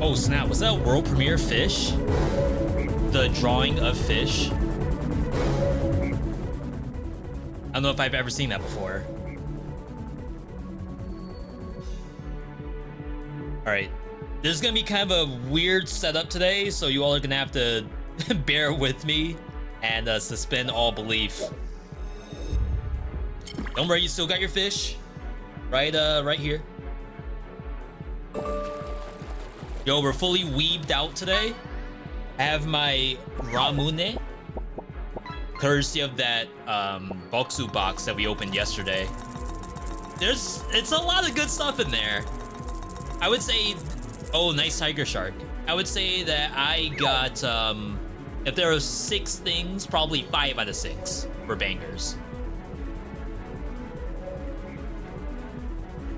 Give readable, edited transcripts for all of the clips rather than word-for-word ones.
Oh snap, was that a world premiere fish? The drawing of fish? I don't know if I've ever seen that before. Alright. This is gonna be kind of a weird setup today, so you all are gonna have to bear with me and suspend all belief. Don't worry, you still got your fish. Right here. Yo, we're fully weebed out today. I have my Ramune, courtesy of that Boxu box that we opened yesterday. It's a lot of good stuff in there. I would say, oh, nice tiger shark. I would say that I got, if there are 6 things, probably 5 out of 6 were bangers.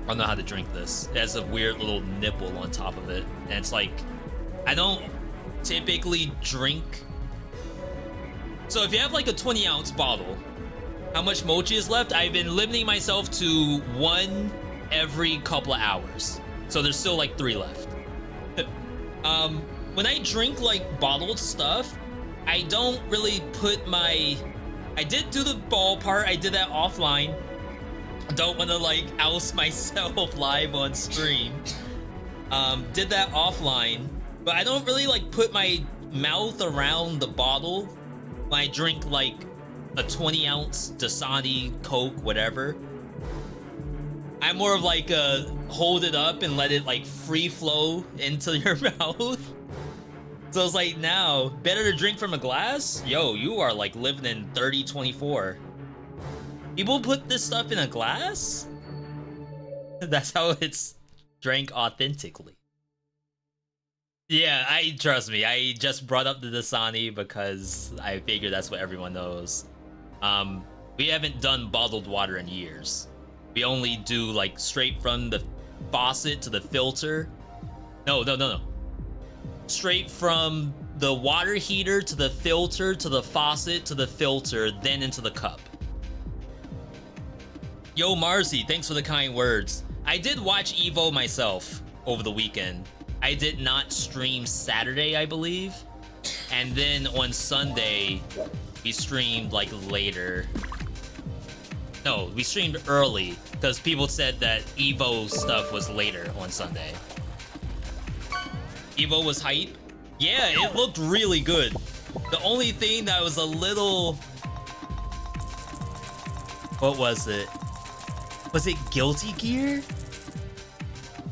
I don't know how to drink this. It has a weird little nipple on top of it. And it's like, I don't typically drink. So if you have like a 20-ounce bottle, how much mochi is left? I've been limiting myself to 1 every couple of hours. So there's still like 3 left. When I drink like bottled stuff, I don't really put my... I did do the ball part. I did that offline. Don't want to like oust myself live on stream. Did that offline, but I don't really like put my mouth around the bottle when I drink like a 20-ounce Dasani, Coke, whatever. I'm more of like a hold it up and let it like free flow into your mouth. So it's like, now better to drink from a glass. Yo, you are like living in 3024. People put this stuff in a glass? That's how it's drank authentically. Yeah, trust me, I just brought up the Dasani because I figured that's what everyone knows. We haven't done bottled water in years. We only do like straight from the faucet to the filter. No. Straight from the water heater to the filter to the faucet to the filter, then into the cup. Yo, Marcy, thanks for the kind words. I did watch Evo myself over the weekend. I did not stream Saturday, I believe. And then on Sunday, we streamed like later. No, we streamed early because people said that Evo stuff was later on Sunday. Evo was hype. Yeah, it looked really good. The only thing that was a little... What was it? Was it Guilty Gear?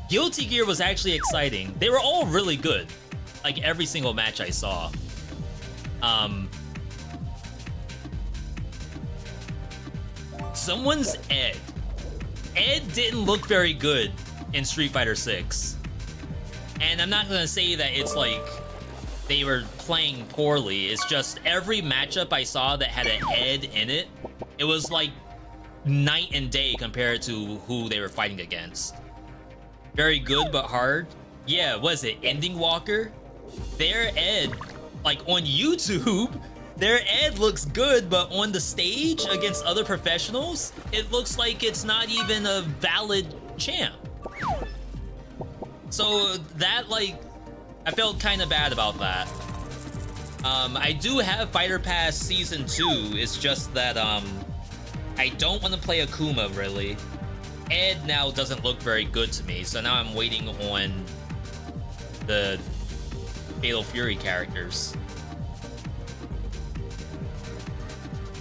Guilty Gear was actually exciting. They were all really good. Like every single match I saw. Someone's Ed. Ed didn't look very good in Street Fighter 6. And I'm not gonna say that it's like they were playing poorly. It's just every matchup I saw that had an Ed in it, it was like night and day compared to who they were fighting against. Very good but hard. Yeah, was it Ending Walker? Their Ed, like on YouTube, their Ed looks good, but on the stage against other professionals, it looks like it's not even a valid champ. So that, like, I felt kind of bad about that. I do have Fighter Pass Season 2, it's just that, I don't want to play Akuma, really. Ed now doesn't look very good to me, so now I'm waiting on the Fatal Fury characters.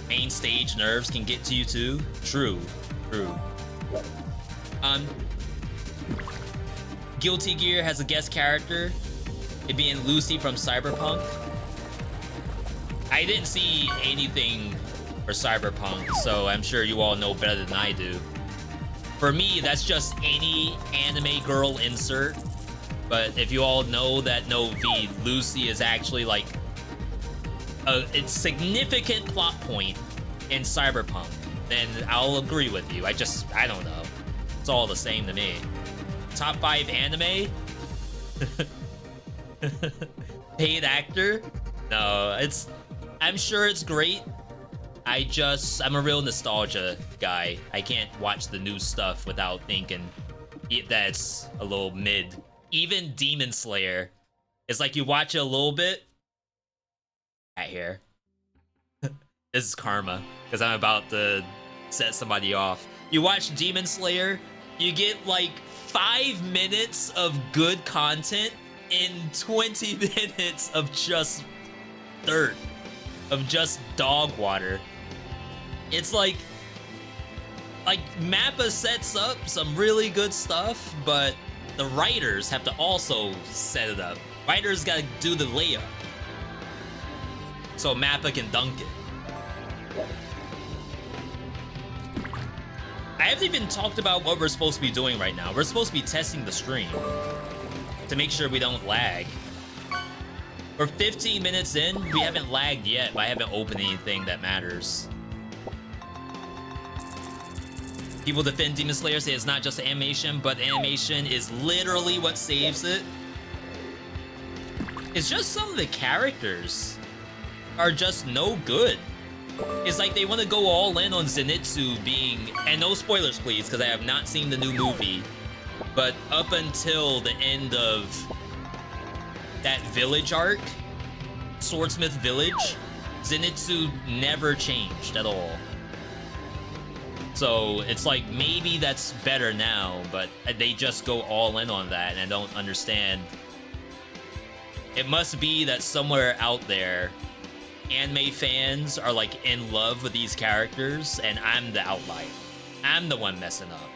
Main stage nerves can get to you too. True. Guilty Gear has a guest character, it being Lucy from Cyberpunk. I didn't see anything for Cyberpunk, so I'm sure you all know better than I do. For me, that's just any anime girl insert. But if you all know that Lucy is actually like a significant plot point in Cyberpunk, then I'll agree with you. I don't know. It's all the same to me. Top 5 anime? Paid actor? No, I'm sure it's great. I'm a real nostalgia guy. I can't watch the new stuff without thinking that's a little mid even Demon Slayer. It's like you watch it a little bit. Right here. This is karma, because I'm about to set somebody off. You watch Demon Slayer, you get like 5 minutes of good content in 20 minutes of just dirt, of just dog water. It's like Mappa sets up some really good stuff, but the writers have to also set it up. Writers gotta do the layup so Mappa can dunk it. I haven't even talked about what we're supposed to be doing right now. We're supposed to be testing the stream to make sure we don't lag. We're 15 minutes in, we haven't lagged yet, but I haven't opened anything that matters. People defend Demon Slayer, say it's not just the animation, but the animation is literally what saves it. It's just some of the characters are just no good. It's like they want to go all in on Zenitsu being, and no spoilers please, because I have not seen the new movie, but up until the end of that village arc, Swordsmith Village, Zenitsu never changed at all. So it's like maybe that's better now, but they just go all in on that, and I don't understand. It must be that somewhere out there, anime fans are like in love with these characters, and I'm the outlier. I'm the one messing up.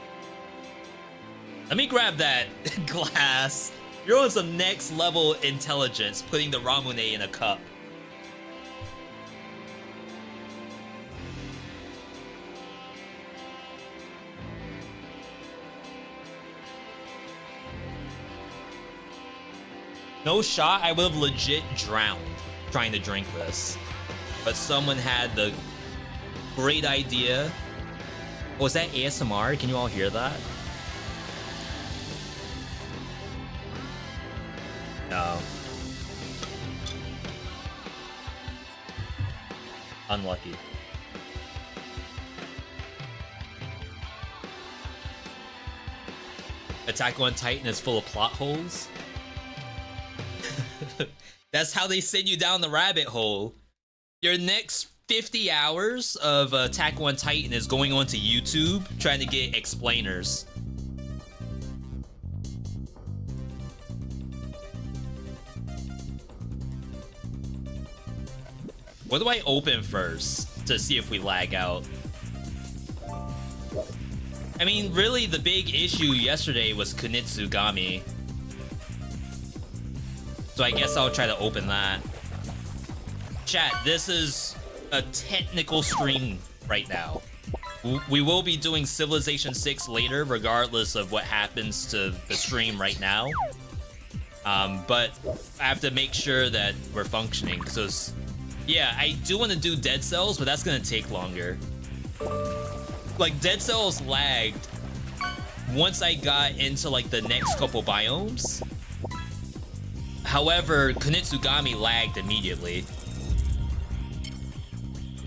Let me grab that glass. You're on some next level intelligence, putting the Ramune in a cup. No shot, I would have legit drowned trying to drink this. But someone had the great idea. Was that ASMR? Can you all hear that? No. Unlucky. Attack on Titan is full of plot holes. That's how they send you down the rabbit hole. Your next 50 hours of Attack on Titan is going onto YouTube trying to get explainers. What do I open first to see if we lag out? I mean, really the big issue yesterday was Kunitsugami. So I guess I'll try to open that. Chat, this is a technical stream right now. We will be doing Civilization 6 later, regardless of what happens to the stream right now. But I have to make sure that we're functioning. So, yeah, I do want to do Dead Cells, but that's going to take longer. Like, Dead Cells lagged once I got into, like, the next couple biomes. However, Kunitsugami lagged immediately.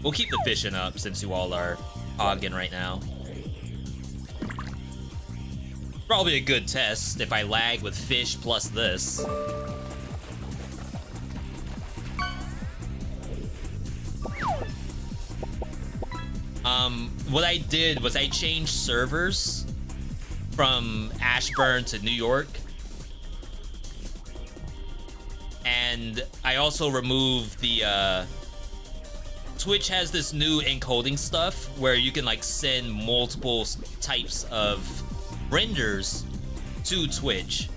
We'll keep the fishing up since you all are hogging right now. Probably a good test if I lag with fish plus this. What I did was I changed servers from Ashburn to New York. And I also removed the, Twitch has this new encoding stuff where you can like send multiple types of renders to Twitch.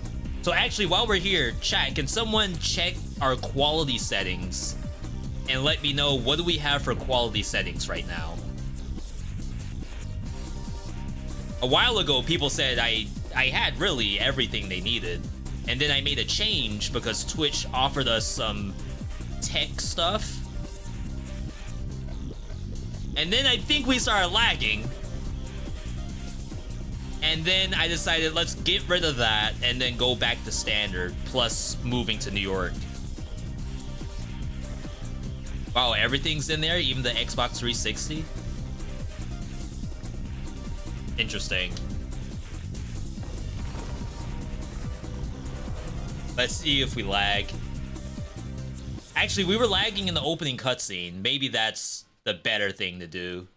So actually, while we're here, chat, can someone check our quality settings and let me know what do we have for quality settings right now? A while ago, people said I had really everything they needed. And then I made a change because Twitch offered us some tech stuff. And then I think we started lagging. And then I decided let's get rid of that and then go back to standard, plus moving to New York. Wow, everything's in there, even the Xbox 360? Interesting. Let's see if we lag. Actually, we were lagging in the opening cutscene. Maybe that's the better thing to do.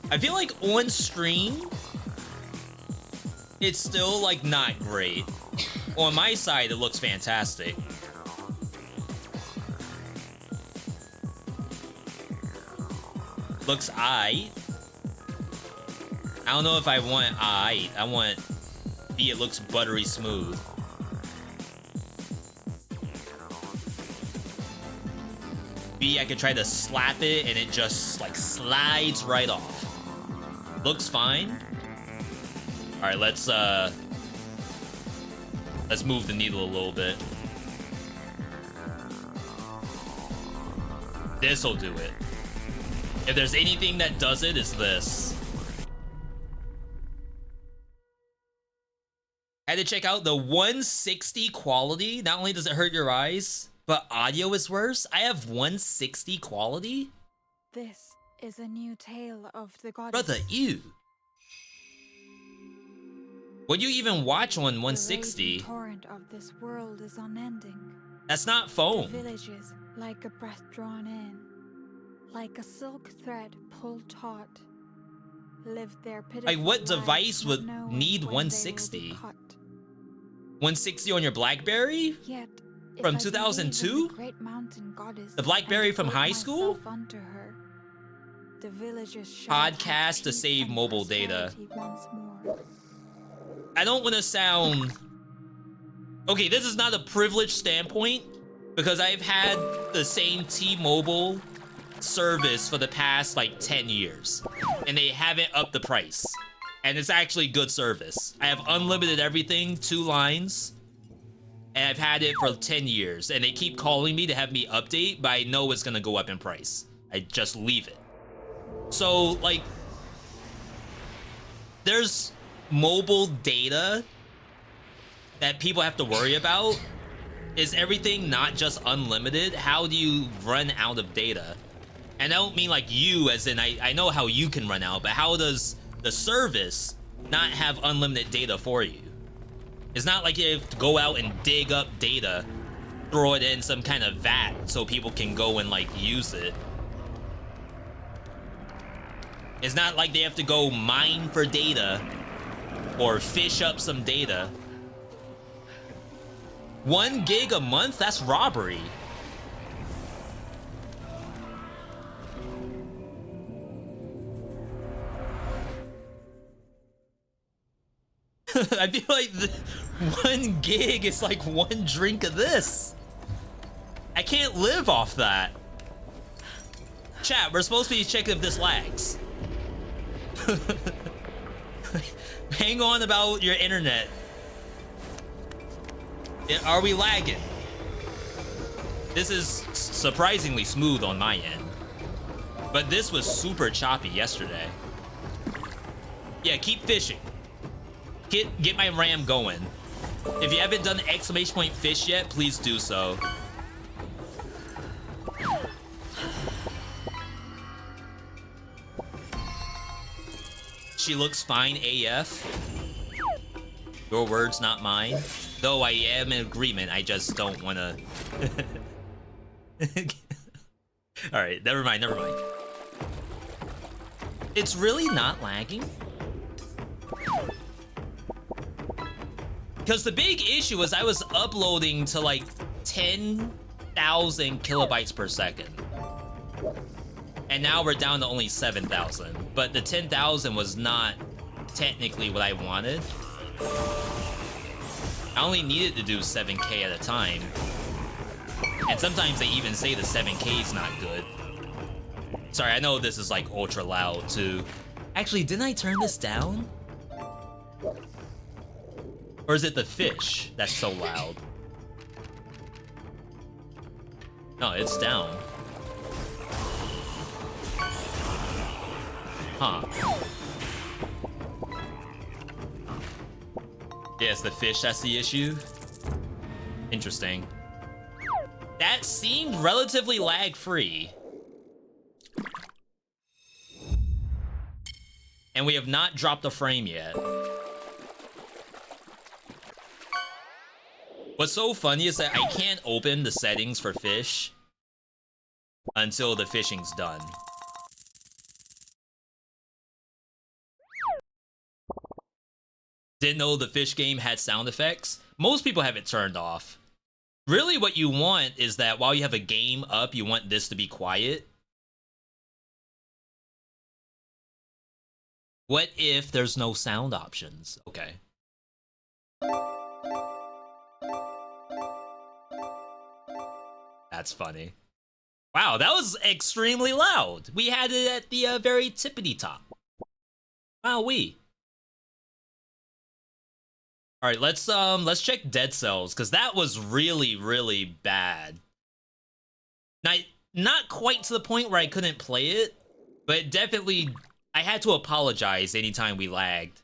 I feel like on stream, it's still like not great. On my side, it looks fantastic. Looks aight. I don't know if I want aight. I want B, it looks buttery smooth. B, I could try to slap it and it just like slides right off. Looks fine. Alright, let's move the needle a little bit. This'll do it. If there's anything that does it, it's this. I had to check out the 160 quality. Not only does it hurt your eyes, but audio is worse. I have 160 quality? This is a new tale of the goddess. Brother, ew. Would you even watch on 160? The torrent of this world is unending. That's not foam. The villages, like a breath drawn in, like a silk thread pulled taut, lived their pitiful Like, what lives, device would not need knowing when they will be 160? cut. 160 on your BlackBerry? Yet, if From I believe in 2002? the great mountain goddess The BlackBerry and from devote high school? myself unto her, the villagers shall have Podcast to peace save and mobile data. prosperity once more. I don't want to sound... Okay, this is not a privileged standpoint, because I've had the same T-Mobile service for the past, like, 10 years. And they haven't upped the price. And it's actually good service. I have unlimited everything, 2 lines. And I've had it for 10 years. And they keep calling me to have me update, but I know it's gonna go up in price. I just leave it. So, like... There's mobile data that people have to worry about. Is everything not just unlimited? How do you run out of data? And I don't mean like you, as in I know how you can run out, but how does the service not have unlimited data for you? It's not like you have to go out and dig up data, throw it in some kind of vat so people can go and like use it. It's not like they have to go mine for data or fish up some data. 1 gig a month? That's robbery. I feel like 1 gig is like 1 drink of this. I can't live off that. Chat, we're supposed to be checking if this lags. Hang on about your internet. Are we lagging? This is surprisingly smooth on my end. But this was super choppy yesterday. Yeah, keep fishing. Get my RAM going. If you haven't done the ! fish yet, please do so. She looks fine AF. Your words, not mine. Though I am in agreement, I just don't wanna... Alright, never mind. It's really not lagging? Because the big issue was I was uploading to like 10,000 kilobytes per second. And now we're down to only 7,000. But the 10,000 was not technically what I wanted. I only needed to do 7K at a time. And sometimes they even say the 7K is not good. Sorry, I know this is like ultra loud too. Actually, didn't I turn this down? Or is it the fish that's so loud? No, it's down. Huh. Yeah, it's the fish that's the issue. Interesting. That seemed relatively lag-free. And we have not dropped a frame yet. What's so funny is that I can't open the settings for fish until the fishing's done. Didn't know the fish game had sound effects. Most people have it turned off. Really what you want is that while you have a game up, you want this to be quiet. What if there's no sound options? Okay. That's funny. Wow, that was extremely loud. We had it at the very tippity top. Wowee. All right, let's check Dead Cells, because that was really, really bad. Not quite to the point where I couldn't play it, but definitely I had to apologize anytime we lagged.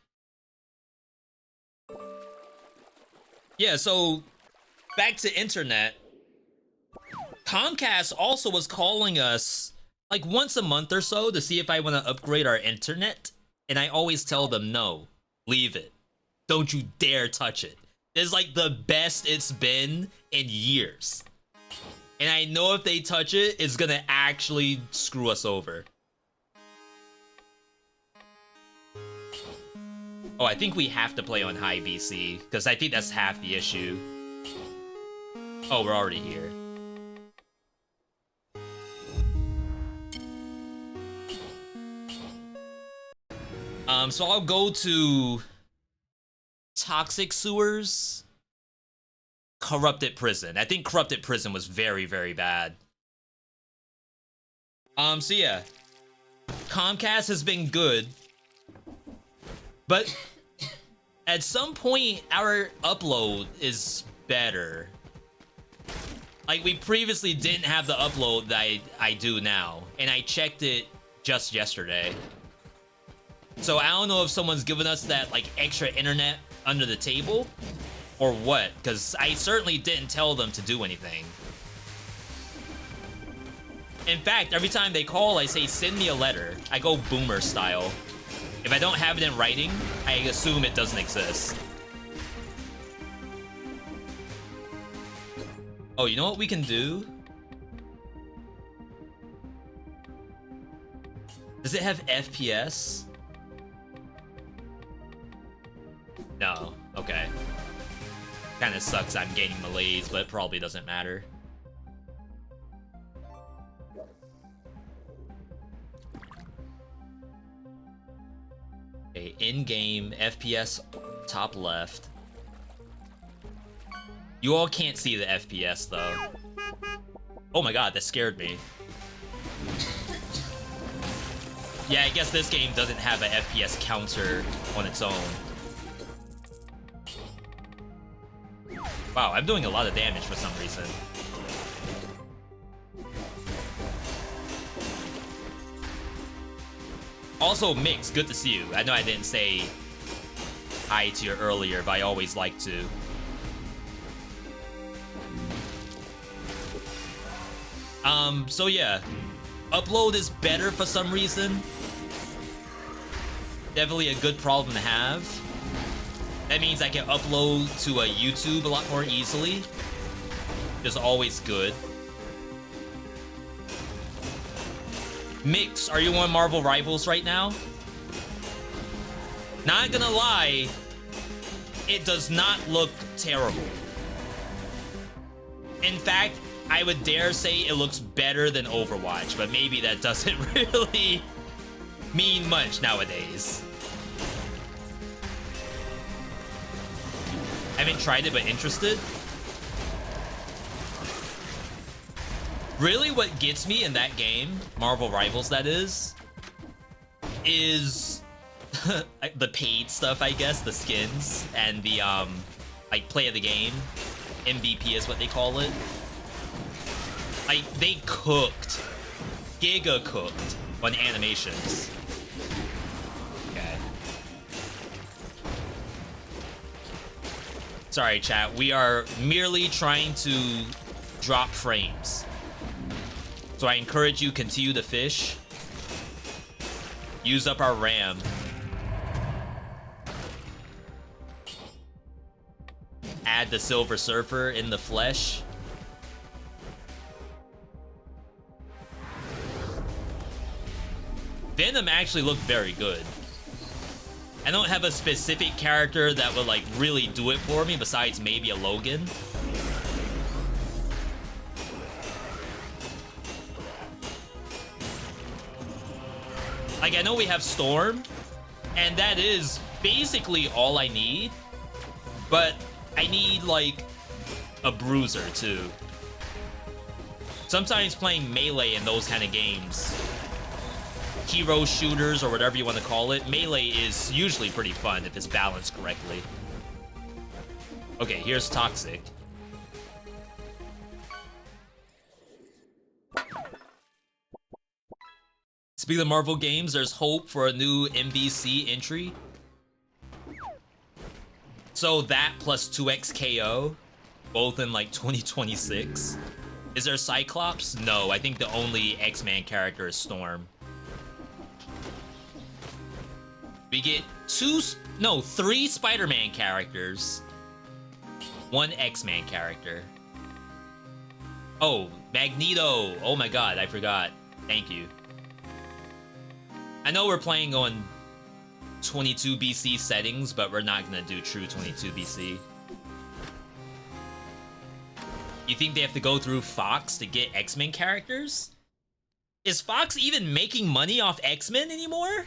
Yeah, so back to internet. Comcast also was calling us like once a month or so to see if I want to upgrade our internet, and I always tell them no, leave it. Don't you dare touch it. It's like the best it's been in years. And I know if they touch it, it's gonna actually screw us over. Oh, I think we have to play on high BC, because I think that's half the issue. Oh, we're already here. So I'll go to Toxic Sewers, Corrupted Prison. I think Corrupted Prison was very, very bad. So yeah, Comcast has been good, but at some point our upload is better. Like, we previously didn't have the upload that I do now, and I checked it just yesterday. So I don't know if someone's given us that like extra internet under the table or what, because I certainly didn't tell them to do anything. In fact, every time they call, I say, send me a letter. I go boomer style. If I don't have it in writing, I assume it doesn't exist. Oh, you know what we can do? Does it have FPS? No. Okay. Kinda sucks I'm gaining malaise, but it probably doesn't matter. Okay, in-game FPS top left. You all can't see the FPS though. Oh my god, that scared me. Yeah, I guess this game doesn't have an FPS counter on its own. Wow, I'm doing a lot of damage for some reason. Also, Mix, good to see you. I know I didn't say hi to you earlier, but I always like to. So yeah, upload is better for some reason. Definitely a good problem to have. That means I can upload to a YouTube a lot more easily. Which is always good. Mix, are you on Marvel Rivals right now? Not gonna lie, it does not look terrible. In fact, I would dare say it looks better than Overwatch, but maybe that doesn't really mean much nowadays. Haven't tried it, but interested. Really what gets me in that game, Marvel Rivals that is the paid stuff, I guess, the skins, and the, like, play of the game. MVP is what they call it. Like, they cooked. Giga cooked on animations. Okay. Sorry, chat. We are merely trying to drop frames. So I encourage you, continue to fish. Use up our RAM. add the Silver Surfer in the flesh. Venom actually looked very good. I don't have a specific character that would like really do it for me besides maybe a Logan. Like, I know we have Storm, and that is basically all I need, but I need like a bruiser too. Sometimes playing melee in those kind of games, hero shooters or whatever you want to call it, melee is usually pretty fun if it's balanced correctly. Okay, here's Toxic. Speaking of Marvel games, there's hope for a new MBC entry. So that plus 2x KO, both in like 2026. Is there Cyclops? No, I think the only X-Man character is Storm. We get 3 Spider-Man characters, 1 X-Man character. Oh, Magneto. Oh my god, I forgot. Thank you. I know we're playing on 22 BC settings, but we're not gonna do true 22 BC. You think they have to go through Fox to get X-Men characters? Is Fox even making money off X-Men anymore?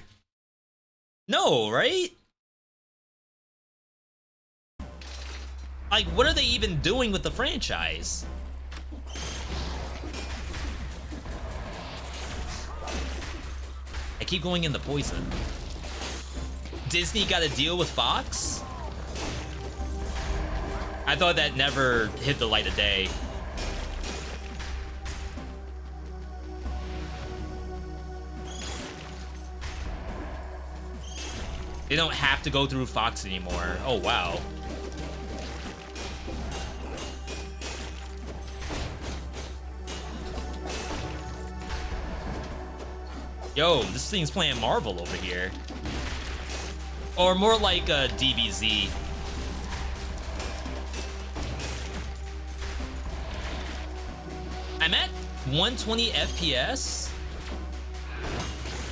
No, right? Like, what are they even doing with the franchise? I keep going into poison. Disney got a deal with Fox? I thought that never hit the light of day. They don't have to go through Fox anymore. Oh, wow. Yo, this thing's playing Marvel over here. Or more like a DBZ. I'm at 120 FPS,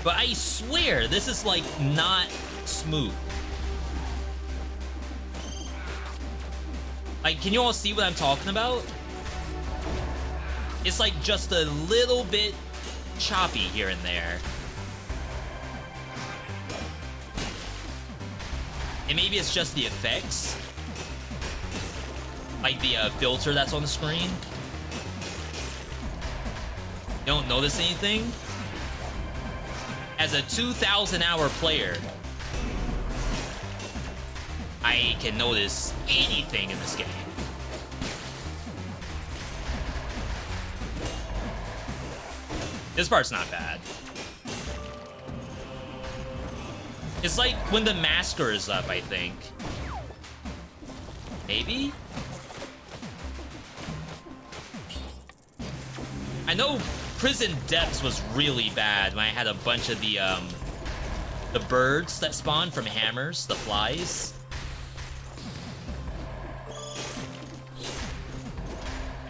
but I swear this is like not smooth. Like, can you all see what I'm talking about? It's like just a little bit choppy here and there. And maybe it's just the effects. Like the filter that's on the screen. You don't notice anything? As a 2,000-hour player, I can notice anything in this game. This part's not bad. It's like when the masker is up, I think. Maybe? I know Prison Depths was really bad when I had a bunch of the birds that spawn from hammers, the flies.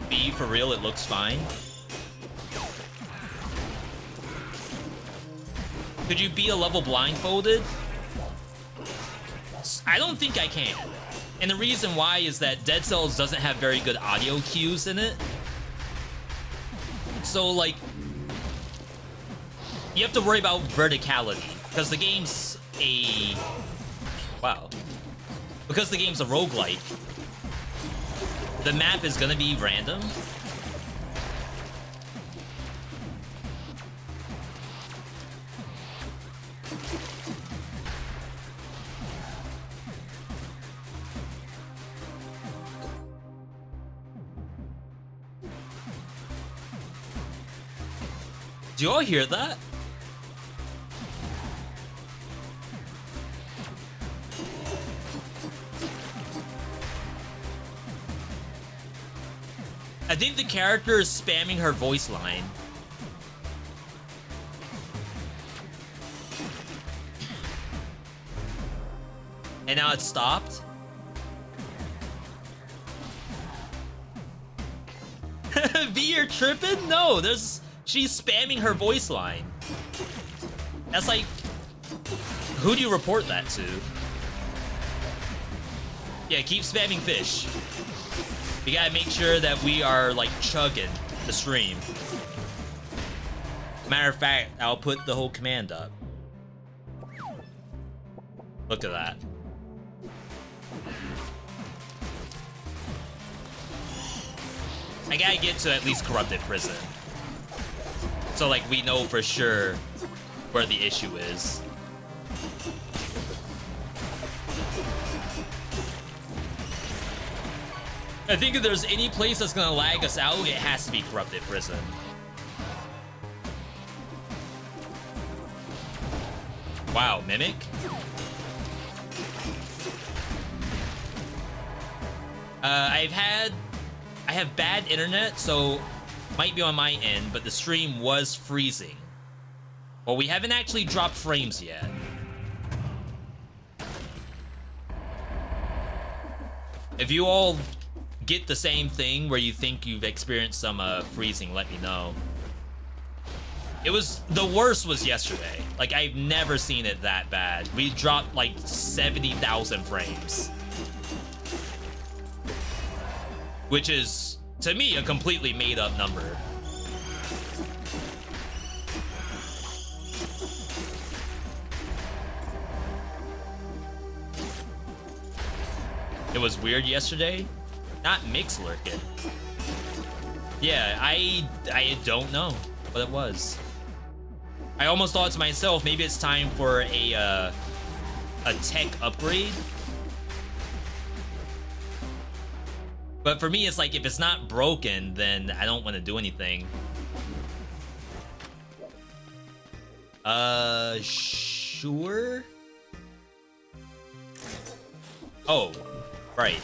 B, for real, it looks fine. Could you beat a level blindfolded? I don't think I can. And the reason why is that Dead Cells doesn't have very good audio cues in it. So, like, you have to worry about verticality, because the game's a... Wow. Because the game's a roguelike, the map is gonna be random. Do you all hear that? I think the character is spamming her voice line. And now it's stopped. V, you're tripping? No, she's spamming her voice line. That's like, who do you report that to? Yeah, keep spamming fish. We gotta make sure that we are like chugging the stream. Matter of fact, I'll put the whole command up. Look at that. I gotta get to at least corrupted prison. So like we know for sure where the issue is. I think if there's any place that's gonna lag us out, it has to be corrupted prison. Wow, Mimic? I have bad internet, so might be on my end, but the stream was freezing. Well, we haven't actually dropped frames yet. If you all get the same thing where you think you've experienced some freezing, let me know. The worst was yesterday. Like, I've never seen it that bad. We dropped like 70,000 frames. Which is, to me, a completely made up number. It was weird yesterday. Not mix lurking. Yeah, I don't know what it was. I almost thought to myself, maybe it's time for a tech upgrade. But for me, it's like, if it's not broken, then I don't want to do anything. Sure? Oh, right.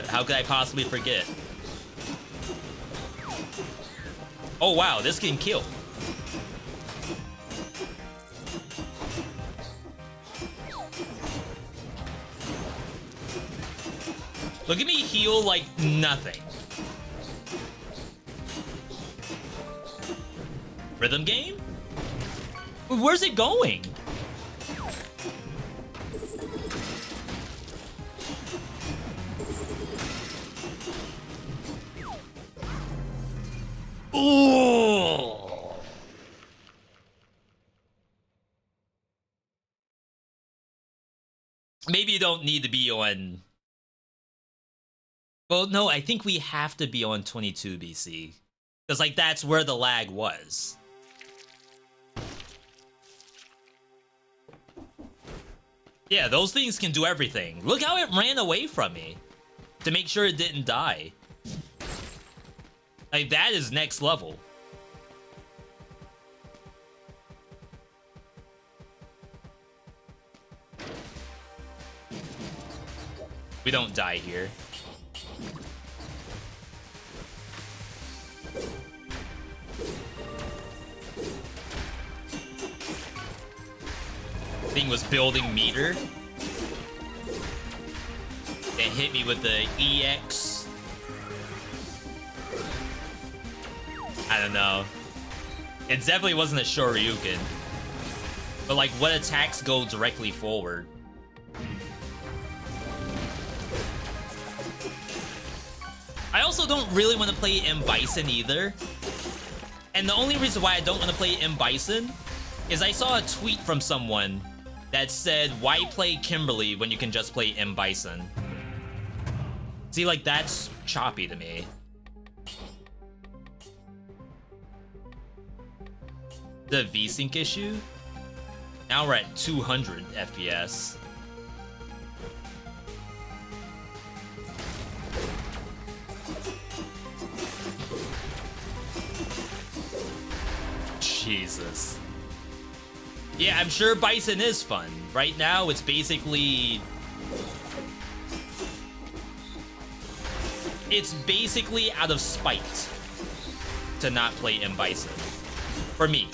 How could I possibly forget? Oh wow, this can kill. Look at me heal like nothing. Rhythm game? Where's it going? Ooh. Maybe you don't need to be on... Well, no, I think we have to be on 22 BC. Because, like, that's where the lag was. Yeah, those things can do everything. Look how it ran away from me. To make sure it didn't die. Like, that is next level. We don't die here. Thing was building meter. It hit me with the EX. I don't know. It definitely wasn't a Shoryuken. But like, what attacks go directly forward? I also don't really want to play M. Bison either. And the only reason why I don't want to play M. Bison is I saw a tweet from someone that said, why play Kimberly when you can just play M. Bison? See, like, that's choppy to me. The VSync issue? Now we're at 200 FPS. Jesus. Yeah, I'm sure Bison is fun. Right now, it's basically... It's basically out of spite to not play M. Bison. For me.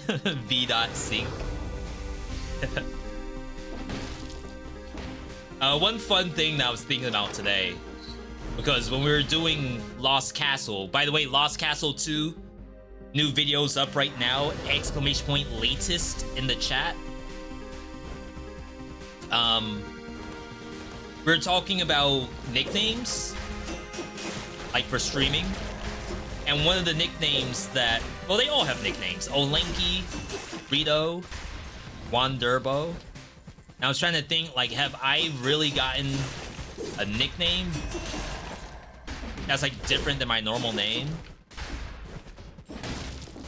V.Sync. One fun thing that I was thinking about today, because when we were doing Lost Castle, by the way, Lost Castle 2, new videos up right now, exclamation point latest in the chat. We were talking about nicknames, like for streaming, and one of the nicknames that, well, they all have nicknames. Olenki, Rito, Wanderbo. And I was trying to think, like, have I really gotten a nickname that's like different than my normal name?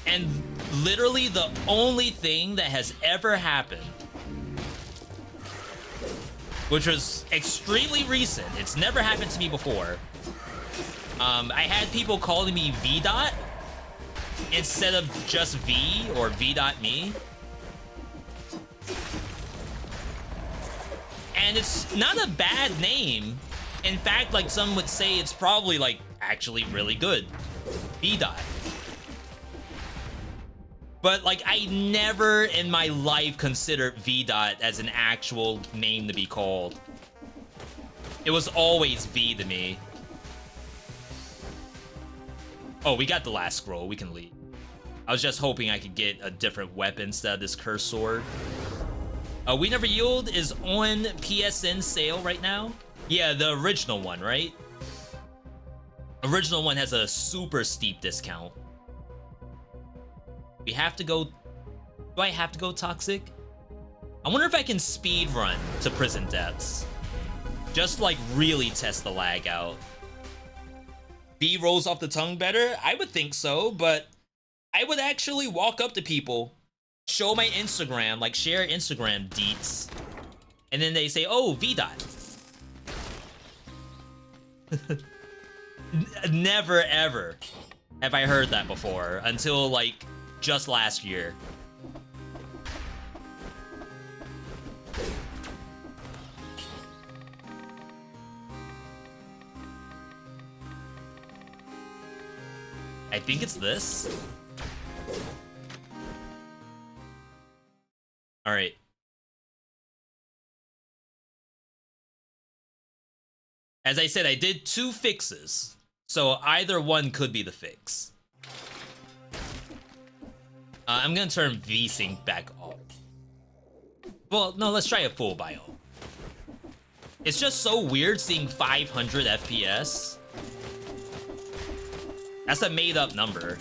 And literally the only thing that has ever happened, which was extremely recent, it's never happened to me before. I had people calling me VeeDot instead of just V or V.me. And it's not a bad name. In fact, like, some would say it's probably, like, actually really good. VeeDot. But, like, I never in my life considered VeeDot as an actual name to be called. It was always V to me. Oh, we got the last scroll. We can leave. I was just hoping I could get a different weapon instead of this cursed sword. We Never Yield is on PSN sale right now. Yeah, the original one, right? Original one has a super steep discount. We have to go... Do I have to go toxic? I wonder if I can speed run to prison depths. Just like really test the lag out. B rolls off the tongue better? I would think so, but I would actually walk up to people, show my Instagram, like share Instagram deets, and then they say, oh, VeeDot. Never ever have I heard that before until like just last year. I think it's this. All right. As I said, I did 2 fixes, so either one could be the fix. I'm gonna turn VSync back off. Well, no, let's try a full bio. It's just so weird seeing 500 FPS. That's a made-up number.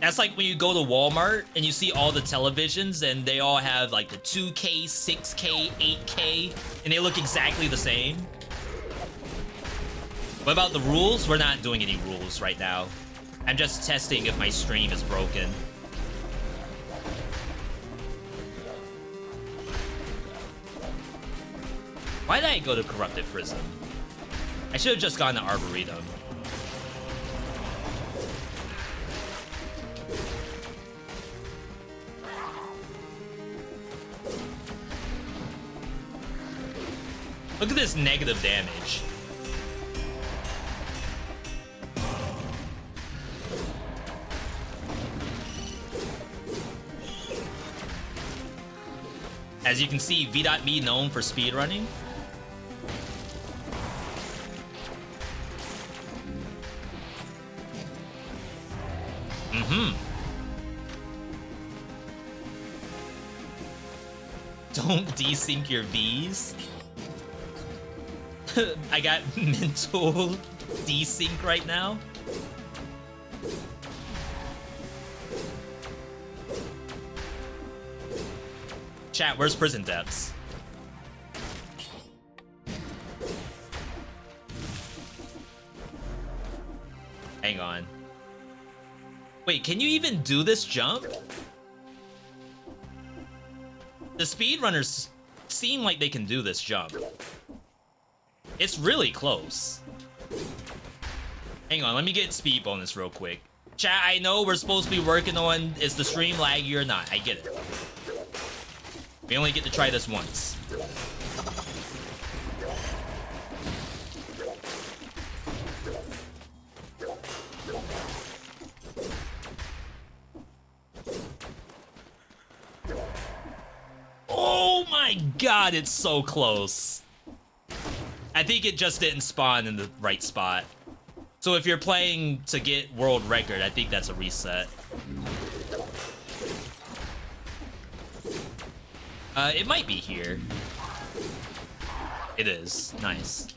That's like when you go to Walmart and you see all the televisions and they all have like the 2K, 6K, 8K, and they look exactly the same. What about the rules? We're not doing any rules right now. I'm just testing if my stream is broken. Why did I go to Corrupted Prison? I should have just gone to Arboretum. Look at this negative damage. As you can see, V.me known for speedrunning. Don't desync your V's. I got mental desync right now. Chat, where's prison depths? Hang on. Wait, can you even do this jump? The speedrunners seem like they can do this jump. It's really close. Hang on, let me get speed bonus real quick. Chat, I know we're supposed to be working on is the stream laggy or not. I get it. We only get to try this once. Oh my my god, it's so close. I think it just didn't spawn in the right spot. So if you're playing to get world record, I think that's a reset. It might be here. It is. Nice.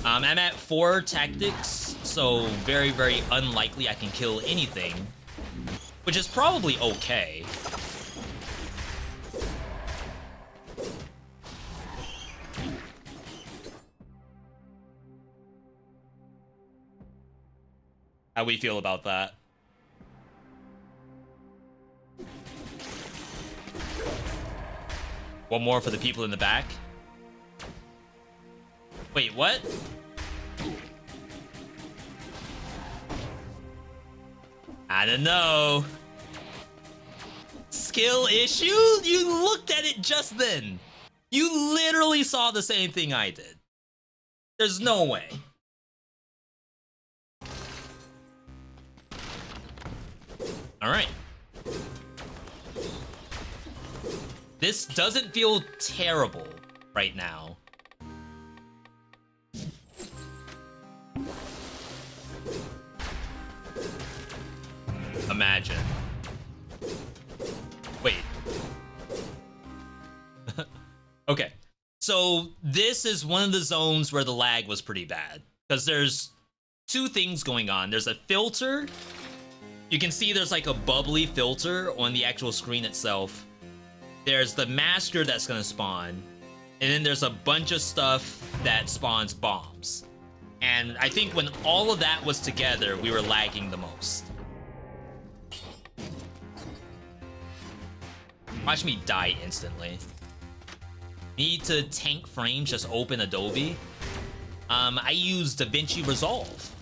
I'm at 4 tactics, so very, very unlikely I can kill anything, which is probably okay. How we feel about that? One more for the people in the back. Wait, what? I don't know. Skill issue? You looked at it just then. You literally saw the same thing I did. There's no way. All right. This doesn't feel terrible right now. Imagine. Wait. Okay. So this is one of the zones where the lag was pretty bad, because there's 2 things going on. There's a filter. You can see there's like a bubbly filter on the actual screen itself. There's the master that's gonna spawn, and then there's a bunch of stuff that spawns bombs. And I think when all of that was together, we were lagging the most. Watch me die instantly. Need to tank frames, just open Adobe. I use DaVinci Resolve.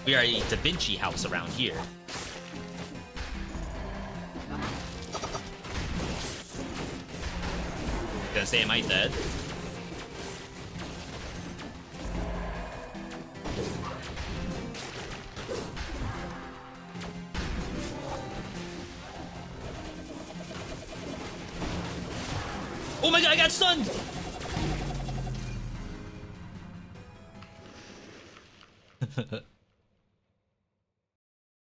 We are a DaVinci house around here. Gonna say, am I dead? Oh my god, I got stunned!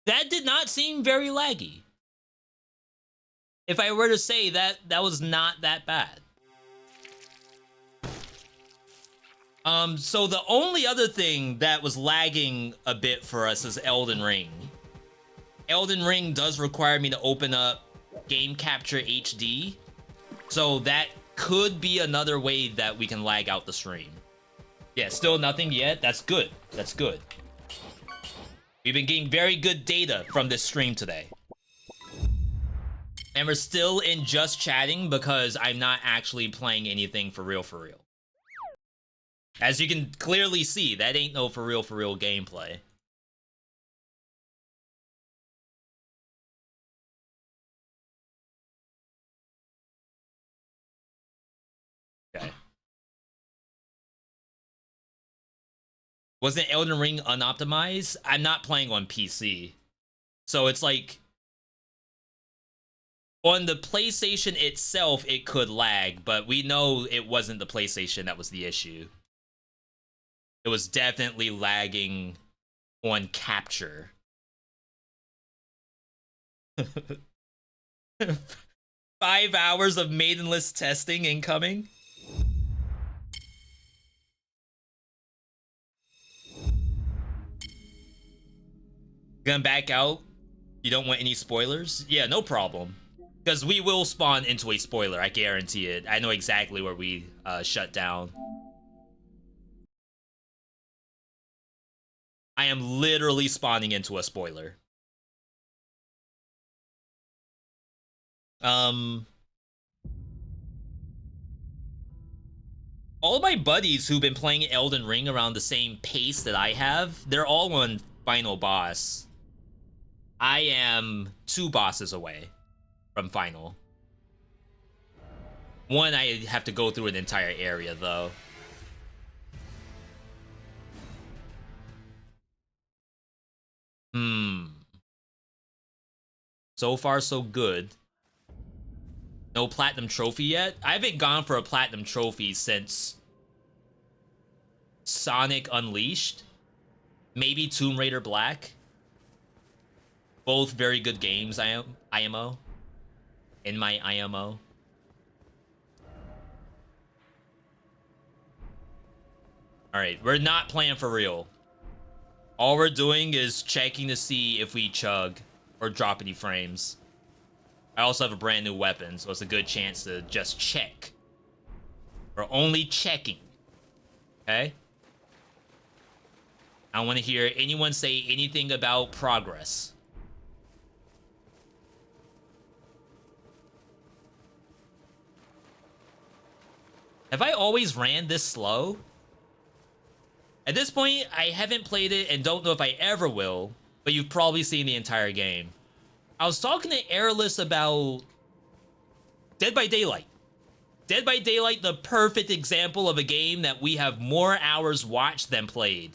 That did not seem very laggy. If I were to say that, that was not that bad. So the only other thing that was lagging a bit for us is Elden Ring. Elden Ring does require me to open up Game Capture HD. So that could be another way that we can lag out the stream. Yeah, still nothing yet. That's good. That's good. We've been getting very good data from this stream today. And we're still in just chatting because I'm not actually playing anything for real for real. As you can clearly see, that ain't no for real gameplay. Okay. Wasn't Elden Ring unoptimized? I'm not playing on PC. So it's like, on the PlayStation itself, it could lag, but we know it wasn't the PlayStation that was the issue. It was definitely lagging on capture. 5 hours of maidenless testing incoming. Gonna back out? You don't want any spoilers? Yeah, no problem. Because we will spawn into a spoiler, I guarantee it. I know exactly where we shut down. I am literally spawning into a spoiler. All of my buddies who've been playing Elden Ring around the same pace that I have, they're all on final boss. I am 2 bosses away from final. One, I have to go through an entire area, though. So far, so good. No platinum trophy yet? I haven't gone for a platinum trophy since Sonic Unleashed. Maybe Tomb Raider Black. Both very good games, IMO. In my IMO. Alright, we're not playing for real. All we're doing is checking to see if we chug or drop any frames. I also have a brand new weapon, so it's a good chance to just check. We're only checking. Okay? I don't want to hear anyone say anything about progress. Have I always ran this slow? At this point, I haven't played it and don't know if I ever will, but you've probably seen the entire game. I was talking to Airless about Dead by Daylight. Dead by Daylight, the perfect example of a game that we have more hours watched than played.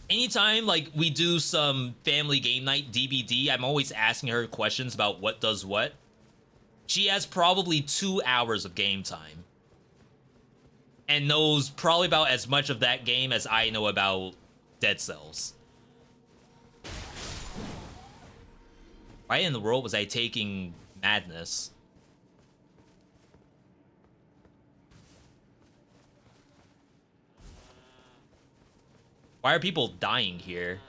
Anytime, like, we do some family game night DVD, I'm always asking her questions about what does what. She has probably 2 hours of game time. And knows probably about as much of that game as I know about Dead Cells. Why in the world was I taking Madness? Why are people dying here?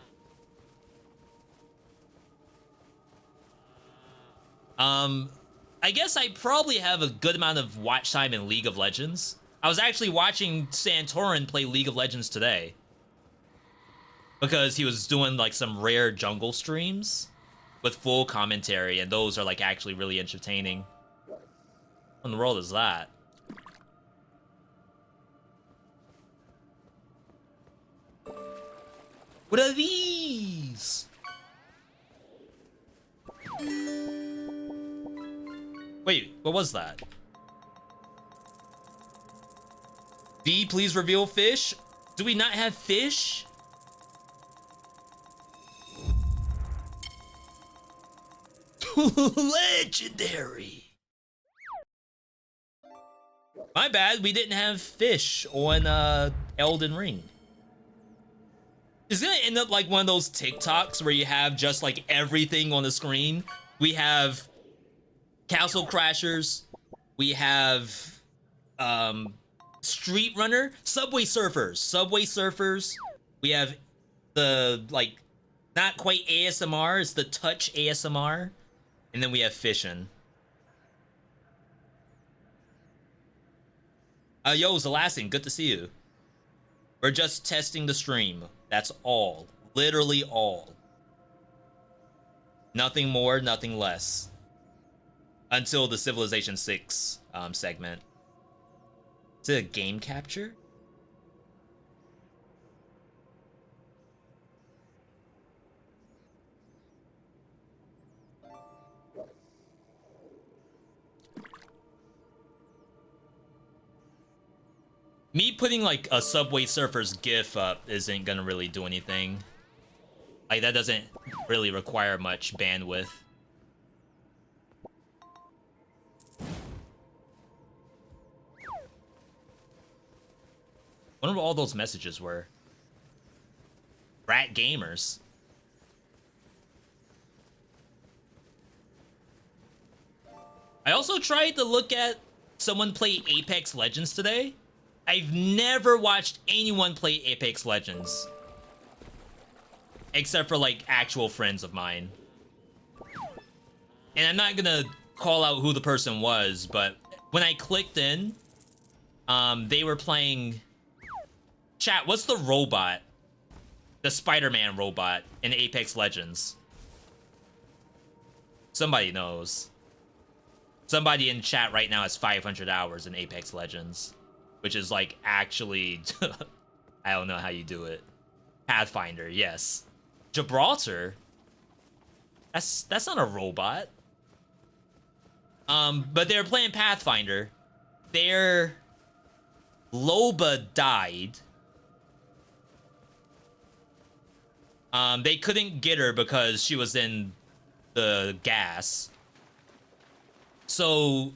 I guess I probably have a good amount of watch time in League of Legends. I was actually watching Santorin play League of Legends today. Because he was doing like some rare jungle streams with full commentary, and those are like actually really entertaining. What in the world is that? What are these? Wait, what was that? V, please reveal fish. Do we not have fish? Legendary. My bad, we didn't have fish on Elden Ring. It's gonna end up like one of those TikToks where you have just like everything on the screen. We have Castle Crashers, we have Street Runner, Subway Surfers. We have the like not quite ASMR, it's the touch ASMR. And then we have fishing. Yo, Zelassin, good to see you. We're just testing the stream. That's all. Literally all. Nothing more, nothing less. Until the Civilization 6 segment. Is it a game capture? Me putting like a Subway Surfers GIF up isn't gonna really do anything. Like that doesn't really require much bandwidth. I wonder what all those messages were. Rat gamers. I also tried to look at someone play Apex Legends today. I've never watched anyone play Apex Legends. Except for like actual friends of mine. And I'm not gonna call out who the person was, but when I clicked in, they were playing... Chat, what's the robot? The Spider-Man robot in Apex Legends. Somebody knows. Somebody in chat right now has 500 hours in Apex Legends. Which is like actually... I don't know how you do it. Pathfinder, yes. Gibraltar? That's not a robot. But they're playing Pathfinder. Their Loba died. They couldn't get her because she was in the gas. So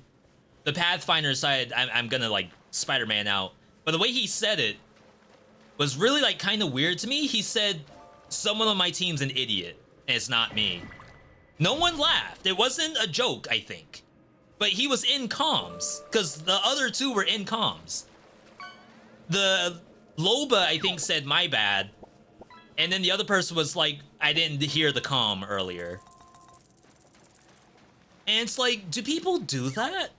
the Pathfinder decided I'm gonna like Spider-Man out. But the way he said it was really like kind of weird to me. He said, someone on my team's an idiot, and it's not me. No one laughed. It wasn't a joke, I think. But he was in comms, because the other two were in comms. The Loba, I think, said, my bad. And then the other person was like, I didn't hear the comm earlier. And it's like, do people do that?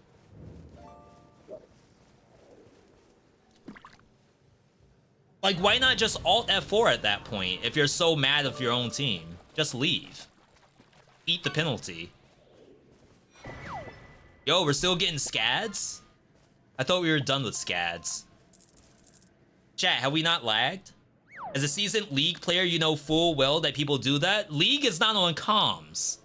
Like, why not just Alt F4 at that point if you're so mad of your own team? Just leave. Eat the penalty. Yo, we're still getting scads? I thought we were done with scads. Chat, have we not lagged? As a seasoned League player, you know full well that people do that. League is not on comms.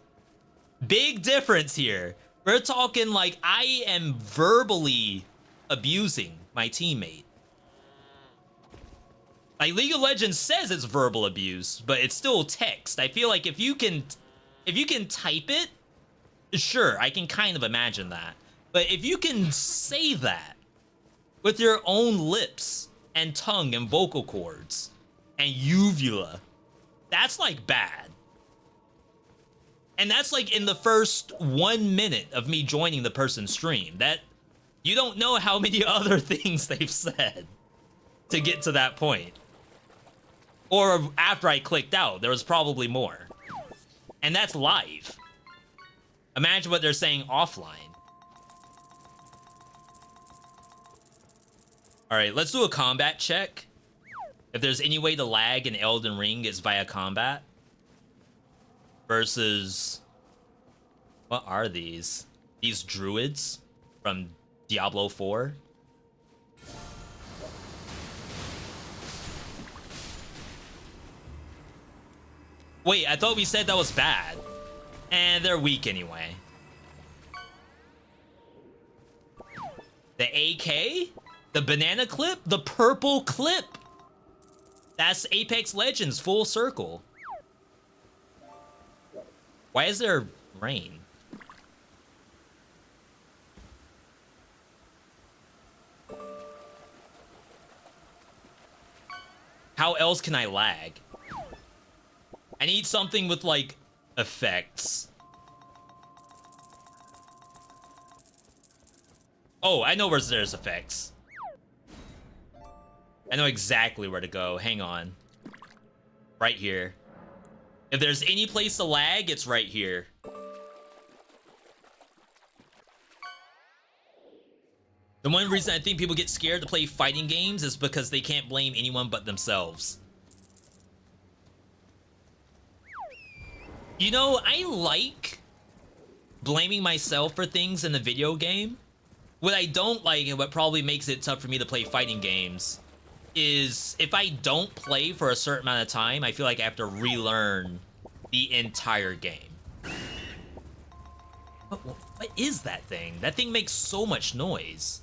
Big difference here. We're talking like I am verbally abusing my teammate. Like, League of Legends says it's verbal abuse, but it's still text. I feel like if you can type it, sure, I can kind of imagine that. But if you can say that with your own lips and tongue and vocal cords and uvula, that's like bad. And that's like in the first 1 minute of me joining the person's stream. That, you don't know how many other things they've said to get to that point. Or after I clicked out, there was probably more. And that's live. Imagine what they're saying offline. Alright, let's do a combat check. If there's any way to lag in Elden Ring, it's via combat. Versus... what are these? These druids from Diablo 4? Wait, I thought we said that was bad. And they're weak anyway. The AK? The banana clip? The purple clip? That's Apex Legends full circle. Why is there rain? How else can I lag? I need something with, like, effects. Oh, I know where there's effects. I know exactly where to go. Hang on. Right here. If there's any place to lag, it's right here. The one reason I think people get scared to play fighting games is because they can't blame anyone but themselves. You know, I like blaming myself for things in the video game. What I don't like, and what probably makes it tough for me to play fighting games, is if I don't play for a certain amount of time, I feel like I have to relearn the entire game. What is that thing? That thing makes so much noise.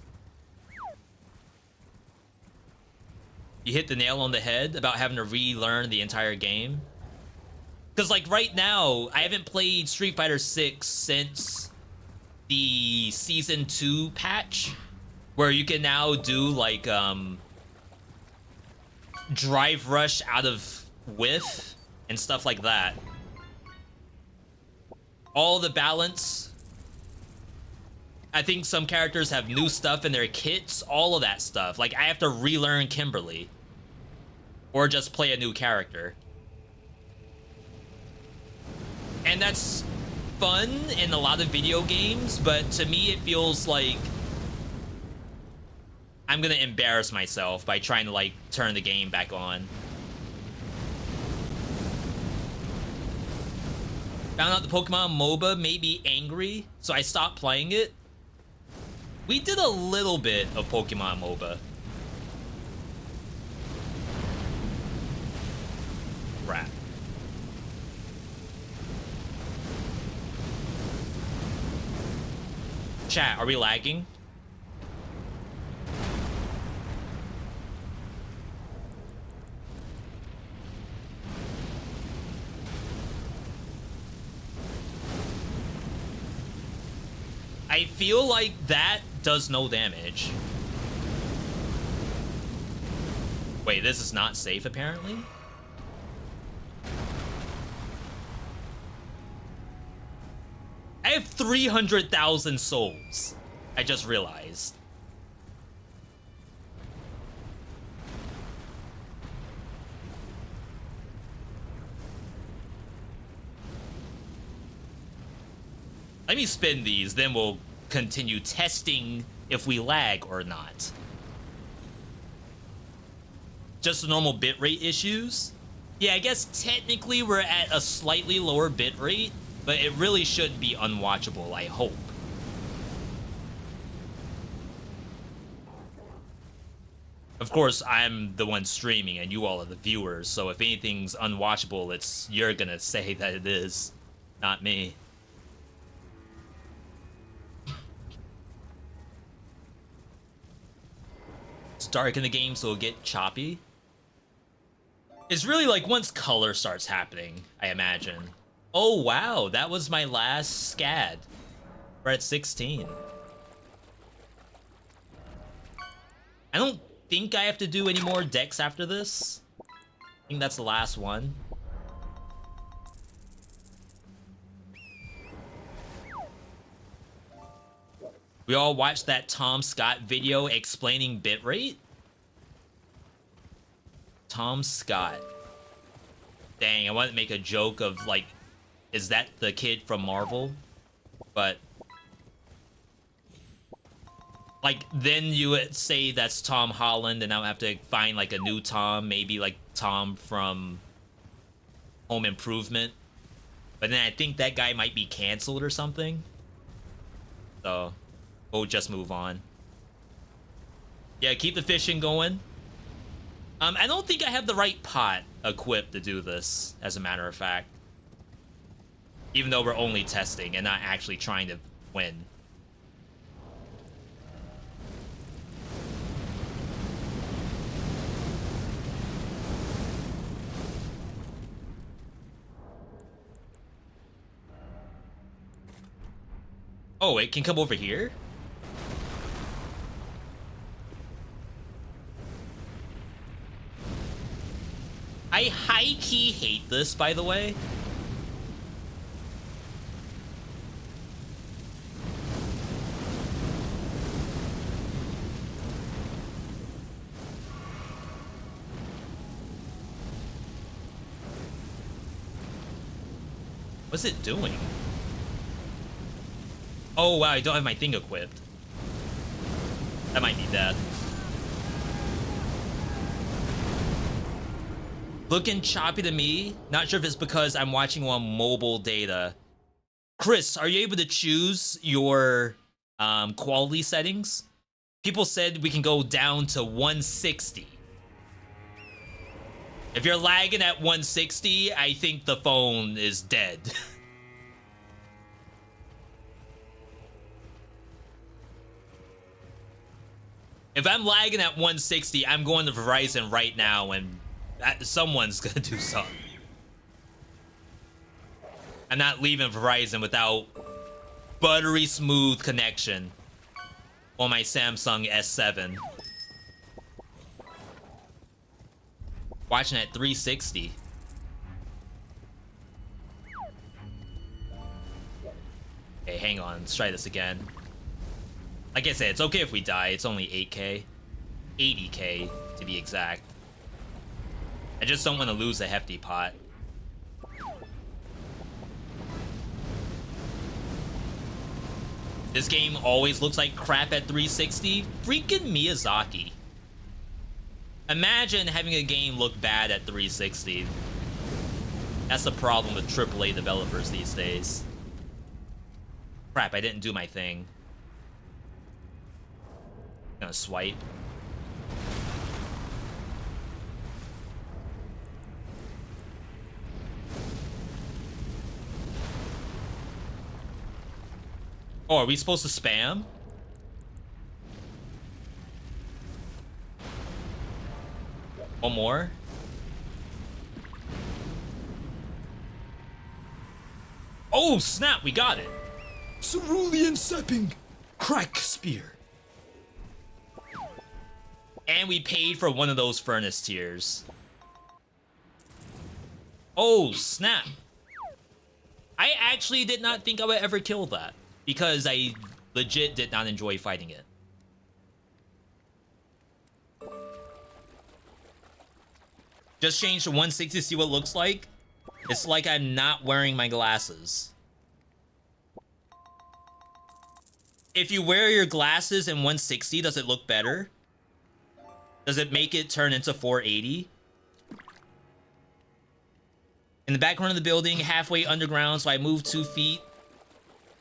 You hit the nail on the head about having to relearn the entire game. Because, like, right now, I haven't played Street Fighter 6 since the Season 2 patch, where you can now do, like, drive rush out of whiff and stuff like that. All the balance. I think some characters have new stuff in their kits, all of that stuff. Like, I have to relearn Kimberly. Or just play a new character. And that's fun in a lot of video games, but to me it feels like I'm gonna embarrass myself by trying to, like, turn the game back on. Found out the Pokemon MOBA made me angry, so I stopped playing it. We did a little bit of Pokemon MOBA. Crap. Chat, are we lagging? I feel like that does no damage. Wait, this is not safe apparently? I have 300,000 souls. I just realized. Let me spin these, then we'll continue testing if we lag or not. Just the normal bitrate issues? Yeah, I guess technically we're at a slightly lower bitrate, but it really shouldn't be unwatchable, I hope. Of course, I'm the one streaming and you all are the viewers, so if anything's unwatchable, you're gonna say that it is, not me. It's dark in the game, so it'll get choppy. It's really like once color starts happening, I imagine. Oh wow, that was my last SCAD. We're at 16. I don't think I have to do any more decks after this. I think that's the last one. We all watched that Tom Scott video explaining bitrate? Tom Scott. Dang, I wanted to make a joke of, like, is that the kid from Marvel? But, like, then you would say that's Tom Holland, and I'll have to find, like, a new Tom, maybe, like, Tom from Home Improvement. But then I think that guy might be canceled or something. So we'll just move on. Yeah, keep the fishing going. I don't think I have the right pot equipped to do this, as a matter of fact. Even though we're only testing and not actually trying to win. Oh, it can come over here? I high-key hate this, by the way. What's it doing? Oh, wow, I don't have my thing equipped. That might be death. Looking choppy to me. Not sure if it's because I'm watching on mobile data. Chris, are you able to choose your quality settings? People said we can go down to 160. If you're lagging at 160, I think the phone is dead. If I'm lagging at 160, I'm going to Verizon right now and someone's gonna do something. I'm not leaving Verizon without buttery smooth connection on my Samsung S7. Watching at 360. Okay, hang on. Let's try this again. Like I said, it's okay if we die. It's only 8K. 80K, to be exact. I just don't want to lose a hefty pot. This game always looks like crap at 360. Freaking Miyazaki. Imagine having a game look bad at 360. That's the problem with AAA developers these days. Crap, I didn't do my thing. Gonna swipe. Oh, are we supposed to spam? One more? Oh, snap, we got it. Cerulean Sepping. Crack spear. And we paid for one of those furnace tiers. Oh, snap. I actually did not think I would ever kill that, because I legit did not enjoy fighting it. Just changed to 160 to see what it looks like. It's like I'm not wearing my glasses. If you wear your glasses in 160, does it look better? Does it make it turn into 480? In the background of the building, halfway underground, so I move 2 feet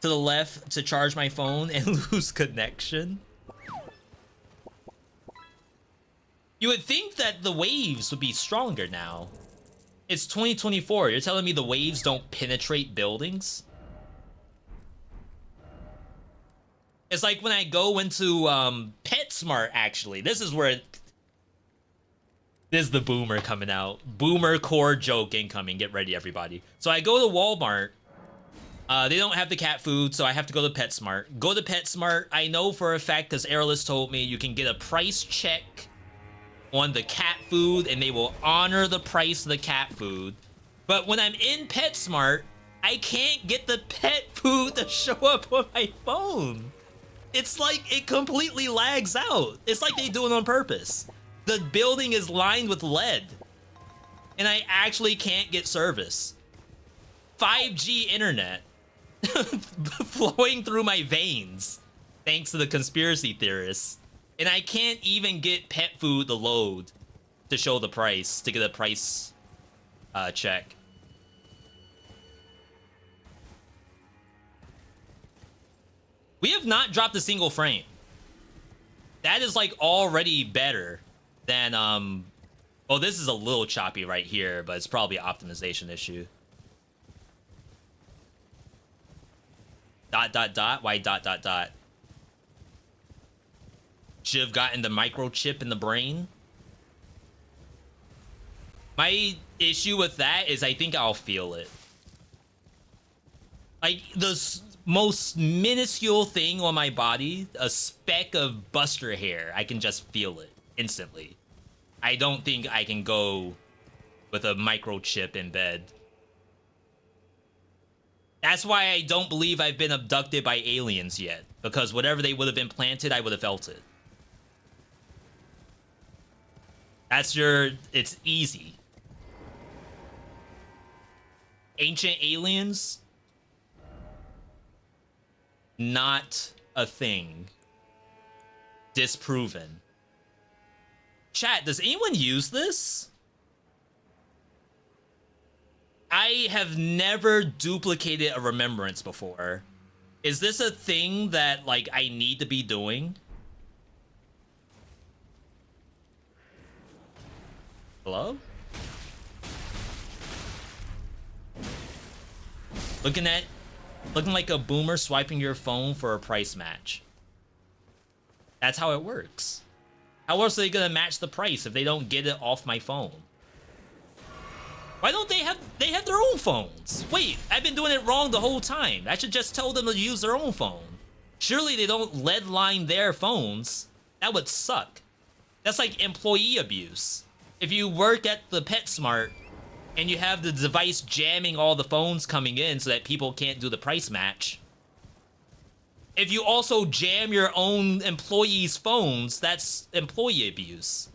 to the left to charge my phone and lose connection. You would think that the waves would be stronger now. It's 2024. You're telling me the waves don't penetrate buildings? It's like when I go into PetSmart, actually. This is where this is the boomer coming out. Boomer core joke incoming. Get ready, everybody. So I go to Walmart. They don't have the cat food, so I have to go to PetSmart. Go to PetSmart. I know for a fact, because Airless told me, you can get a price check on the cat food, and they will honor the price of the cat food. But when I'm in PetSmart, I can't get the pet food to show up on my phone. It's like it completely lags out. It's like they do it on purpose. The building is lined with lead, and I actually can't get service. 5G internet flowing through my veins, thanks to the conspiracy theorists. And I can't even get pet food to load to show the price, to get a price check. We have not dropped a single frame. That is like already better than, well, this is a little choppy right here, but it's probably an optimization issue. Dot, dot, dot, why dot, dot, dot? Should have gotten the microchip in the brain. My issue with that is I think I'll feel it. Like, the most minuscule thing on my body, a speck of buster hair, I can just feel it instantly. I don't think I can go with a microchip in bed. That's why I don't believe I've been abducted by aliens yet, because whatever they would have implanted, I would have felt it. That's it's easy. Ancient aliens, not a thing. Disproven. Chat, does anyone use this? I have never duplicated a remembrance before. Is this a thing that, like, I need to be doing? Hello? Looking like a boomer swiping your phone for a price match. That's how it works. How else are they gonna match the price if they don't get it off my phone? Why don't they have their own phones? Wait, I've been doing it wrong the whole time. I should just tell them to use their own phone. Surely they don't lead line their phones. That would suck. That's like employee abuse. If you work at the PetSmart and you have the device jamming all the phones coming in so that people can't do the price match, if you also jam your own employees' phones, that's employee abuse.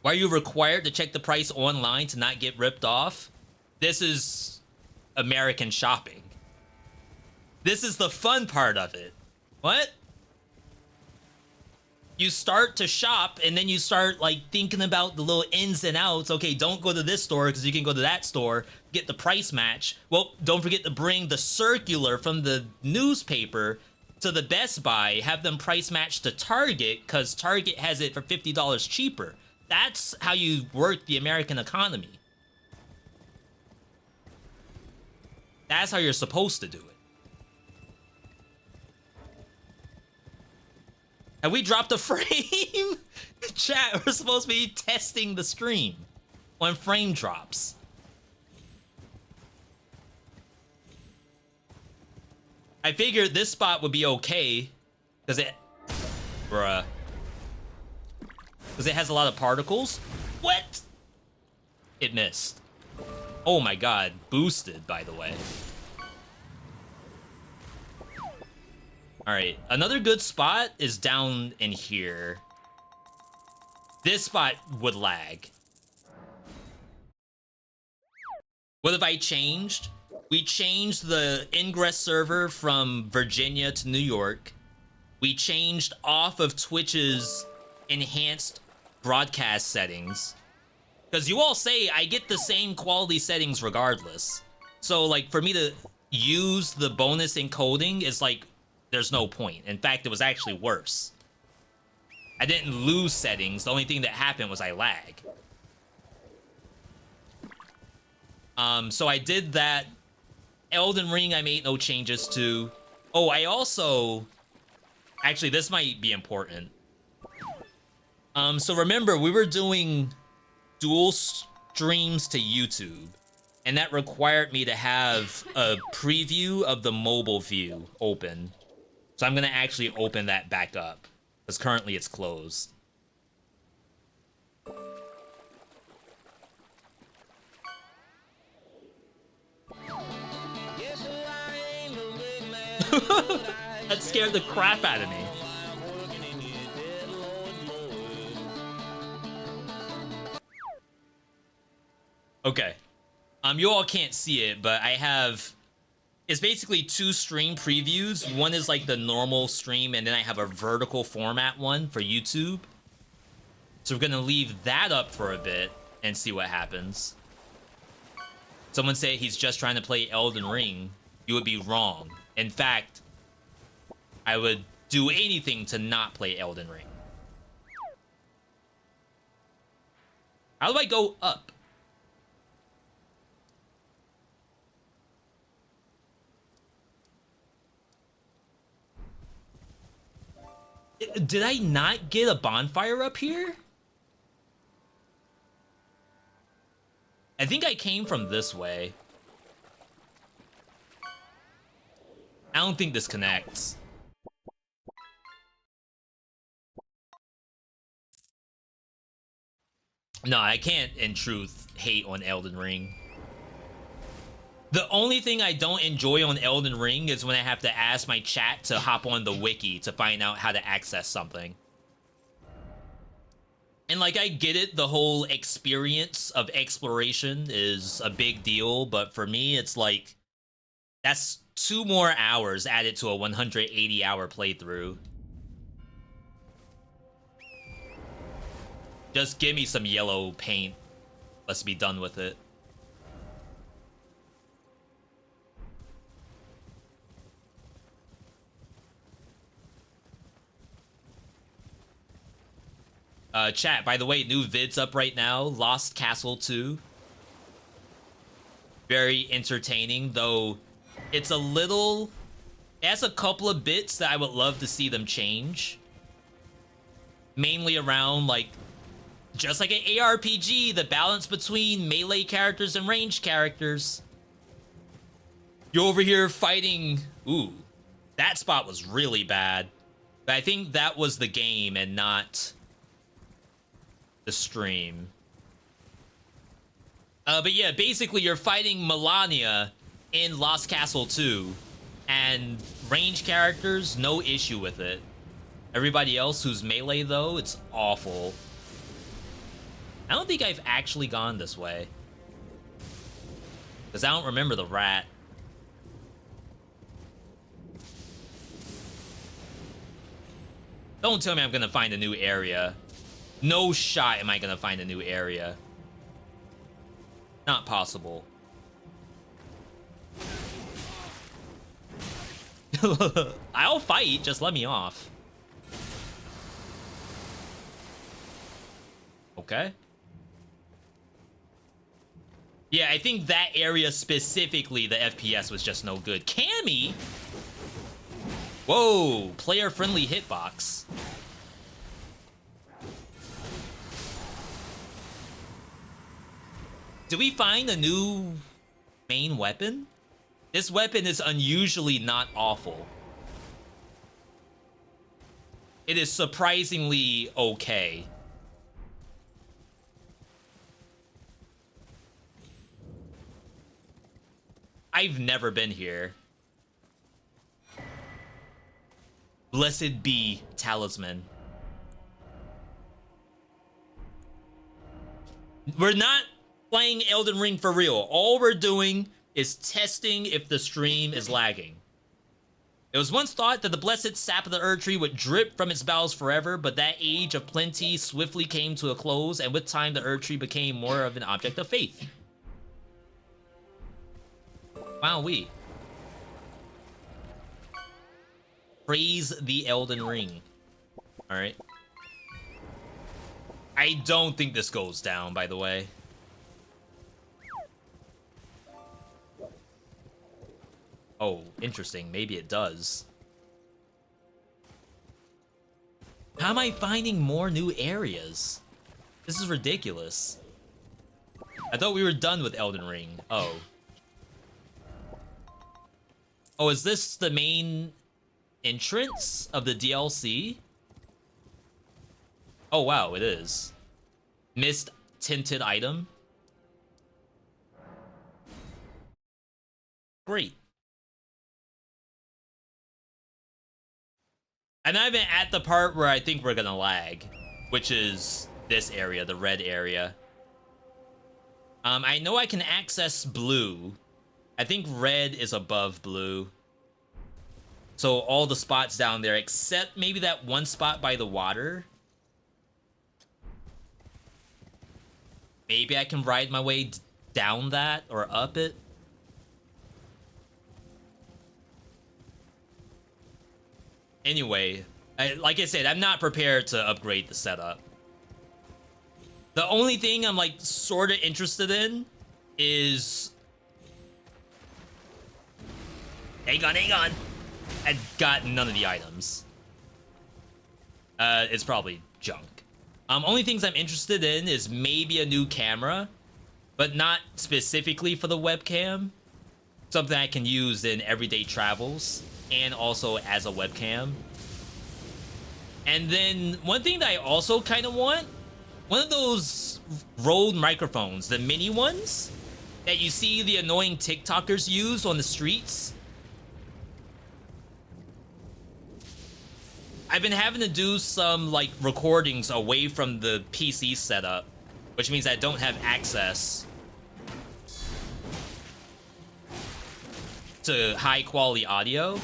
Why are you required to check the price online to not get ripped off? This is American shopping. This is the fun part of it. What? You start to shop, and then you start, like, thinking about the little ins and outs. Okay, don't go to this store because you can go to that store, get the price match. Well, don't forget to bring the circular from the newspaper to the Best Buy, have them price match to Target because Target has it for $50 cheaper. That's how you work the American economy. That's how you're supposed to do it. Have we dropped a frame? Chat, we're supposed to be testing the stream on frame drops. I figured this spot would be okay because it, bruh, because it has a lot of particles. What? It missed. Oh my god, boosted, by the way. All right, another good spot is down in here. This spot would lag. What have I changed? We changed the ingress server from Virginia to New York. We changed off of Twitch's enhanced broadcast settings. Because you all say I get the same quality settings regardless. So, like, for me to use the bonus encoding is like, there's no point. In fact, it was actually worse. I didn't lose settings. The only thing that happened was I lag. So I did that. Elden Ring, I made no changes to. Oh, I also... Actually, this might be important. So remember, we were doing dual streams to YouTube. And that required me to have a preview of the mobile view open. So I'm going to actually open that back up. Because currently it's closed. That scared the crap out of me. Okay. You all can't see it, but I have... It's basically two stream previews. One is like the normal stream, and then I have a vertical format one for YouTube. So we're gonna leave that up for a bit and see what happens. Someone say he's just trying to play Elden Ring. You would be wrong. In fact, I would do anything to not play Elden Ring. How do I go up? Did I not get a bonfire up here? I think I came from this way. I don't think this connects. No, I can't, in truth, hate on Elden Ring. The only thing I don't enjoy on Elden Ring is when I have to ask my chat to hop on the wiki to find out how to access something. And, like, I get it, the whole experience of exploration is a big deal, but for me, it's like, that's 2 more hours added to a 180-hour playthrough. Just give me some yellow paint. Let's be done with it. Chat, by the way, new vids up right now. Lost Castle 2. Very entertaining, though it's a little... It has a couple of bits that I would love to see them change. Mainly around, like, just like an ARPG, the balance between melee characters and ranged characters. You're over here fighting... Ooh, that spot was really bad. But I think that was the game and not... the stream. But yeah, basically you're fighting Melania in Lost Castle 2, and range characters, no issue with it. Everybody else who's melee, though, it's awful. I don't think I've actually gone this way, because I don't remember the rat. Don't tell me I'm gonna find a new area. No shot am I gonna find a new area. Not possible. I'll fight, just let me off. Okay. Yeah, I think that area specifically, the FPS was just no good. Cammy? Whoa, player-friendly hitbox. Did we find a new main weapon? This weapon is unusually not awful. It is surprisingly okay. I've never been here. Blessed be Talisman. We're not playing Elden Ring for real. All we're doing is testing if the stream is lagging. It was once thought that the blessed sap of the Erd Tree would drip from its boughs forever, but that age of plenty swiftly came to a close, and with time the Erd Tree became more of an object of faith. Wow-wee. Praise the Elden Ring. Alright. I don't think this goes down, by the way. Oh, interesting. Maybe it does. How am I finding more new areas? This is ridiculous. I thought we were done with Elden Ring. Oh. Oh, is this the main entrance of the DLC? Oh, wow, it is. Mist tinted item. Great. And I've been at the part where I think we're gonna lag, which is this area, the red area. I know I can access blue. I think red is above blue. So all the spots down there, except maybe that one spot by the water. Maybe I can ride my way down that or up it. Anyway, like I said, I'm not prepared to upgrade the setup. The only thing I'm like sort of interested in is... Hang on. I got none of the items. It's probably junk. Only things I'm interested in is maybe a new camera, but not specifically for the webcam. Something I can use in everyday travels and also as a webcam. And then one thing that I also kind of want, one of those Rode microphones, the mini ones that you see the annoying TikTokers use on the streets. I've been having to do some like recordings away from the PC setup, which means I don't have access to high quality audio.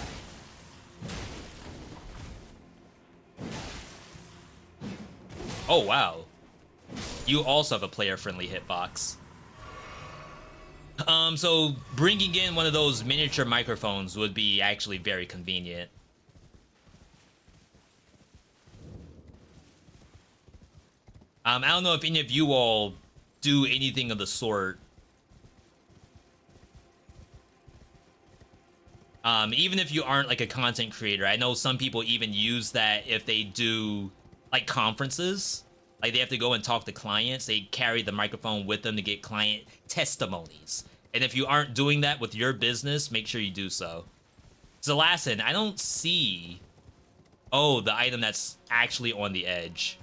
Oh wow, you also have a player friendly hitbox. So bringing in one of those miniature microphones would be actually very convenient. I don't know if any of you all do anything of the sort. Even if you aren't like a content creator, I know some people even use that if they do like conferences. Like they have to go and talk to clients, they carry the microphone with them to get client testimonies. And if you aren't doing that with your business, make sure you do so. Zalasin, I don't see... Oh, the item that's actually on the edge.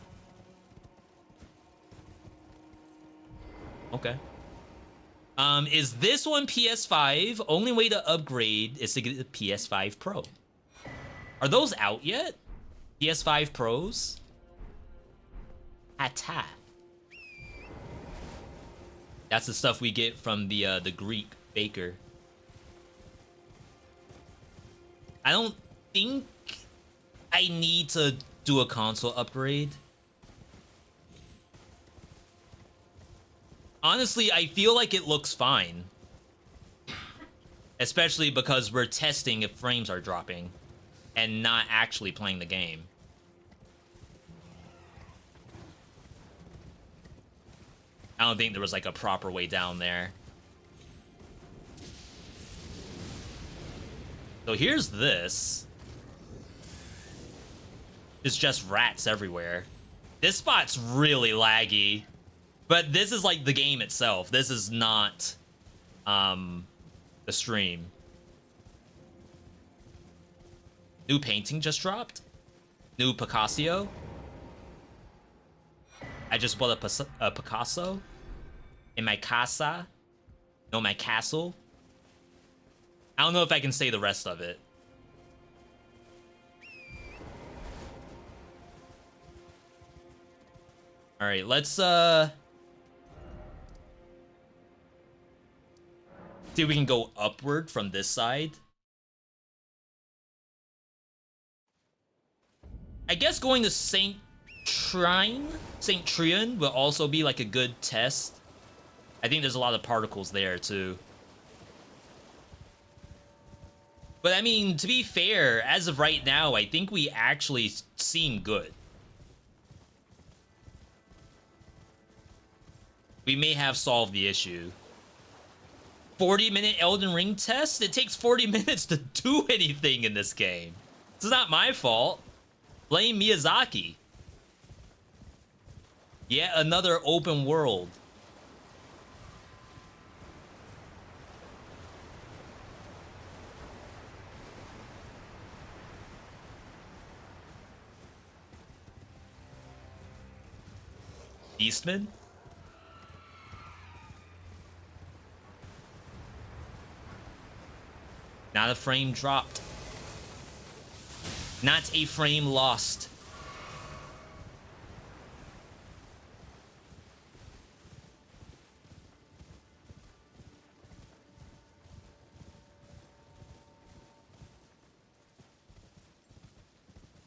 Okay. Is this one PS5? Only way to upgrade is to get the PS5 Pro. Are those out yet? PS5 Pros? Ata. That's the stuff we get from the Greek baker. I don't think I need to do a console upgrade. Honestly, I feel like it looks fine. Especially because we're testing if frames are dropping and not actually playing the game. I don't think there was like a proper way down there. So here's this. It's just rats everywhere. This spot's really laggy. But this is like the game itself. This is not the stream. New painting just dropped. New Picasso. I just bought a Picasso in my casa. No, my castle. I don't know if I can say the rest of it. All right, let's see if we can go upward from this side. I guess going to St. Trion will also be like a good test. I think there's a lot of particles there too. But I mean, to be fair, as of right now, I think we actually seem good. We may have solved the issue. 40-minute Elden Ring test? It takes 40 minutes to do anything in this game. It's not my fault. Blame Miyazaki. Yet another open world. Eastman? Not a frame dropped. Not a frame lost.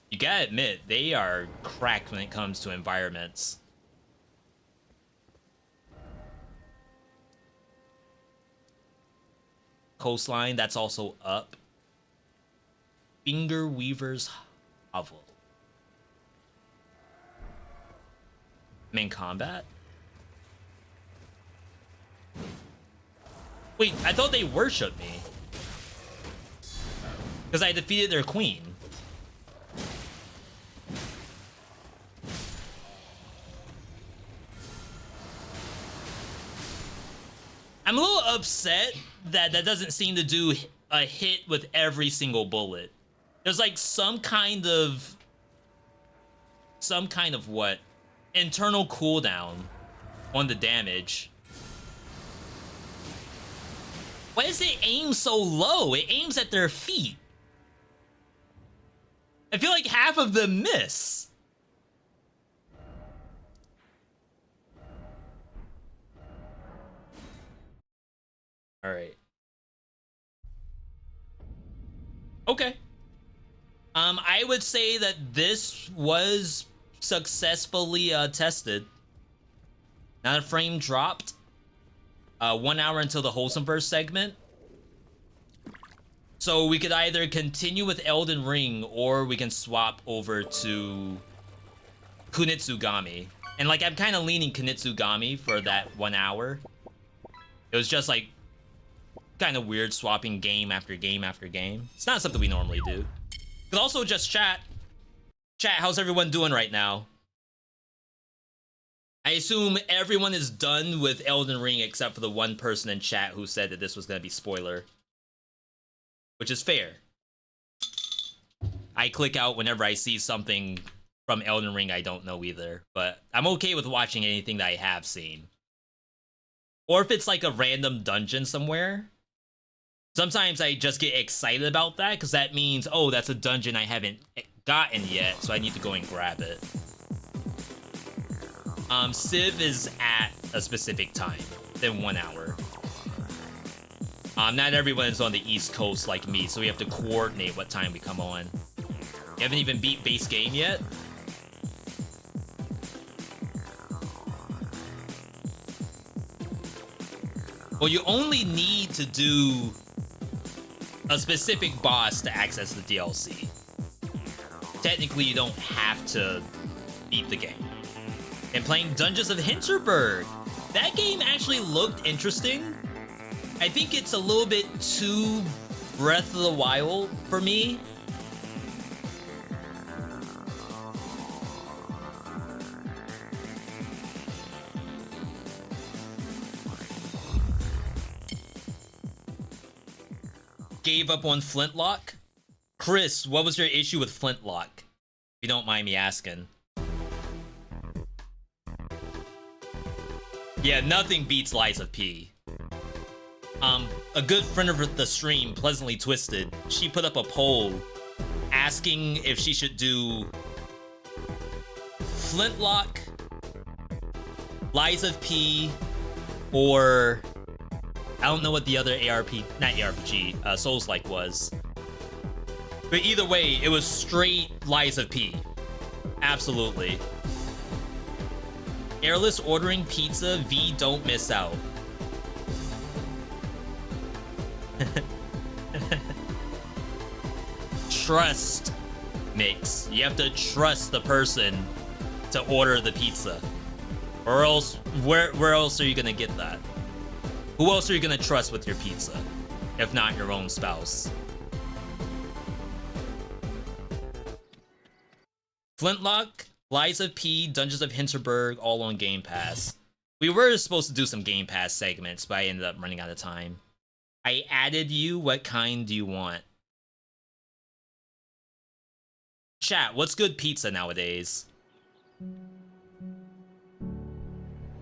You gotta admit, they are cracked when it comes to environments. Coastline, that's also up. Finger Weaver's Hovel. Main combat? Wait, I thought they worshipped me. Because I defeated their queen. I'm a little upset that that doesn't seem to do a hit with every single bullet. There's like some kind of what? Internal cooldown on the damage. Why does it aim so low? It aims at their feet. I feel like half of them miss. All right. Okay. I would say that this was successfully tested. Not a frame dropped. 1 hour until the Wholesome Verse segment. So we could either continue with Elden Ring or we can swap over to Kunitsugami. And like I'm kind of leaning Kunitsugami for that 1 hour. It was just like kind of weird swapping game after game after game. It's not something we normally do. But also just chat. Chat, how's everyone doing right now? I assume everyone is done with Elden Ring except for the one person in chat who said that this was going to be spoiler. Which is fair. I click out whenever I see something from Elden Ring I don't know either. But I'm okay with watching anything that I have seen. Or if it's like a random dungeon somewhere. Sometimes I just get excited about that because that means, oh, that's a dungeon I haven't gotten yet, so I need to go and grab it. Civ is at a specific time, then 1 hour. Not everyone is on the East Coast like me, so we have to coordinate what time we come on. You haven't even beat base game yet? Well, you only need to do a specific boss to access the DLC. Technically, you don't have to beat the game. And playing Dungeons of Hinterberg. That game actually looked interesting. I think it's a little bit too Breath of the Wild for me. Gave up on Flintlock. Chris, what was your issue with Flintlock? If you don't mind me asking. Yeah, nothing beats Lies of P. A good friend of the stream, Pleasantly Twisted, she put up a poll asking if she should do Flintlock, Lies of P, or I don't know what the other Souls-like was. But either way, it was straight Lies of P. Absolutely. Airless ordering pizza, V, don't miss out. Trust, Mix. You have to trust the person to order the pizza. Or else, where else are you gonna get that? Who else are you gonna trust with your pizza, if not your own spouse? Flintlock, Lies of P, Dungeons of Hinterberg, all on Game Pass. We were supposed to do some Game Pass segments, but I ended up running out of time. I added you. What kind do you want? Chat, what's good pizza nowadays?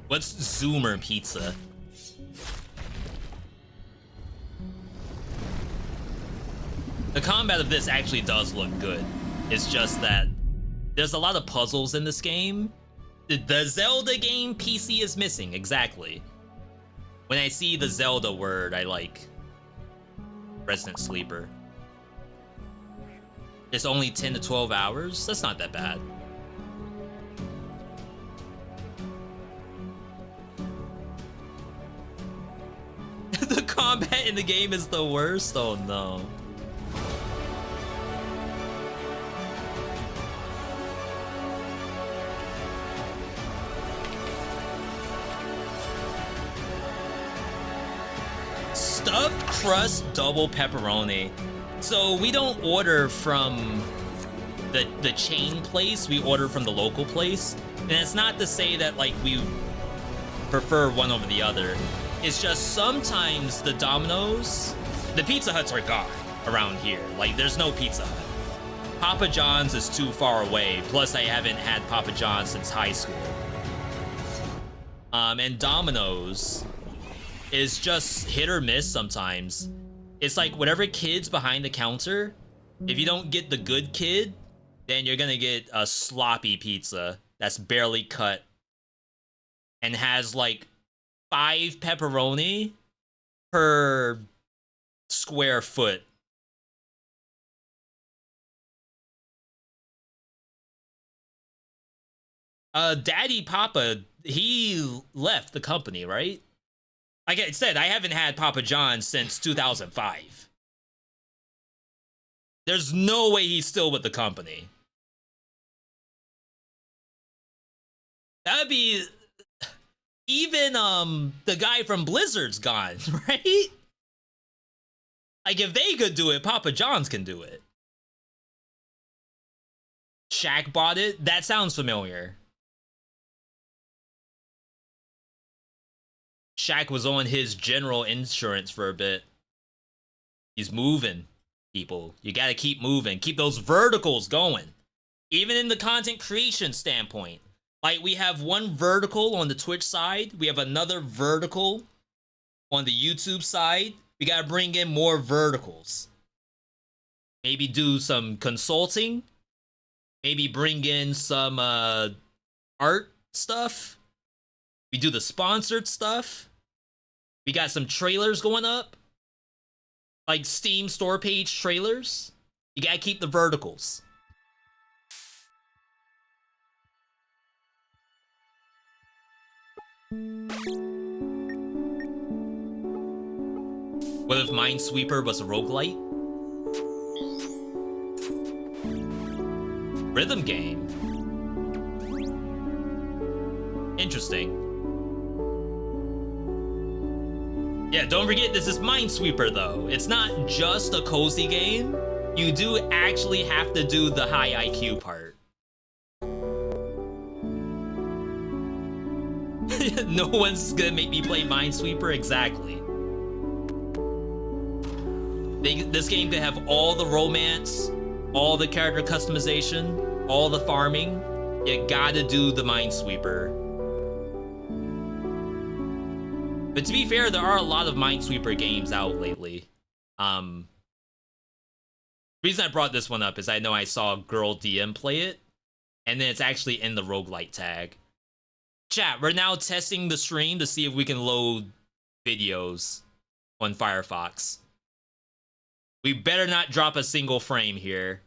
What's Zoomer pizza? The combat of this actually does look good. It's just that there's a lot of puzzles in this game. The Zelda game PC is missing, exactly. When I see the Zelda word, I like Resident Sleeper. It's only 10 to 12 hours? That's not that bad. The combat in the game is the worst? Oh no. Stuffed crust double pepperoni. So we don't order from the chain place, we order from the local place. And it's not to say that like we prefer one over the other. It's just sometimes the Domino's, the Pizza Huts are gone around here. Like there's no Pizza Hut. Papa John's is too far away. Plus I haven't had Papa John's since high school. And Domino's is just hit or miss sometimes. It's like whatever kid's behind the counter, if you don't get the good kid, then you're gonna get a sloppy pizza that's barely cut and has like 5 pepperoni per square foot. Daddy Papa, he left the company, right? Like I said, I haven't had Papa John's since 2005. There's no way he's still with the company. That'd be... Even, the guy from Blizzard's gone, right? Like, if they could do it, Papa John's can do it. Shaq bought it? That sounds familiar. Shaq was on his general insurance for a bit. He's moving, people. You gotta keep moving. Keep those verticals going. Even in the content creation standpoint. Like, we have one vertical on the Twitch side. We have another vertical on the YouTube side. We gotta bring in more verticals. Maybe do some consulting. Maybe bring in some art stuff. We do the sponsored stuff. We got some trailers going up. Like Steam store page trailers. You gotta keep the verticals. What if Minesweeper was a roguelite? Rhythm game. Interesting. Yeah, don't forget this is Minesweeper though. It's not just a cozy game. You do actually have to do the high IQ part. No one's gonna make me play Minesweeper, exactly. This game could have all the romance, all the character customization, all the farming. You gotta do the Minesweeper. But to be fair, there are a lot of Minesweeper games out lately. The reason I brought this one up is I know I saw Girl DM play it, and then it's actually in the roguelite tag. Chat, we're now testing the stream to see if we can load videos on Firefox. We better not drop a single frame here.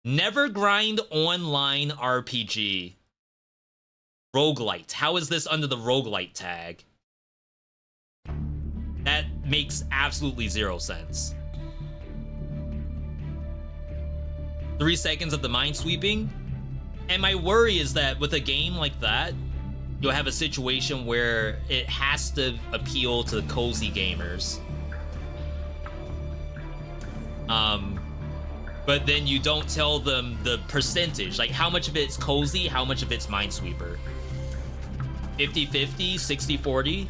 Never Grind Online RPG. Roguelite. How is this under the roguelite tag? That makes absolutely zero sense. 3 seconds of the minesweeping. And my worry is that with a game like that, you'll have a situation where it has to appeal to cozy gamers. But then you don't tell them the percentage, like how much of it's cozy, how much of it's Minesweeper. 50-50, 60-40,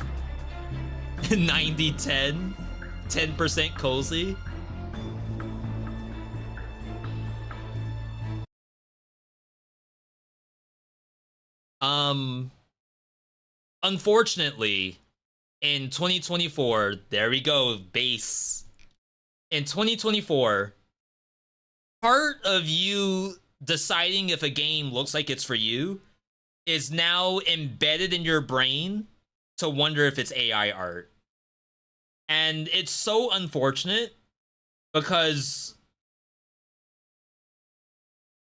90-10, 10% cozy. Unfortunately, in 2024, there we go, base. In 2024, part of you deciding if a game looks like it's for you is now embedded in your brain to wonder if it's AI art. And it's so unfortunate because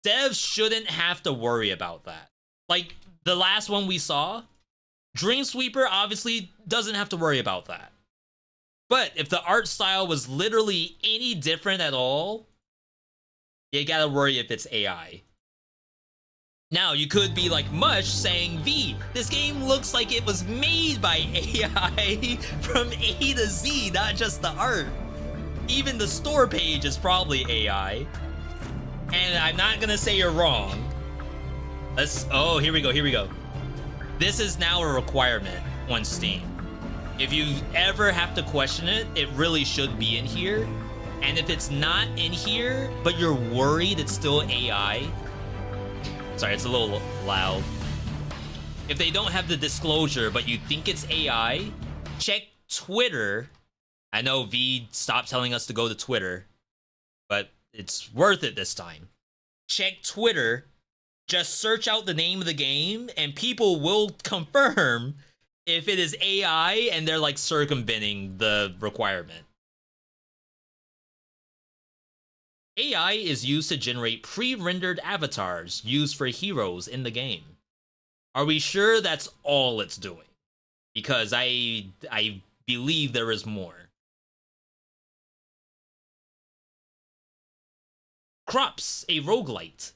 devs shouldn't have to worry about that. Like the last one we saw, Dreamsweeper obviously doesn't have to worry about that. But if the art style was literally any different at all, you gotta worry if it's AI. Now, you could be like Mush saying, V, this game looks like it was made by AI from A to Z, not just the art. Even the store page is probably AI. And I'm not gonna say you're wrong. Oh, here we go. This is now a requirement on Steam. If you ever have to question it, it really should be in here. And if it's not in here, but you're worried it's still AI, sorry, it's a little loud. If they don't have the disclosure, but you think it's AI, check Twitter. I know V stopped telling us to go to Twitter, but it's worth it this time. Check Twitter. Just search out the name of the game, and people will confirm if it is AI and they're like circumventing the requirement. AI is used to generate pre-rendered avatars used for heroes in the game. Are we sure that's all it's doing? Because I believe there is more. Crops, a roguelite.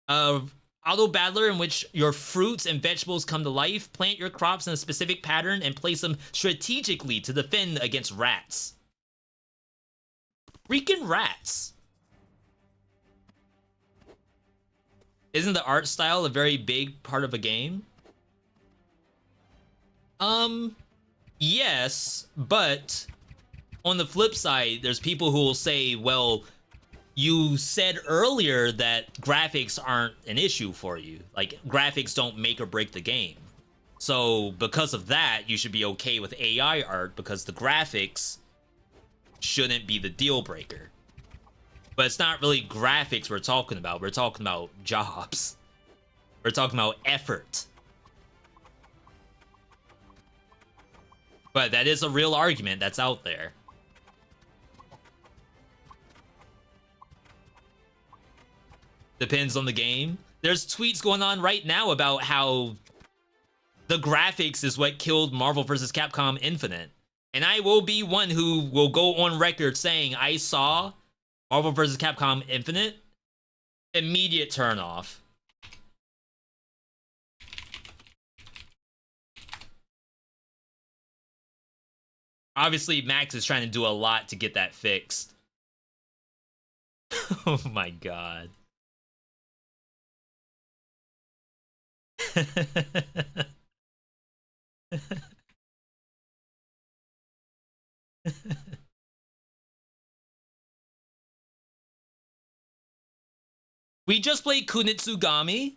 Auto battler in which your fruits and vegetables come to life. Plant your crops in a specific pattern and place them strategically to defend against rats. Freaking rats. Isn't the art style a very big part of a game? Yes, but on the flip side, there's people who will say, well, you said earlier that graphics aren't an issue for you. Like, graphics don't make or break the game. So, because of that, you should be okay with AI art because the graphics shouldn't be the deal breaker. But it's not really graphics we're talking about. We're talking about jobs. We're talking about effort. But that is a real argument that's out there. Depends on the game. There's tweets going on right now about how the graphics is what killed Marvel vs. Capcom Infinite. And I will be one who will go on record saying I saw Marvel vs. Capcom Infinite. Immediate turn off. Obviously, Max is trying to do a lot to get that fixed. Oh my god. We just played Kunitsugami.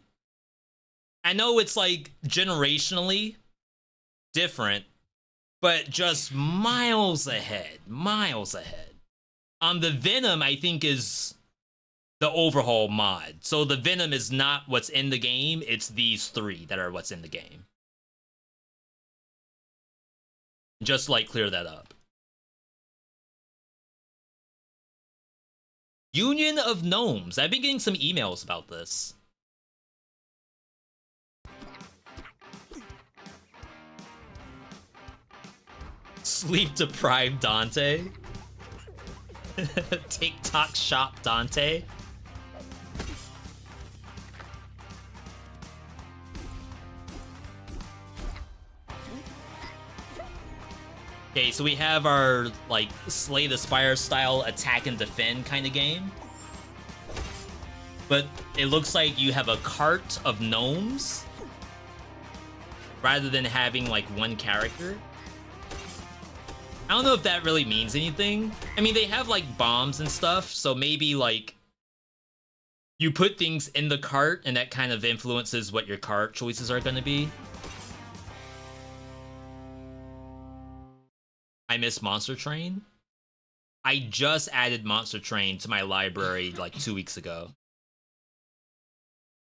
I know it's like generationally different, but just miles ahead. Miles ahead. The Venom, I think, is the overhaul mod. So the Venom is not what's in the game. It's these three that are what's in the game. Just like clear that up. Union of Gnomes. I've been getting some emails about this. Sleep deprived Dante. TikTok shop Dante. Okay, so we have our, like, Slay the Spire style attack and defend kind of game. But it looks like you have a cart of gnomes rather than having, like, one character. I don't know if that really means anything. I mean, they have, like, bombs and stuff, so maybe, like, you put things in the cart and that kind of influences what your cart choices are going to be. I miss Monster Train. I just added Monster Train to my library like 2 weeks ago.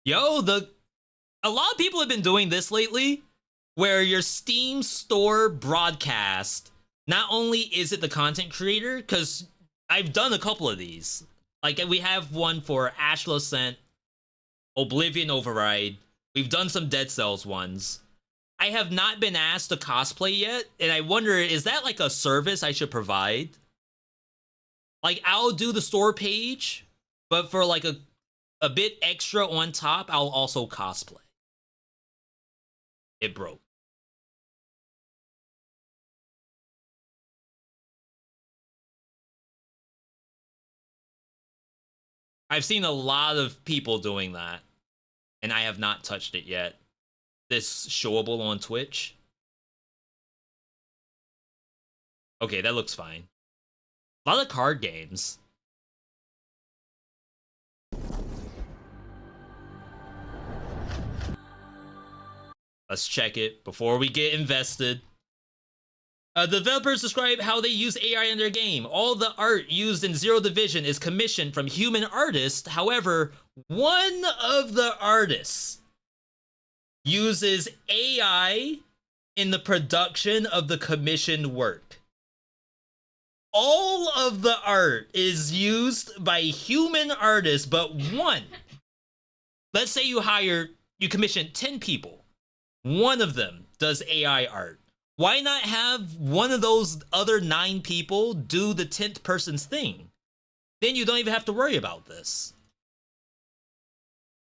Yo, a lot of people have been doing this lately, where your Steam store broadcast, not only is it the content creator, because I've done a couple of these. Like, we have one for Ashla Ascent, Oblivion Override. We've done some Dead Cells ones. I have not been asked to cosplay yet, and I wonder, is that like a service I should provide? Like, I'll do the store page, but for like a bit extra on top, I'll also cosplay. It broke. I've seen a lot of people doing that, and I have not touched it yet. This showable on Twitch. Okay, that looks fine. A lot of card games. Let's check it before we get invested. Developers describe how they use AI in their game. All the art used in Zero Division is commissioned from human artists. However, one of the artists uses AI in the production of the commissioned work. All of the art is used by human artists, but one. Let's say you commission 10 people. One of them does AI art. Why not have one of those other 9 people do the 10th person's thing? Then you don't even have to worry about this.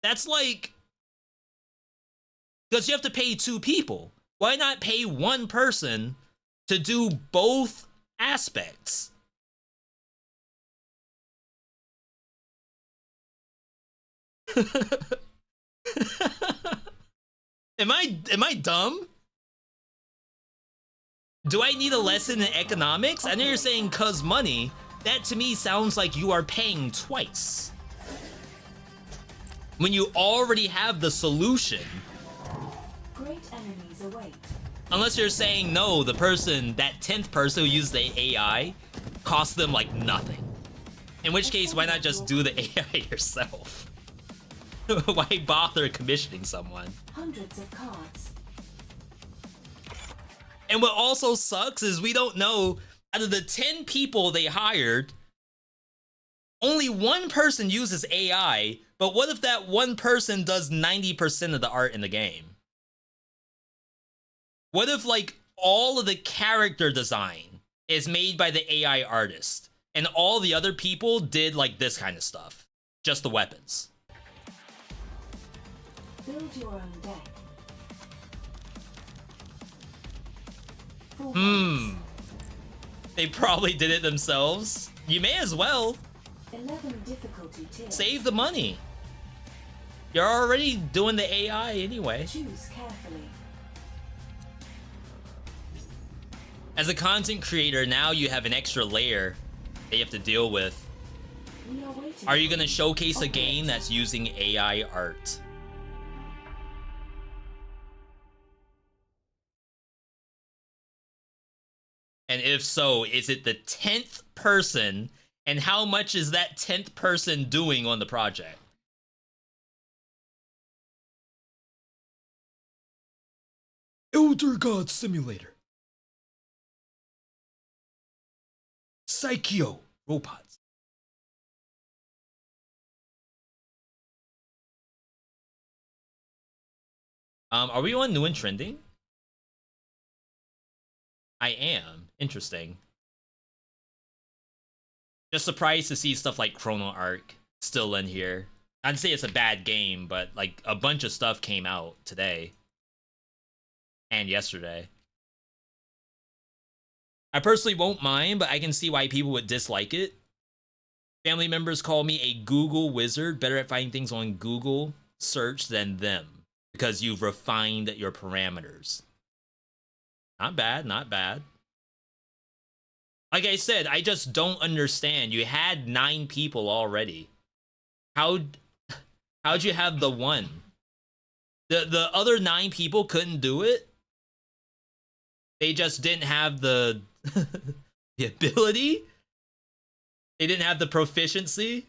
That's like, because you have to pay 2 people. Why not pay 1 person to do both aspects? Am I dumb? Do I need a lesson in economics? I know you're saying 'cause money. That to me sounds like you are paying twice. When you already have the solution. Great enemies await. Unless you're saying no, the person, that 10th person who used the AI, cost them like nothing. In which case, why not just do the AI yourself? Why bother commissioning someone? Hundreds of cards. And what also sucks is we don't know, out of the 10 people they hired, only 1 person uses AI, but what if that 1 person does 90% of the art in the game? What if, like, all of the character design is made by the AI artist, and all the other people did, like, this kind of stuff? Just the weapons. Build your own deck. They probably did it themselves. You may as well. 11 difficulty tiers. Save the money. You're already doing the AI anyway. Choose carefully. As a content creator, now you have an extra layer that you have to deal with. We are waiting. Are you going to showcase a game that's using AI art? And if so, is it the 10th person? And how much is that 10th person doing on the project? Elder God Simulator. Psycho robots. Are we on new and trending? I am. Interesting. Just surprised to see stuff like Chrono Arc still in here. I'd say it's a bad game, but like a bunch of stuff came out today and yesterday. I personally won't mind, but I can see why people would dislike it. Family members call me a Google wizard, better at finding things on Google search than them, because you've refined your parameters. Not bad, not bad. Like I said, I just don't understand. You had 9 people already. How'd you have the one? The other 9 people couldn't do it? They just didn't have the the ability? They didn't have the proficiency?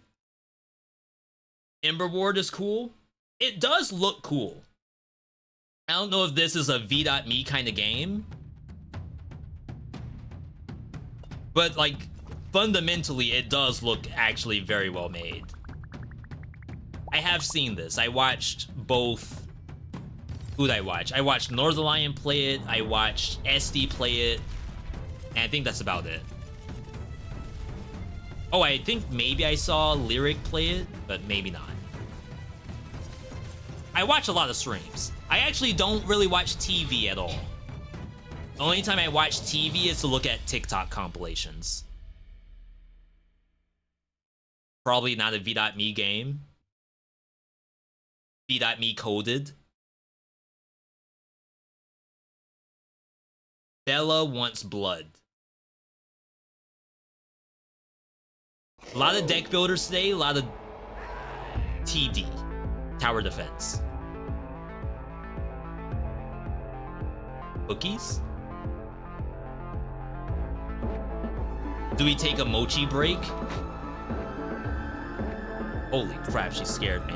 Ember Ward is cool. It does look cool. I don't know if this is a V.me kind of game, but like fundamentally it does look actually very well made. I have seen this. I watched both. Who'd I watch? I watched Northern play it, I watched SD play it, and I think that's about it. Oh, I think maybe I saw Lyric play it, but maybe not. I watch a lot of streams. I actually don't really watch TV at all. The only time I watch TV is to look at TikTok compilations. Probably not a V.me game. V.me coded. Bella wants blood. A lot of deck builders today, a lot of TD, tower defense. Cookies? Do we take a mochi break? Holy crap, she scared me.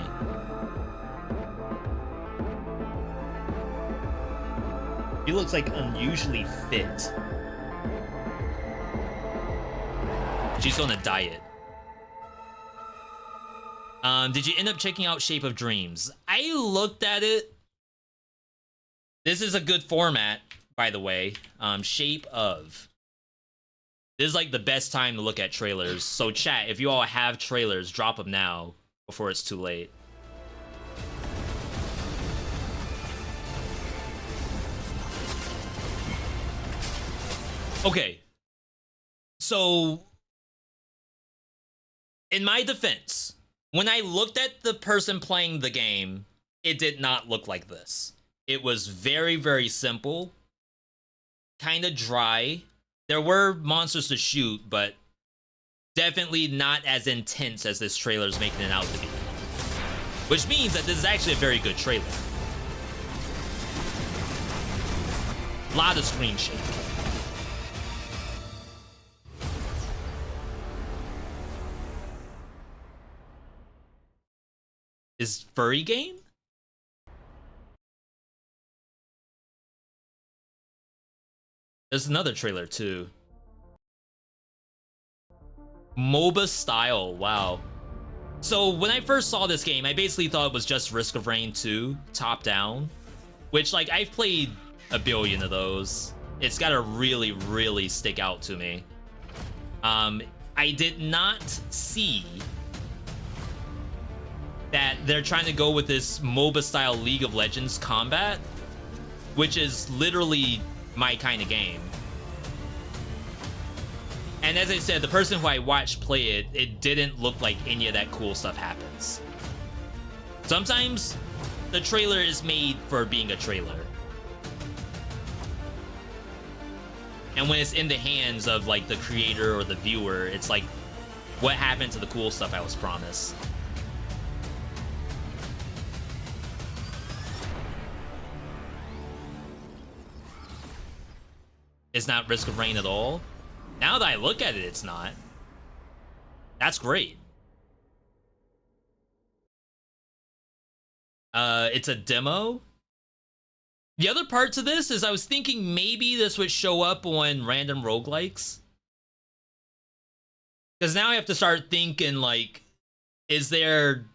He looks like unusually fit. She's on a diet. Did you end up checking out Shape of Dreams? I looked at it. This is a good format, by the way. Shape of. This is like the best time to look at trailers. So chat, if you all have trailers, drop them now before it's too late. Okay. So, in my defense, when I looked at the person playing the game, it did not look like this. It was very, very simple. Kind of dry. There were monsters to shoot, but definitely not as intense as this trailer is making it out to be. Which means that this is actually a very good trailer. A lot of screen shake. Is furry game? There's another trailer too. MOBA style, wow. So when I first saw this game, I basically thought it was just Risk of Rain 2, top down. Which, like, I've played a billion of those. It's gotta really, really stick out to me. I did not see that they're trying to go with this MOBA style League of Legends combat, which is literally my kind of game. And as I said, the person who I watched play it, it didn't look like any of that cool stuff happens. Sometimes the trailer is made for being a trailer. And when it's in the hands of like the creator or the viewer, it's like, what happened to the cool stuff I was promised? It's not Risk of Rain at all. Now that I look at it, it's not. That's great. It's a demo. The other part to this is I was thinking maybe this would show up on random roguelikes. Because now I have to start thinking, like, is there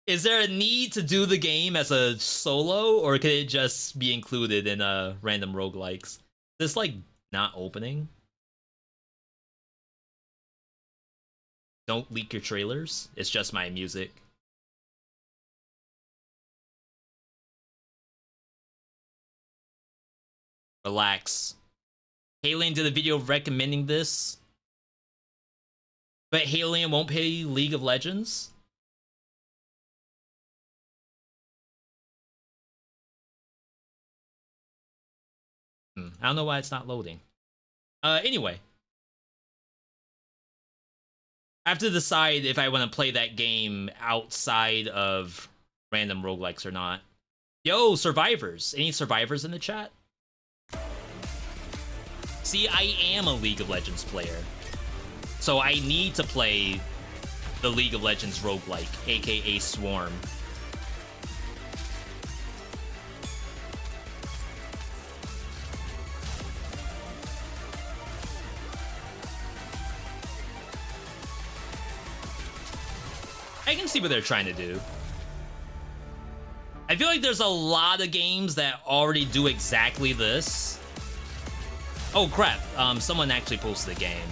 a need to do the game as a solo, or could it just be included in random roguelikes? This, like, not opening? Don't leak your trailers. It's just my music. Relax. Halion did a video recommending this. But Halion won't play League of Legends? I don't know why it's not loading. Anyway. I have to decide if I want to play that game outside of random roguelikes or not. Yo, survivors. Any survivors in the chat? See, I am a League of Legends player. So I need to play the League of Legends roguelike, aka Swarm. I can see what they're trying to do. I feel like there's a lot of games that already do exactly this. Oh crap, someone actually posted a game.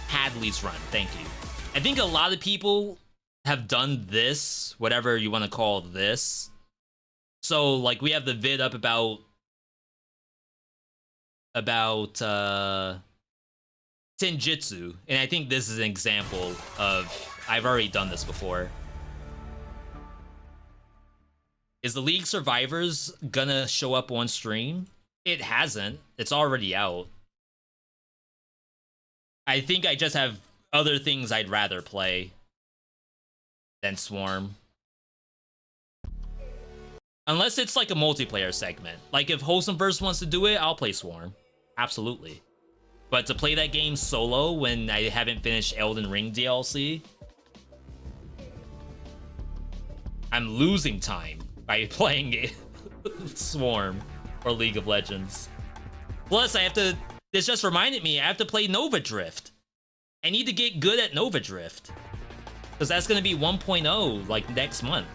Hadley's Run, thank you. I think a lot of people have done this, whatever you want to call this. So, like, we have the vid up about Tenjitsu, and I think this is an example of, I've already done this before. Is the League Survivors gonna show up on stream? It hasn't. It's already out. I think I just have other things I'd rather play than Swarm. Unless it's like a multiplayer segment. Like if Wholesomeverse wants to do it, I'll play Swarm. Absolutely. But to play that game solo when I haven't finished Elden Ring DLC, I'm losing time by playing Swarm or League of Legends. Plus, I have to... This just reminded me, I have to play Nova Drift. I need to get good at Nova Drift. Because that's going to be 1.0, like, next month.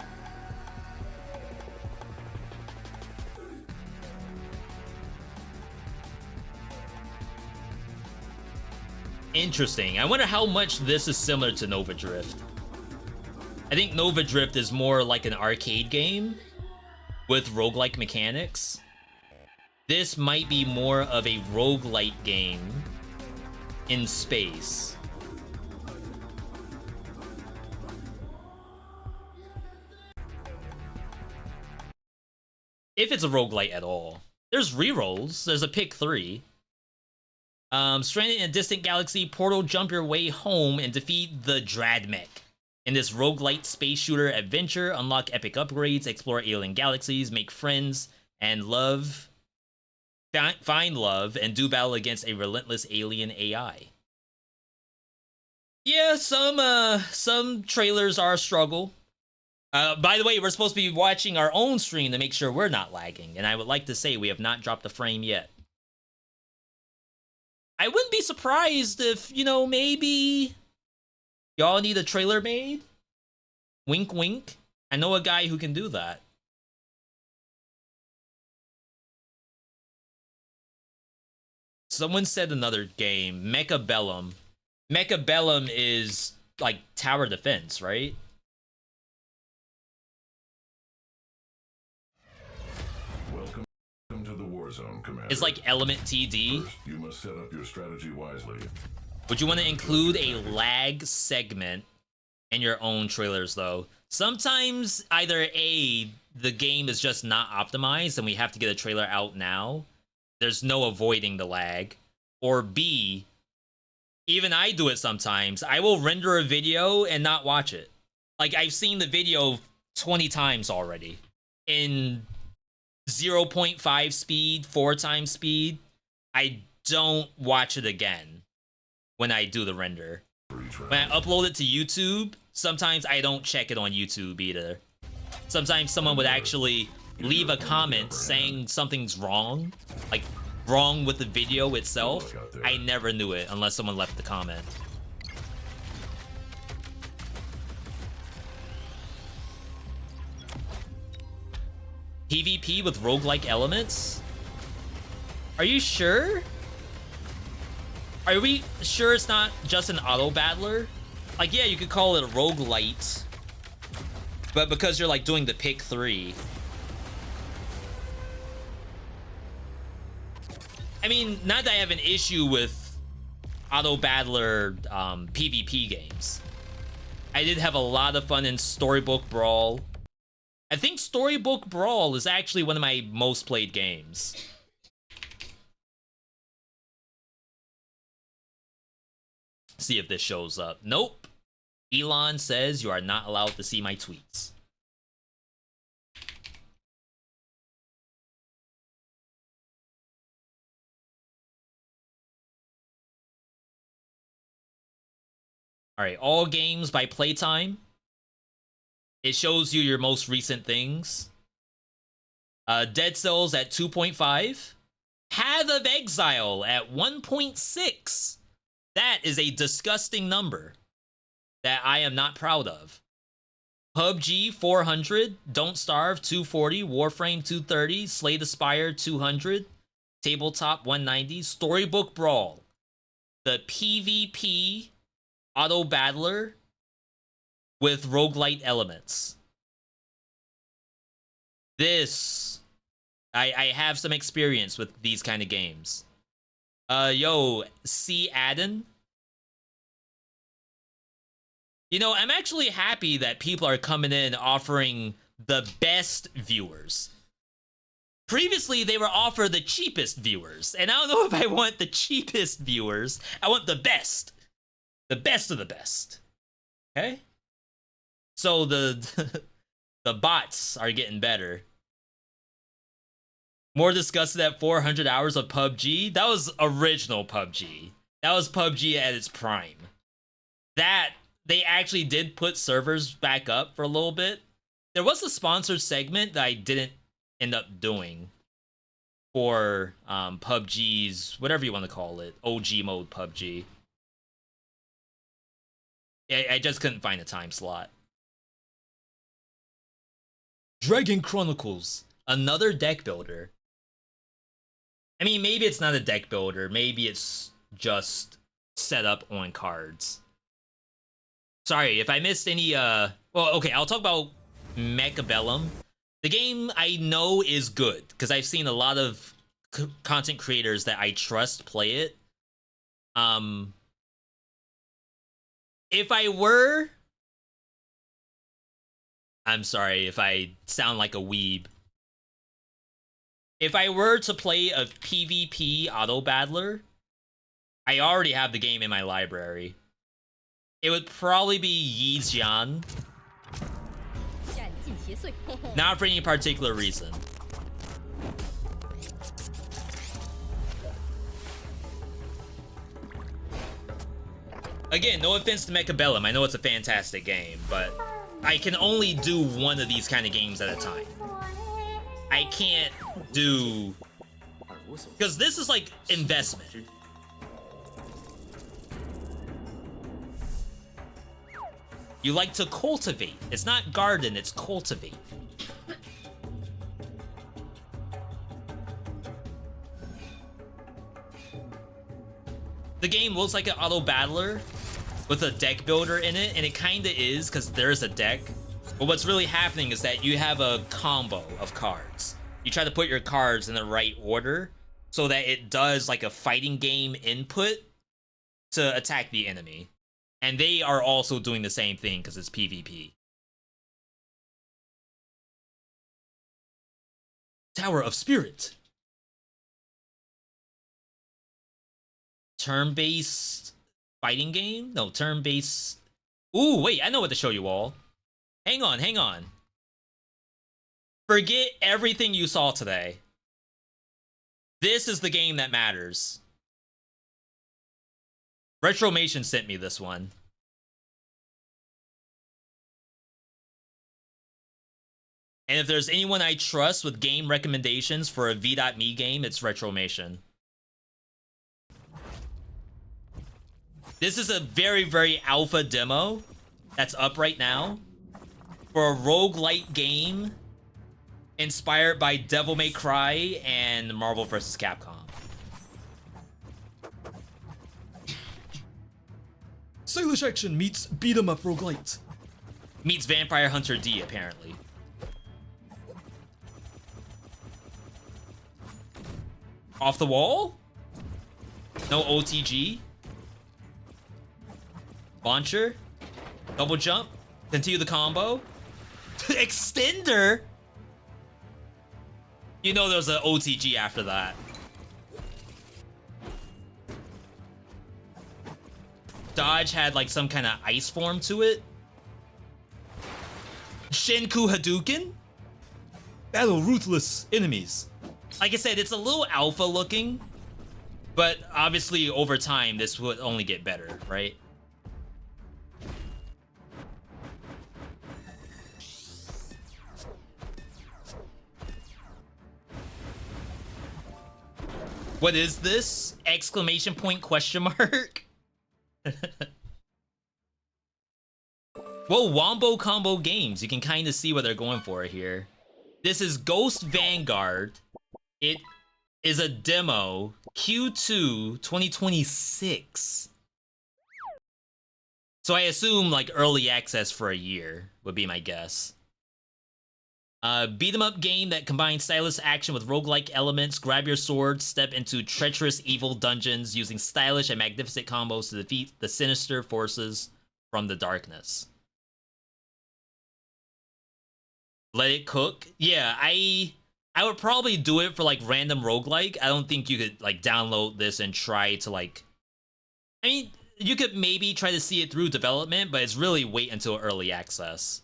Interesting. I wonder how much this is similar to Nova Drift. I think Nova Drift is more like an arcade game with roguelike mechanics. This might be more of a roguelite game in space. If it's a roguelite at all. There's rerolls. There's a pick 3. Stranded in a distant galaxy, portal jump your way home and defeat the Dradmech. In this roguelite space shooter adventure, unlock epic upgrades, explore alien galaxies, make friends, and love. Find love, and do battle against a relentless alien AI. Yeah, some trailers are a struggle. By the way, we're supposed to be watching our own stream to make sure we're not lagging, and I would like to say we have not dropped a frame yet. I wouldn't be surprised if, you know, maybe y'all need a trailer made? Wink, wink. I know a guy who can do that. Someone said another game, Mechabellum. Mechabellum is like tower defense, right? Welcome to the Warzone, Commander. It's like Element TD. First, you must set up your strategy wisely. Would you want to include a lag segment in your own trailers, though? Sometimes either A, the game is just not optimized and we have to get a trailer out now, there's no avoiding the lag. Or B, even I do it sometimes. I will render a video and not watch it. Like, I've seen the video 20 times already in 0.5 speed, 4 times speed. I don't watch it again when I do the render. When I upload it to YouTube, sometimes I don't check it on YouTube either. Sometimes someone would actually leave a comment saying something's wrong, like wrong with the video itself. I never knew it unless someone left the comment. PvP with roguelike elements? Are you sure? Are we sure it's not just an auto battler? Like, yeah, you could call it a roguelite, but because you're like doing the pick 3. I mean, not that I have an issue with auto battler PvP games. I did have a lot of fun in Storybook Brawl. I think Storybook Brawl is actually one of my most played games. See if this shows up. Nope. Elon says you are not allowed to see my tweets. All right, all games by playtime. It shows you your most recent things. Dead Cells at 2.5. Path of Exile at 1.6. That is a disgusting number that I am not proud of. PUBG 400, Don't Starve 240, Warframe 230, Slay the Spire 200, Tabletop 190, Storybook Brawl, the PvP auto battler with roguelite elements. This, I have some experience with these kind of games. Yo, C. Adden. You know, I'm actually happy that people are coming in offering the best viewers. Previously, they were offered the cheapest viewers, and I don't know if I want the cheapest viewers. I want the best. The best of the best. Okay? So the the bots are getting better. More disgusted at 400 hours of PUBG. That was original PUBG. That was PUBG at its prime. That, they actually did put servers back up for a little bit. There was a sponsored segment that I didn't end up doing for PUBG's, whatever you want to call it, OG mode PUBG. I just couldn't find a time slot. Dragon Chronicles, another deck builder. I mean, maybe it's not a deck builder. Maybe it's just set up on cards. Sorry, if I missed any, well, okay, I'll talk about Mechabellum. The game I know is good, because I've seen a lot of content creators that I trust play it. If I were... I'm sorry if I sound like a weeb. If I were to play a PvP auto battler, I already have the game in my library. It would probably be Yijian. Not for any particular reason. Again, no offense to Mechabellum. I know it's a fantastic game, but I can only do one of these kind of games at a time. I can't do... Because this is like investment. You like to cultivate. It's not garden, it's cultivate. The game looks like an auto battler with a deck builder in it, and it kinda is, because there's a deck. But what's really happening is that you have a combo of cards. You try to put your cards in the right order so that it does like a fighting game input to attack the enemy. And they are also doing the same thing because it's PvP. Tower of Spirit. turn-based fighting game? No, turn-based... Ooh, wait, I know what to show you all. Hang on, hang on. Forget everything you saw today. This is the game that matters. Retromation sent me this one. And if there's anyone I trust with game recommendations for a V.me game, it's Retromation. This is a very, very alpha demo that's up right now for a roguelite game inspired by Devil May Cry and Marvel vs. Capcom. Stylish action meets beat 'em up roguelite. Meets Vampire Hunter D, apparently. Off the wall? No OTG? Launcher? Double jump? Continue the combo? Extender? You know there's an OTG after that. Dodge had like some kind of ice form to it. Shinku Hadouken? Battle ruthless enemies. Like I said, it's a little alpha looking, but obviously over time this would only get better, right? What is this? Exclamation point question mark? Well, Wombo Combo Games. You can kind of see what they're going for here. This is Ghost Vanguard. It is a demo, Q2 2026. So I assume like early access for a year would be my guess. Beat 'em up game that combines stylish action with roguelike elements. Grab your sword, step into treacherous evil dungeons using stylish and magnificent combos to defeat the sinister forces from the darkness. Let it cook. Yeah, I would probably do it for like random roguelike. I don't think you could like download this and try to like... I mean, you could maybe try to see it through development, but it's really wait until early access.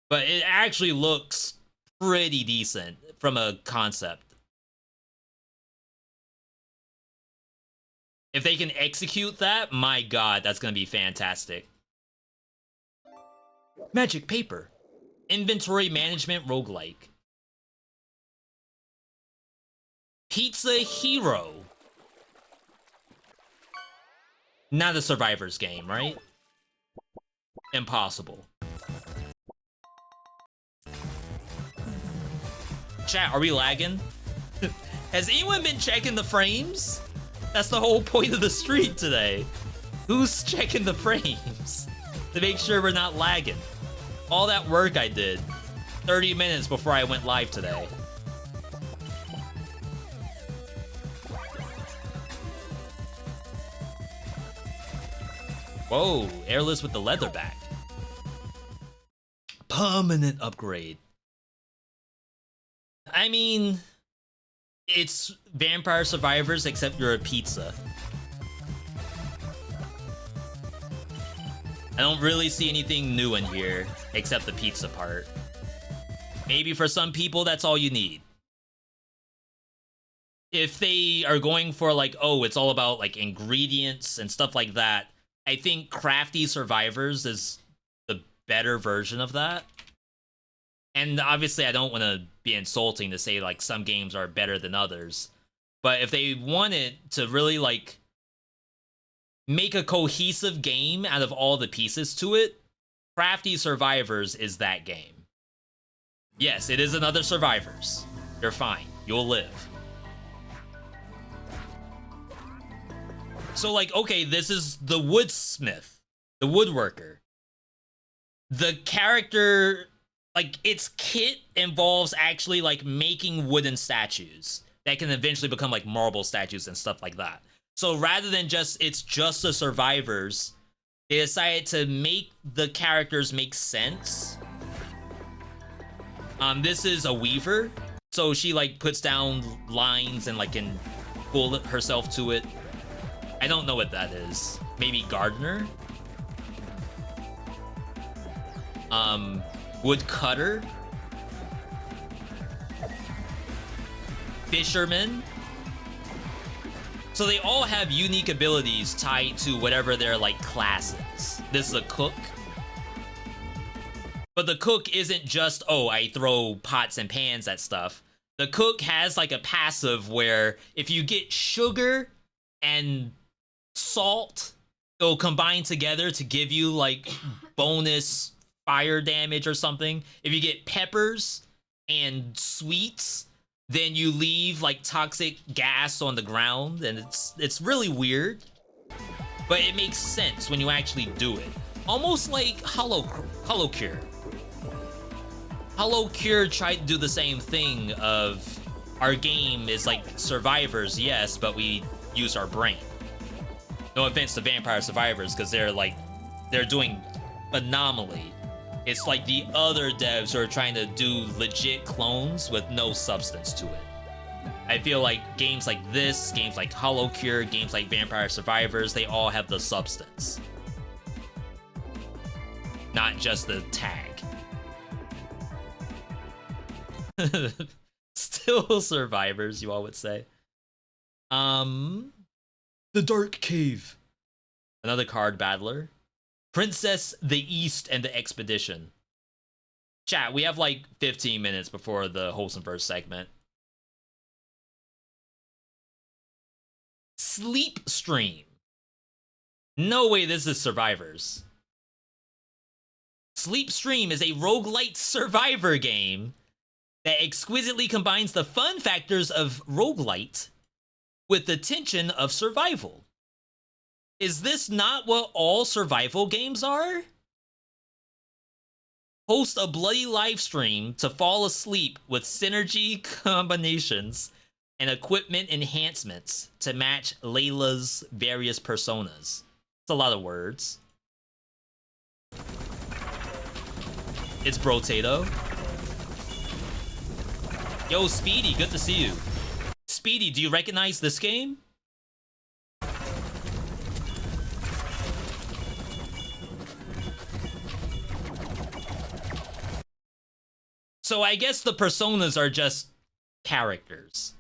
But it actually looks pretty decent from a concept. If they can execute that, my god, that's gonna be fantastic. Magic Paper. Inventory management roguelike. Pizza Hero. Not a survivor's game, right? Impossible. Chat, are we lagging? Has anyone been checking the frames? That's the whole point of the stream today. Who's checking the frames to make sure we're not lagging? All that work I did 30 minutes before I went live today. Whoa, airless with the leatherback. Permanent upgrade. I mean, it's Vampire Survivors except you're a pizza. I don't really see anything new in here except the pizza part. Maybe for some people that's all you need. If they are going for like, oh, it's all about like ingredients and stuff like that, I think Crafty Survivors is the better version of that. And obviously I don't want to be insulting to say like some games are better than others. But if they wanted to really like make a cohesive game out of all the pieces to it, Crafty Survivors is that game. Yes, it is another Survivors. You're fine. You'll live. So like, okay, this is the woodsmith, the woodworker. The character, like its kit involves actually like making wooden statues that can eventually become like marble statues and stuff like that. So rather than it's just the survivors, they decided to make the characters make sense. This is a weaver, so she like puts down lines and like can pull herself to it. I don't know what that is. Maybe gardener? Woodcutter? Fisherman? So they all have unique abilities tied to whatever their like class is. This is a cook. But the cook isn't just, oh, I throw pots and pans at stuff. The cook has like a passive where if you get sugar and salt, it'll combine together to give you like bonus fire damage or something. If you get peppers and sweets, then you leave like toxic gas on the ground, and it's really weird. But it makes sense when you actually do it. Almost like Hollow Cure. Hollow Cure tried to do the same thing of our game is like survivors, yes, but we use our brain. No offense to Vampire Survivors, because they're doing phenomenally. It's like the other devs who are trying to do legit clones with no substance to it. I feel like games like this, games like Hollow Cure, games like Vampire Survivors, they all have the substance. Not just the tag. Still survivors, you all would say. The Dark Cave. Another card battler. Princess, the East, and the Expedition. Chat, we have like 15 minutes before the Wholesome Verse segment. Sleep Stream. No way this is Survivors. Sleep Stream is a roguelite survivor game that exquisitely combines the fun factors of roguelite with the tension of survival. Is this not what all survival games are? Host a bloody live stream to fall asleep with synergy combinations and equipment enhancements to match Layla's various personas. It's a lot of words. It's Brotato. Yo, Speedy, good to see you. Speedy, do you recognize this game? So I guess the personas are just characters.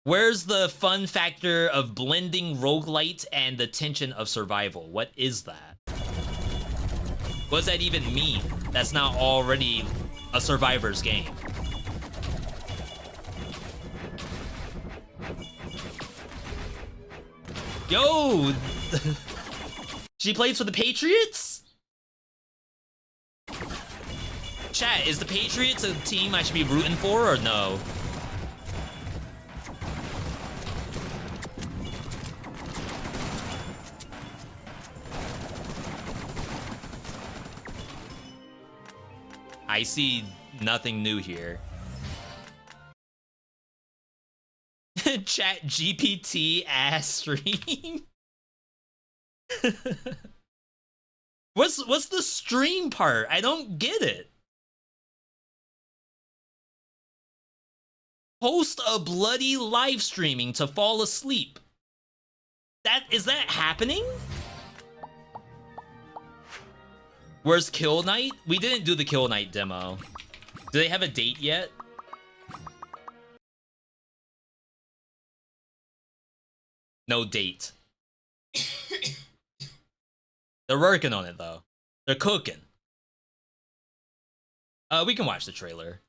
Where's the fun factor of blending roguelite and the tension of survival? What is that? What does that even mean? That's not already a survivor's game. Yo! She plays for the Patriots? Chat, is the Patriots a team I should be rooting for or no? I see nothing new here. Chat GPT ass stream. What's the stream part? I don't get it. Host a bloody live streaming to fall asleep. Is that happening? Where's Kill Night? We didn't do the Kill Night demo. Do they have a date yet? No date. They're working on it though. They're cooking. We can watch the trailer.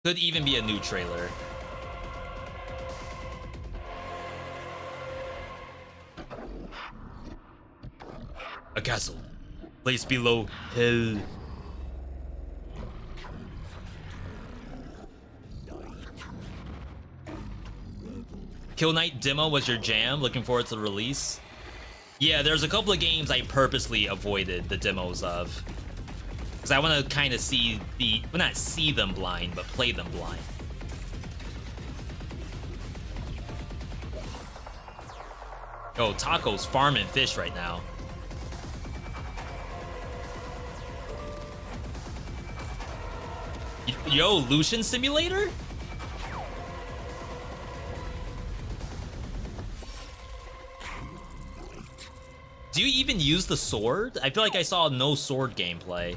Could even be a new trailer. A castle placed below hell. Kill Night demo was your jam? Looking forward to the release? Yeah, there's a couple of games I purposely avoided the demos of. Because I want to kind of see the... well, not see them blind, but play them blind. Yo, Taco's farming fish right now. Yo, Lucian Simulator? Do you even use the sword? I feel like I saw no sword gameplay.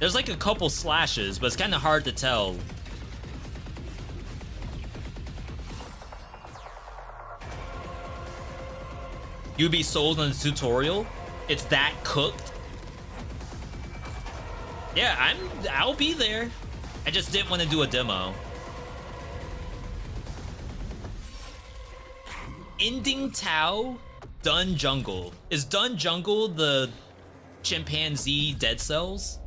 There's like a couple slashes, but it's kind of hard to tell. You'd be sold on the tutorial? It's that cooked? Yeah, I'll be there. I just didn't want to do a demo. Ending Tao, Dun Jungle. Is Dun Jungle the chimpanzee Dead Cells?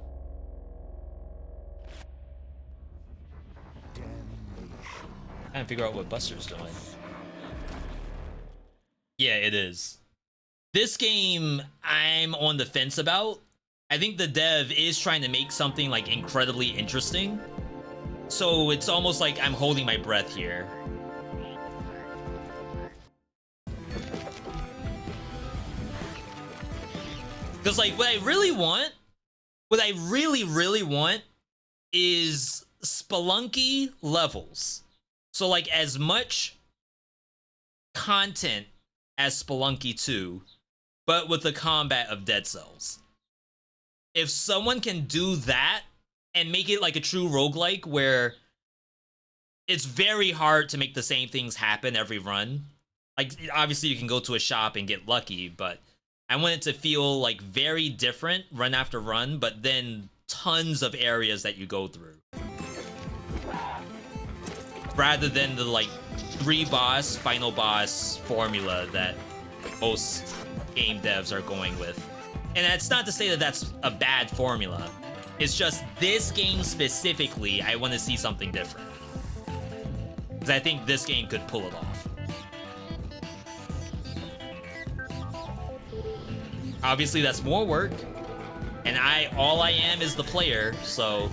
I can't figure out what Buster's doing. Yeah, it is. This game, I'm on the fence about. I think the dev is trying to make something like incredibly interesting. So it's almost like I'm holding my breath here. Because like what I really want is Spelunky levels. So like as much content as Spelunky 2, but with the combat of Dead Cells. If someone can do that and make it like a true roguelike where it's very hard to make the same things happen every run. Like obviously you can go to a shop and get lucky, but I want it to feel like very different run after run, but then tons of areas that you go through. Rather than the like 3-boss, final boss formula that most game devs are going with. And that's not to say that that's a bad formula. It's just this game specifically, I want to see something different. Because I think this game could pull it off. Obviously, that's more work. And all I am is the player, so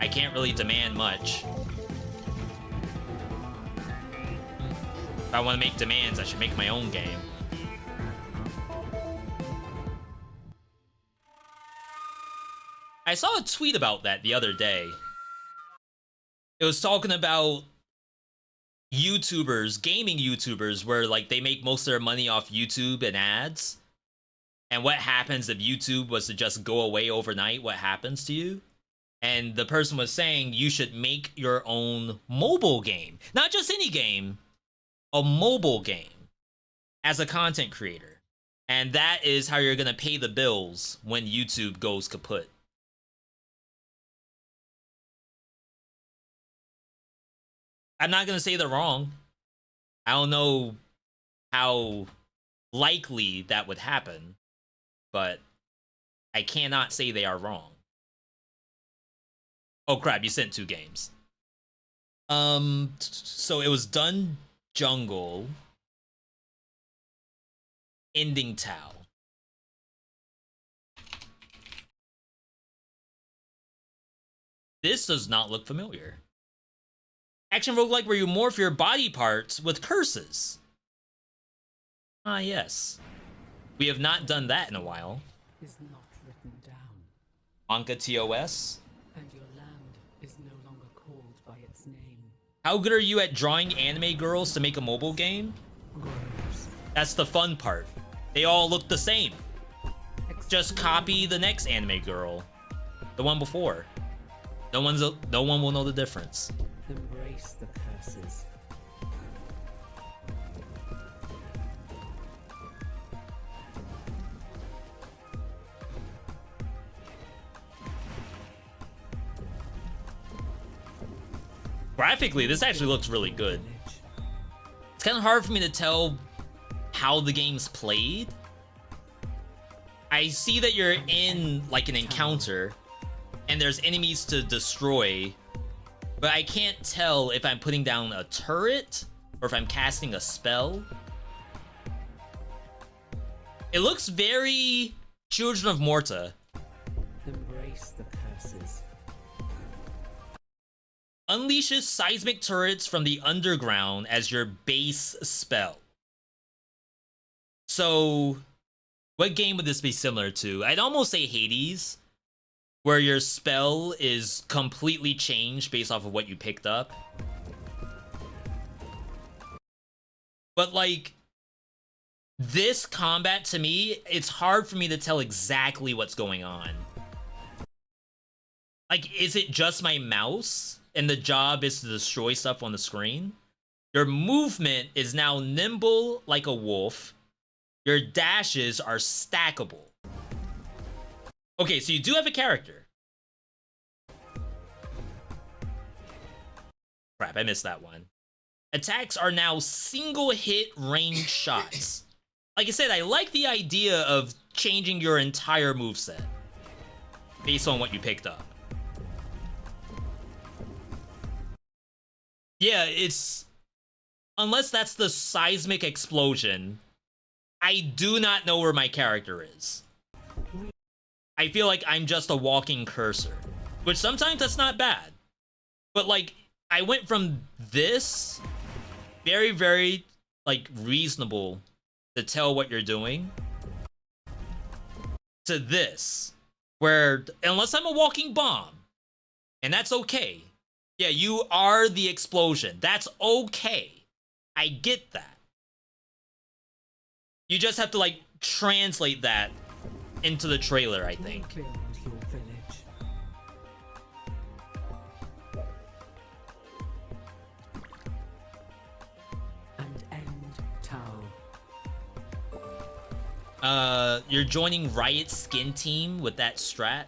I can't really demand much. If I want to make demands, I should make my own game. I saw a tweet about that the other day. It was talking about YouTubers, gaming YouTubers, where like they make most of their money off YouTube and ads. And what happens if YouTube was to just go away overnight? What happens to you? And the person was saying you should make your own mobile game. Not just any game, a mobile game as a content creator. And that is how you're going to pay the bills when YouTube goes kaput. I'm not going to say they're wrong. I don't know how likely that would happen, but I cannot say they are wrong. Oh crap, you sent 2 games. So it was Dun Jungle, Ending Tao. This does not look familiar. Action roguelike where you morph your body parts with curses. Ah, yes. We have not done that in a while. Is not written down, Anka TOS. and your land is no longer called by its name. How good are you at drawing anime girls to make a mobile game? Grows. That's the fun part. They all look the same. Just copy the next anime girl. The one before. No one will know the difference. Embrace the curses. Graphically, this actually looks really good. It's kind of hard for me to tell how the game's played. I see that you're in like an encounter and there's enemies to destroy, but I can't tell if I'm putting down a turret or if I'm casting a spell. It looks very Children of Morta. Embrace the curses. Unleashes seismic turrets from the underground as your base spell. So, what game would this be similar to? I'd almost say Hades, where your spell is completely changed based off of what you picked up. But like, this combat to me, it's hard for me to tell exactly what's going on. Like, is it just my mouse and the job is to destroy stuff on the screen? Your movement is now nimble like a wolf. Your dashes are stackable. Okay, so you do have a character. Crap, I missed that one. Attacks are now single hit range shots. Like I said, I like the idea of changing your entire moveset based on what you picked up. Yeah, it's... Unless that's the seismic explosion, I do not know where my character is. I feel like I'm just a walking cursor, which sometimes that's not bad. But like, I went from this, very, very, like, reasonable to tell what you're doing, to this, where, unless I'm a walking bomb, and that's okay. Yeah, you are the explosion. That's okay. I get that. You just have to, like, translate that into the trailer, I think. Build your village. And end Tao. You're joining Riot's skin team with that strat?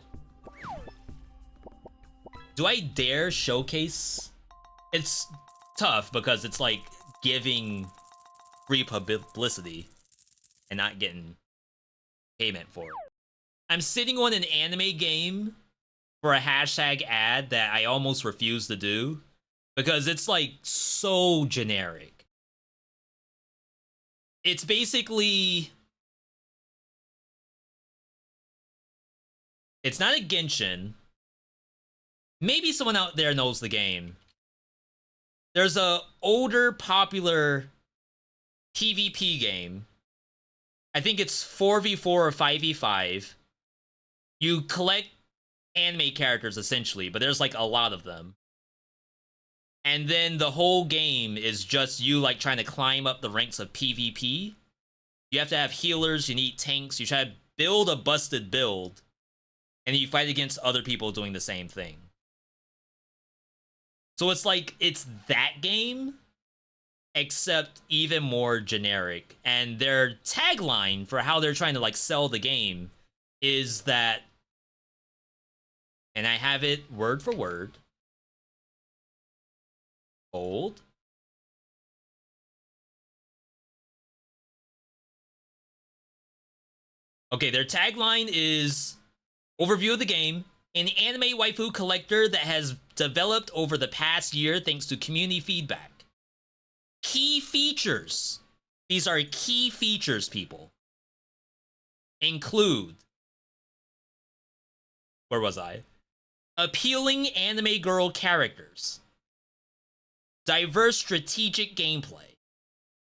Do I dare showcase? It's tough because it's like giving free publicity and not getting payment for it. I'm sitting on an anime game for a hashtag ad that I almost refuse to do because it's like so generic. It's basically... It's not a Genshin. Maybe someone out there knows the game. There's a older popular PvP game. I think it's 4v4 or 5v5. You collect anime characters essentially, but there's like a lot of them. And then the whole game is just you like trying to climb up the ranks of PvP. You have to have healers, you need tanks, you try to build a busted build, and you fight against other people doing the same thing. So it's like, it's that game, except even more generic. And their tagline for how they're trying to like sell the game is that, and I have it word for word, hold. Okay, their tagline is, overview of the game, an anime waifu collector that has developed over the past year thanks to community feedback. Key features. These are key features, people. Include... Where was I? Appealing anime girl characters. Diverse strategic gameplay.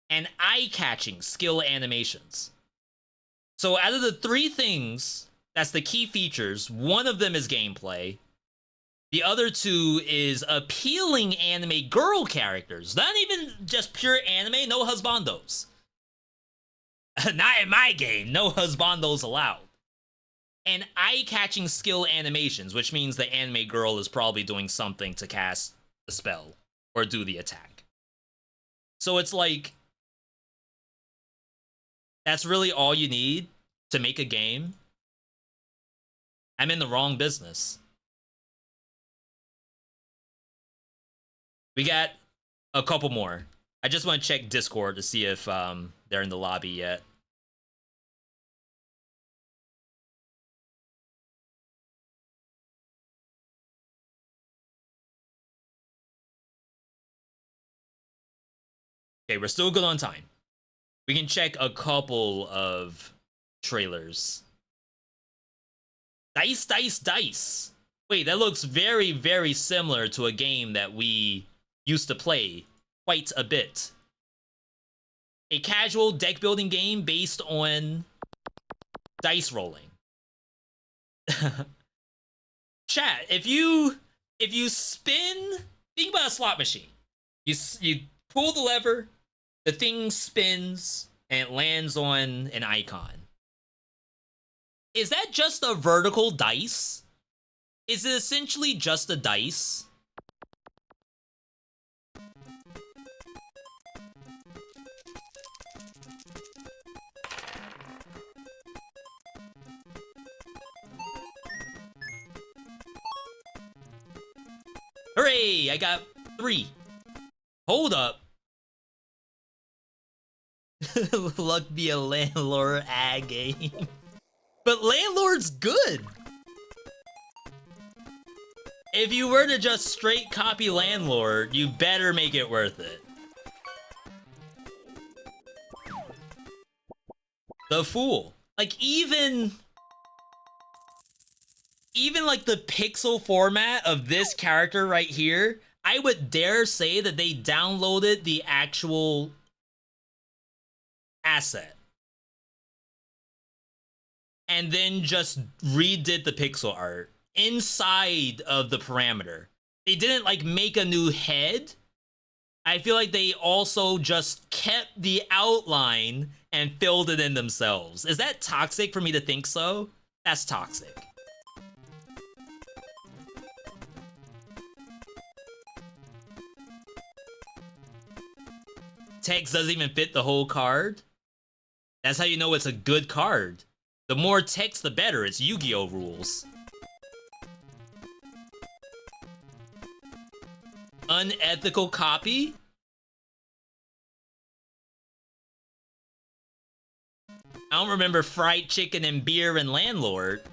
And eye-catching skill animations. So out of the three things... That's the key features. One of them is gameplay. The other two is appealing anime girl characters. Not even just pure anime, no husbandos. Not in my game, no husbandos allowed. And eye-catching skill animations, which means the anime girl is probably doing something to cast a spell or do the attack. So it's like, that's really all you need to make a game. I'm in the wrong business. We got a couple more. I just want to check Discord to see if they're in the lobby yet. Okay, we're still good on time. We can check a couple of trailers. Dice, dice, dice. Wait, that looks very, very similar to a game that we used to play quite a bit. A casual deck building game based on dice rolling. chat, if you spin, think about a slot machine. You pull the lever, the thing spins, and it lands on an icon. Is that just a vertical dice? Is it essentially just a dice? Hooray! I got 3. Hold up. Luck be a landlord game. But landlord's good. If you were to just straight copy landlord, you better make it worth it. The Fool. Like even like the pixel format of this character right here, I would dare say that they downloaded the actual asset and then just redid the pixel art inside of the parameter. They didn't like make a new head. I feel like they also just kept the outline and filled it in themselves. Is that toxic for me to think so? That's toxic. Text doesn't even fit the whole card. That's how you know it's a good card. The more text, the better. It's Yu-Gi-Oh! Rules. Unethical copy? I don't remember fried chicken and beer and landlord.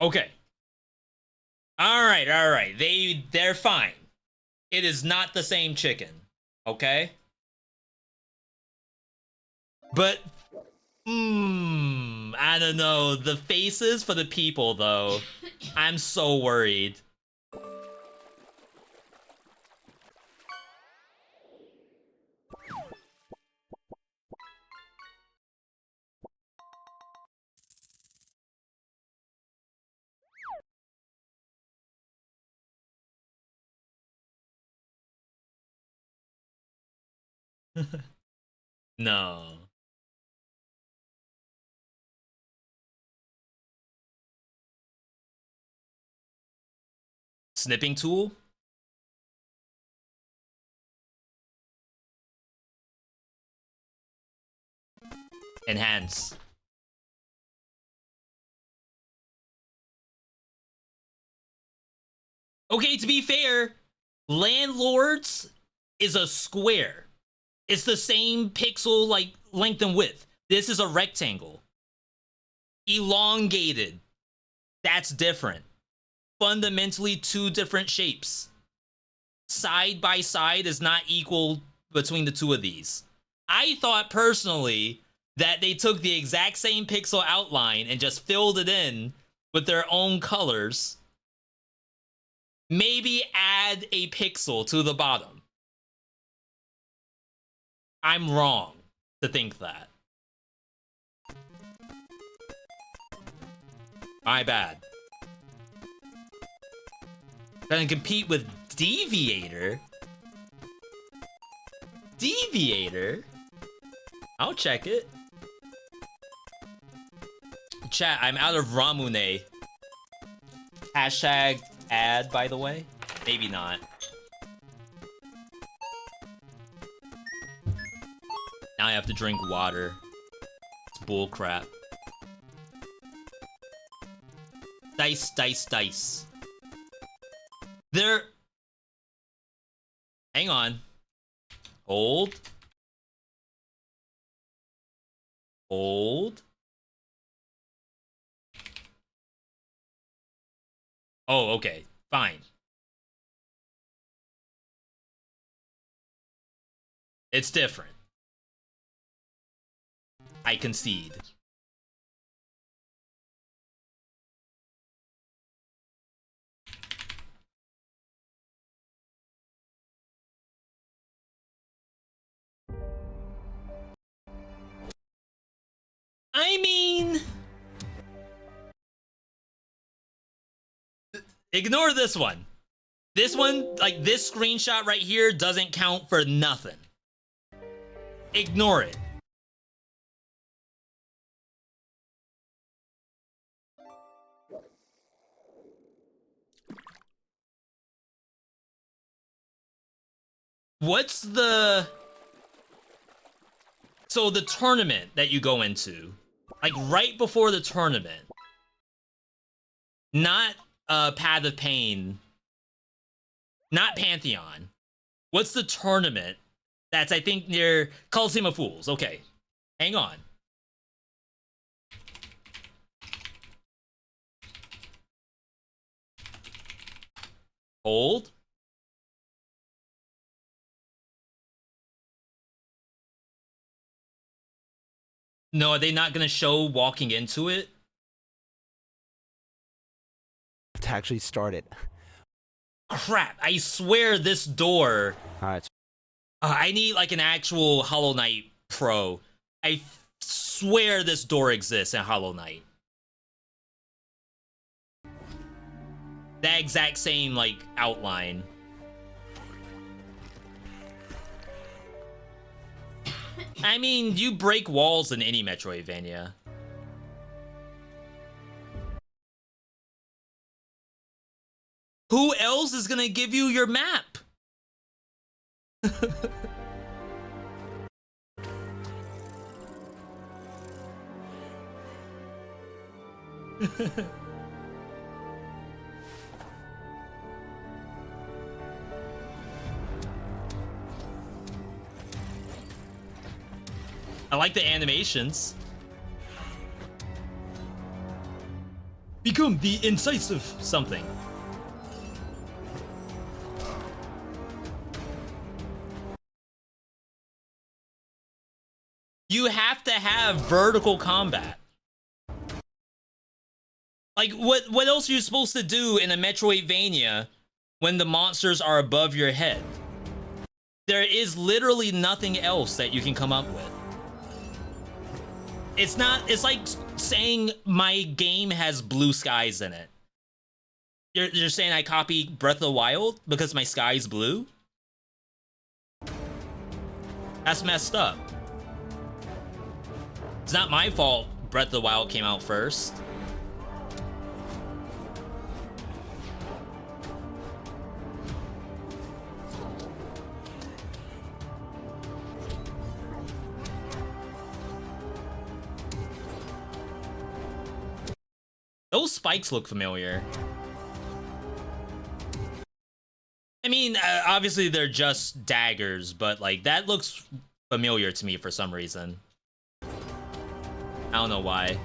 Okay. All right. They're fine. It is not the same chicken. Okay? But I don't know. The faces for the people though. I'm so worried. No. Snipping tool? Enhance. Okay, to be fair, Landlords is a square. It's the same pixel like length and width. This is a rectangle. Elongated. That's different. Fundamentally two different shapes. Side by side is not equal between the two of these. I thought personally that they took the exact same pixel outline and just filled it in with their own colors. Maybe add a pixel to the bottom. I'm wrong to think that. My bad. Gonna compete with Deviator? Deviator? I'll check it. Chat, I'm out of Ramune. Hashtag ad, by the way. Maybe not. Now I have to drink water. It's bullcrap. Dice, dice, dice. There... Hang on. Hold. Hold. Oh, okay. Fine. It's different. I concede. I mean, ignore this one. This one, like this screenshot right here, doesn't count for nothing. Ignore it. What's the... So the tournament that you go into, like right before the tournament, not Path of Pain, not Pantheon. What's the tournament that's, I think, near Coliseum of Fools? Okay, hang on. Hold. No, are they not going to show walking into it? To actually start it. Crap, I swear this door... Alright. I need like an actual Hollow Knight Pro. I swear this door exists in Hollow Knight. That exact same like outline. I mean, you break walls in any Metroidvania. Who else is gonna give you your map? I like the animations. Become the incisive something. You have to have vertical combat. Like, what else are you supposed to do in a Metroidvania when the monsters are above your head? There is literally nothing else that you can come up with. It's not, it's like saying my game has blue skies in it. You're saying I copy Breath of the Wild because my sky's blue? That's messed up. It's not my fault Breath of the Wild came out first. Those spikes look familiar. I mean, obviously they're just daggers, but like that looks familiar to me for some reason. I don't know why.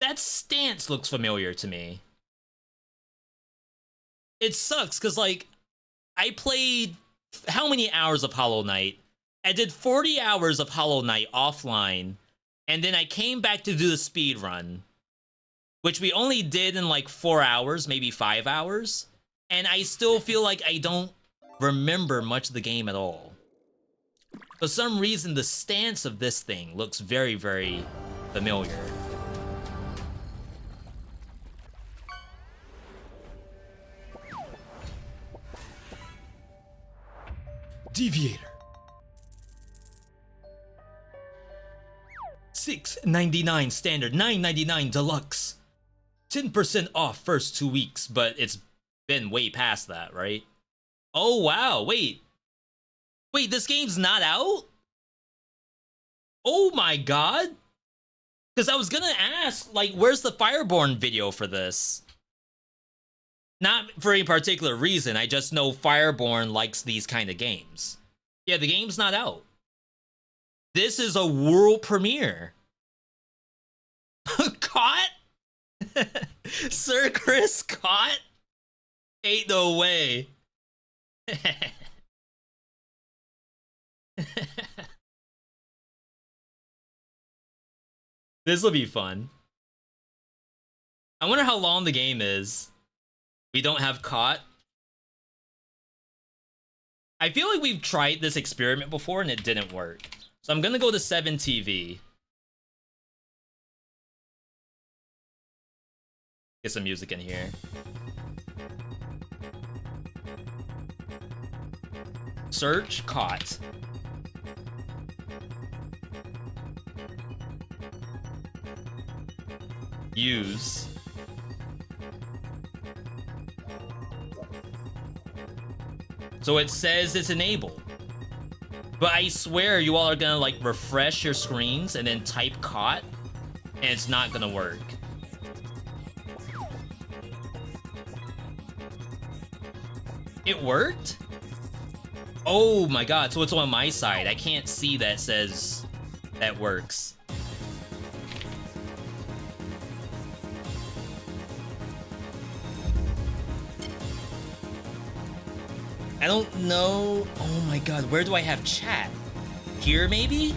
That stance looks familiar to me. It sucks because like I played how many hours of Hollow Knight? I did 40 hours of Hollow Knight offline, and then I came back to do the speed run, which we only did in like 4 hours, maybe 5 hours, and I still feel like I don't remember much of the game at all. For some reason, the stance of this thing looks very, very familiar. Deviator. $6.99 standard, $9.99 deluxe. 10% off first 2 weeks, but it's been way past that, right? Oh wow, wait, this game's not out? Oh my god. Because I was gonna ask, like, where's the Fireborn video for this? Not for any particular reason, I just know Fireborn likes these kind of games. Yeah, the game's not out. This is a world premiere. Caught? Sir Chris caught? Ain't no way. This will be fun. I wonder how long the game is. We don't have caught. I feel like we've tried this experiment before and it didn't work. So I'm gonna go to 7TV. Get some music in here. Search caught. Use. So it says it's enabled. But I swear you all are gonna like refresh your screens and then type caught and it's not gonna work. It worked? Oh my god, so it's on my side. I can't see that says that works. I don't know. Oh my god, where do I have chat? Here, maybe?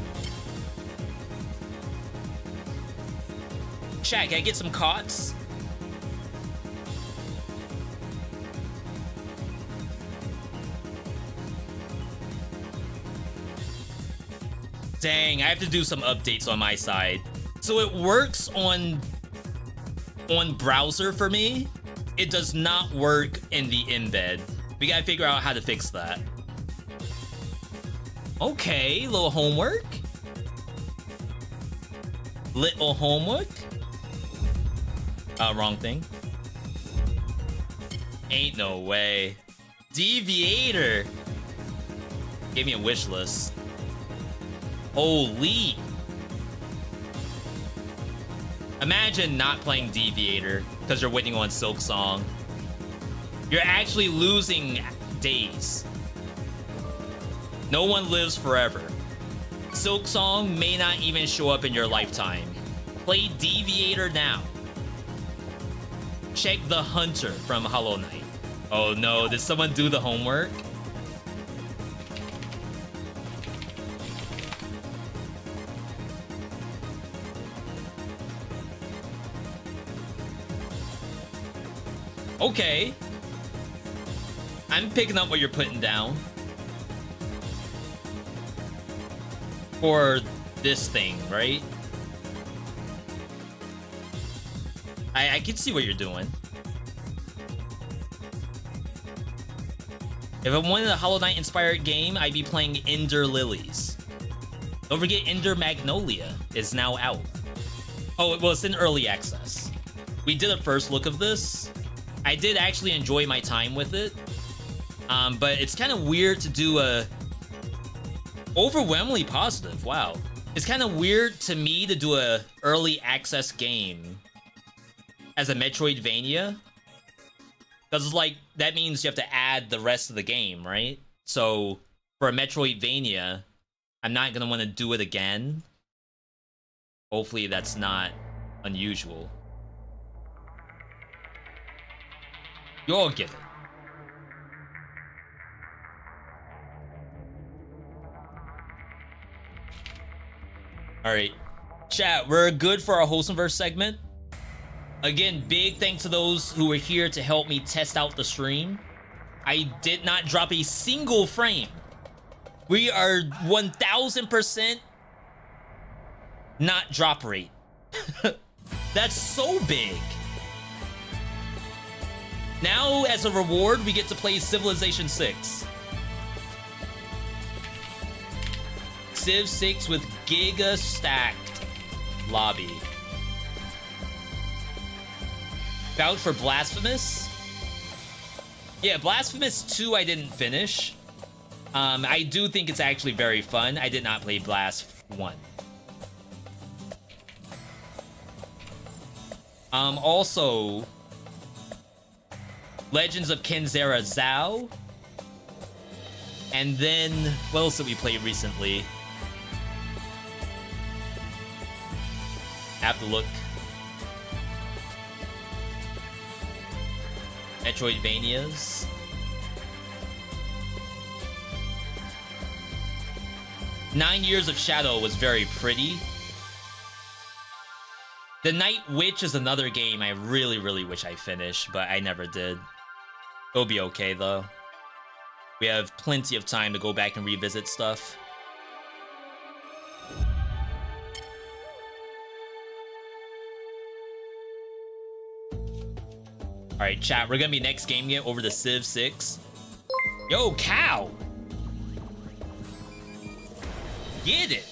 Chat, can I get some cots? Dang, I have to do some updates on my side. So it works on browser for me. It does not work in the embed. We gotta figure out how to fix that. Okay, little homework. Little homework. Wrong thing. Ain't no way. Deviator. Gave me a wish list. Holy. Imagine not playing Deviator because you're waiting on Silk Song. You're actually losing days. No one lives forever. Silk Song may not even show up in your lifetime. Play Deviator now. Check the Hunter from Hollow Knight. Oh no, did someone do the homework? Okay. I'm picking up what you're putting down. For this thing, right? I can see what you're doing. If I wanted a Hollow Knight inspired game, I'd be playing Ender Lilies. Don't forget Ender Magnolia is now out. Oh, well, it's in early access. We did a first look of this. I did actually enjoy my time with it. But it's kind of weird to do a... Overwhelmingly positive, wow. It's kind of weird to me to do a early access game as a Metroidvania. Because, like, that means you have to add the rest of the game, right? So, for a Metroidvania, I'm not going to want to do it again. Hopefully that's not unusual. You'll get it. Alright. Chat, we're good for our Wholesomeverse segment. Again, big thanks to those who were here to help me test out the stream. I did not drop a single frame. We are 1000% not drop rate. That's so big. Now, as a reward, we get to play Civilization 6. Civ 6 with Giga stacked lobby. Vouch for Blasphemous? Yeah, Blasphemous 2 I didn't finish. I do think it's actually very fun. I did not play Blast 1. Also, Legends of Kenzera Zhao. And then, what else did we play recently? I have to look. Metroidvanias. Nine Years of Shadow was very pretty. The Night Witch is another game I really, really wish I finished, but I never did. It'll be okay, though. We have plenty of time to go back and revisit stuff. Alright, chat, we're gonna be next game get over the Civ 6. Yo, cow! Get it!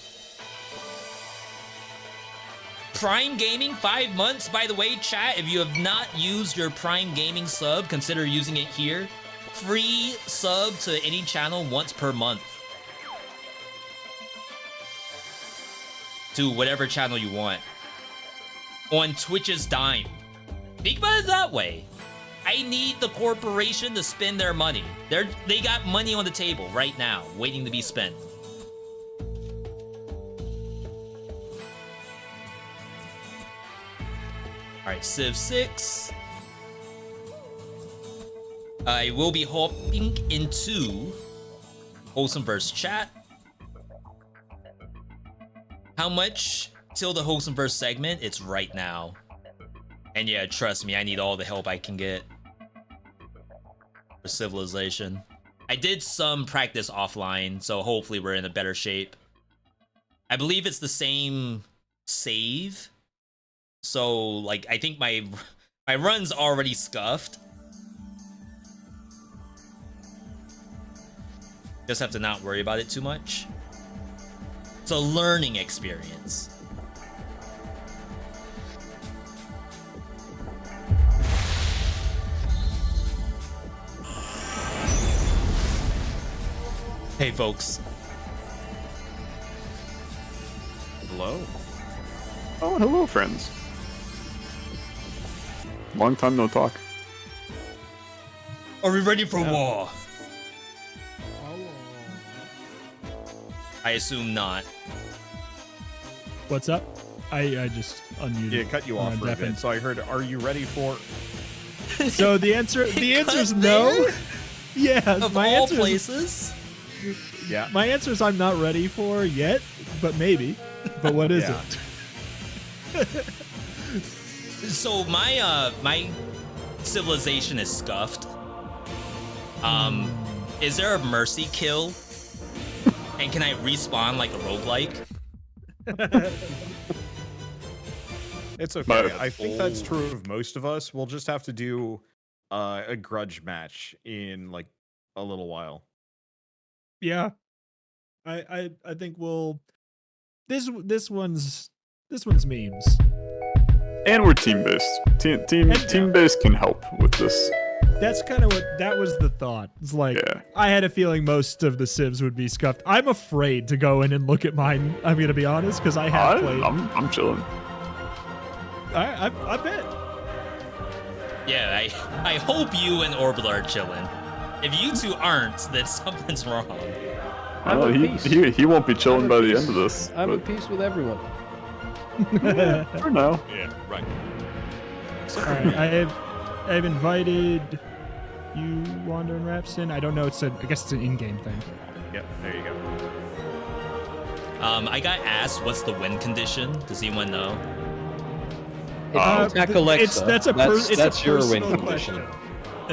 Prime Gaming, 5 months. By the way, chat, if you have not used your Prime Gaming sub, consider using it here. Free sub to any channel once per month. To whatever channel you want. On Twitch's dime. Think about it that way. I need the corporation to spend their money. They got money on the table right now, waiting to be spent. Alright, Civ 6. I will be hopping into Wholesomeverse chat. How much till the Wholesomeverse segment? It's right now. And yeah, trust me, I need all the help I can get for Civilization. I did some practice offline, so hopefully we're in a better shape. I believe it's the same save. So, like, I think my run's already scuffed. Just have to not worry about it too much. It's a learning experience. Hey, folks. Hello. Oh, hello, friends. Long time no talk. Are we ready for war? I assume not. What's up? I just unmuted. Yeah, cut you off for a bit. So I heard, are you ready for... So the answer is no. Yeah, Of my all answer places? Yeah. My answer is I'm not ready for yet, but maybe. But what is it? So my civilization is scuffed. Is there a mercy kill? And can I respawn like a roguelike? It's okay. I think that's true of most of us. We'll just have to do a grudge match in like a little while. Yeah. I think we'll this one's memes. And we're team-based. Team-based can help with this. That's kind of that was the thought. It's like, Yeah. I had a feeling most of the civs would be scuffed. I'm afraid to go in and look at mine, I'm going to be honest, because I have played. I'm chilling. I bet. Yeah, I hope you and Orbital are chilling. If you two aren't, then something's wrong. He won't be chilling by the end of this. I'm at peace with everyone. For now. Yeah, right. Alright, I've invited you, Wander and Rapson. I don't know, I guess it's an in-game thing. Yep, there you go. I got asked what's the win condition. Does anyone know? Attack Alexa. That's your personal win condition.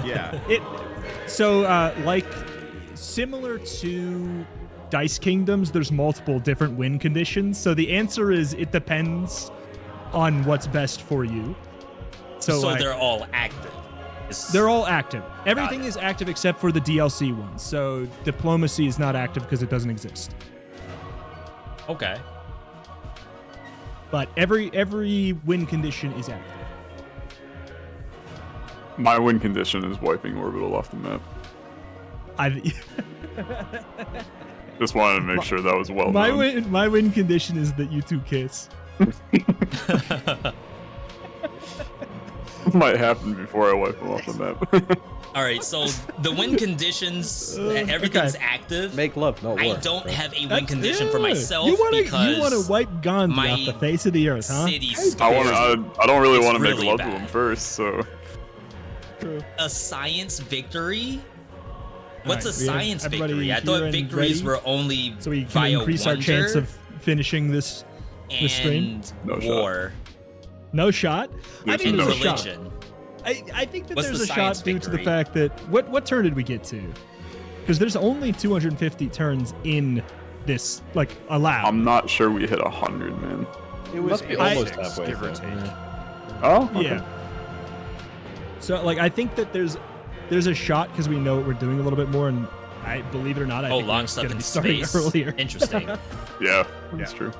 Yeah. Like similar to Dice Kingdoms, there's multiple different win conditions. So the answer is it depends on what's best for you. So They're all active. They're all active. Everything is active except for the DLC ones. So diplomacy is not active because it doesn't exist. Okay. But every win condition is active. My win condition is wiping Orbital off the map. Just wanted to make sure that was well known. My win condition is that you two kiss. Might happen before I wipe them off the map. All right, so the win conditions, everything's active. Make love, not war. I don't have a win condition for myself You want because to wipe Gandhi my off the face of the earth, huh? city's I don't really It's want to make really love to bad. them first, so. a science victory. Alright, What's a we have science everybody victory? I here thought and victories ready, were only so we can via increase our chance of finishing this stream. and No shot. war No shot. I There's think no there's a shot. religion. I think that What's there's the a shot science due to the victory? fact that what turn did we get to? Because there's only 250 turns in this allowed. I'm not sure we hit 100, man. It was Must be almost 86, halfway give or through. take. Oh? Okay. Yeah. So I think that there's a shot because we know what we're doing a little bit more, and I believe it or not, I think long we're stuff gonna in be starting space. earlier. Interesting. Yeah, that's true.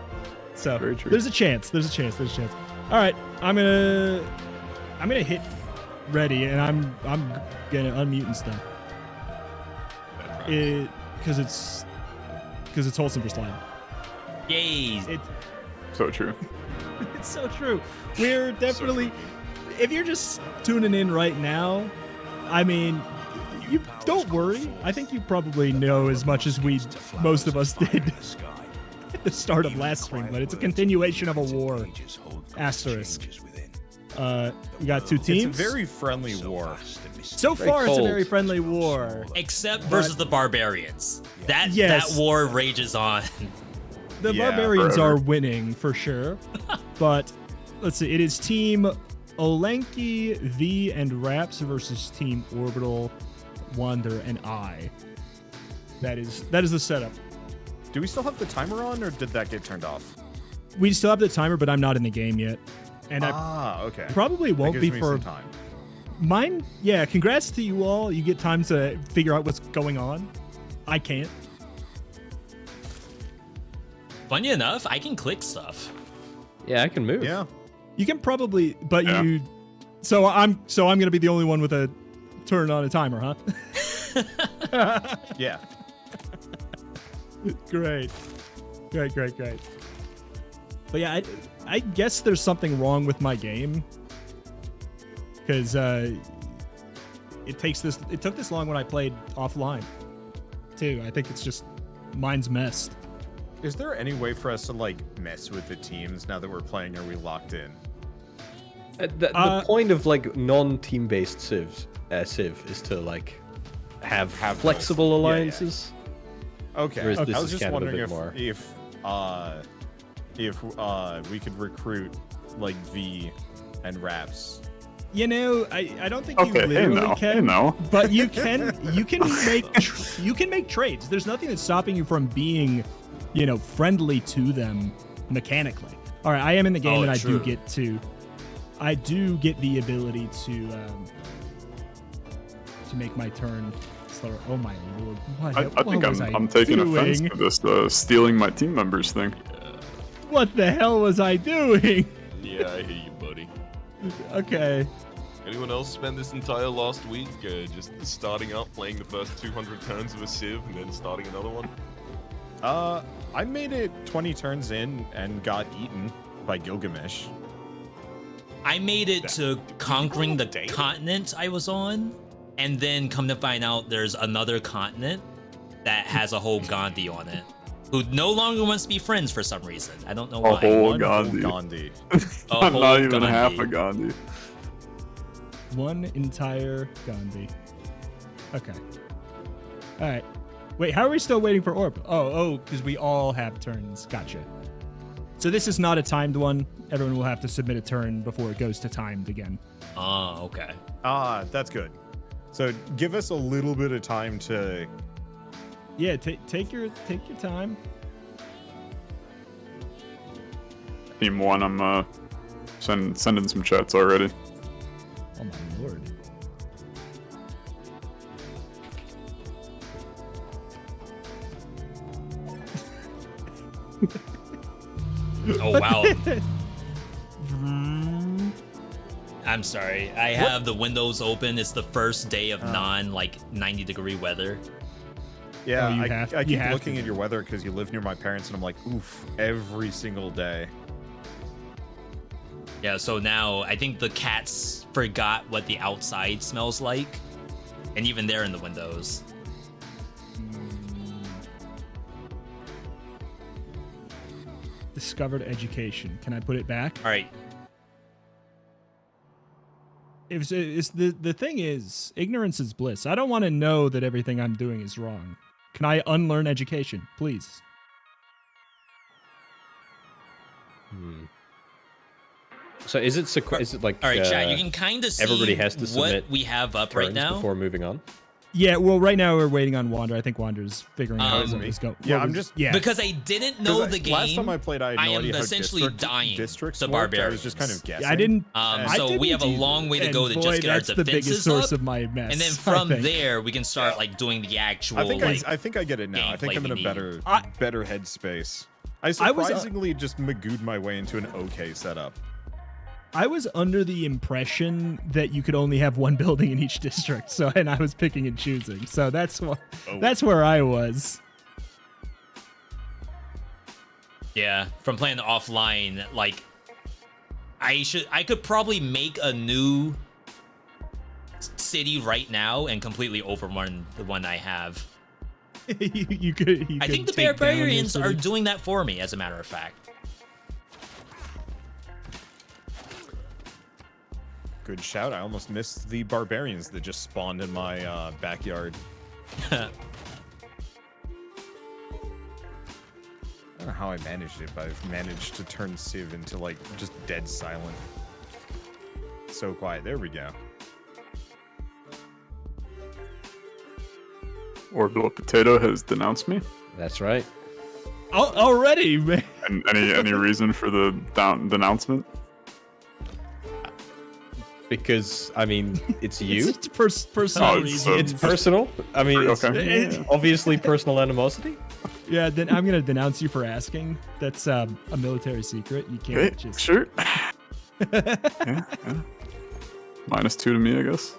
So Very true. there's a chance. There's a chance. All right, I'm gonna hit ready, and I'm gonna unmute and stuff. Because it's wholesome for slime. Yay. So true. It's so true. We're definitely. If you're just tuning in right now, I mean, you don't worry. I think you probably know as much as most of us did at the start of last stream, but it's a continuation of a war. Asterisk. We got two teams. It's a very friendly war. So very far, it's a cold. very friendly war. Except versus the barbarians. That Yes. war rages on. The Yeah, barbarians forever. are winning for sure. But let's see. It is Team Olenki, V, and Raps versus Team Orbital, Wander, and I. That is the setup. Do we still have the timer on, or did that get turned off? We still have the timer, but I'm not in the game yet, and I Okay. probably That won't gives be me for some time. mine. Yeah, congrats to you all. You get time to figure out what's going on. I can't. Funny enough, I can click stuff. Yeah, I can move. Yeah. You can probably, but Yeah. you. So I'm gonna be the only one with a turn on a timer, huh? Yeah. Great. But yeah, I guess there's something wrong with my game because it took this long when I played offline too. I think it's just mine's messed. Is there any way for us to mess with the teams now that we're playing? Are we locked in? The point of non-team based Civ is to have flexible those. Yeah, yeah. alliances. Okay. Whereas this I was is just kind of a wondering bit more. if we could recruit V and Raps. You know, I don't think Okay, you hey literally now, can, hey now. but you can make trades. There's nothing that's stopping you from being, friendly to them mechanically. All right, I am in the game, Oh, and true. I do get the ability to make my turn slower. Oh my lord! I think I'm taking offense to this stealing my team members thing. What the hell was I doing? Yeah, I hear you, buddy. Okay. Anyone else spend this entire last week just starting up, playing the first 200 turns of a Civ, and then starting another one? I made it 20 turns in and got eaten by Gilgamesh. I made it to conquering the continent I was on, and then come to find out there's another continent that has a whole Gandhi on it, who no longer wants to be friends for some reason. I don't know A why. whole One Gandhi. Gandhi. A Not whole even half Gandhi. a Gandhi. One entire Gandhi. Okay. All right. Wait, how are we still waiting for Orb? Oh, because we all have turns. Gotcha. So this is not a timed one. Everyone will have to submit a turn before it goes to timed again. Oh, okay. That's good. So give us a little bit of time to. Yeah, take your time. Team 1, I'm sending some chats already. Oh my lord. Oh, wow. I'm sorry. I have the windows open. It's the first day of 90-degree weather. Yeah, Oh, you I have- keep you have looking to. at your weather because you live near my parents, and I'm like, oof, every single day. Yeah, so now I think the cats forgot what the outside smells like, and even they're in the windows. Discovered education. Can I put it back? All right. It's the thing is, ignorance is bliss. I don't want to know that everything I'm doing is wrong. Can I unlearn education, please? So is it like? All right, chat. You can kind of see everybody has to submit what we have up right now before moving on. Yeah, well, right now we're waiting on Wander. I think Wander's figuring out what he's going. Yeah, I'm just because I didn't know the game. Last time I played, I had no am idea how essentially dying districts to worked. barbarians. I was just kind of guessing. I didn't. So we have a long way to go to just get our defenses the biggest source up, of my mess. and then from there we can start like doing the actual. I think I get it now. I think I'm in a better headspace. I surprisingly just magooed my way into an okay setup. I was under the impression that you could only have one building in each district, and I was picking and choosing. So that's where I was. Yeah, from playing offline, like I could probably make a new city right now and completely overrun the one I have. you could I think the barbarians are doing that for me, as a matter of fact. Good shout. I almost missed the barbarians that just spawned in my backyard. I don't know how I managed it, but I've managed to turn Civ into like just dead silent. So quiet. There we go. Orbital Potato has denounced me. That's right. Already, man. And any reason for the denouncement? Because I mean, it's you. It's personal reason. It's personal. I mean, it's obviously personal animosity. Yeah, then I'm gonna denounce you for asking. That's a military secret. You can't just. Sure. yeah. -2 to me, I guess.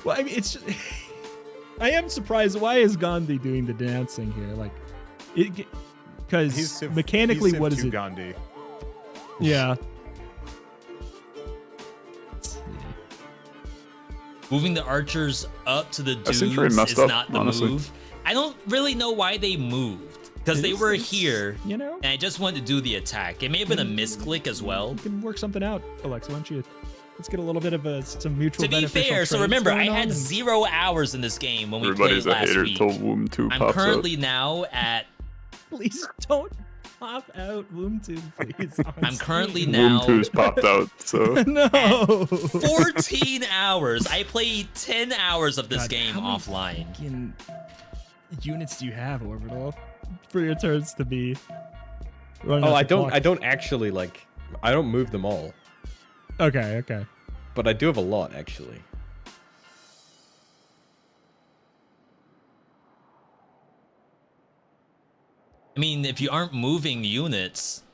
Well, I mean, it's just. I am surprised. Why is Gandhi doing the denouncing here? Like, because mechanically, what is it? Gandhi. Yeah. Moving the archers up to the dudes seems pretty messed is up, not the honestly. move. I don't really know why they moved, because they were here, you know, and I just wanted to do the attack. It may have been a misclick as well. You can work something out, Alexa. Why don't you? Let's get a little bit of some mutual. To be fair, so remember, I had 0 hours in this game when we played last week. I'm currently now at. Please don't pop out Womb 2, please. I'm currently now. Womb 2's popped out, so. No. 14 hours. I played 10 hours of this game offline. How many units do you have, Orbital, for your turns to be? Oh, I don't actually like. I don't move them all. Okay. But I do have a lot, actually. I mean, if you aren't moving units,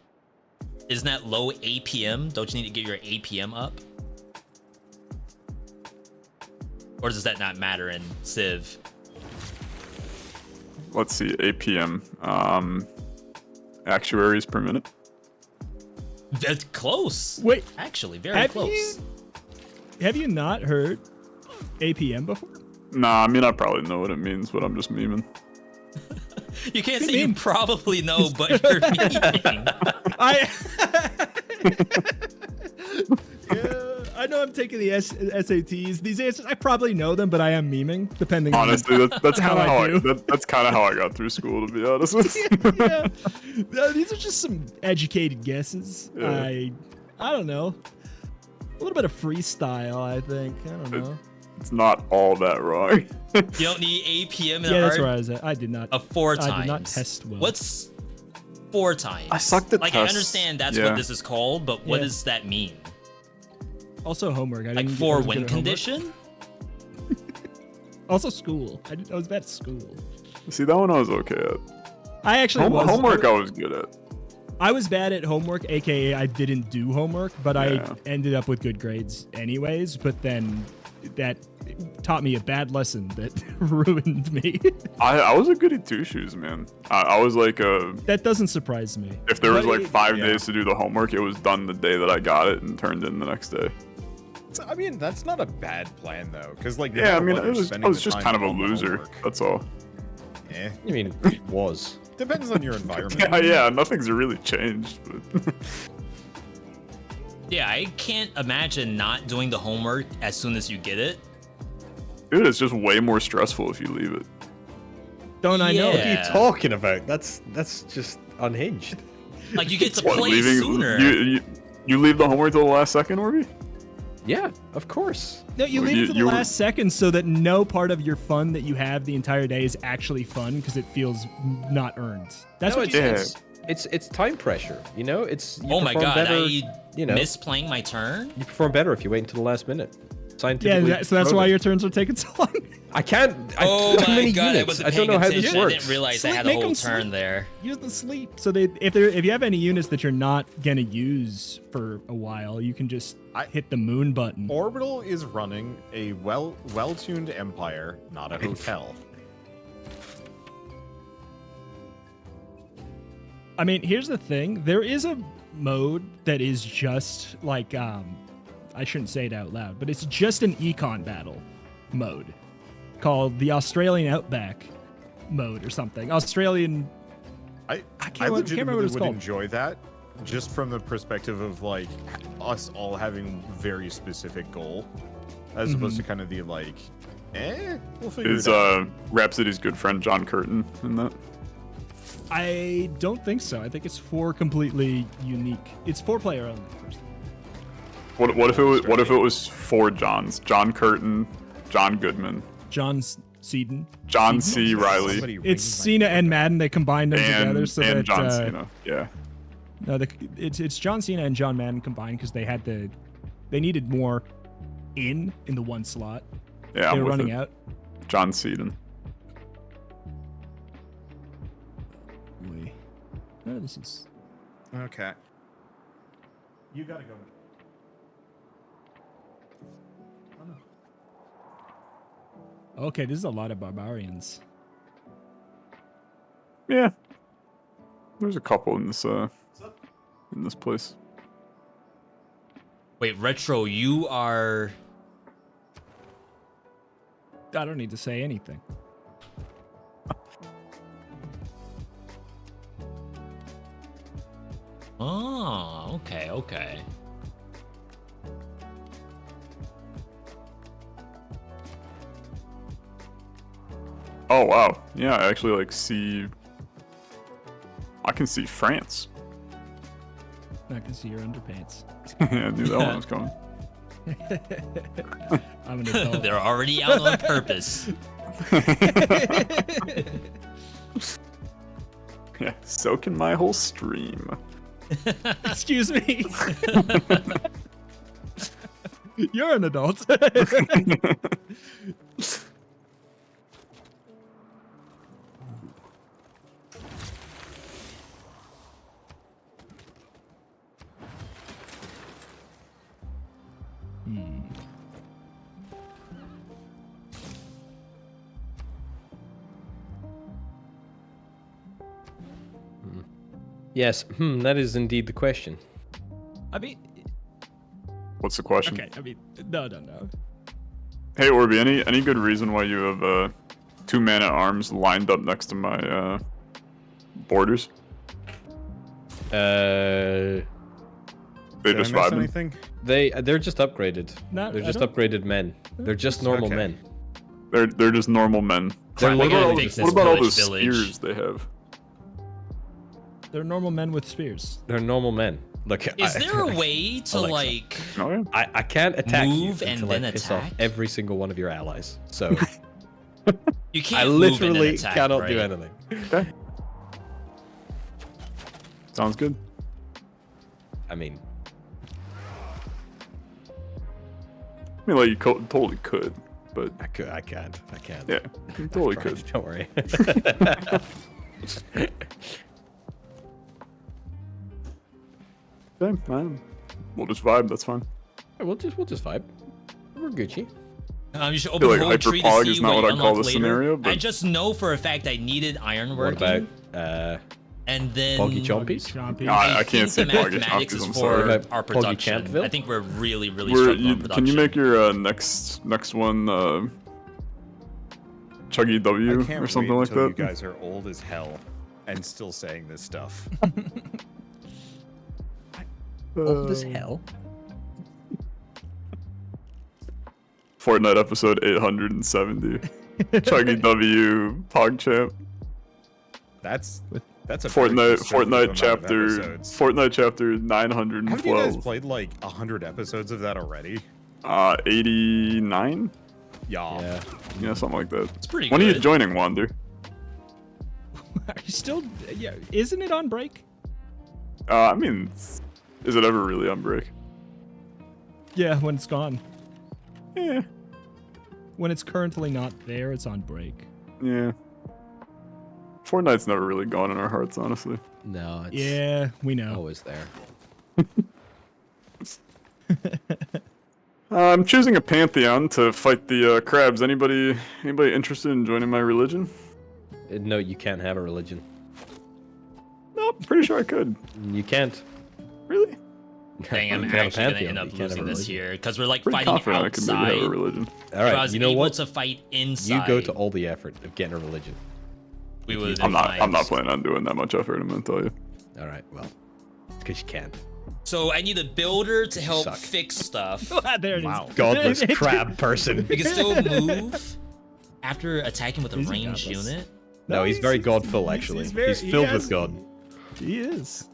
isn't that low APM? Don't you need to get your APM up? Or does that not matter in Civ? Let's see, APM. Actuaries per minute. That's close. Wait, actually, very close. Have you not heard APM before? Nah, I mean, I probably know what it means, but I'm just memeing. You can't say you probably know, but you're memeing. I know I'm taking the SATs. These answers, I probably know them, but I am memeing, depending Honestly, on that's kind of how that's kind of how I got through school, to be honest with you. Yeah. No, these are just some educated guesses. Yeah. I don't know. A little bit of freestyle, I think. I don't know. It's not all that wrong. You don't need APM in that's where I was at. I did not. 4 times. I did not test well. What's 4 times? I sucked at tests. I understand that's what this is called, but what does that mean? Also homework. Like 4 win condition? Also school. I was bad at school. See, that one I was okay at. I actually was. Homework I was good at. I was bad at homework, aka I didn't do homework, but I ended up with good grades anyways. But then that taught me a bad lesson that ruined me. I was a goody two shoes, man. I was like that doesn't surprise me. If there was like 5 days to do the homework, it was done the day that I got it and turned in the next day. I mean, that's not a bad plan though, because like I mean, I was just kind of a loser. That's all. Yeah. I mean, it was. Depends on your environment. Yeah, nothing's really changed. But Yeah, I can't imagine not doing the homework as soon as you get it. Dude, it's just way more stressful if you leave it. Don't I know? What are you talking about? That's just unhinged. Like you get to play sooner. You leave the homework till the last second, Orby? Yeah, of course. No, you leave it to the last second so that no part of your fun that you have the entire day is actually fun because it feels not earned. That's what it's time pressure. You know, it's. Oh my god, better, I miss playing my turn. You perform better if you wait until the last minute. Scientifically. Yeah, so that's why your turns are taking so long. I can't. Oh too my many god, units. I don't know how this works. I didn't realize I had a whole turn there. Use the sleep. So if you have any units that you're not gonna use for a while, you can just hit the moon button. Orbital is running a well-tuned empire, not a hotel. I mean, here's the thing. There is a mode that is just like I shouldn't say it out loud, but it's just an econ battle mode called the Australian Outback mode or something. Australian. I can't remember what it's would called. enjoy that, just from the perspective of like us all having very specific goal, as opposed to kind of the like, we'll figure it out. Rhapsody's good friend John Curtin in that? I don't think so. I think it's 4 completely unique. It's 4-player only. First. What if it was 4 Johns? John Curtin, John Goodman, John Seaton, John C. Riley. It's Cena and Madden. They combined them together so that John Cena. Yeah. No, it's John Cena and John Madden combined because they needed more in the one slot. Yeah, they were running out. John Seaton. Wait. No, this is okay. You gotta go. Okay, this is a lot of barbarians. Yeah. There's a couple in this place. Wait, Retro, you are... I don't need to say anything. Oh, okay. Oh wow. Yeah, I actually I can see France. I can see your underpants. Yeah, I knew that one was coming. I'm an adult. They're already out on purpose. Yeah, so can my whole stream. Excuse me. You're an adult. Yes, that is indeed the question. I mean, what's the question? Okay, I mean, no. Hey Orby, any good reason why you have 2 man-at-arms lined up next to my borders? They just vibing. Anything? They're just upgraded. They're just upgraded men. They're just normal men. They're just normal men. They're What about all those village. spears they have? They're normal men with spears. They're normal men. Look, Is there a way to Alexa. like Oh, yeah. I can't attack move you and until then I piss off attack? every single one of your allies. So you can't I move and then literally attack, cannot right? do anything. Okay. Sounds good. I mean, Like you totally could, but I can't. yeah, you totally Tried, could. Don't worry. Okay, man. We'll just vibe. That's fine. Yeah, we'll just vibe. We're Gucci. You should I open feel the like whole tree to hyperpog see is not what you I'd call unlock this later. scenario, I but just know for a fact I needed iron What working. about And then Poggy Chompies? Chompy. No, I think can't say the Poggy mathematics Chompies, is I'm for sorry. our Poggy production. Champville? I think we're really struggling on production. Can you make your next one Chuggy I W can't or something wait like until that? you guys are old as hell and still saying this stuff. Old as hell. Fortnite episode 870. Chuggy W PogChamp. That's a very Fortnite conservative amount of episodes. Fortnite chapter Haven't you guys 912. played like 100 episodes of that already? 89? Yeah. Yeah, something like that. It's pretty When are good. you joining, Wander? Are you still? Yeah, isn't it on break? I mean, is it ever really on break? Yeah, when it's gone. Yeah. When it's currently not there, it's on break. Yeah. Fortnite's never really gone in our hearts, honestly. No, it's Yeah, we know. always there. I'm choosing a pantheon to fight the crabs. Anybody interested in joining my religion? No, you can't have a religion. Nope, pretty sure I could. You can't. Really? Dang, I'm You can have a actually gonna pantheon, end but up you can't have losing a this religion. year because we're like Pretty fighting confident I could maybe have a outside. religion. All If I right, was you know able what? to fight inside, You go to all the effort of getting a religion. we would. I'm not planning on doing that much effort, I'm gonna tell you. All right, well, it's because you can't. So I need a builder to help suck. fix stuff. There it is. Wow. Godless crab person. You can still move after attacking with a Is he ranged godless? unit. No, he's very godful, actually. He's filled with God. He is.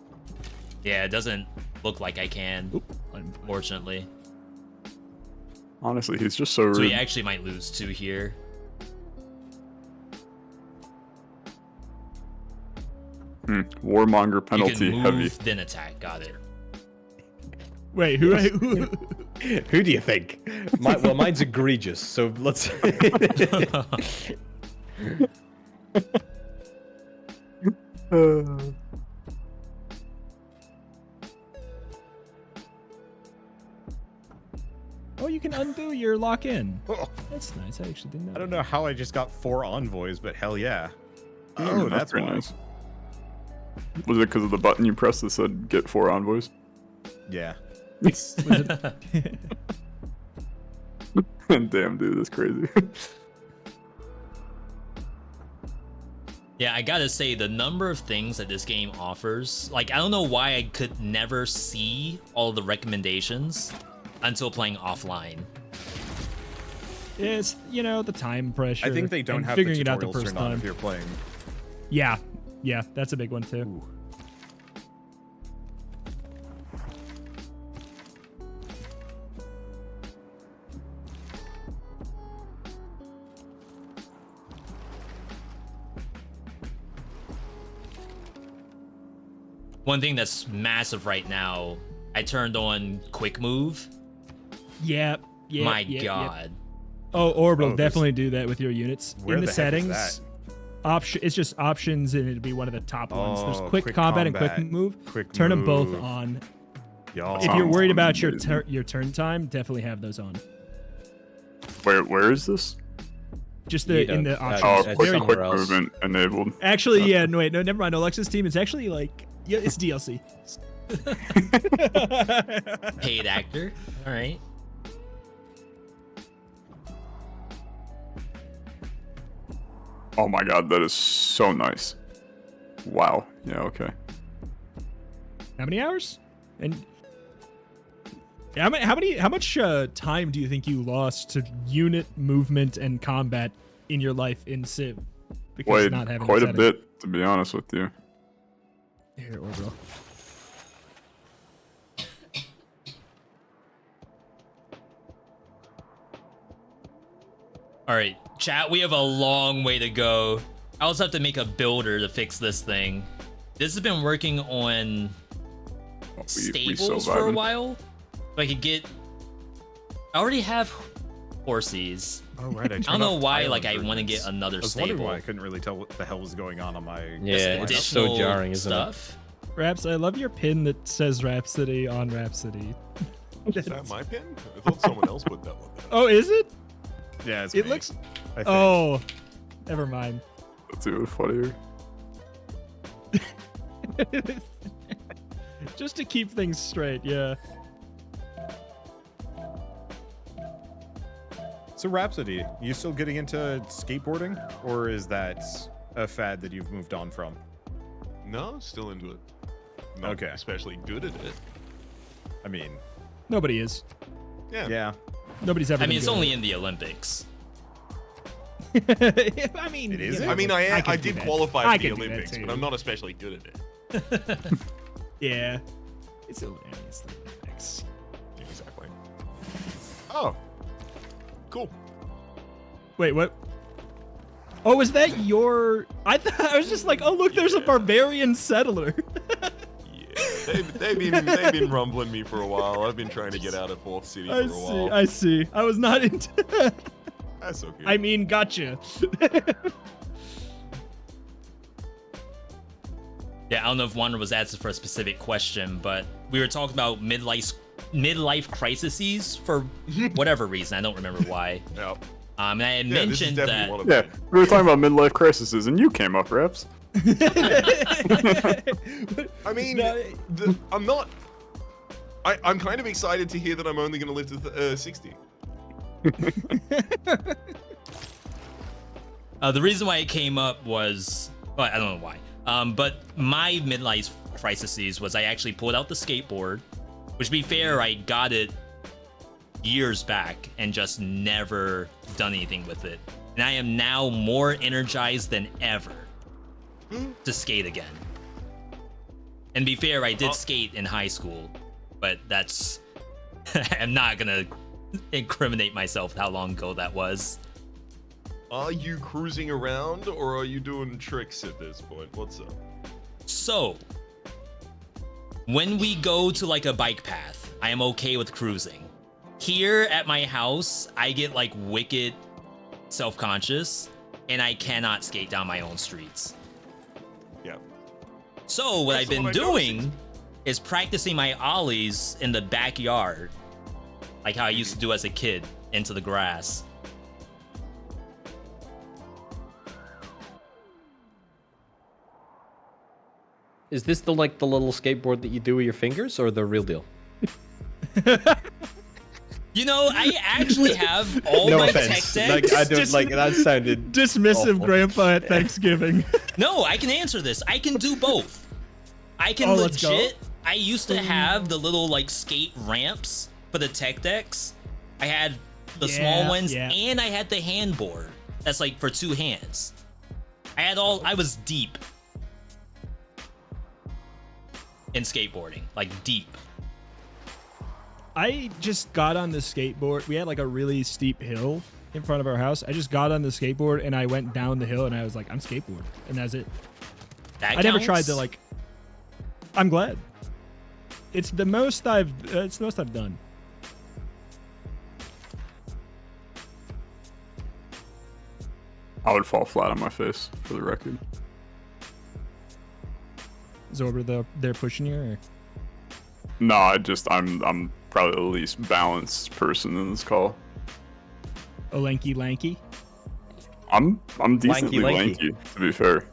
Yeah, it doesn't look like I can, unfortunately. Honestly, he's just so rude. So we actually might lose 2 here. Warmonger You penalty can heavy. move, then attack. Got it. Wait, who? Who do you think? Well, mine's egregious, so let's... Oh, you can undo your lock in. Oh, That's nice. I actually didn't know. I don't know how I just got 4 envoys, but hell yeah. Oh, that's very why. nice. Was it because of the button you pressed that said get 4 envoys? Yeah. Damn, dude, that's crazy. Yeah, I gotta say, the number of things that this game offers, like, I don't know why I could never see all the recommendations until playing offline. It's, you know, the time pressure. I think they don't and have the figuring it out the tutorials first turned on time. if you're playing. Yeah, that's a big one too. Ooh. One thing that's massive right now, I turned on quick move. Yeah. My God. Oh, Orb will Oh, definitely do that with your units. Where In the the heck is settings, it's just options, and it'll be one of the top ones. There's Oh, quick combat and quick combat. move. Quick Turn them both move. on. Y'all. If you're Sounds worried about your amazing. your turn time, definitely have those on. Where is this? Just You in the don't- options. Oh, It's quick somewhere else. movement enabled. Actually, yeah, no, wait, no, never mind. Alexa's team is actually like, yeah, it's DLC. Paid actor. All right. Oh my god, that is so nice. Wow. Yeah, okay. How many hours? And how much time do you think you lost to unit movement and combat in your life in Civ? Because Played not having quite it a set bit, to be honest with you. Here, Orbital. All right, chat, we have a long way to go. I also have to make a builder to fix this thing. This has been working on We stables so for a vibing. while. So I could get... I already have horses. Oh, right. I don't know why, like, I want to get get another I was wondering stable. why I couldn't really tell what the hell was going on my. Yeah, it's so Additional jarring, isn't it? stuff. Raps, I love your pin that says Rhapsody on Rhapsody. Is that my pin? I thought someone else put that one there. Oh, is it? Yeah, it's It me, looks. I think. Oh, never mind. That's even funnier. Just to keep things straight, yeah. So Rhapsody, you still getting into skateboarding, or is that a fad that you've moved on from? No, still into it. Not Okay. especially good at it. I mean, Nobody is. Yeah. yeah. Nobody's ever. I mean, been it's good only at in the Olympics. it. I mean, It is? you know, I mean, I I could do did that. qualify I for the could do that Olympics, too. but I'm not especially good at it. Yeah, it's the Olympics. Yeah, exactly. Oh, cool. Wait, what? Oh, is that your? I was just like, oh look, there's a barbarian settler. Yeah, they've been rumbling me for a while. I've been trying to get out of Fourth City for a while. I see. I was not into. That's okay. I mean, gotcha. Yeah, I don't know if one was asking for a specific question, but we were talking about midlife crises for whatever reason. I don't remember why. Yep. And I had Yeah, this is mentioned definitely that. one of Yeah, them. we were talking about midlife crises, and you came up, Raps. I mean, No. I'm not. I'm kind of excited to hear that I'm only going to live to 60. The reason why it came up was, well, I don't know why. But my midlife crises was I actually pulled out the skateboard, which, to be fair, I got it years back and just never done anything with it. And I am now more energized than ever to skate again. And to be fair, I did skate in high school, but that's I'm not gonna incriminate myself how long ago that was. Are you cruising around or are you doing tricks at this point? What's up? So, when we go to like a bike path, I am okay with cruising. Here at my house, I get like wicked self-conscious and I cannot skate down my own streets. Yeah. So what I've That's been what I doing is practicing my ollies in the backyard, like how I used to do as a kid, into the grass. Is this the little skateboard that you do with your fingers, or the real deal? You know, I actually have all No my offense. tech Like decks. I don't like that sounded Dismissive awful. grandpa at Thanksgiving. No, I can answer this. I can do both. I can let's go. legit. I used to have the little like skate ramps for the tech decks. I had the small ones, yeah. and I had the handboard. That's like for two hands. I had all. I was deep in skateboarding, like deep. I just got on the skateboard. We had like a really steep hill in front of our house. I just got on the skateboard and I went down the hill and I was like, I'm skateboard, and that's it. That I never counts? tried to like. I'm glad. It's the most I've. It's the most I've done. I would fall flat on my face, for the record. Zorba, they're pushing you. Or? No, I'm probably the least balanced person in this call. Oh, lanky. I'm decently Lanky. lanky, to be fair.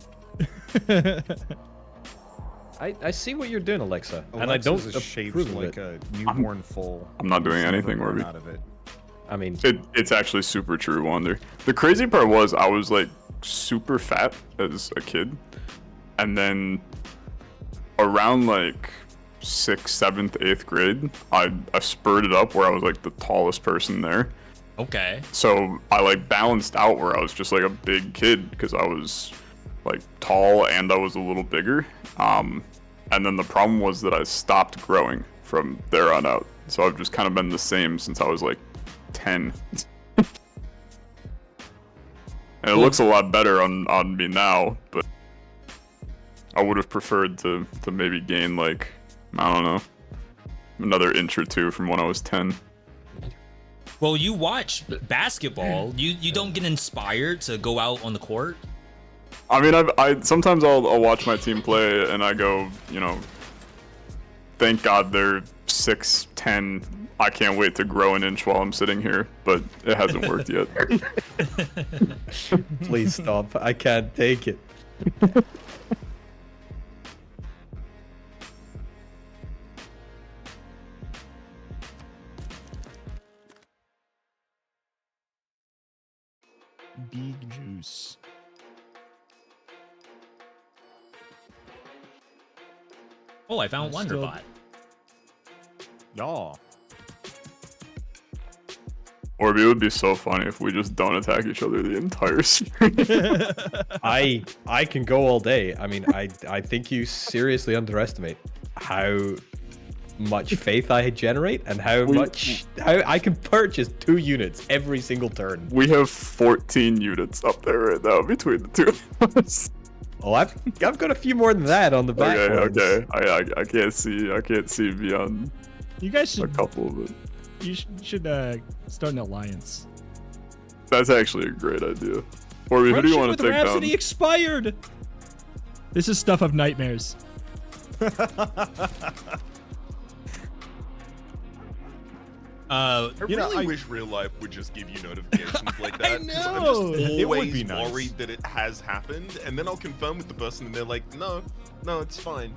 I see what you're doing, Alexa, and I Alexa's don't is shaped approve of like it. a newborn foal. I'm not doing There's never anything, bone Warby. out of it. I mean, It's actually super true, Wonder. The crazy part was I was like super fat as a kid, and then around like 6th, 7th, 8th grade, I spurted up where I was like the tallest person there. Okay. So I like balanced out where I was just like a big kid because I was like tall and I was a little bigger. And then the problem was that I stopped growing from there on out. So I've just kind of been the same since I was like 10. And it looks a lot better on me now, but I would have preferred to maybe gain like, I don't know, another inch or two from when I was 10. Well, you watch basketball. You don't get inspired to go out on the court. I mean, I sometimes I'll watch my team play and I go, you know, thank God they're 6'10". I can't wait to grow an inch while I'm sitting here, but it hasn't worked yet. Please stop. I can't take it. Big juice. Oh, I found Still- Wonderbot. Aw. Orby, it would be so funny if we just don't attack each other the entire series. I can go all day. I mean, I think you seriously underestimate how much faith I generate and how I can purchase 2 units every single turn. We have 14 units up there right now between the two of us. Oh, I've got a few more than that on the back. Okay. I can't see beyond You guys a should couple of it. you should start an alliance. That's actually a great idea. Orby, who do you want with to take Rhapsody down? expired. This is stuff of nightmares. I You know, really I- wish real life would just give you notifications like I that. 'cause I'm know. just It would always be nice. worried that it has happened, and then I'll confirm with the person, and they're like, "No, it's fine."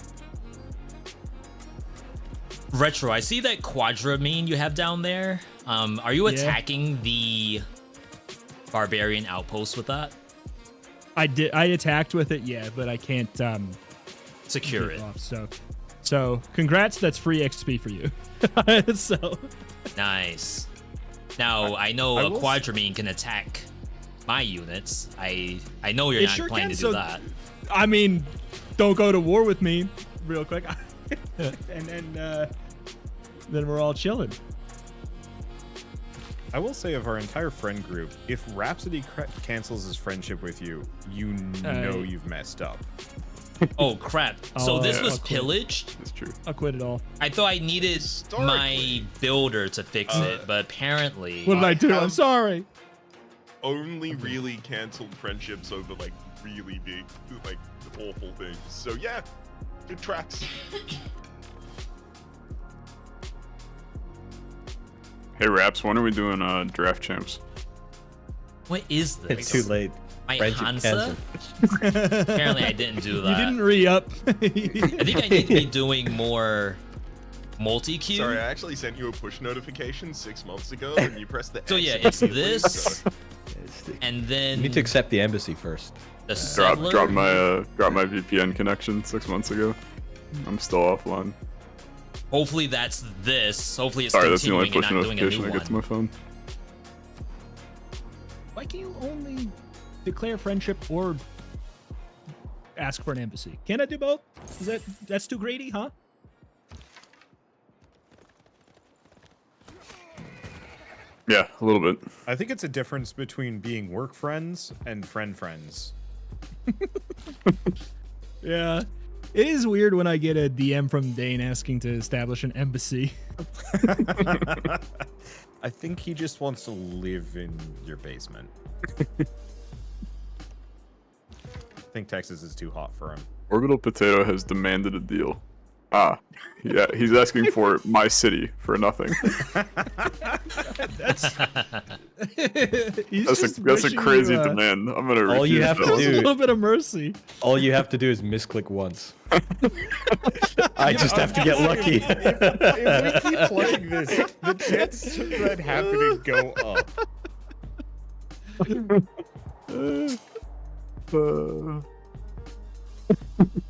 Retro, I see that Quadra main you have down there. Are you Yeah. attacking the Barbarian outpost with that? I attacked with it, yeah, but I can't Secure get it. off, so congrats, that's free XP for you. So Nice. Now I know I a will Quadramine can attack my units. I know you're It not sure planning can, to do so- that. I mean, don't go to war with me real quick. and then we're all chilling. I will say of our entire friend group, if Rhapsody cancels his friendship with you, you know you've messed up. Oh crap! So Oh, this yeah. was I'll quit. pillaged. That's true. I'll quit it all. I thought I needed my Historically, builder to fix it, but apparently What did I do? I'm have- sorry. Only really canceled friendships over like really big, like awful things. So yeah, good tracks. Hey, Raps, when are we doing draft champs? what is this? It's too late. My Friendship Hansa? canceled. Apparently I didn't do that. You didn't re-up. I think I need to be doing more multi-queue. Sorry, I actually sent you a push notification 6 months ago, and you pressed the So X yeah, and it's immediately this, go. and then You need to accept the embassy first. the settler. Drop my VPN connection 6 months ago. I'm still offline. Hopefully that's this. Hopefully it's Sorry, that's the only continuing and push not doing a new notification I get to my one. phone. Why can you only declare friendship or ask for an embassy? Can't I do both? That's too greedy, huh? Yeah, a little bit. I think it's a difference between being work friends and friends. Yeah. It is weird when I get a DM from Dane asking to establish an embassy. I think he just wants to live in your basement. I think Texas is too hot for him. Orbital Potato has demanded a deal. Ah, yeah, he's asking for my city for nothing. That's That's a crazy demand. I'm gonna refuse All you have to that. A do- little bit of mercy. All you have to do is misclick once. I just have to get lucky. If we keep playing this, the chances of that happening go up.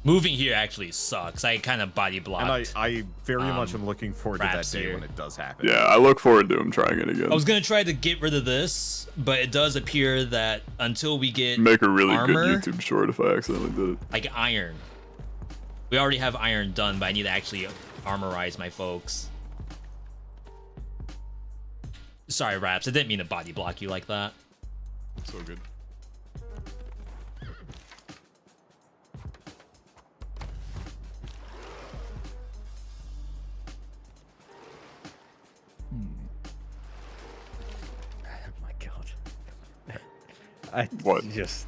Moving here actually sucks. I kind of body blocked. And I very much am looking forward to that Raps day here. when it does happen. Yeah, I look forward to him trying it again. I was gonna try to get rid of this, but it does appear that until we get Make a really armor, good YouTube short if I accidentally did it. like iron. We already have iron done, but I need to actually armorize my folks. Sorry, Raps. I didn't mean to body block you like that. So good. Oh my god. I What? just,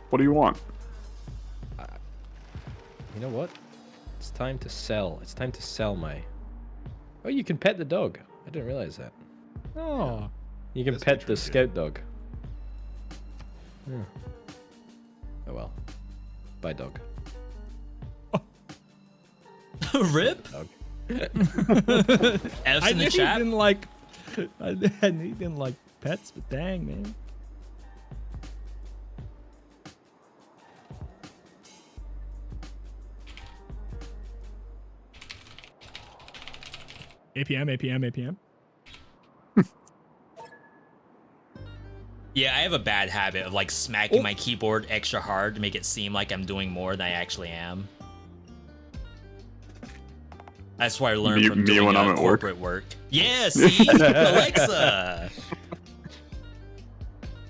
What do you want? you know what? It's time to sell. It's time to sell my... Oh, you can pet the dog. I didn't realize that. Oh. You can That's pet the pretty scout dog. Hmm. Oh well. Bye, dog. Rip. Dog. F's I in the knew chat. he didn't like. I knew he didn't like pets, but dang, man. APM. Yeah, I have a bad habit of like smacking my keyboard extra hard to make it seem like I'm doing more than I actually am. That's why I learned from doing when I'm at corporate work. Yeah, see? Alexa!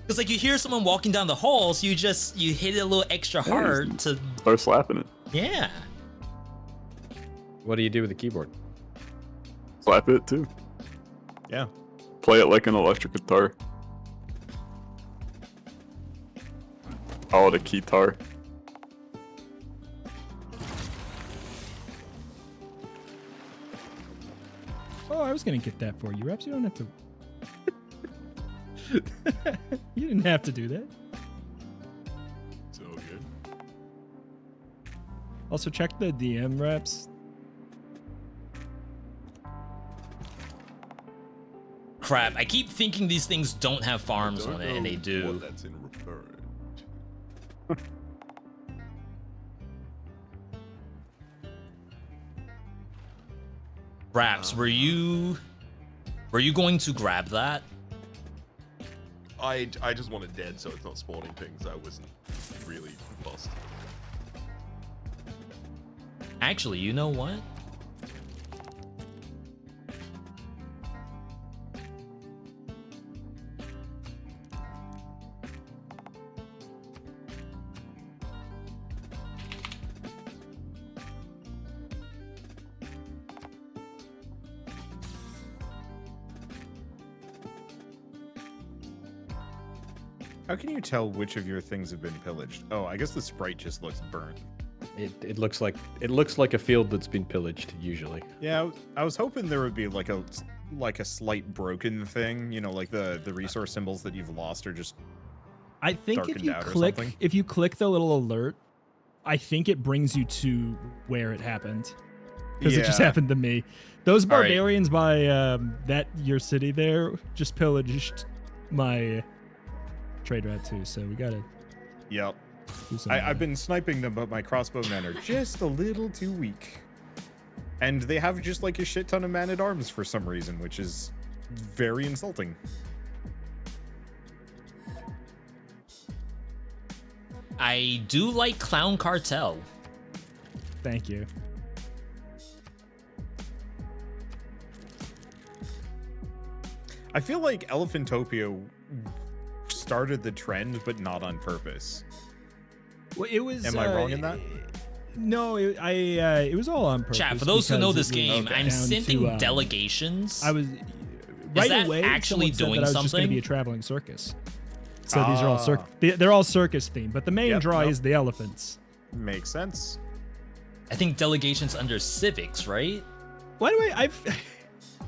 Because like you hear someone walking down the hall, so you hit it a little extra hard to start slapping it. Yeah. What do you do with the keyboard? Slap it too. Yeah. Play it like an electric guitar. Call it a keytar. Oh, I was gonna get that for you, Reps. You don't have to. You didn't have to do that. So good. Also, check the DM, Reps. Crap, I keep thinking these things don't have farms on it, and they do. What that's in return. Raps, were you going to grab that? I just want it dead so it's not spawning things. I wasn't really fussed. Actually, you know what? How can you tell which of your things have been pillaged? Oh, I guess the sprite just looks burnt. It looks like a field that's been pillaged usually. Yeah, I was hoping there would be like a slight broken thing, you know, like the resource symbols that you've lost are just I think if darkened you out or click something. the little alert, I think it brings you to where it happened. Because it just Yeah. happened to me. Those All right. barbarians by that your city there just pillaged my trade route too, so we gotta Yep. do something. I've been sniping them, but my crossbow men are just a little too weak. And they have just like a shit ton of man-at-arms for some reason, which is very insulting. I do like Clown Cartel. Thank you. I feel like Elephantopia started the trend, but not on purpose. Well, it was. Am I wrong in that? No, it was all on purpose. Chat, for those who know because this it was game, I'm down sending to, delegations. I was right that away. actually someone said doing that I was just going to something? be a traveling circus. So these are all they're all circus themed, but the main Yep, draw nope. is the elephants. Makes sense. I think delegations under civics, right? Why do I've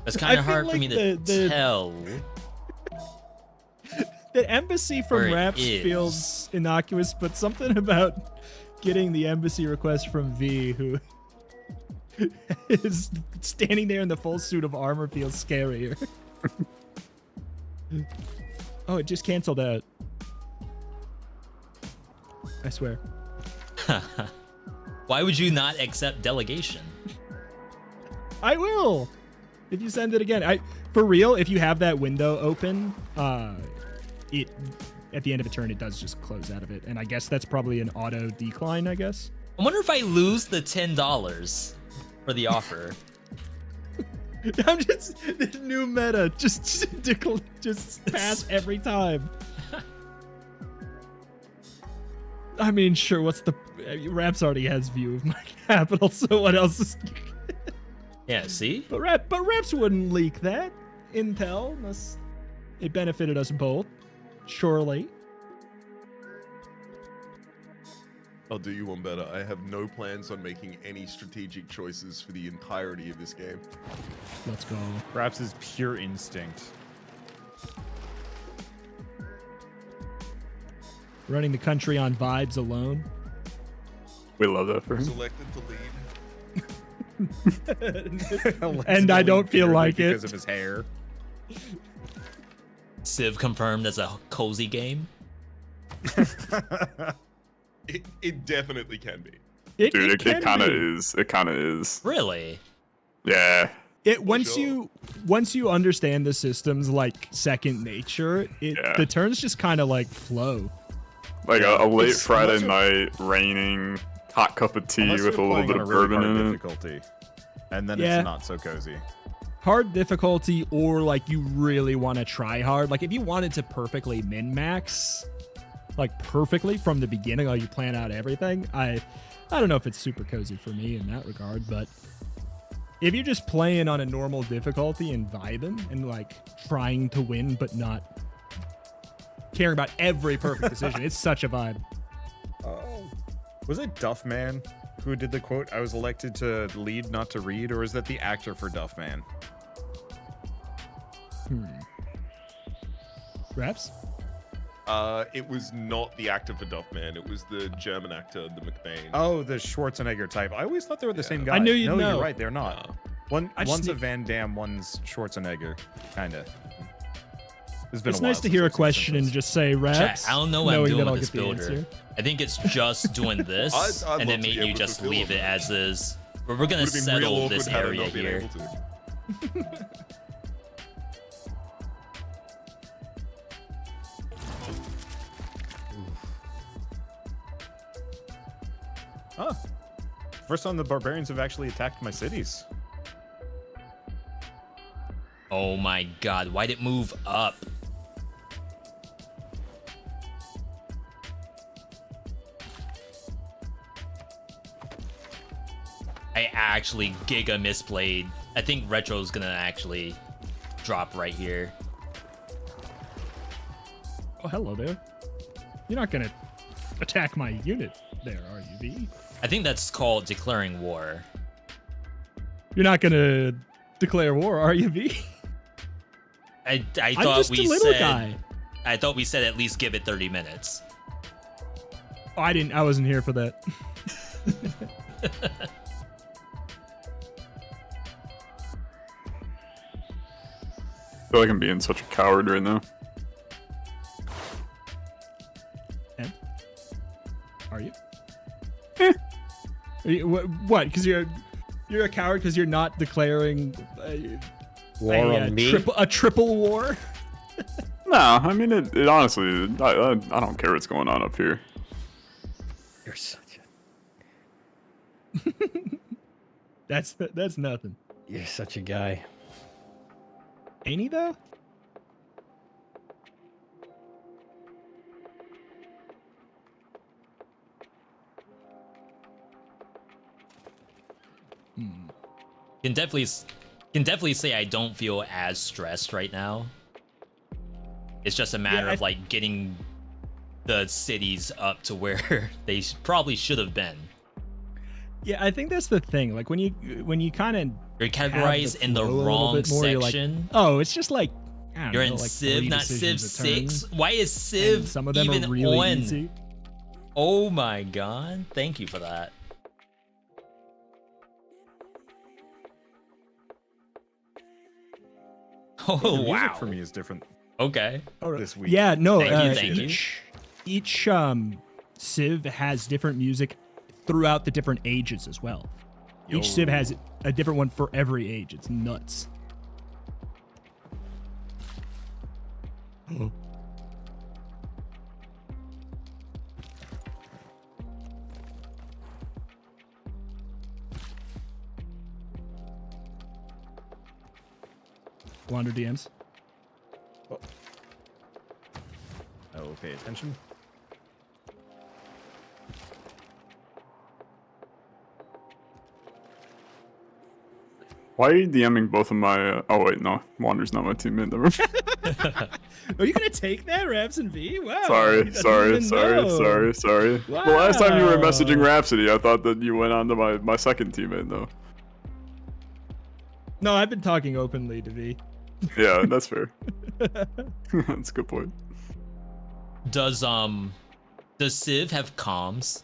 That's kind I of feel hard for like me to the- tell. the embassy Where from it Raps is. feels innocuous, but something about getting the embassy request from V, who is standing there in the full suit of armor, feels scarier. Oh, it just canceled out. I swear. Why would you not accept delegation? I will. If you send it again, for real. If you have that window open, it at the end of a turn it does just close out of it, and I guess that's probably an auto decline. I guess. I wonder if I lose the $10 for the offer. I'm just the new meta. Just pass every time. I mean, sure. What's the Raps already has view of my capital, so what else is? Yeah, see? But Raps wouldn't leak that intel unless it benefited us both. Surely. I'll do you one better. I have no plans on making any strategic choices for the entirety of this game. Let's go. Perhaps it's pure instinct. Running the country on vibes alone. We love that for him. Selected to lead. And I don't feel like it. Because of his hair. Civ confirmed as a cozy game. It definitely can be. Dude, it can kind of be. is. It kind of is. Really? Yeah. Once you understand the system's like second nature, the turns just kind of like flow. Like a late It's- Friday unless you're- night, raining, hot cup of tea Unless with a you're little playing bit on of a really bourbon hard in it. difficulty, and then Yeah. it's not so cozy. Hard difficulty, or like you really want to try hard. Like if you wanted to perfectly min max, like perfectly from the beginning, like you plan out everything. I don't know if it's super cozy for me in that regard, but if you're just playing on a normal difficulty and vibing and like trying to win but not caring about every perfect decision, it's such a vibe. Was it Duffman who did the quote, "I was elected to lead, not to read," or is that the actor for Duffman? Raps? It was not the actor for Duffman. It was the German actor, the McBain. Oh, the Schwarzenegger type. I always thought they were the same guy. I knew you'd no, know. you're right. They're not. I just One's a need- Van Damme, one's Schwarzenegger. Kinda. It's been It's a while nice to since hear a I've seen question and Simpsons. just say Chat, raps. I don't know what I'm knowing doing that I'll with this get the builder. answer. I think it's just doing this, I'd and then love to be maybe able you to just fulfill leave it that. as is. But we're gonna Would've been real settle awkward this had I area not been here. able to. Oh. First time the barbarians have actually attacked my cities. Oh my god, why'd it move up? I actually giga misplayed. I think Retro's gonna actually drop right here. Oh, hello there. You're not gonna attack my unit there, are you, V? I think that's called declaring war. You're not gonna declare war, are you, V? I I'm thought just we a little said guy. I thought we said at least give it 30 minutes. Oh, I wasn't here for that. I feel like I'm being such a coward right now. And? Are you? Are you what? Because you're a coward because you're not declaring War on me? a triple war. No, I mean it honestly. I don't care what's going on up here. You're such That's nothing. You're such a guy. Ain't he though? Can definitely say I don't feel as stressed right now. It's just a matter of like getting the cities up to where they probably should have been. Yeah, I think that's the thing. Like when you kind of You're categorized in the wrong section. Oh, it's just like I don't You're know, in like Civ, 3 not Civ decisions a turn. 6. Why is Civ And some of them even are really on? easy. Oh my god! Thank you for that. Oh The music wow! for me is different Okay. this week. Yeah, no. Thank you. Each Civ has different music throughout the different ages as well. Each Civ has a different one for every age. It's nuts. Wander DMs. Oh, pay attention. Why are you DMing both of my? Oh wait, no, Wander's not my teammate. Never. Are you gonna take that, Raps and V? Wow. Sorry. He doesn't even know. The last time you were messaging Wow. Rhapsody, I thought that you went on to my second teammate though. No, I've been talking openly to V. Yeah, that's fair. That's a good point. Does Civ have comms?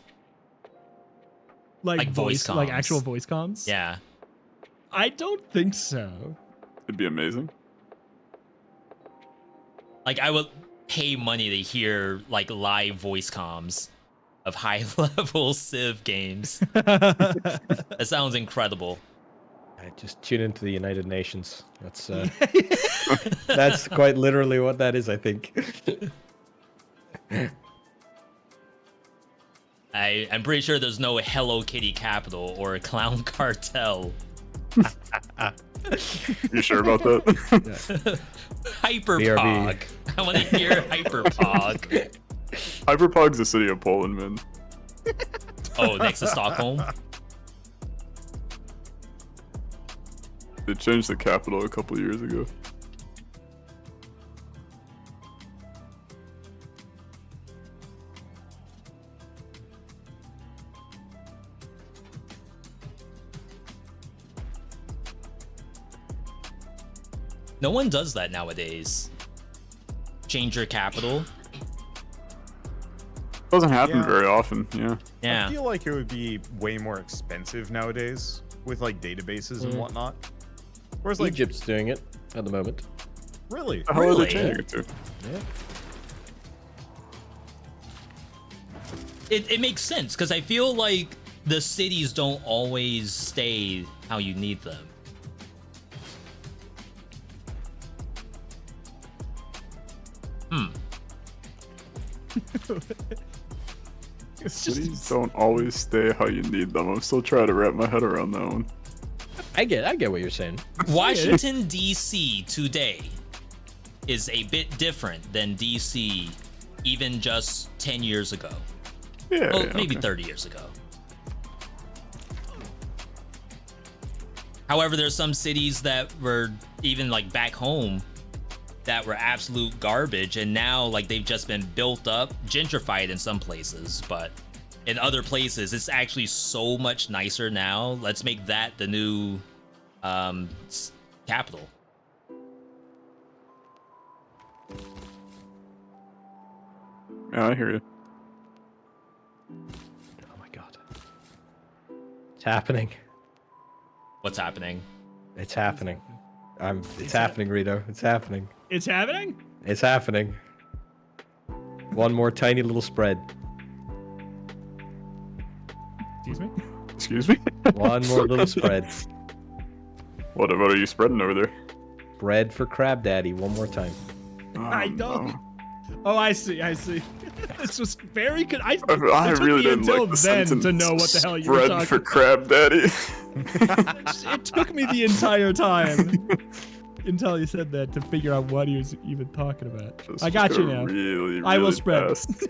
Like voice comms? like actual voice comms? Yeah. I don't think so. It'd be amazing. Like, I would pay money to hear like live voice comms of high level Civ games. That sounds incredible. Just tune into the United Nations. That's that's quite literally what that is, I think. I'm pretty sure there's no Hello Kitty Capital or a Clown Cartel. You sure about that? Hyperpog. I want to hear Hyperpog. Hyperpog's the city of Poland, man. Oh, next to Stockholm? They changed the capital a couple years ago. No one does that nowadays. Change your capital. Doesn't happen Yeah. very often, yeah. Yeah. I feel like it would be way more expensive nowadays with like databases and whatnot. Whereas like Egypt's doing it at the moment. really, How are they Really? changing it to? Yeah. It makes sense because I feel like the cities don't always stay how you need them. Cities don't always stay how you need them. I'm still trying to wrap my head around that one. I get what you're saying. Washington, D.C. today is a bit different than D.C. even just 10 years ago. Yeah, Well, yeah, maybe okay. 30 years ago. However, there's some cities that were even like back home that were absolute garbage, and now like they've just been built up, gentrified in some places, but in other places it's actually so much nicer now. Let's make that the new capital. Yeah, I hear you. Oh my god. It's happening. What's happening? It's happening. It's happening, Rito. It's happening. It's happening? It's happening. One more tiny little spread. Excuse me? Excuse me? One more little spread. What are you spreading over there? Bread for Crab Daddy. One more time. I don't. No. Oh, I see. This was very good. I it took really me didn't until like the then sentence. to know what the hell you were Spread talking for about. Crab Daddy. It took me the entire time until you said that to figure out what he was even talking about. I got you now. Really, I will really spread. fast.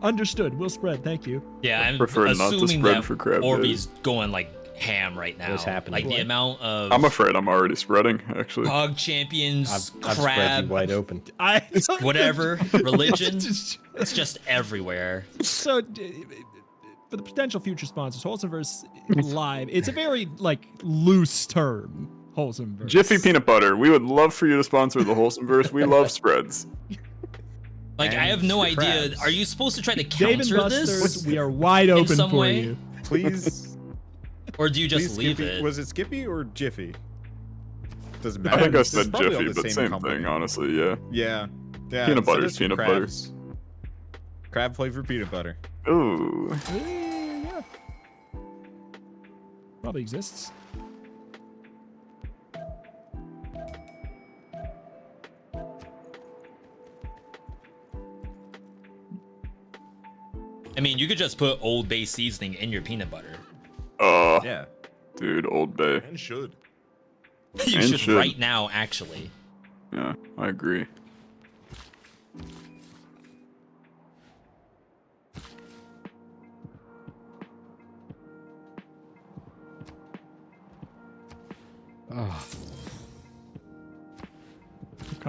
Understood. We'll spread. Thank you. Yeah, I'm prefer not to assuming spread that for Crab Orbeez going like ham right now. What's happening? Like the What? amount of I'm afraid I'm already spreading, actually. Hog Champions, I've spread crab, you wide open. whatever, religion. Just- It's just everywhere. So, for the potential future sponsors, Wholesomeverse Live, it's a very like loose term. Wholesomeverse. Jiffy Peanut Butter. We would love for you to sponsor the Wholesomeverse. We love spreads. Like, I And have no idea. crabs. Are you supposed to try to Dave and counter Buster's, this? we are wide open some for way? you. please. Or do you just please, leave Skippy. it? Was it Skippy or Jiffy? Doesn't matter. I think I It's said probably all Jiffy, the but same same company. thing, honestly, yeah. Yeah. Yeah. Peanut send butter's us your peanut butter. crabs. Crab flavored peanut butter. Ooh. Yeah. Probably exists. I mean, you could just put Old Bay seasoning in your peanut butter. Yeah. Dude, Old Bay. And should. You And should should. right now, actually. Yeah, I agree. Oh.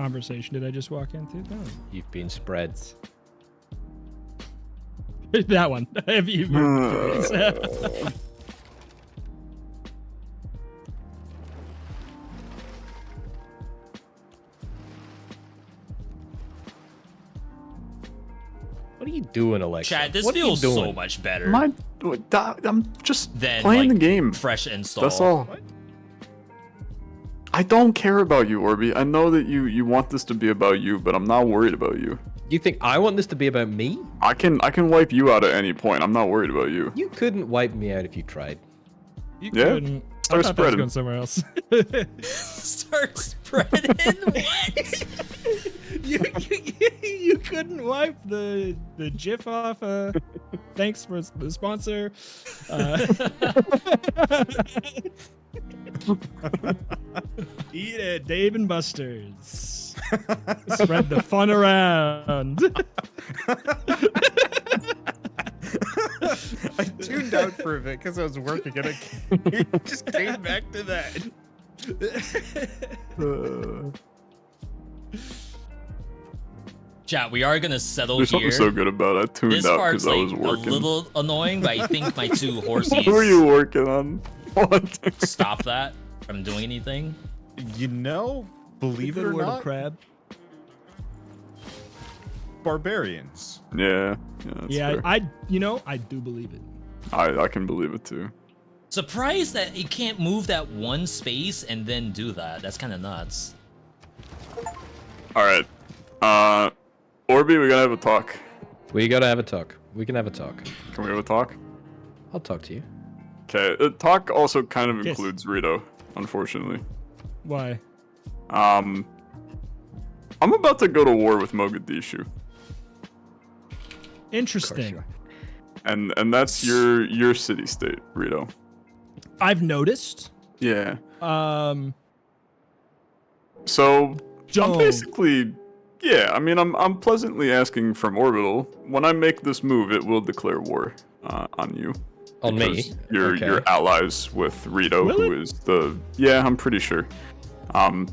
conversation did I just walk into? No. You've been spread. That one. Have you been What are you doing, Alexa? Chad, this What are you feels so doing? much better I'm just than playing like, the game. fresh install. That's all. I don't care about you, Orby. I know that you want this to be about you, but I'm not worried about you. You think I want this to be about me? I can wipe you out at any point. I'm not worried about you. You couldn't wipe me out if you tried. You Yeah? couldn't. Start I thought that was spreading. going somewhere else. Start spreading what? you couldn't wipe the GIF off. Thanks for the sponsor. Eat it, Dave and Buster's. Spread the fun around. I tuned out for a bit because I was working and it just came back to that. Chat, we are gonna settle There's here. something so good about it. I tuned This out part's because I like was a working. little annoying, but I think my two horsies What were you working on? What? stop that from doing anything. You know, believe it or Word of not, crab. barbarians. Yeah. That's Yeah, fair. I do believe it. I can believe it too. Surprised that you can't move that one space and then do that. That's kind of nuts. All right. Orby, we gotta have a talk. We gotta have a talk. We can have a talk. Can we have a talk? I'll talk to you. Okay. Talk also kind of Yes. includes Rito, unfortunately. Why? I'm about to go to war with Mogadishu, Interesting. and that's your city state, Rito. I've noticed. Yeah. Um, So I'm Don't. basically, yeah. I mean, I'm pleasantly asking from Orbital. When I make this move, it will declare war on you. On me? Because You're Okay. allies with Rito, Will who is the I'm pretty sure.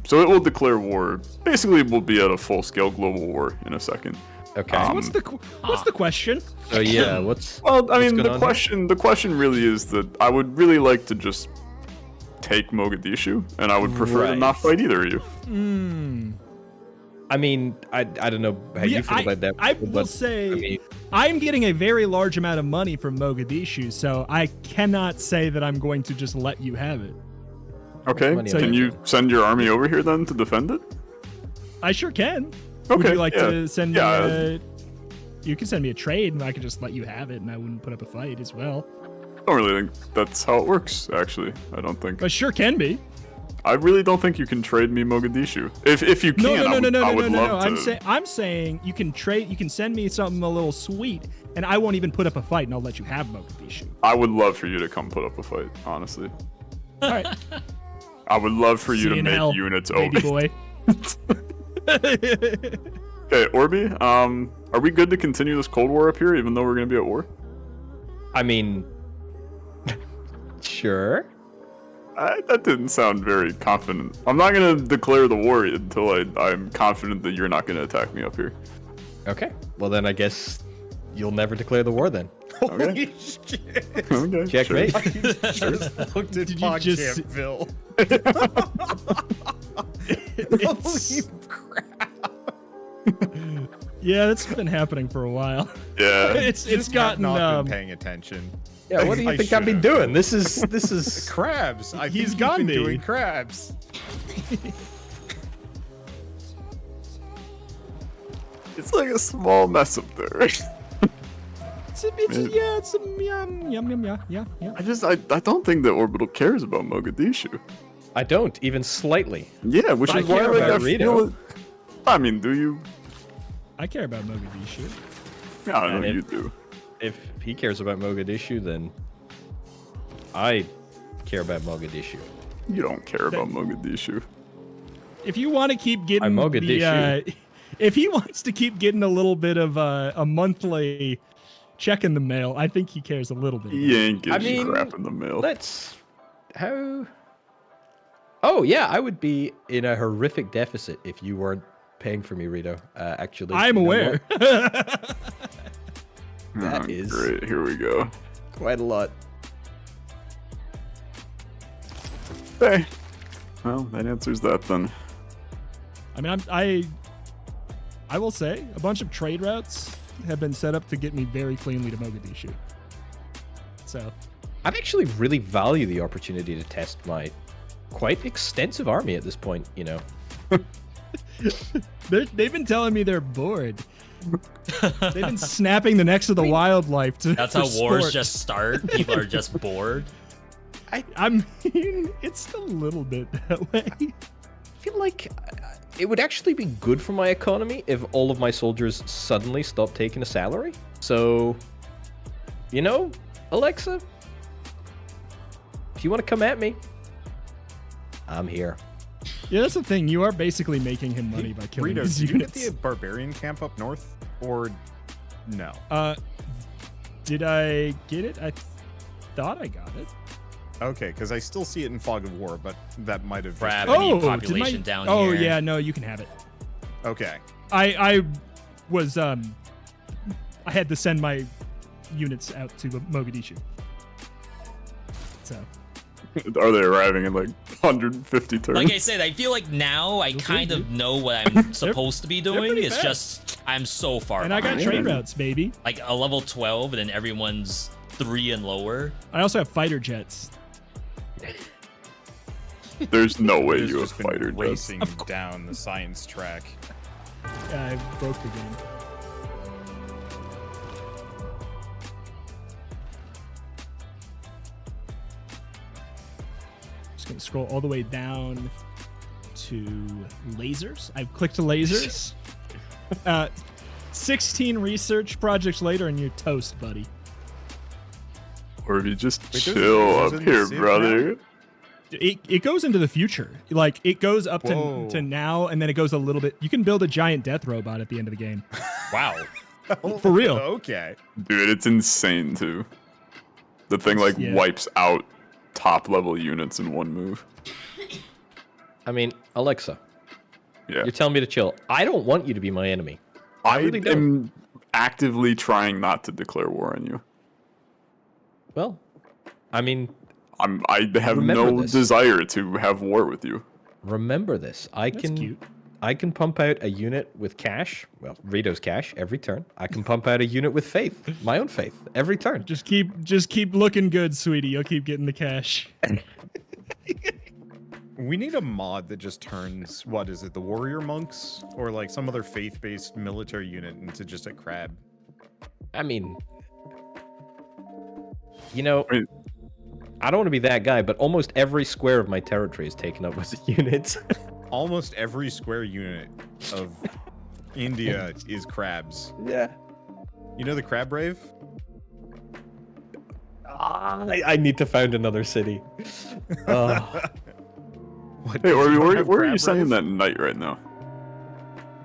So it will declare war. Basically, it will be at a full-scale global war in a second. Okay. what's the question? So yeah, what's Well, I mean, going the on question really is that I would really like to just take Mogadishu, and I would prefer to Right. not fight either of you. I mean, I don't know how you feel about that. I but, will say, I mean, I'm getting a very large amount of money from Mogadishu, so I cannot say that I'm going to just let you have it. Okay, money can am I you getting? send your army over here then to defend it? I sure can. Would Okay, you like yeah. to send Yeah. me you can send me a trade, and I could just let you have it, and I wouldn't put up a fight as well. I don't really think that's how it works, actually. I don't think. But sure can be. I really don't think you can trade me Mogadishu. If you can, No. I would love to. I'm saying you can trade. You can send me something a little sweet, and I won't even put up a fight, and I'll let you have Mogadishu. I would love for you to come put up a fight, honestly. All right, I would love for you See to you in make hell, units baby over. boy. Okay, Orby, are we good to continue this Cold War up here, even though we're gonna be at war? I mean, sure. That didn't sound very confident. I'm not gonna declare the war until I'm confident that you're not gonna attack me up here. Okay. Well, then I guess you'll never declare the war then. Holy shit! Okay, Checkmate. sure. I just looked at Did you just- PogChampville. It's- Holy crap! yeah, that's been happening for a while. Yeah. It's Just have gotten not been paying attention. Yeah. What do you I think I've been should've. doing? This is. Crabs. I He's think you've been Gandhi. doing crabs. It's like a small mess up there. Yeah. I don't think that Orbital cares about Mogadishu. I don't even slightly. Yeah, which I is why care like, about I Rito. feel it. I mean, do you? I care about Mogadishu. Yeah, I know And you do. If he cares about Mogadishu, then I care about Mogadishu. You don't care about Mogadishu. If you want to keep getting I'm the, Mogadishu. if he wants to keep getting a little bit of a monthly check in the mail, I think he cares a little bit. He ain't I getting mean, crap in the mail. Let's. How? Oh yeah, I would be in a horrific deficit if you weren't paying for me, Rito. Actually, I'm you know aware. what? That is great. Here we go. quite a lot. Okay. Well, that answers that then. I mean, I will say a bunch of trade routes have been set up to get me very cleanly to Mogadishu. So, I actually really value the opportunity to test my quite extensive army at this point. You know, they've been telling me they're bored. They've been snapping the necks of the wildlife to. That's how for wars sport. just start. People are just bored. I mean, it's a little bit that way. I feel like it would actually be good for my economy if all of my soldiers suddenly stopped taking a salary. So, you know, Alexa, if you want to come at me, I'm here. Yeah, that's the thing. You are basically making him money by killing Rito, his did you get units. the barbarian camp up north, or no? Did I get it? I thought I got it. Okay, because I still see it in Fog of War, but that might have. Grab Just... any did population down Oh here. yeah, no, you can have it. Okay. I was I had to send my units out to Mogadishu. So Are they arriving in like 150 turns? Like I said, I feel like now I kind of know what I'm supposed to be doing. pretty It's fast. just I'm so far and I got behind. trade routes, baby. Like a level 12, and then everyone's 3 and lower. I also have fighter jets. There's no way It's you have just been fighter jets. racing down the science track. I broke the game. Just gonna scroll all the way down to lasers. I've clicked to lasers. 16 research projects later, and you're toast, buddy. Or if you just Wait, chill those up in the here, Civ brother. It goes into the future. Like it goes up Whoa. to now, and then it goes a little bit. You can build a giant death robot at the end of the game. Wow. For real. Okay. Dude, it's insane too. The thing like Yeah. wipes out top level units in one move. I mean, Alexa, Yeah. you're telling me to chill. I don't want you to be my enemy. I really don't. am actively trying not to declare war on you. Well, I mean, I have Remember no this. desire to have war with you. remember this. That's cute. I can pump out a unit with cash, well, Rito's cash every turn. I can pump out a unit with faith, my own faith, every turn. Just keep looking good, sweetie. You'll keep getting the cash. We need a mod that just turns, what is it, the warrior monks? Or like some other faith-based military unit into just a crab. I mean, you know, Wait. I don't want to be that guy, but almost every square of my territory is taken up with units. Almost every square unit of India is crabs. Yeah. You know the crab brave? I need to find another city. What, Hey, did Ori, you where have are you crab sending brave? that knight right now?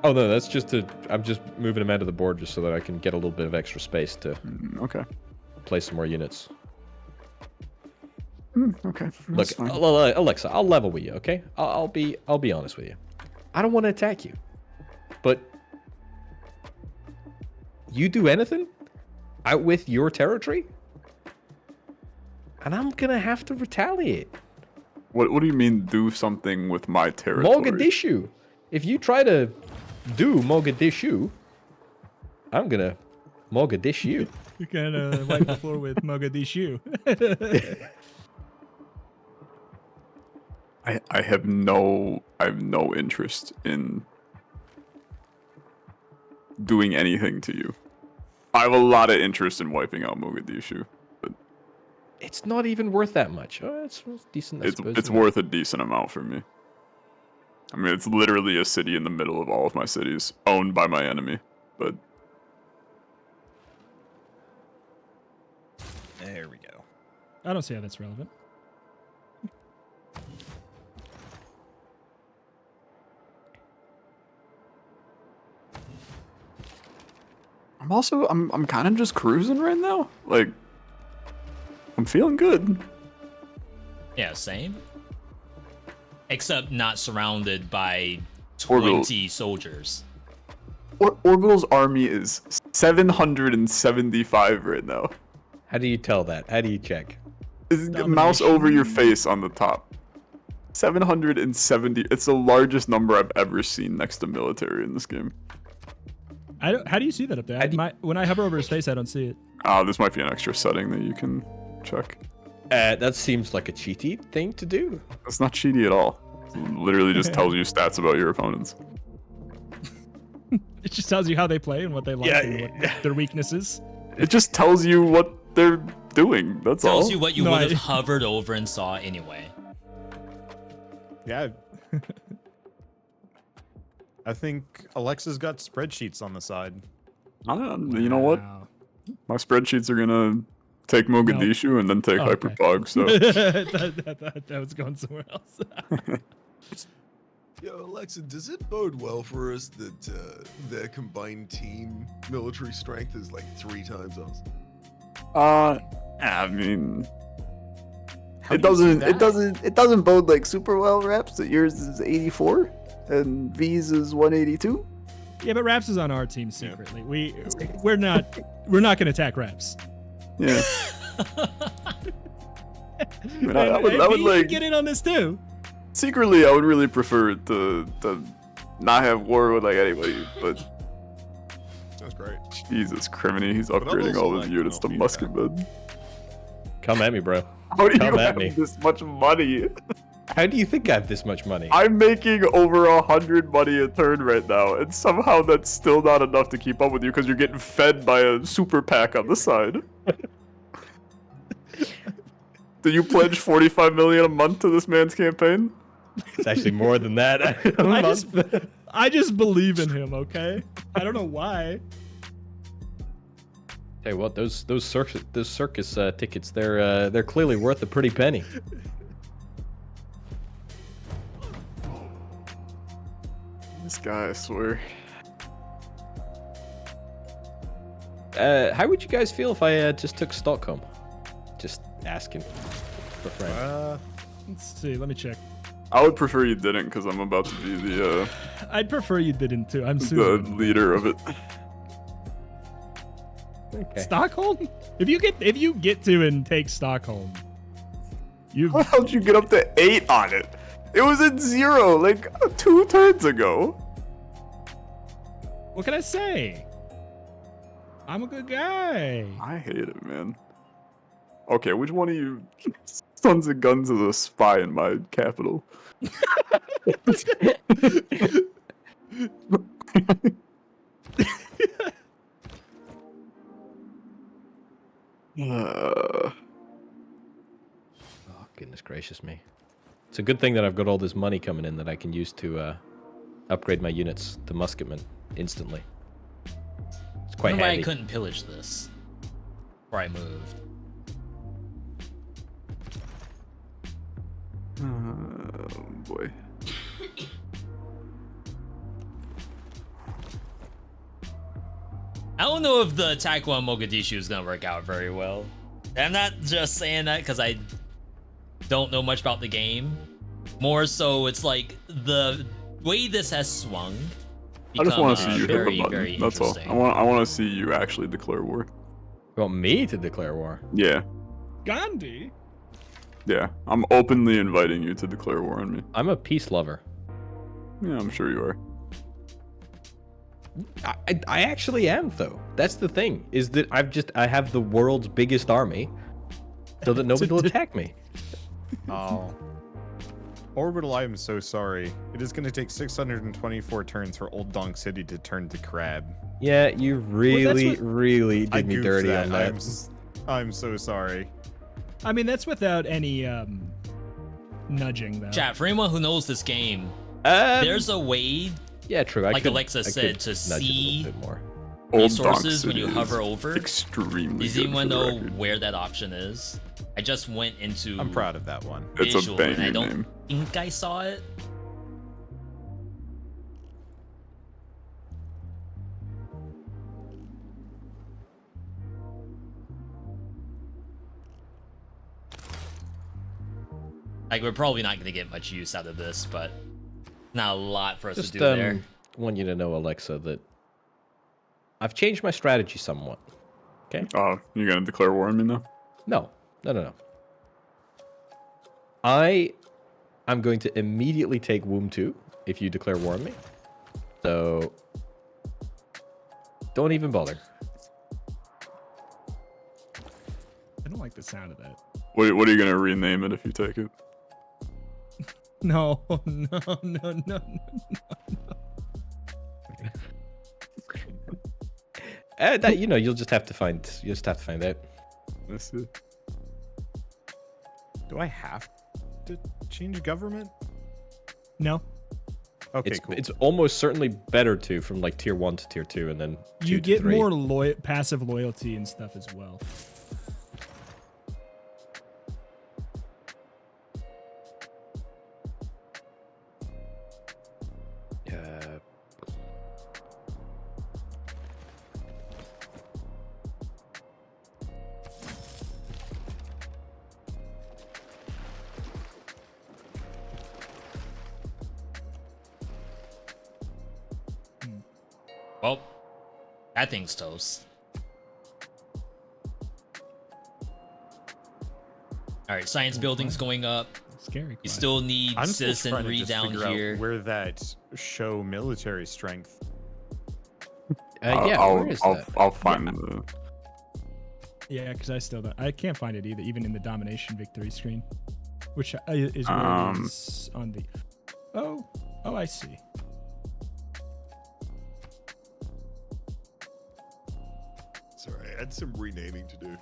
Oh no, that's just I'm just moving them out of the board just so that I can get a little bit of extra space to Okay. place some more units. Okay. Look, That's fine. Alexa, I'll level with you, okay? I'll be honest with you. I don't want to attack you, but you do anything out with your territory, and I'm gonna have to retaliate. What do you mean do something with my territory? Mogadishu. If you try to do Mogadishu, I'm gonna Mogadish you. You kind of wipe the floor with Mogadishu. I have no interest in doing anything to you. I have a lot of interest in wiping out Mogadishu, but It's not even worth that much. Oh, it's decent. I suppose, it's isn't it? worth a decent amount for me. I mean, it's literally a city in the middle of all of my cities, owned by my enemy. But There we go. I don't see how that's relevant. I'm kind of just cruising right now. Like, I'm feeling good. Yeah, same. Except not surrounded by 20 soldiers. Orbital's army is 775 right now. How do you tell that? How do you check? Mouse over your face on the top. 770. It's the largest number I've ever seen next to military in this game. How do you see that up there? When I hover over his face, I don't see it. This might be an extra setting that you can check. That seems like a cheaty thing to do. It's not cheaty at all. It literally just tells you stats about your opponents. It just tells you how they play and what they like and what their weaknesses. It just tells you what they're doing. That's all. Tells you what you would have hovered over and saw anyway. Yeah. I think Alexa's got spreadsheets on the side. You know what? My spreadsheets are gonna take Mogadishu and then take Hyperpog. So that was going somewhere else. Yo, Alexa, does it bode well for us that their combined team military strength is like 3 times us? I mean, it doesn't bode like super well, Raps. That yours is 84 and V's is 182. Yeah, but Raps is on our team secretly. We're not gonna attack Raps. Yeah. I would like get in on this too. Secretly, I would really prefer to not have war with like anybody, but that's great. Jesus, Criminy, he's upgrading all his units to musket men. Come at me, bro. How do you have this much money? How do you think I have this much money? I'm making over 100 money a turn right now, and somehow that's still not enough to keep up with you because you're getting fed by a super pack on the side. Do you pledge 45 million a month to this man's campaign? It's actually more than that. I just believe in him, okay? I don't know why. Tell you what, those circus tickets, they're clearly worth a pretty penny. This guy, I swear. How would you guys feel if I just took Stockholm? Just asking for friends. Let's see. Let me check. I would prefer you didn't, because I'm about to be the. I'd prefer you didn't too. I'm the leader of it. Okay. Stockholm? If you get to and take Stockholm, How the hell did you get up to 8 on it? It was at 0 like 2 turns ago. What can I say? I'm a good guy. I hate it, man. Okay, which one of you sons of guns is a spy in my capital? Oh, goodness gracious me. It's a good thing that I've got all this money coming in that I can use to upgrade my units to musketmen instantly. It's quite handy. Why I couldn't pillage this before I moved. Oh boy. I don't know if the attack on Mogadishu is gonna work out very well. I'm not just saying that because I don't know much about the game. More so, it's like the way this has swung. I just want to see you very, hit the very button. That's all. interesting. I want to see you actually declare war. You want me to declare war? Yeah. Gandhi? Yeah. I'm openly inviting you to declare war on me. I'm a peace lover. Yeah, I'm sure you are. I actually am, though. That's the thing, is that I have the world's biggest army so that nobody will attack me. Oh. Orbital, I am so sorry. It is going to take 624 turns for Old Donk City to turn to Crab. Yeah, you really did me dirty on that. I'm so sorry. I mean, that's without any nudging, though. Chat, for anyone who knows this game, there's a way, yeah, true. Like Alexa said, to see Old resources Donk when you City hover is over. Extremely Does good anyone for the know record. where that option is? I just went into. I'm proud of that one. It's a visual, and I banger don't name. think I saw it. Like, we're probably not going to get much use out of this, but Not a lot for us Just to do there. want you to know, Alexa, that I've changed my strategy somewhat. Okay? Oh, you're gonna declare war on me now? No. I'm going to immediately take Womb 2 if you declare war on me. So don't even bother. I don't like the sound of that. What are you gonna rename it if you take it? No. That you'll just have to find out. Let's see. Do I have to change government? No. Okay, It's cool. it's almost certainly better to from like tier 1 to tier 2 and then You 2 to get 3. more passive loyalty and stuff as well. Well, that thing's toast. All right, science building's going up. Scary. You still need I'm still trying to citizenry just down figure out here. where that show military strength. I'll find the. Yeah, because I can't find it either, even in the domination victory screen, which is where it is on the. Oh, I see. Sorry, I had some renaming to do.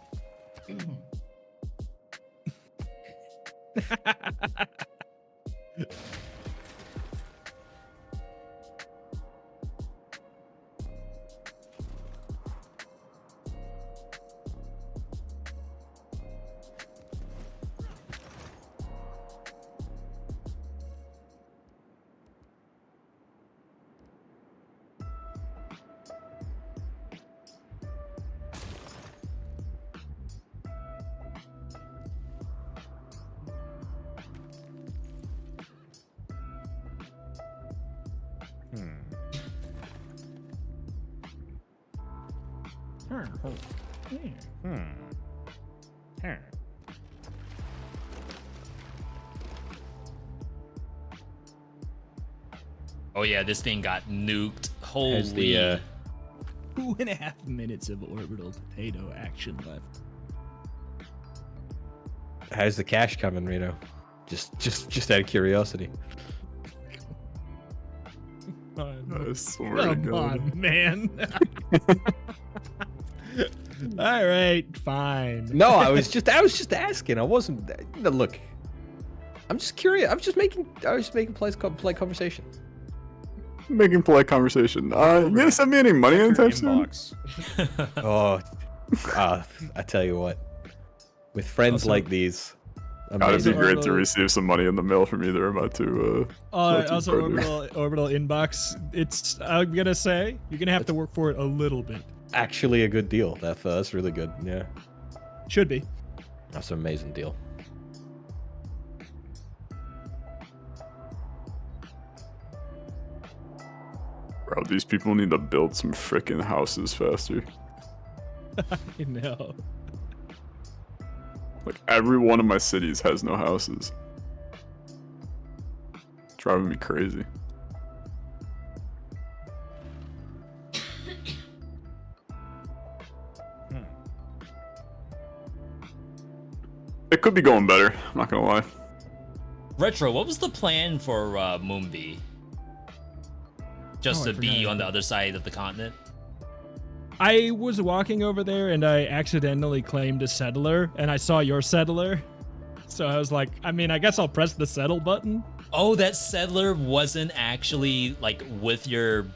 Oh yeah, this thing got nuked. Holy. Has the 2.5 minutes of orbital potato action left. How's the cash coming, Reno? Just out of curiosity. I swear to Come God. on, man. All right, fine. No, I was just asking. I wasn't. Look, I'm just curious. I was just making polite conversation. Making polite conversation. You gonna send me any money anytime soon? Oh, I tell you what. With friends Also- like these, God, it'd be amazing. great to receive some money in the mail from either of my two. Also, partners. orbital inbox. It's. I'm gonna say you're gonna have to work for it a little bit. Actually, a good deal. That's really good. Yeah, Should be. that's an amazing deal. Bro, these people need to build some freaking houses faster. I know. Like every one of my cities has no houses. Driving me crazy. It could be going better, I'm not gonna lie. Retro, what was the plan for Moonbee? Just Oh, I to be forgot. on the other side of the continent? I was walking over there and I accidentally claimed a settler, and I saw your settler. So I was like, I mean, I guess I'll press the settle button. Oh, that settler wasn't actually like with your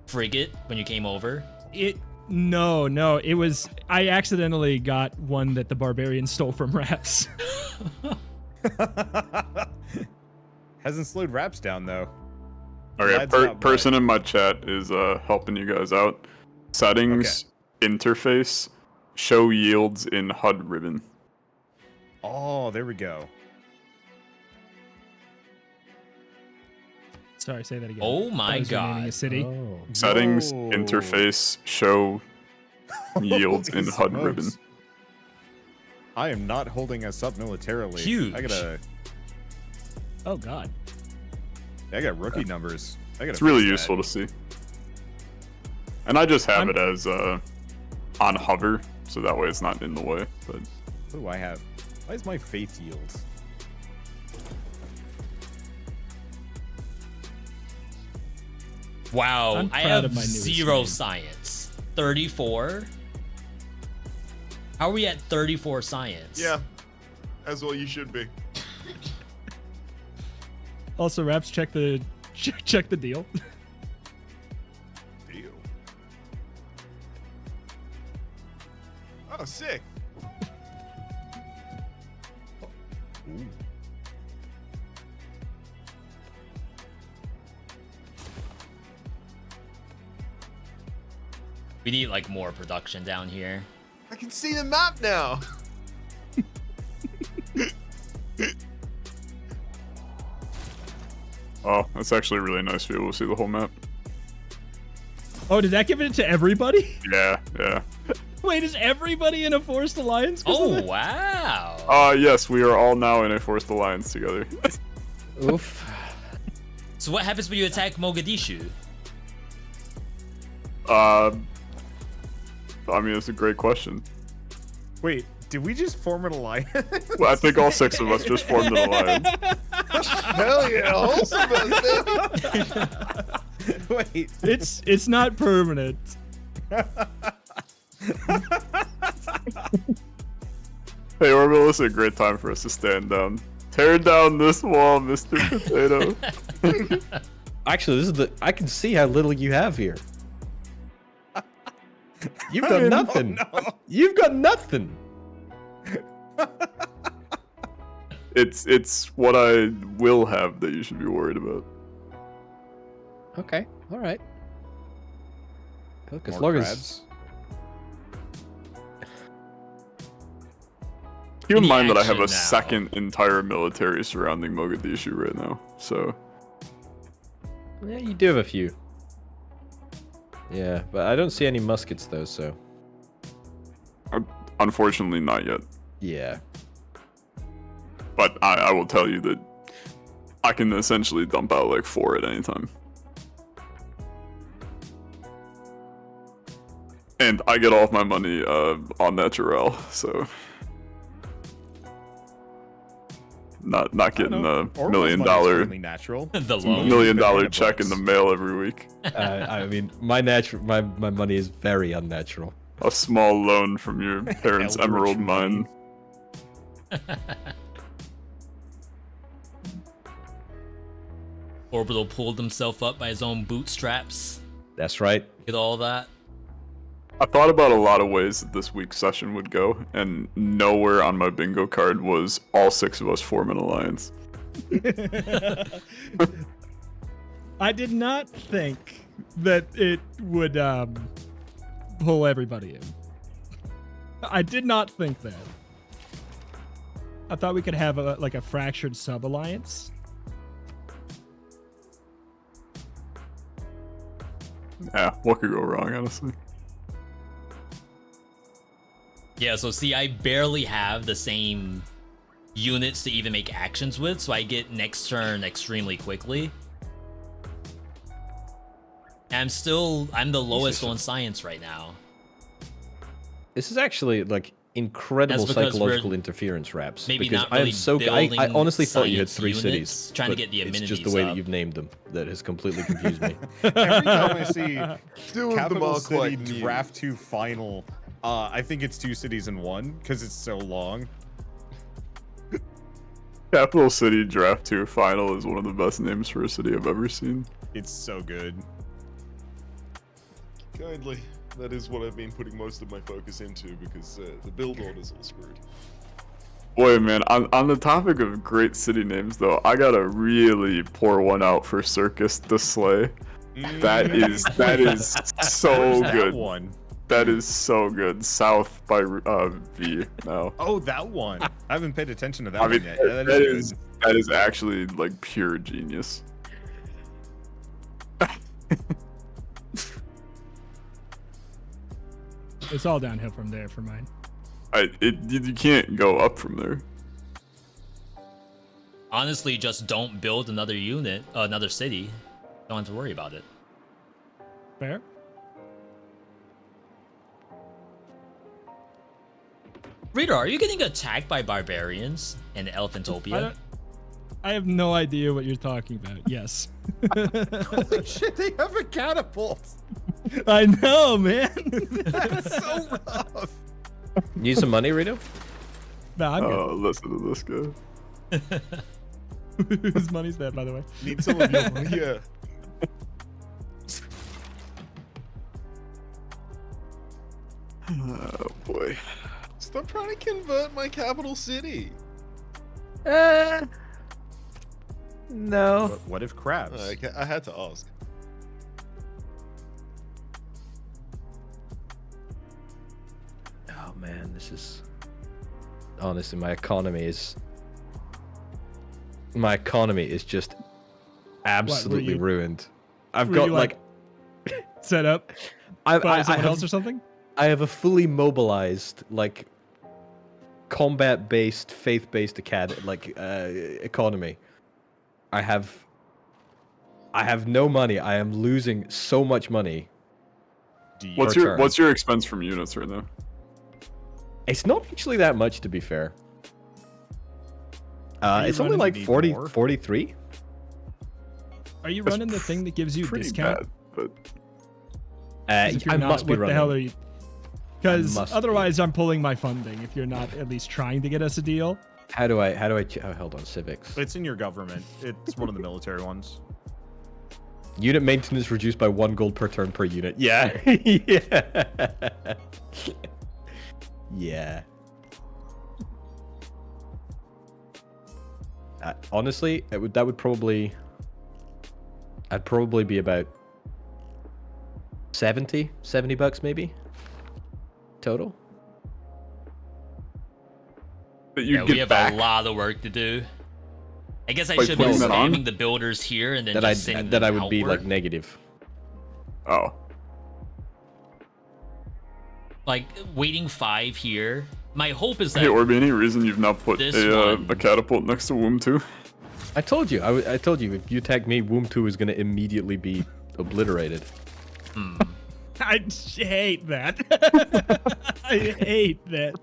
frigate when you came over? No, it was. I accidentally got one that the barbarian stole from Raps. Hasn't slowed Raps down though. Okay, Lad's not person in my chat is helping you guys out. Settings, interface, show yields in HUD ribbon. Oh, there we go. Sorry, say that again. Oh my I was renaming god. a city. Oh. Settings, Whoa. interface, show yields in Holy HUD smokes. ribbon. I am not holding us up militarily. Huge. Oh god. I got rookie numbers. It's really useful to see. And I just have it as on hover, so that way it's not in the way. But What do I have? Why is my faith yield? Wow, I'm I proud have of my newest 0 name. science. 34? How are we at 34 science? Yeah, as well you should be. Also, Raps, check the deal. Deal. Oh, sick. We need like more production down here. I can see the map now. oh, that's actually really nice to be able to see the whole map. Oh, did that give it to everybody? Yeah, yeah. Wait, is everybody in a forced alliance? 'cause of Oh that? wow. Yes, we are all now in a forced alliance together. Oof. So what happens when you attack Mogadishu? I mean, it's a great question. Wait, did we just form an alliance? Well, I think all 6 of us just formed an alliance. Hell yeah, awesome, baby. Wait, It's not permanent. Hey, Orville, this is a great time for us to stand down. Tear down this wall, Mr. Potato. Actually, this is I can see how little you have here. You've got nothing. Oh, no. You've got nothing. It's what I will have that you should be worried about. Okay. All right. Look, as More long crabs. as Keep in Any mind that I have action a now. second entire military surrounding Mogadishu right now, so yeah, you do have a few. Yeah, but I don't see any muskets though. So unfortunately not yet. yeah. But I will tell you that I can essentially dump out like 4 at any time. And I get all of my money on natural, so not getting a $1 million natural. The loan. $1 million Banana check in the bucks. mail every week. I mean, my money is very unnatural. A small loan from your parents' Eldritch emerald money. mine. Orbital pulled himself up by his own bootstraps. That's right. Get all that. I thought about a lot of ways that this week's session would go, and nowhere on my bingo card was all 6 of us form an alliance. I did not think that it would pull everybody in. I did not think that. I thought we could have a fractured sub-alliance. Yeah, what could go wrong, honestly? Yeah, so see, I barely have the same units to even make actions with, so I get next turn extremely quickly. And I'm the lowest on science right now. This is actually like incredible That's because psychological we're interference, Raps. maybe because not I am really so I building honestly thought you had science 3 units, cities. trying to but get the it's just the amenities way up. that you've named them that has completely confused me. Every time I see 2 of them Capital are City quite new. Draft 2 Final, I think it's 2 cities in one because it's so long. Capital City Draft 2 Final is one of the best names for a city I've ever seen. It's so good. Kindly. That is what I've been putting most of my focus into because the build order's all screwed. Boy, man, on the topic of great city names, though, I gotta really pour one out for Circus du Soleil. That is so Where's good. That one. That is so good. South by V now. Oh, that one. I haven't paid attention to that I mean, one yet. Yeah, that is actually like pure genius. It's all downhill from there for mine. You can't go up from there. Honestly, just don't build another unit, another city. Don't have to worry about it. Fair. Rita, are you getting attacked by barbarians in Elephantopia? I have no idea what you're talking about. Yes. Holy shit, they have a catapult. I know, man. That's so rough. Need some money, Rito? No, I'm good. Listen to this guy. Whose money's that, by the way? Need some of your money. Yeah. Oh boy. Stop trying to convert my capital city. No. What if crabs? I had to ask. Oh man, this is honestly my economy is just absolutely ruined. I've got like set up by someone else or something. I have a fully mobilized like combat-based, faith-based economy. I have no money. I am losing so much money. What's your expense from units right now? It's not actually that much, to be fair. It's only like 43. Are you running the thing that gives you discount? Bad, but I must be what running. The hell are you? Because otherwise, I'm pulling my funding. If you're not at least trying to get us a deal. How do I? Oh, hold on, civics. It's in your government. It's one of the military ones. Unit maintenance reduced by 1 gold per turn per unit. Yeah. Yeah. Yeah. Honestly, that would probably. I'd probably be about 70 bucks maybe total. But yeah, we have a lot of work to do. I guess I should be spamming the builders here and then just sending them that I would be outward. like negative. Oh. Like waiting 5 here. My hope is that. Hey, Orby, any reason you've not put a catapult next to Womb 2? I told you. I told you if you attack me, Womb 2 is gonna immediately be obliterated. I hate that. I hate that.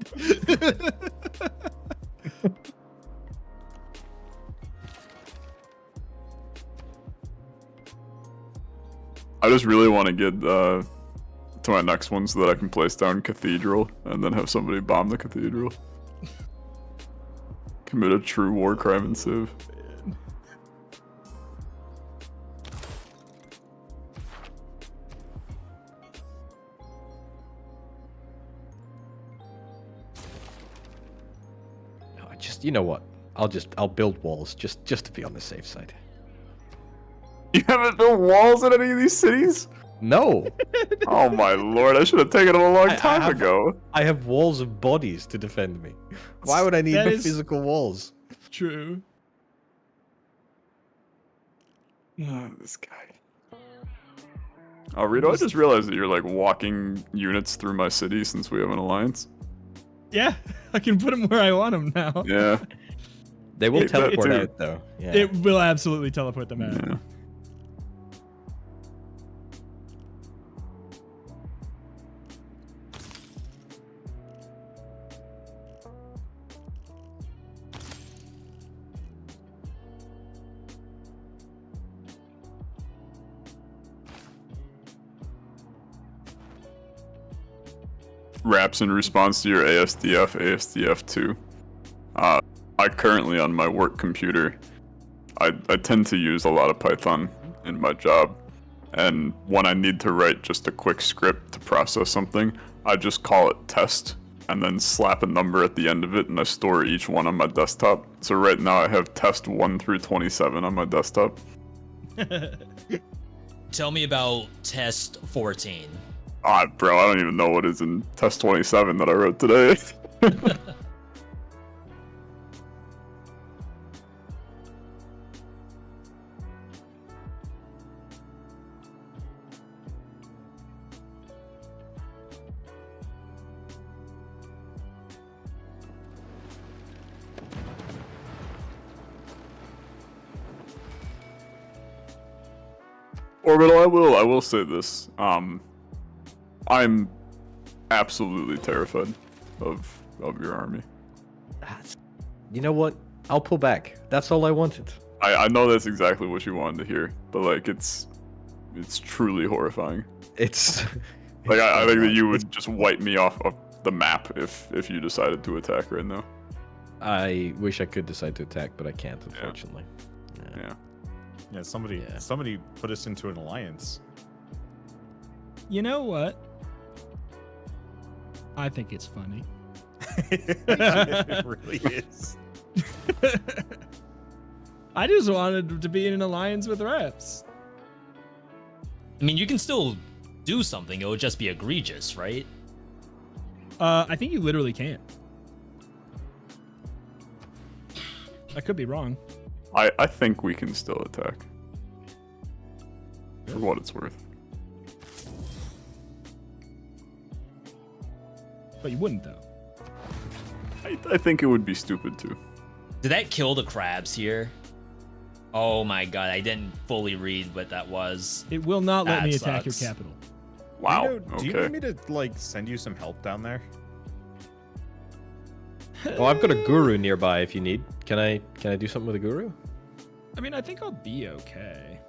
I just really want to get to my next one so that I can place down Cathedral and then have somebody bomb the Cathedral. Commit a true war crime and Civ. You know what? I'll build walls just to be on the safe side. You haven't built walls in any of these cities? No. Oh my lord! I should have taken them a long time ago. I have walls of bodies to defend me. Why would I need physical walls? True. Oh, this guy. Oh, Rito, I just realized that you're like walking units through my city since we have an alliance. Yeah, I can put them where I want them now. Yeah. They will teleport out, though. Yeah. It will absolutely teleport them out. Yeah. Raps in response to your ASDF 2. I currently on my work computer, I tend to use a lot of Python in my job, and when I need to write just a quick script to process something, I just call it test and then slap a number at the end of it and I store each one on my desktop. So right now I have test 1 through 27 on my desktop. Tell me about test 14. Bro, I don't even know what is in test 27 that I wrote today. Orbital, I will say this. I'm absolutely terrified of your army. You know what? I'll pull back. That's all I wanted. I know that's exactly what you wanted to hear, but like it's truly horrifying. It's like I think that you would just wipe me off of the map if you decided to attack right now. I wish I could decide to attack, but I can't, unfortunately. Yeah, somebody put us into an alliance. You know what? I think it's funny. It really is. I just wanted to be in an alliance with Reps. I mean, you can still do something. It would just be egregious, right? I think you literally can't. I could be wrong. I think we can still attack. For what it's worth. But you wouldn't, though. I think it would be stupid too. Did that kill the crabs here? Oh my god, I didn't fully read what that was. It will not let That me attack your sucks. capital. Wow. Do you need me to like send you some help down there? Well, I've got a guru nearby if you need. Can I do something with a guru? I mean, I think I'll be okay.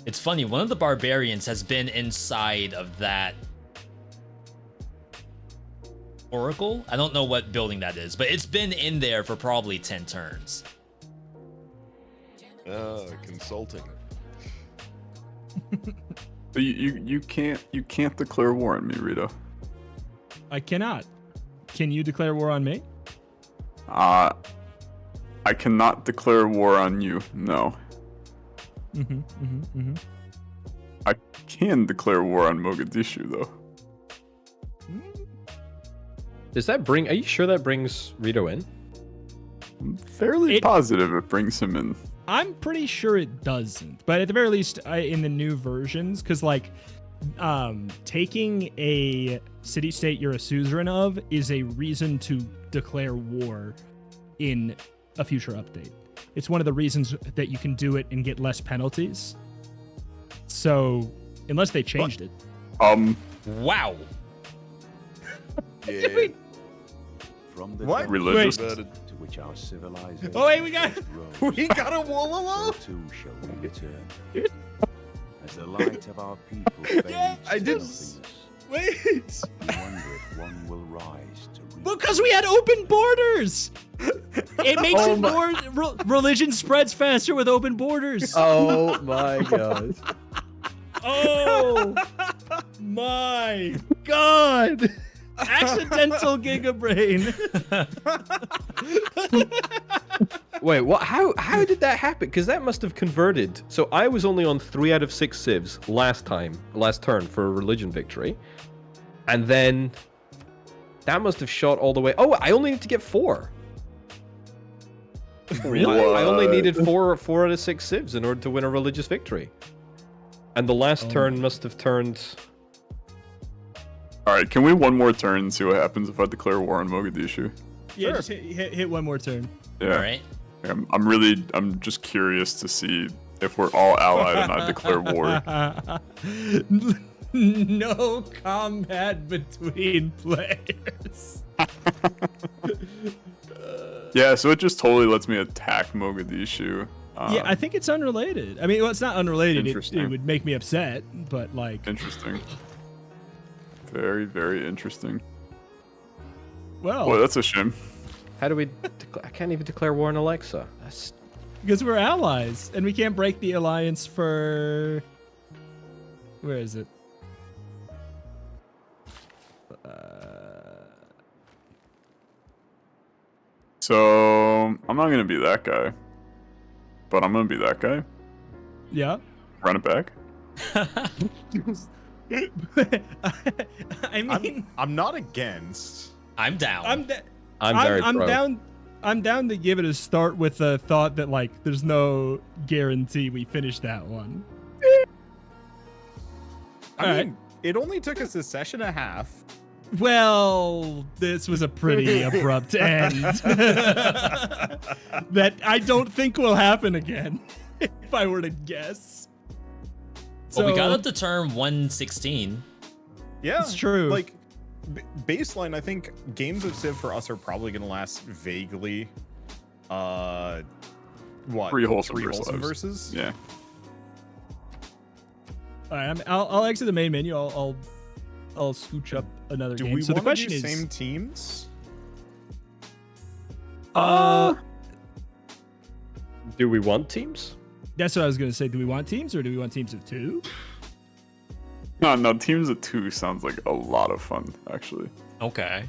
It's funny, one of the barbarians has been inside of that oracle. I don't know what building that is, but it's been in there for probably 10 turns. Consulting. But you can't declare war on me, Rito. I cannot. Can you declare war on me? I cannot declare war on you. No. I can declare war on Mogadishu though. Does that bring? Are you sure that brings Rito in? I'm fairly positive it brings him in. I'm pretty sure it doesn't, but at the very least, in the new versions, because like, taking a city-state you're a suzerain of is a reason to declare war in a future update. It's one of the reasons that you can do it and get less penalties. So, unless they changed it. Wow. Yeah. From the What? Religious. to which our civilization Oh wait, we got a Wololo? so too shall we return. As the light of our people fades I to did- nothingness, Wait. we wonder if one will rise to reach. Because we had open borders. It makes it more religion spreads faster with open borders. Oh my god. Oh my god. Accidental gigabrain. Wait, what? How did that happen? Because that must have converted. So I was only on 3 out of 6 civs last turn for a religion victory, and then that must have shot all the way. Oh, I only need to get 4. Really? I only needed 4 out of 6 civs in order to win a religious victory, and the last turn must have turned. All right, can we one more turn and see what happens if I declare war on Mogadishu? Yeah, Sure. just hit one more turn. Yeah. All right. I'm just curious to see if we're all allied and I declare war. No combat between players. Yeah, so it just totally lets me attack Mogadishu. Yeah, I think it's unrelated. I mean, well, it's not unrelated. It Interesting. would make me upset, but like. Interesting. Very, very interesting. Well, Boy, that's a shame. How do we? I can't even declare war on Alexa. That's because we're allies, and we can't break the alliance for. Where is it? So I'm not gonna be that guy, but I'm gonna be that guy. Yeah. Run it back. I mean, I'm not against. I'm down. I'm pro. down. I'm down to give it a start with the thought that like there's no guarantee we finish that one. I mean, it only took us a session and a half. Well, this was a pretty abrupt end. That I don't think will happen again, if I were to guess. Well, we got up to turn 116. Yeah, it's true. Like, baseline, I think games of Civ for us are probably going to last vaguely. What? 3 wholesome versus? Yeah. All right, I'll exit the main menu. I'll scooch up another Do game. we So the want to question do is, same teams? Do we want teams? that's what I was gonna say. Do we want teams or do we want teams of 2? No, teams of 2 sounds like a lot of fun, actually. Okay.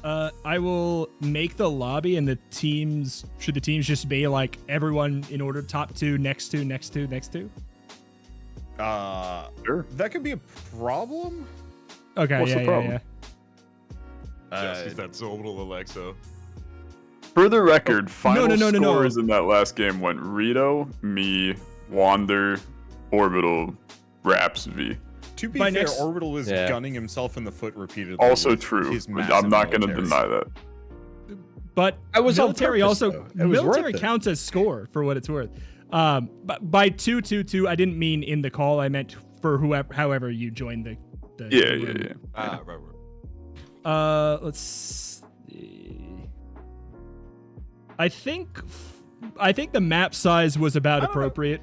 I will make the lobby, and the teams should the teams just be like everyone in order, top 2, next 2, next 2, next 2. Sure. That could be a problem. Okay, What's the problem? Just because that's orbital Alexa. For the record, final no. scores in that last game went Rito, me, Wander, Orbital, Raps, V. To be By fair, next- Orbital was Yeah. gunning himself in the foot repeatedly. Also with true. his I'm massive not going to militaries. deny that. But I was on military purpose, also though. It was military worth it. counts as score for what it's worth. But by 2-2-2, I didn't mean in the call. I meant for however you join the room. Yeah. Ah, right. Let's see. I think the map size was about appropriate.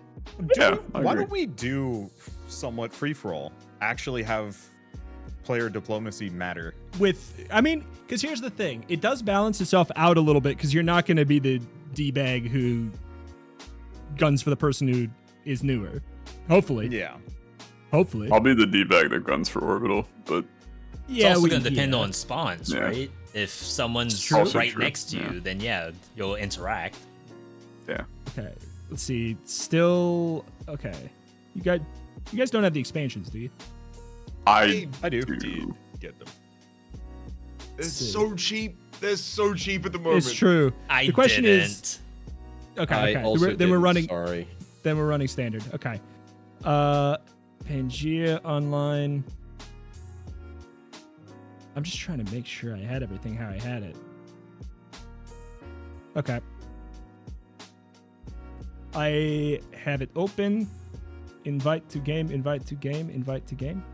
Yeah, I Why agree. don't we do somewhat free for all? Actually, have player diplomacy matter. Because here's the thing, it does balance itself out a little bit because you're not going to be the d-bag who guns for the person who is newer. Hopefully. Yeah. Hopefully. I'll be the D-bag that guns for Orbital, but It's also going to depend on spawns, Yeah. right? If someone's True. Also right true, next to you, yeah. then yeah, you'll interact. yeah. Okay. Let's see. Still okay. You guys don't have the expansions, do you? I do. Did get them. They're see. so cheap. They're so cheap at the moment. It's true. I The question didn't. is okay. I Okay. also Then we're didn't, running. Sorry. Then we're running standard. Okay. Pangea online. I'm just trying to make sure I had everything how I had it. Okay. I have it open. Invite to game, invite to game, invite to game.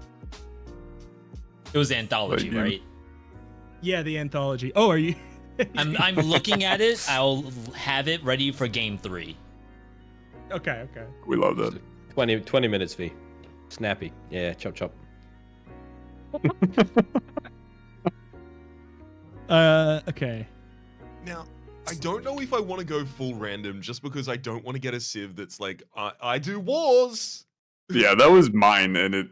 It was anthology, Right, yeah. right? Yeah, the anthology. Oh, are you? I'm looking at it. I'll have it ready for game 3. Okay. we love that. 20 minutes, V. Snappy. Yeah, chop chop. Okay. Now, I don't know if I want to go full random just because I don't want to get a Civ that's like, I do wars. Yeah, that was mine, and it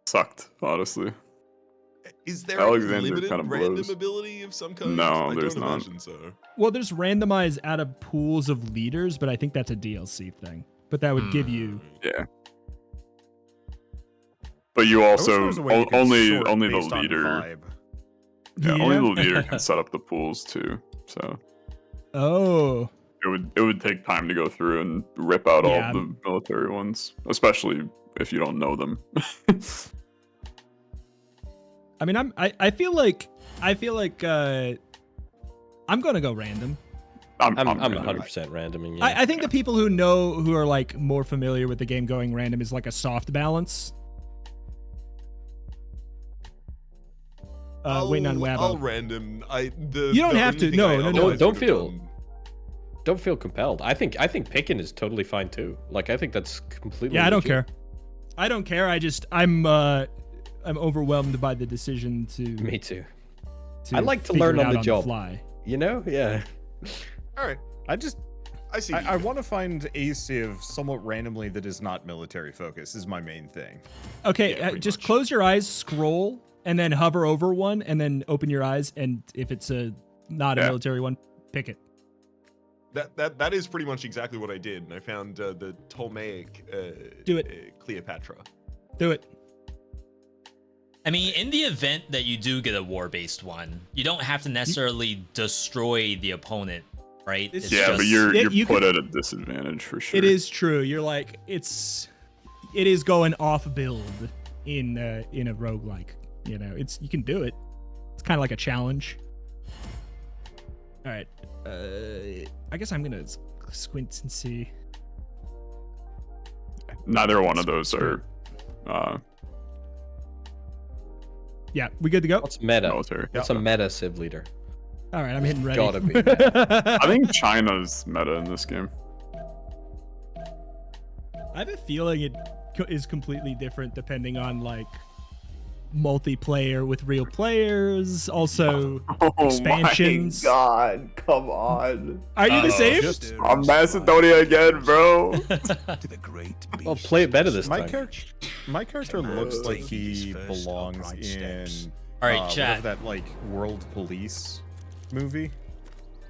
sucked, honestly. Is there Alexander a limited kind of random blows. ability of some kind? No, I there's don't not. imagine so. Well, there's randomized out of pools of leaders, but I think that's a DLC thing. But that would give you. Yeah. But you I wish also there was a way you could only sort the based on leader. vibe. Yeah, only the leader can set up the pools too. So Oh. it would take time to go through and rip out Yeah. all the military ones, especially if you don't know them. I mean, I feel like I'm gonna go random. I'm random. 100% randoming. Yeah. I think the people who are like more familiar with the game going random is like a soft balance. Waiting on Wabo. I'll random. You don't have to. No. Don't feel compelled. I think picking is totally fine too. Like I think that's completely. Yeah, I don't legit. care. I don't care. I'm overwhelmed by the decision to. Me too. to I like to figure learn it on out the job. fly. You know? Yeah. All right. I see. I want to find a Civ somewhat randomly that is not military focused. Is my main thing. Okay, Yeah, pretty just much. close your eyes, scroll, and then hover over one, and then open your eyes. And if it's not a Yeah. military one, pick it. That is pretty much exactly what I did, and I found the Ptolemaic Do it. Cleopatra. Do it. I mean, in the event that you do get a war-based one, you don't have to necessarily destroy the opponent, right? It's Yeah, but Yeah, you're you put could- at a disadvantage for sure. It is true. You're like, it's it is going off build in a roguelike. You know, you can do it. It's kind of like a challenge. All right. I guess I'm gonna squint and see. Neither one of those are. Yeah, we good to go? What's meta? Military. What's a meta Civ leader? All right, I'm hitting ready. Gotta be. I think China's meta in this game. I have a feeling it is completely different depending on like multiplayer with real players, also expansions. My God, come on. Are you the same? I'm Macedonia again, bro. Well, play it better this time. My character looks like he belongs in. All right, chat. Whatever that like World Police movie.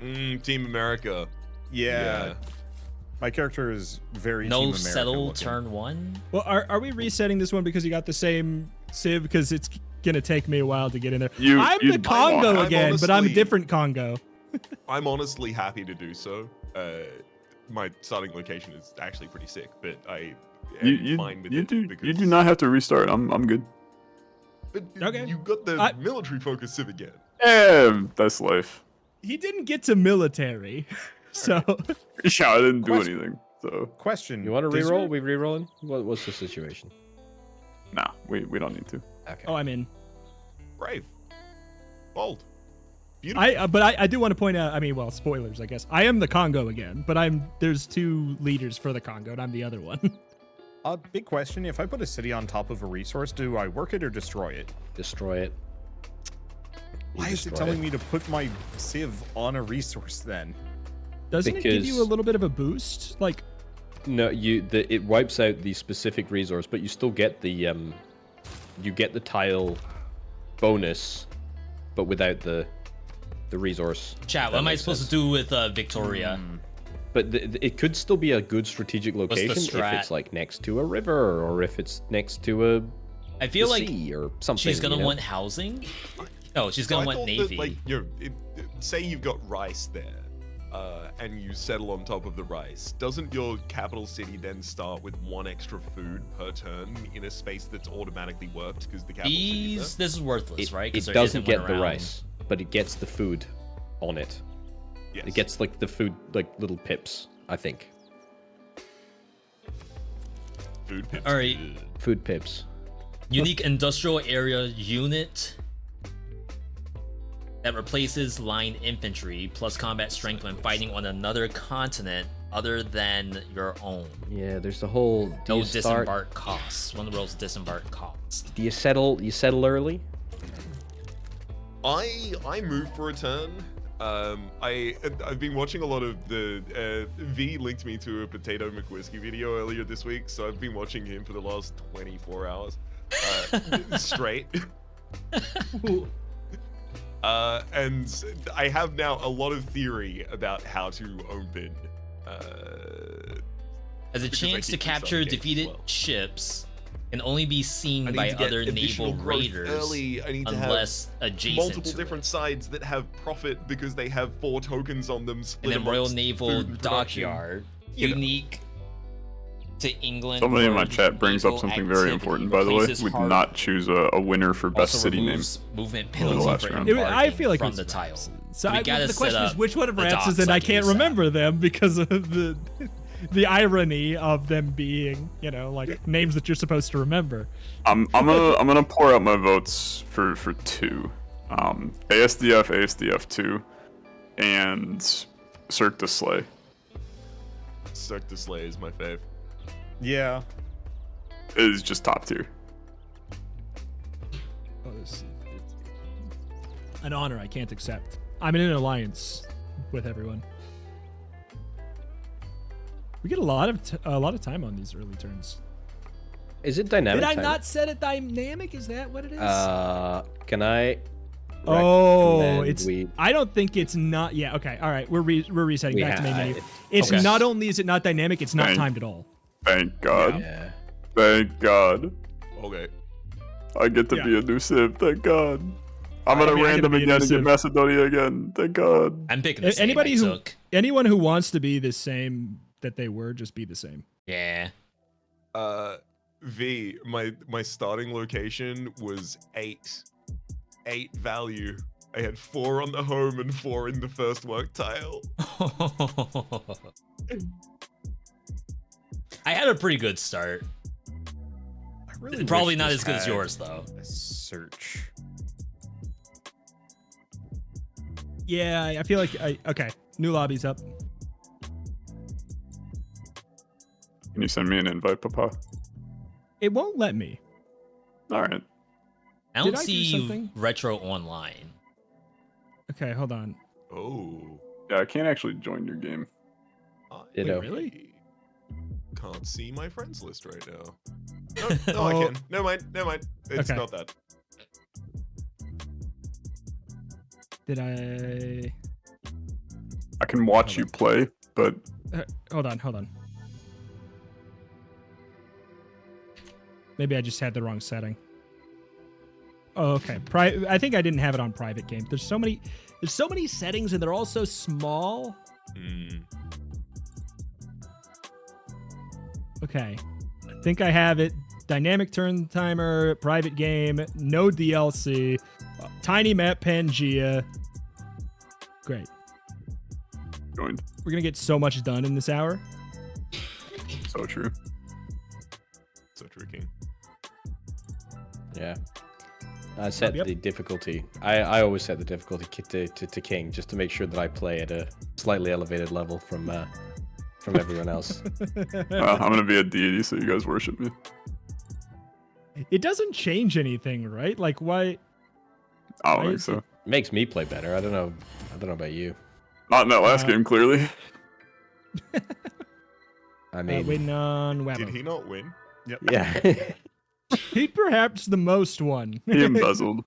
Team America. Yeah. My character is very No Team America settle looking. turn 1. Well, are we resetting this one because you got the same Civ? Because it's gonna take me a while to get in there. I'm the Congo again, but I'm a different Congo. I'm honestly happy to do so. My starting location is actually pretty sick, but I am fine with it because You do not have to restart. I'm good. But Okay. you got the military focus Civ again. Yeah, that's life. He didn't get to military, so. Yeah, I didn't do anything. So. Question. You want to reroll? We rerolling? What's the situation? Nah, we don't need to. Okay. Oh, I'm in. Brave. Bold. Beautiful. But I do want to point out. I mean, well, spoilers, I guess. I am the Congo again, but there's 2 leaders for the Congo, and I'm the other one. Big question. If I put a city on top of a resource, do I work it or destroy it? Destroy it. Why is it telling me to put my Civ on a resource then? Doesn't it give you a little bit of a boost? Like, no, it wipes out the specific resource, but you still get the tile bonus, but without the resource. Chat, what am I supposed to do with Victoria? But it could still be a good strategic location if strat? it's like next to a river or if it's next to a I feel like sea or something. she's gonna you know? want housing. No, she's gonna want thought navy. That, like, say you've got rice there, and you settle on top of the rice. Doesn't your capital city then start with 1 extra food per turn in a space that's automatically worked because the capital city is there? This is worthless, right? 'Cause It there doesn't isn't one get the around. rice, but it gets the food on it. Yes. It gets like the food, like little pips, I think. Food pips. All right. Food pips. Unique industrial area unit that replaces line infantry plus combat strength when fighting on another continent other than your own. Yeah, there's the whole. No disembark costs. One of the world's disembark costs. Do you settle? You settle early? I moved for a turn. I've been watching a lot of the V linked me to a Potato McWhiskey video earlier this week, so I've been watching him for the last 24 hours straight. And I have now a lot of theory about how to open. As a chance to capture defeated ships can only be seen by other naval raiders early. I need to unless have adjacent multiple to different sides that have profit because they have 4 tokens on them. Split and then Royal amongst Naval food and production. Dockyard, You know. unique to England. Somebody in my for chat brings up naval something very activity, important, by the way. replaces We did hard- not choose a winner for best also city name. removes movement over the penalty last for round. I feel like from it's the tile. Ramses. So we gotta the set question is up which one of the Ramses, docks and I like can't ASAP. remember them because of the irony of them being, like names that you're supposed to remember. I'm gonna pour out my votes for 2. ASDF 2, and Cirque du Soleil. Cirque du Soleil is my fave. Yeah. It is just top tier. Oh, it's an honor I can't accept. I'm in an alliance with everyone. We get a lot of time on these early turns. Is it dynamic? Did I time? not set it dynamic? Is that what it is? Can I? Oh, recommend it's. we- I don't think it's not. Yeah. Okay. All right. We're resetting We back to main ha- menu. It's okay. not only is it not dynamic, it's not Thank- timed at all. Thank God. Yeah. Thank God. Okay. I get to be a new Civ. Thank God. I'm gonna I get random to be a again new and get Civ. Macedonia again. Thank God. I'm picking the same Anybody I who took. anyone who wants to be the same that they were, just be the same. Yeah. V, my starting location was 8. 8 value. I had 4 on the home and 4 in the first work tile. I had a pretty good start. I really Probably wish not this as good as had yours, though. a search. Yeah, I feel like okay. New lobby's up. Can you send me an invite, Papa? It won't let me. All right. I don't Did I do see something? retro online. Okay, hold on. Oh. Yeah, I can't actually join your game. Wait, really? Can't see my friends list right now. No, I can. Never mind. It's Okay. not that. Did I? I can watch you play, but Hold on. Maybe I just had the wrong setting. Oh, okay. I think I didn't have it on private game. There's so many settings, and they're all so small. Okay. I think I have it. Dynamic turn timer, private game, no DLC, tiny map Pangea. Great. joined. We're gonna get so much done in this hour. So true. So true, King. Yeah. I set the difficulty. I always set the difficulty to King just to make sure that I play at a slightly elevated level from everyone else. I'm gonna be a deity, so you guys worship me. It doesn't change anything, right? Like, why? I don't think so. Makes me play better. I don't know about you. Not in that last game, clearly. I mean, waiting on Webber. Did he not win? Yep. Yeah. He perhaps the most one. He embezzled.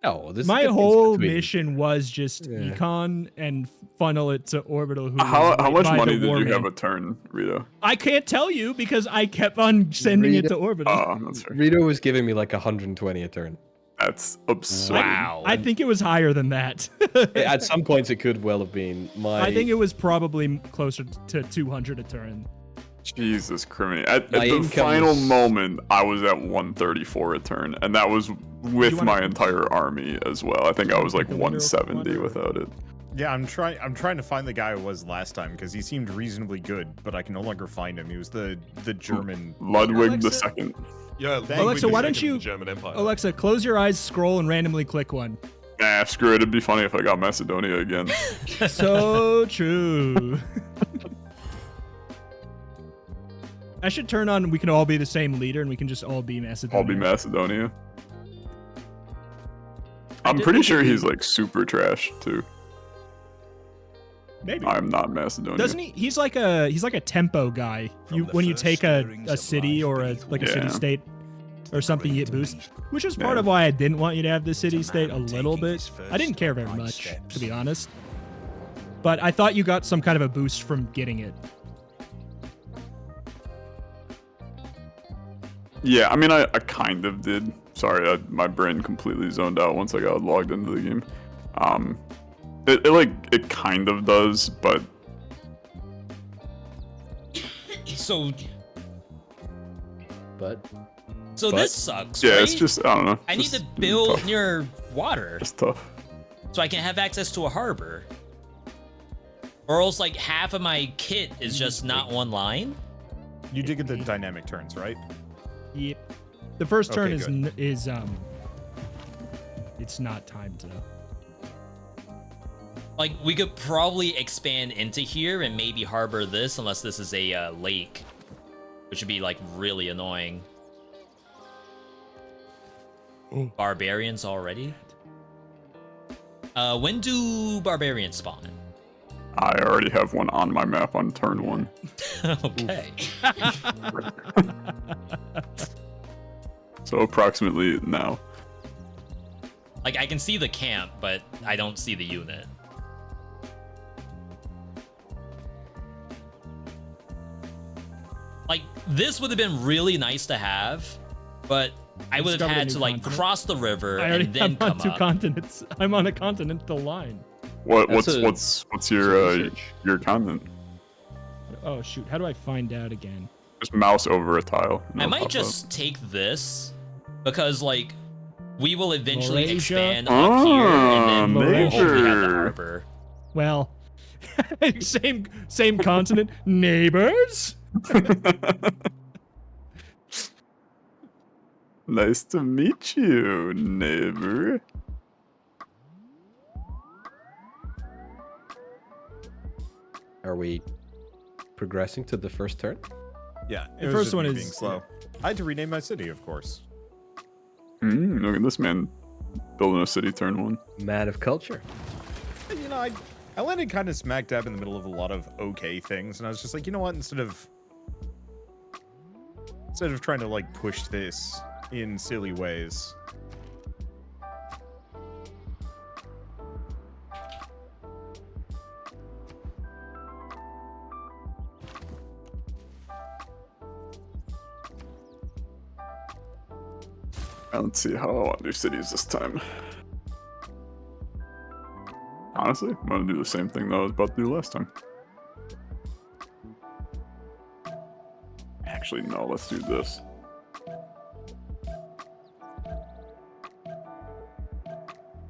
Oh, this My is the whole difference between- mission was just econ and funnel it to orbital. Who How was much by money the did you Warman. have a turn, Rito? I can't tell you because I kept on sending it to orbital. Oh, that's fair. Rito was giving me like 120 a turn. That's absurd. I think it was higher than that. At some points, it could well have been. I think it was probably closer to 200 a turn. Jesus Christ. At My the income final was- moment, I was at 134 a turn, and that was with my entire army as well. I think I was like 170 without it. Yeah, I'm trying to find the guy who was last time because he seemed reasonably good, but I can no longer find him. He was the German Ludwig Alexa? II. Yeah, Alexa, why don't the you? German Empire. Alexa, close your eyes, scroll, and randomly click one. Nah, screw it. It'd be funny if I got Macedonia again. So true. I should turn on. We can all be the same leader, and we can just all be Macedonia. I'll be Macedonia. I'm did pretty think sure it'd be- he's like super trash too. Maybe. I'm not Macedonia. Doesn't he? He's like a tempo guy. When you take a city or a city state or something, you get boost. Which is part of why I didn't want you to have the city state a little bit. I didn't care very much, to be honest. But I thought you got some kind of a boost from getting it. Yeah, I mean, I kind of did. Sorry, my brain completely zoned out once I got logged into the game. It kind of does, but So But this sucks. yeah, right? it's just I don't know. I need just to build tough. near water It's tough. so I can have access to a harbor. Or else like half of my kit is just not online. You did get the dynamic turns, right? Yep. The first turn Okay, is it's not timed to. Like we could probably expand into here and maybe harbor this unless this is a lake, which would be like really annoying. Barbarians already? When do barbarians spawn? I already have one on my map on turn 1. Okay. So approximately now. Like I can see the camp, but I don't see the unit. Like this would have been really nice to have, but I would have Discovered a had new to like continent. cross the river I already and then am come on 2 up. continents. I'm on a continental line. What's That's your continent? Oh shoot! How do I find out again? Just mouse over a tile. and I it'll might pop just take this because like we will eventually Malaysia? expand up here and then we'll hopefully have the neighbor. harbor. Well, same continent, neighbors. Nice to meet you, neighbor. Are we progressing to the first turn? Yeah, The it was first just one me is being slow. I had to rename my city, of course. Look at this man building a city turn 1. Man of culture. And, you know, I landed kind of smack dab in the middle of a lot of okay things, and I was just like, you know what? Instead of trying to like push this in silly ways. Let's see how I want to do cities this time. Honestly, I'm gonna do the same thing that I was about to do last time. Actually, no, let's do this.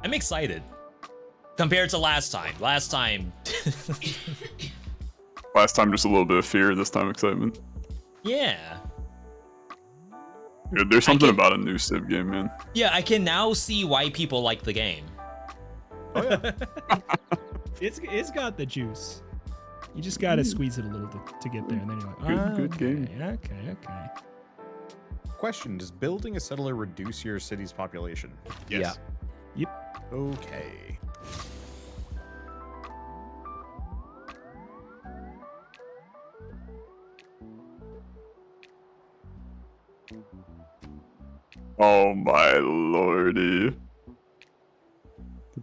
I'm excited. Compared to last time. Last time Just a little bit of fear, this time excitement. yeah. Dude, there's something about a new Civ game, man. Yeah, I can now see why people like the game. Oh yeah. It's got the juice. You just gotta squeeze it a little to get there, and then you're like, Good game. Okay. Question: does building a settler reduce your city's population? Yes. Yep. Okay. Oh my lordy.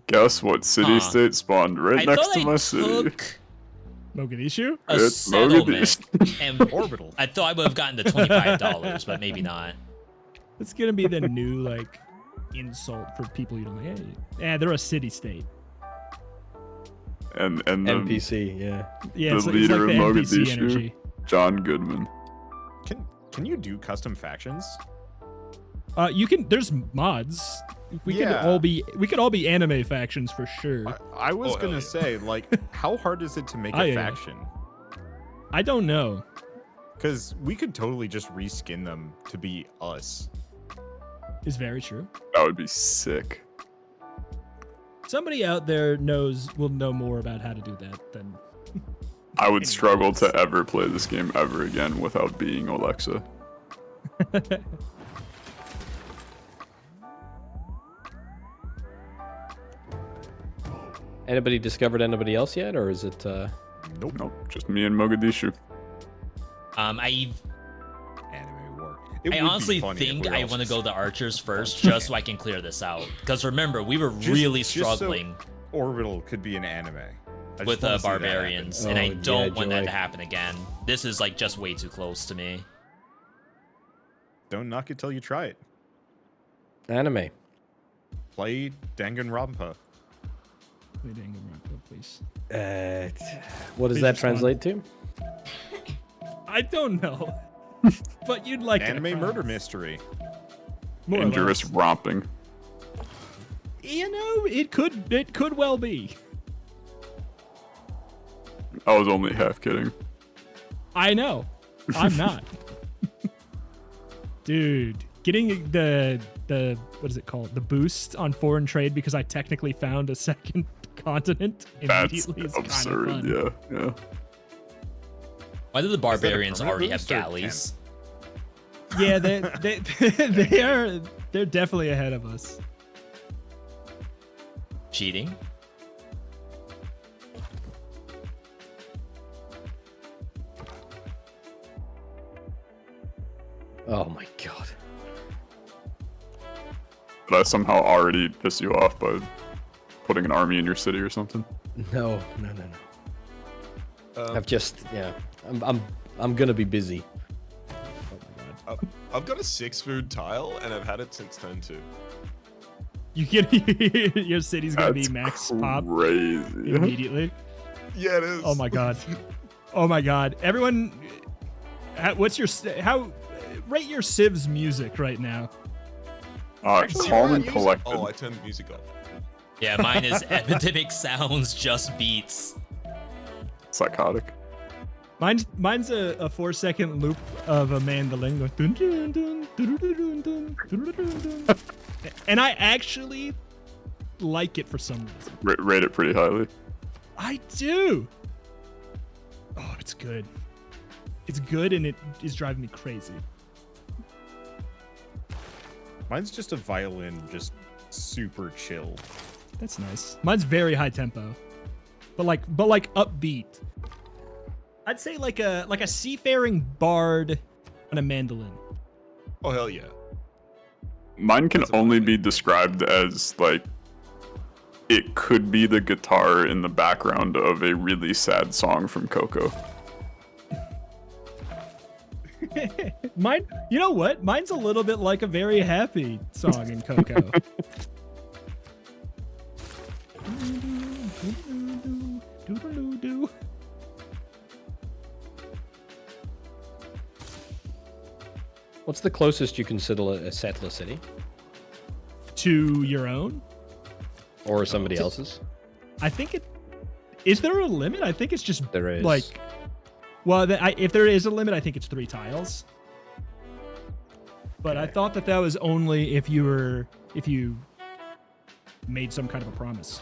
Guess what city-state spawned right next to my city? Mogadishu? A It's settlement. And Orbital. I thought I would have gotten the $25, but maybe not. It's gonna be the new like insult for people you don't like. Hey, they're a city-state. And the NPC, yeah. Yeah, the it's leader like the of NPC Mogadishu, energy. John Goodman. Can you do custom factions? You can. There's mods. We could all be anime factions for sure. I was gonna say, like, how hard is it to make Oh, a yeah. faction? I don't know. Because we could totally just reskin them to be us. Is very true. That would be sick. Somebody out there will know more about how to do that than. I would struggle to ever play this game ever again without being Alexa. Anybody discovered anybody else yet, or is it? Nope. Just me and Mogadishu. I Anime war. honestly think I want to go the archers first, just so I can clear this out. Because remember, we were really struggling Orbital could be an anime. I with just wanna the see that barbarians, happen. and I don't want that joy. to happen again. This is like just way too close to me. Don't knock it till you try it. Anime. Play Danganronpa. Wait, Danganronpa, please. What does Please that respond. translate to? I don't know, but you'd like Anime it, I murder promise. mystery. More or Dangerous less. romping. You know, it could well be. I was only half kidding. I know. I'm not. Dude, getting the what is it called? The boost on foreign trade because I technically found a second continent That's immediately is absurd. kind of fun. Yeah. Why do the barbarians permanent already have boost or galleys? Yeah, they're definitely ahead of us. Cheating? Oh my god. Did I somehow already piss you off by putting an army in your city or something? No. I've just I'm gonna be busy. I've got a 6-food tile, and I've had it since turn 2. You get your city's gonna be That's max pop crazy. immediately. Yeah, it is. Oh my god. Oh my god. Everyone What's your rate your Civ's music right now? Calm and collected. Oh, I turned the music off. Yeah, mine is epidemic sounds, just beats. Psychotic. Mine's a 4-second loop of a mandolin going dun, dun, dun, dun, dun, dun, dun, dun, dun, dun. And I actually like it for some reason. Rate it pretty highly. I do. Oh, it's good. It's good, and it is driving me crazy. Mine's just a violin, just super chill. That's nice. Mine's very high tempo, but like upbeat. I'd say like a seafaring bard on a mandolin. Oh hell yeah. Mine can only be described as like it could be the guitar in the background of a really sad song from Coco. Mine, you know what? Mine's a little bit like a very happy song in Coco. What's the closest you consider a settler city? To your own? Or somebody else's? I think it... Is there a limit? I think it's just... There is. Like... Well, if there is a limit, I think it's 3 tiles. But I thought that was only if you made some kind of a promise.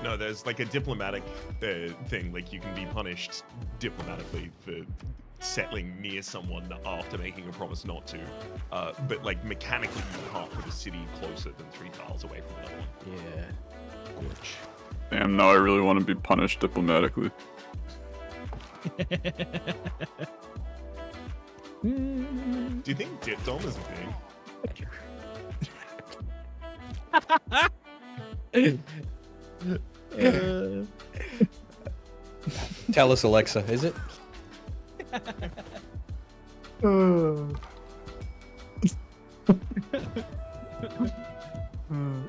No, there's like a diplomatic thing. Like you can be punished diplomatically for settling near someone after making a promise not to. But like mechanically, you can't put a city closer than 3 tiles away from another one. Yeah. Gorge. Damn, now I really want to be punished diplomatically. Do you think Dip Dom is a thing? Tell us, Alexa, is it?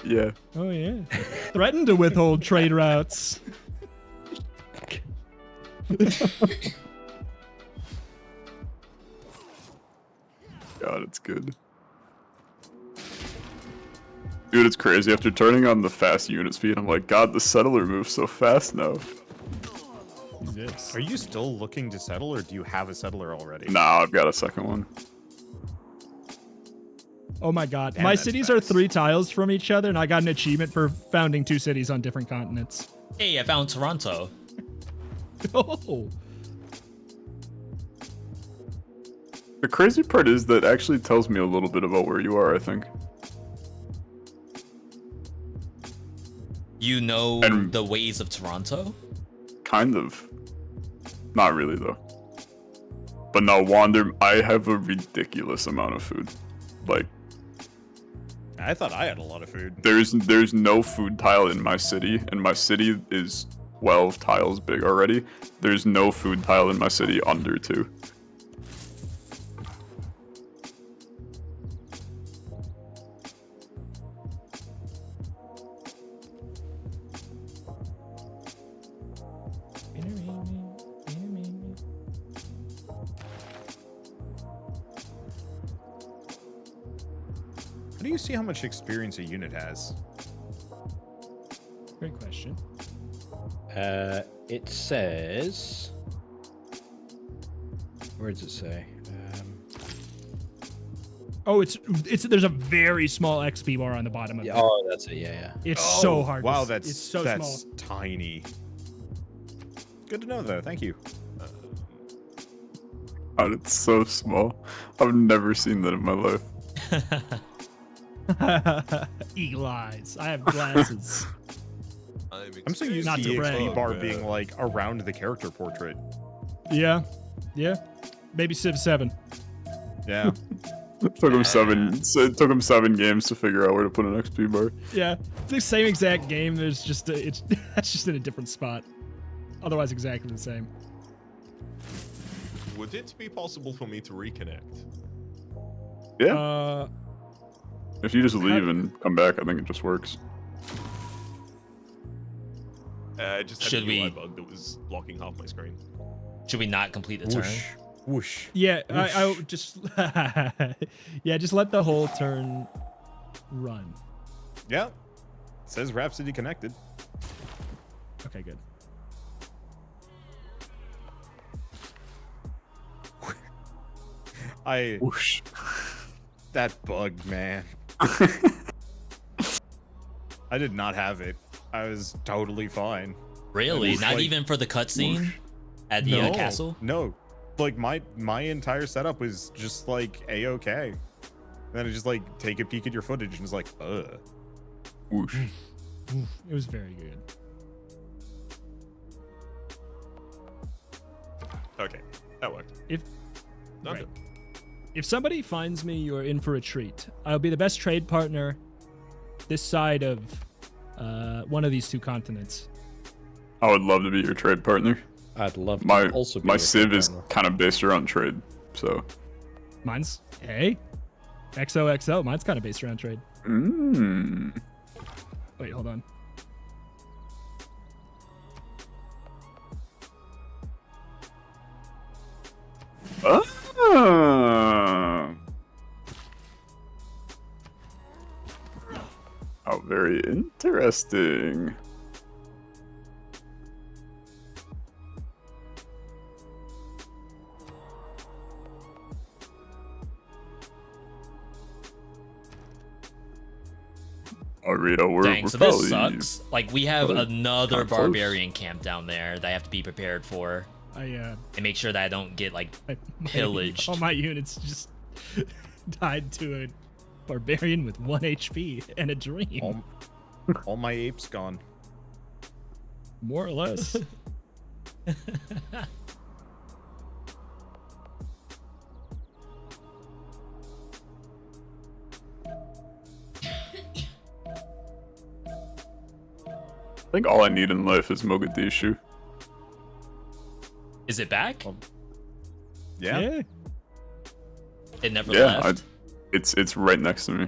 Yeah. Oh yeah. Threatened to withhold trade routes. God, it's good. Dude, it's crazy. After turning on the fast unit speed, I'm like, God, the settler moves so fast now. Are you still looking to settle, or do you have a settler already? Nah, I've got a second one. Oh my god. Damn, My that's cities fast. are 3 tiles from each other, and I got an achievement for founding 2 cities on different continents. Hey, I found Toronto. Oh. The crazy part is that actually tells me a little bit about where you are, I think. You know the ways of Toronto? Kind of. Not really, though. But no, Wander, I have a ridiculous amount of food. Like, I thought I had a lot of food. there's no food tile in my city, and my city is 12 tiles big already. There's no food tile in my city under 2. How do you see how much experience a unit has? Great question. It says... Where does it say? Oh, it's there's a very small XP bar on the bottom of it. Oh, that's it. Yeah. It's so hard. Wow, it's so that's small. tiny. Good to know, though. Thank you. God, it's so small. I've never seen that in my life. Eagle eyes. I have glasses. I'm so used Not to to the brag. XP bar being like around the character portrait. Yeah. Maybe Civ 7. Yeah. It took him 7 games to figure out where to put an XP bar. Yeah, it's the same exact game. There's just that's just in a different spot. Otherwise, exactly the same. Would it be possible for me to reconnect? Yeah. If you just leave and come back, I think it just works. Just had Should a UI we- bug that was blocking half my screen. Should we not complete the turn? Whoosh. Whoosh. Yeah, Whoosh. I would just yeah, just let the whole turn run. Yeah. It says Rhapsody connected. Okay, good. Whoosh. That bug, man. I did not have it. I was totally fine. Really? Whoosh. Not Like- even for the cutscene at the castle? No. Like my entire setup was just like A-okay. And then I just like take a peek at your footage and it's like, Whoosh. It was very good. Okay, that worked. If Okay. right. If somebody finds me, you're in for a treat. I'll be the best trade partner this side of one of these two continents. I would love to be your trade partner. I'd love to My also be my your civ trade is partner. kind of based around trade, so. Mine's hey, XOXO. Mine's kind of based around trade. Wait, hold on. Oh, very interesting. Oh, Rito, we're Dang, so probably this sucks. Like, we have probably another kinda close. barbarian camp down there that I have to be prepared for. I And make sure that I don't get, like, my- pillaged. All my units just died to a barbarian with 1 HP and a dream. all my apes gone. More or less. I think all I need in life is Mogadishu. Is it back? Yeah. It never Yeah, left? it's right next to me.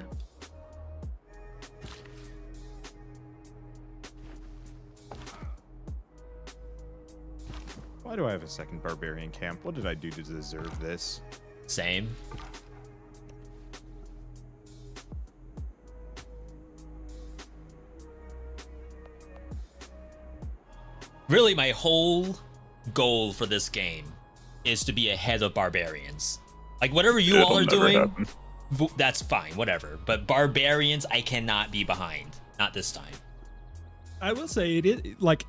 Why do I have a second barbarian camp? What did I do to deserve this? Same. Really, my whole goal for this game is to be ahead of barbarians. Like, whatever you all are It'll never doing, happen. that's fine, whatever. But barbarians, I cannot be behind. Not this time. I will say it is like,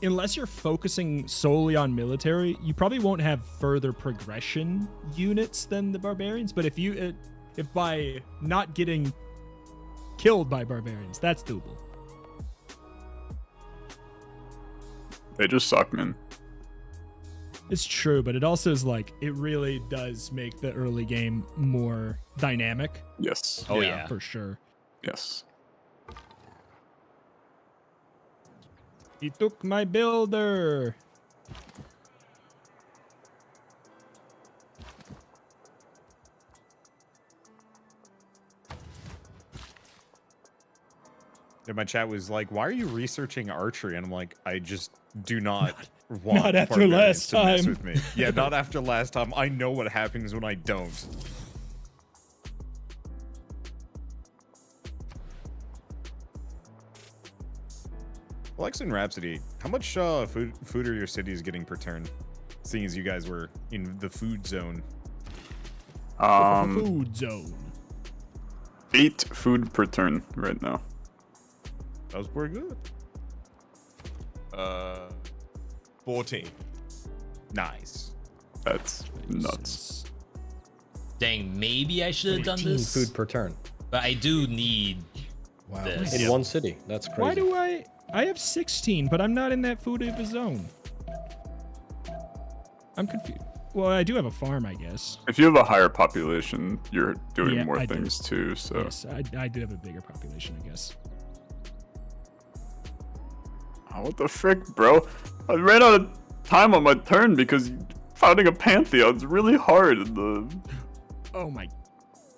unless you're focusing solely on military, you probably won't have further progression units than the barbarians. But if you, if by not getting killed by barbarians, that's doable. They just suck, man. It's true, but it also is like, it really does make the early game more dynamic. Yes. Oh, yeah. For sure. Yes. He took my builder. And my chat was like, "Why are you researching archery?" And I'm like, "I just do not want not after barbarians last to mess time." with me." Yeah, not after last time. I know what happens when I don't. Alexa and Rhapsody, how much food are your cities getting per turn? Seeing as you guys were in the food zone. Food zone. 8 food per turn right now. That was pretty good. 14. Nice. That's nuts. Dang, maybe I should have done 15 this. food per turn. But I do need this. In one city. That's crazy. Why do I have 16, but I'm not in that food of a zone. I'm confused. Well, I do have a farm, I guess. If you have a higher population, you're doing Yeah, more I do. things too, so. Yes, I do have a bigger population, I guess. Oh, what the frick, bro? I ran out of time on my turn because founding a pantheon's really hard in the Oh my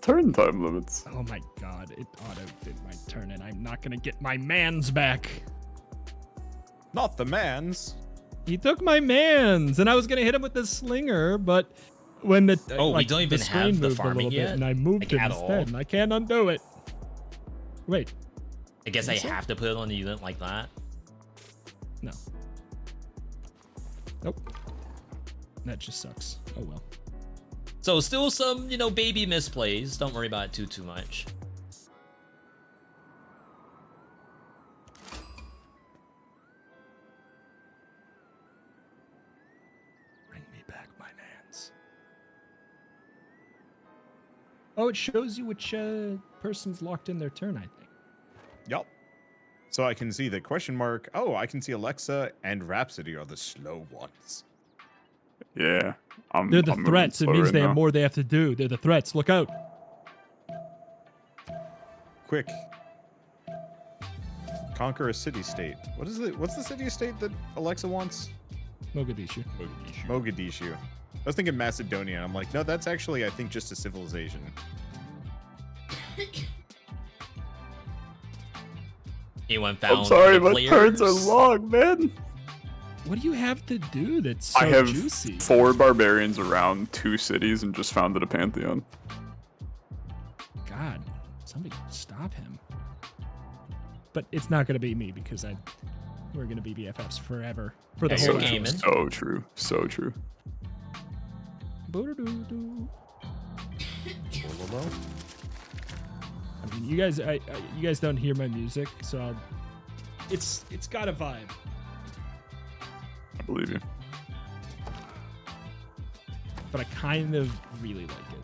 turn time limits. Oh my god, it auto did my turn and I'm not gonna get my mans back. Not the man's. He took my mans, and I was gonna hit him with the slinger, but when the we don't even screen have the moved a farming little bit, yet? and I moved Like, him at all? instead, and I can't undo it. Wait, I guess I Is it? have to put it on a unit like that. no. Nope. That just sucks. Oh well. So still some, you know, baby misplays. Don't worry about it too much. Bring me back my mans. Oh, it shows you which person's locked in their turn, I think. Yup. So I can see the question mark. Oh, I can see Alexa and Rhapsody are the slow ones. Yeah. They're the I'm moving threats. It slow means right they have now. more they have to do. They're the threats. Look out. Quick. Conquer a city-state. What is it? What's the city-state that Alexa wants? Mogadishu. Mogadishu. I was thinking Macedonia. And I'm like, no, that's actually, I think, just a civilization. Anyone found I'm sorry, the my turns are players? long, man. What do you have to do that's so I have juicy? 4 barbarians around 2 cities and just founded a pantheon. God, somebody stop him. But it's not gonna be me because we're gonna be BFFs forever for the Yeah, whole you're hour. gaming. So true. So true. Boo-doo-doo-doo. I mean, you guys don't hear my music, so it's got a vibe. I believe you. But I kind of really like it.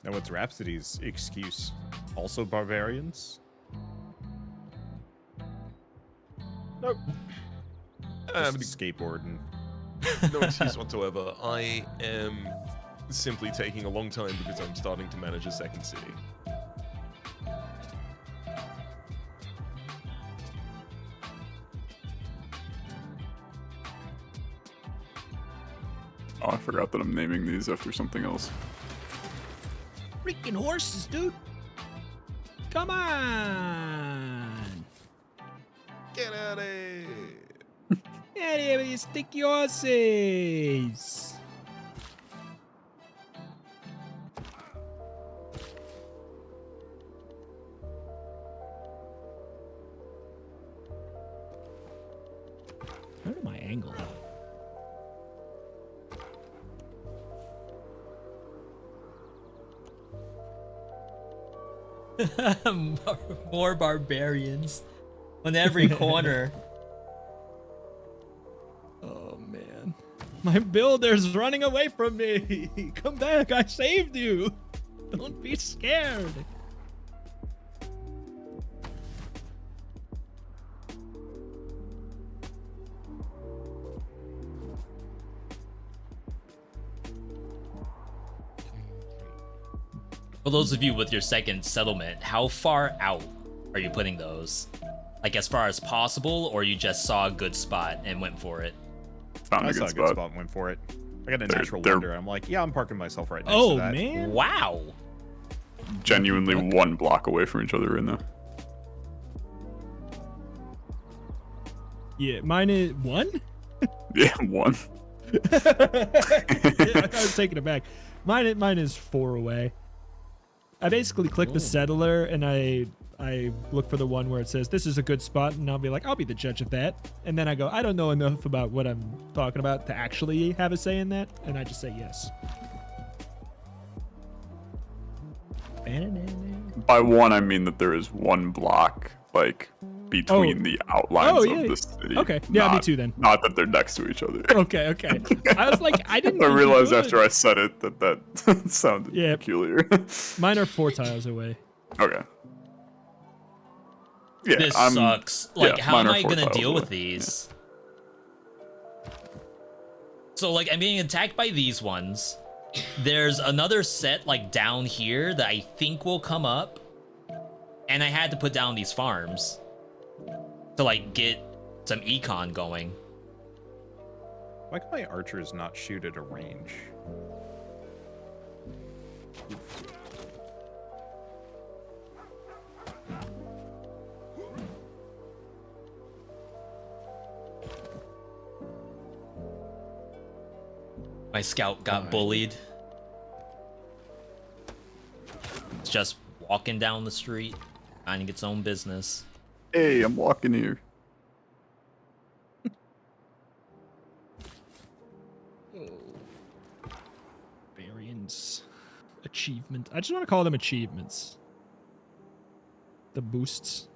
Now, what's Rhapsody's excuse? Also barbarians? Nope. Just skateboarding. No excuse whatsoever. I am simply taking a long time because I'm starting to manage a second city. Oh, I forgot that I'm naming these after something else. Freaking horses, dude! Come on! Get out of here! Get out of here with your sticky horses! How do my angle? More barbarians on every corner. Oh man. My builder's running away from me! Come back, I saved you! Don't be scared! For those of you with your second settlement, how far out are you putting those? Like as far as possible, or you just saw a good spot and went for it? Found I a saw good a good spot. spot and went for it. I got a They're- natural they're- wonder. I'm like, yeah, I'm parking myself right next Oh to that. man! Wow. Genuinely 1 block away from each other right now. Yeah, mine is 1? Yeah, 1. Yeah, I thought I was taking it back. Mine is 4 away. I basically click the settler and I look for the one where it says this is a good spot, and I'll be like, I'll be the judge of that. And then I go, I don't know enough about what I'm talking about to actually have a say in that, and I just say yes. By 1, I mean that there is 1 block, like, between the outlines yeah, of the city. okay. Yeah, me Not- too then. Not that they're next to each other. Okay. I was like, I didn't. I think you realized could. after I said it that sounded Yeah. peculiar. Mine are 4 tiles away. Okay. Yeah, This I'm, sucks. Like, yeah, how mine am are I 4 gonna tiles deal away. with these? So, like, I'm being attacked by these ones. There's another set, like, down here that I think will come up. And I had to put down these farms. to like get some econ going. Why can my archers not shoot at a range? My scout got bullied. It's just walking down the street, minding its own business. Hey, I'm walking here. Variants. Achievement. I just want to call them achievements. The boosts.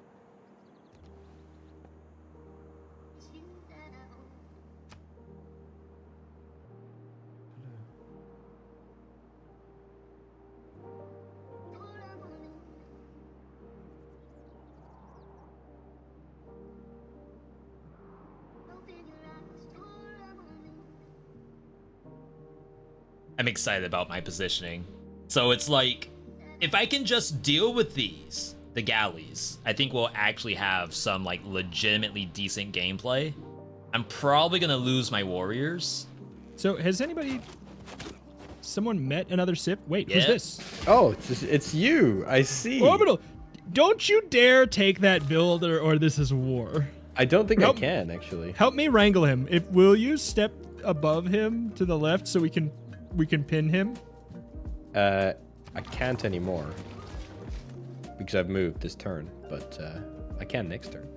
I'm excited about my positioning. So it's like, if I can just deal with these, the galleys, I think we'll actually have some like legitimately decent gameplay. I'm probably gonna lose my warriors. So has someone met another Sith? Wait, who's Yeah. this? Oh, it's you. I see. Orbital, don't you dare take that build or this is war. I don't think Help- I can, actually. Help me wrangle him. Will you step above him to the left so we can pin him? I can't anymore. Because I've moved this turn, but I can next turn.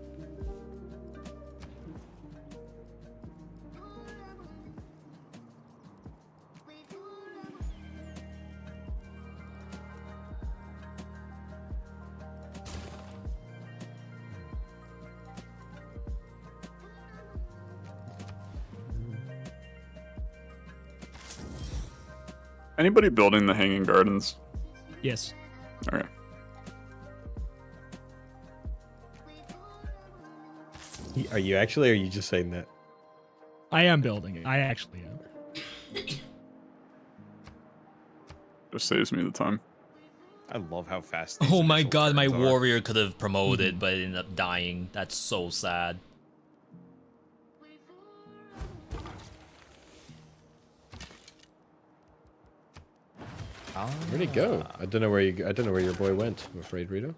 Anybody building the Hanging Gardens? Yes. Okay. Are you actually, or are you just saying that? I am building it. I actually am. Just saves me the time. I love how fast. Oh my initial god, my turns are. warrior could have promoted, but it ended up dying. That's so sad. Where'd he go? I don't know where your boy went. I'm afraid, Rito.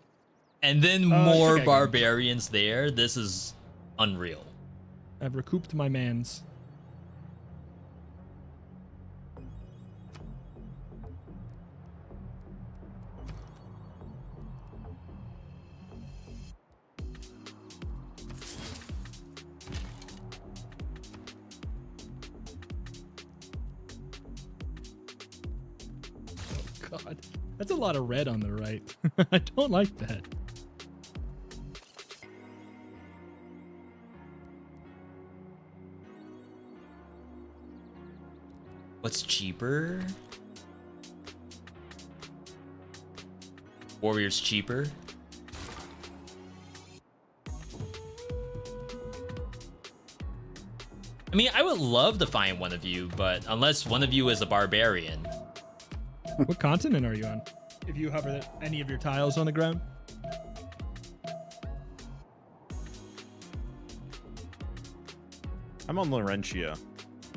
And then it's more okay, barbarians there. This is unreal. I've recouped my mans. Oh god. That's a lot of red on the right. I don't like that. What's cheaper? Warrior's cheaper. I mean, I would love to find one of you, but unless one of you is a barbarian. What continent are you on? If you hover any of your tiles on the ground? I'm on Laurentia.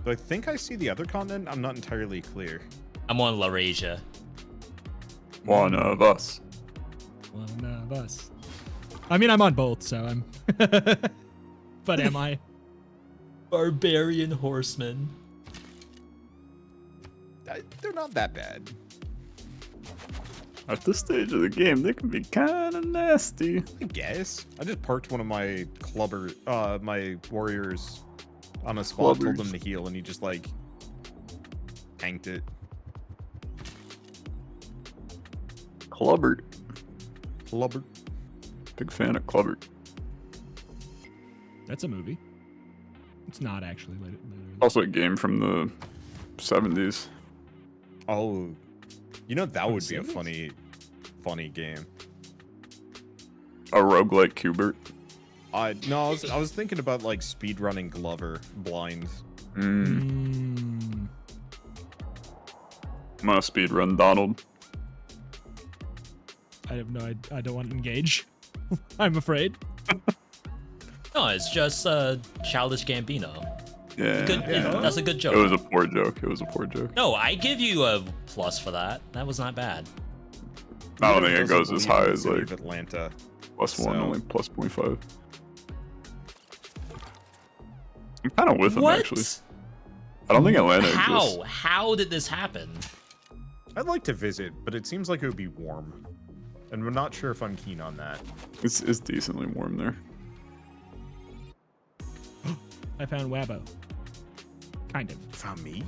Do I think I see the other continent? I'm not entirely clear. I'm on Laurasia. One of us. One of us. I mean, I'm on both, so I'm... But am I? Barbarian horseman. They're not that bad. At this stage of the game, they can be kind of nasty. I guess. I just parked one of my my warriors on a spot, told him to heal, and he just like tanked it. Clubbert. Clubbert. Big fan of Clubbert. That's a movie. It's not actually. Later. Also a game from the 70s. Oh, you know that would be a 70s? funny game. A roguelike Qbert. No, I was thinking about like speedrunning Glover blind. I'm gonna speedrun Donald. I have no. I don't want to engage. I'm afraid. No, it's just Childish Gambino. Yeah. That's a good joke. It was a poor joke. It was a poor joke. No, I give you a plus for that. That was not bad. I don't think it goes as high as like Atlanta. +1, only +0.5. I'm kind of with him What? actually. I don't think Atlanta exists. How did this happen? I'd like to visit, but it seems like it would be warm, and we're not sure if I'm keen on that. It's decently warm there. I found Wabo. Kind of. Found me?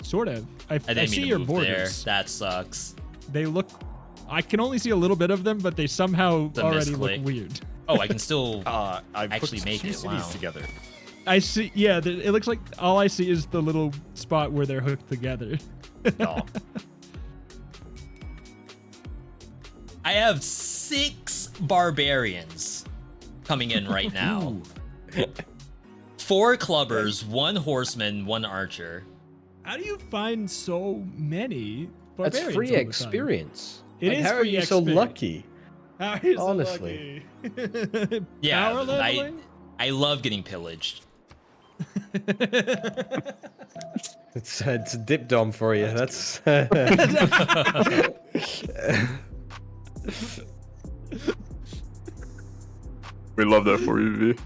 Sort of. I didn't see mean to your move borders. there. That sucks. They look. I can only see a little bit of them, but they somehow The already misclick. look weird. Oh, I can still I've actually put make two it. cities Wow. together. I see. Yeah, it looks like all I see is the little spot where they're hooked together. Oh. I have 6 barbarians coming in right now. 4 clubbers, 1 horseman, 1 archer. How do you find so many That's barbarians free all the time? experience. It Like, is how are free you so XP. lucky? How are you so Honestly. lucky? Yeah, Power leveling? I love getting pillaged. It's dip dom for you. That's. We love that for you, V.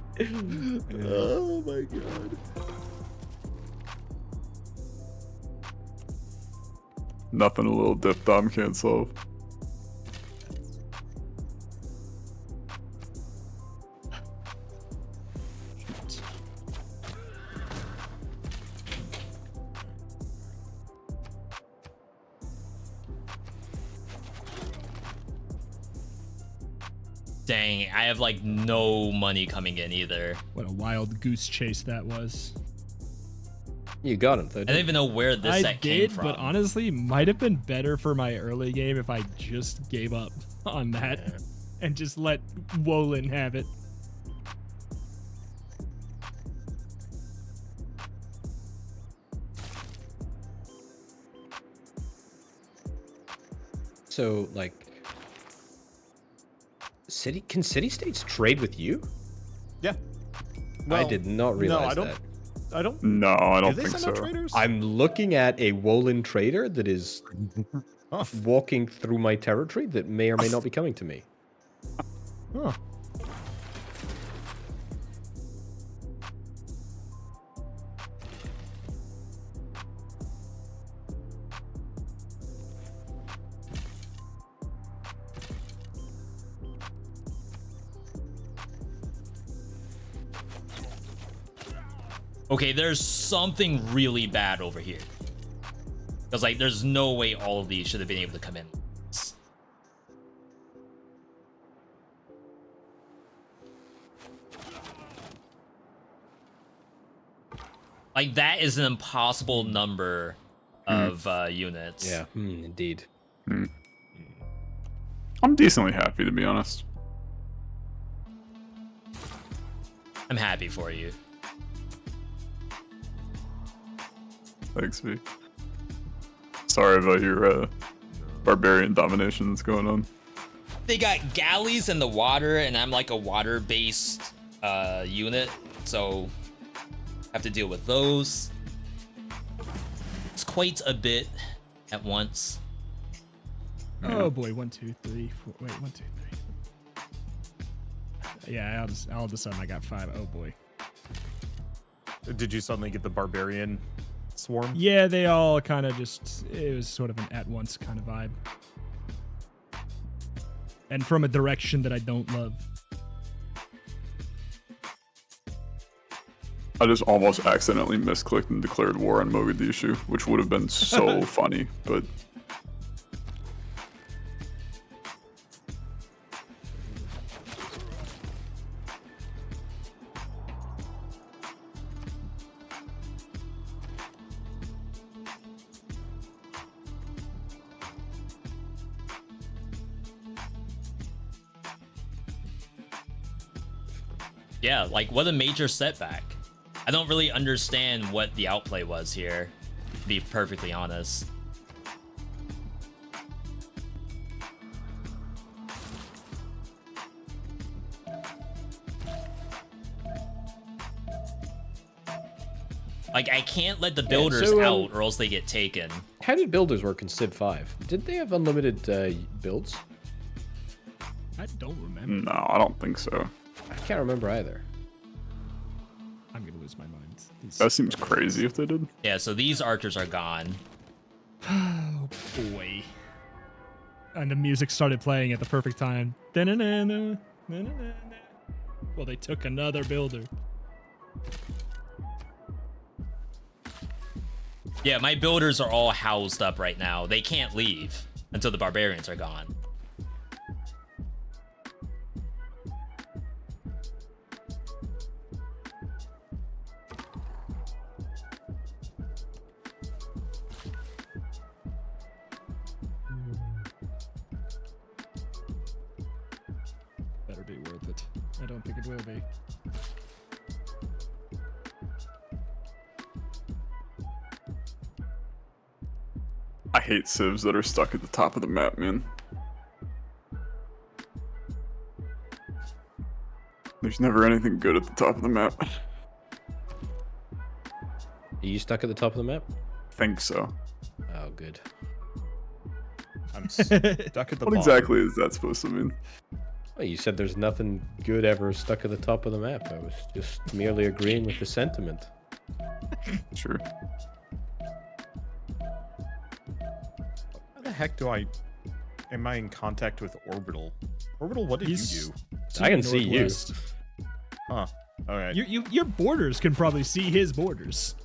Oh my god. Nothing a little dip dom can't solve. Dang, I have like no money coming in either. What a wild goose chase that was. You got him though. I don't even know where this I set came did, from. but honestly, might have been better for my early game if I just gave up on that and just let Wolin have it. So like, can city states trade with you? Yeah. I did not realize that. I don't. No, I don't Do they think send out so. traders? I'm looking at a Wolin trader that is walking through my territory that may or may not be coming to me. Huh. Okay, there's something really bad over here. Because, like, there's no way all of these should have been able to come in. Like, that is an impossible number of units. Yeah, indeed. I'm decently happy, to be honest. I'm happy for you. Thanks, V. Sorry about your barbarian domination that's going on. They got galleys in the water, and I'm like a water-based unit, so I have to deal with those. It's quite a bit at once. Oh boy, 1, 2, 3, 4. Wait, 1, 2, 3. Yeah, all of a sudden I got 5. Oh boy. Did you suddenly get the barbarian swarm? Yeah, they all kind of just. It was sort of an at once kind of vibe, and from a direction that I don't love. I just almost accidentally misclicked and declared war on Mogadishu, which would have been so funny, but... Yeah, like, what a major setback. I don't really understand what the outplay was here, to be perfectly honest. Like, I can't let the builders out or else they get taken. How did builders work in Civ 5? Did they have unlimited builds? I don't remember. No, I don't think so. I can't remember either. I'm gonna lose my mind. That seems crazy if they did. Yeah, so these archers are gone. Oh boy. And the music started playing at the perfect time. Da-na-na-na, na-na-na-na. Well, they took another builder. Yeah, my builders are all housed up right now. They can't leave until the barbarians are gone. Better be worth it. I don't think it will be. I hate civs that are stuck at the top of the map, man. There's never anything good at the top of the map. Are you stuck at the top of the map? Think so. Oh, good. I'm stuck at the What bottom. exactly is that supposed to mean? Well, you said there's nothing good ever stuck at the top of the map. I was just merely agreeing with the sentiment. Sure. How the heck am I in contact with Orbital? Orbital, what did you do? I can see you. Northwest. Huh. All right. Your borders can probably see his borders.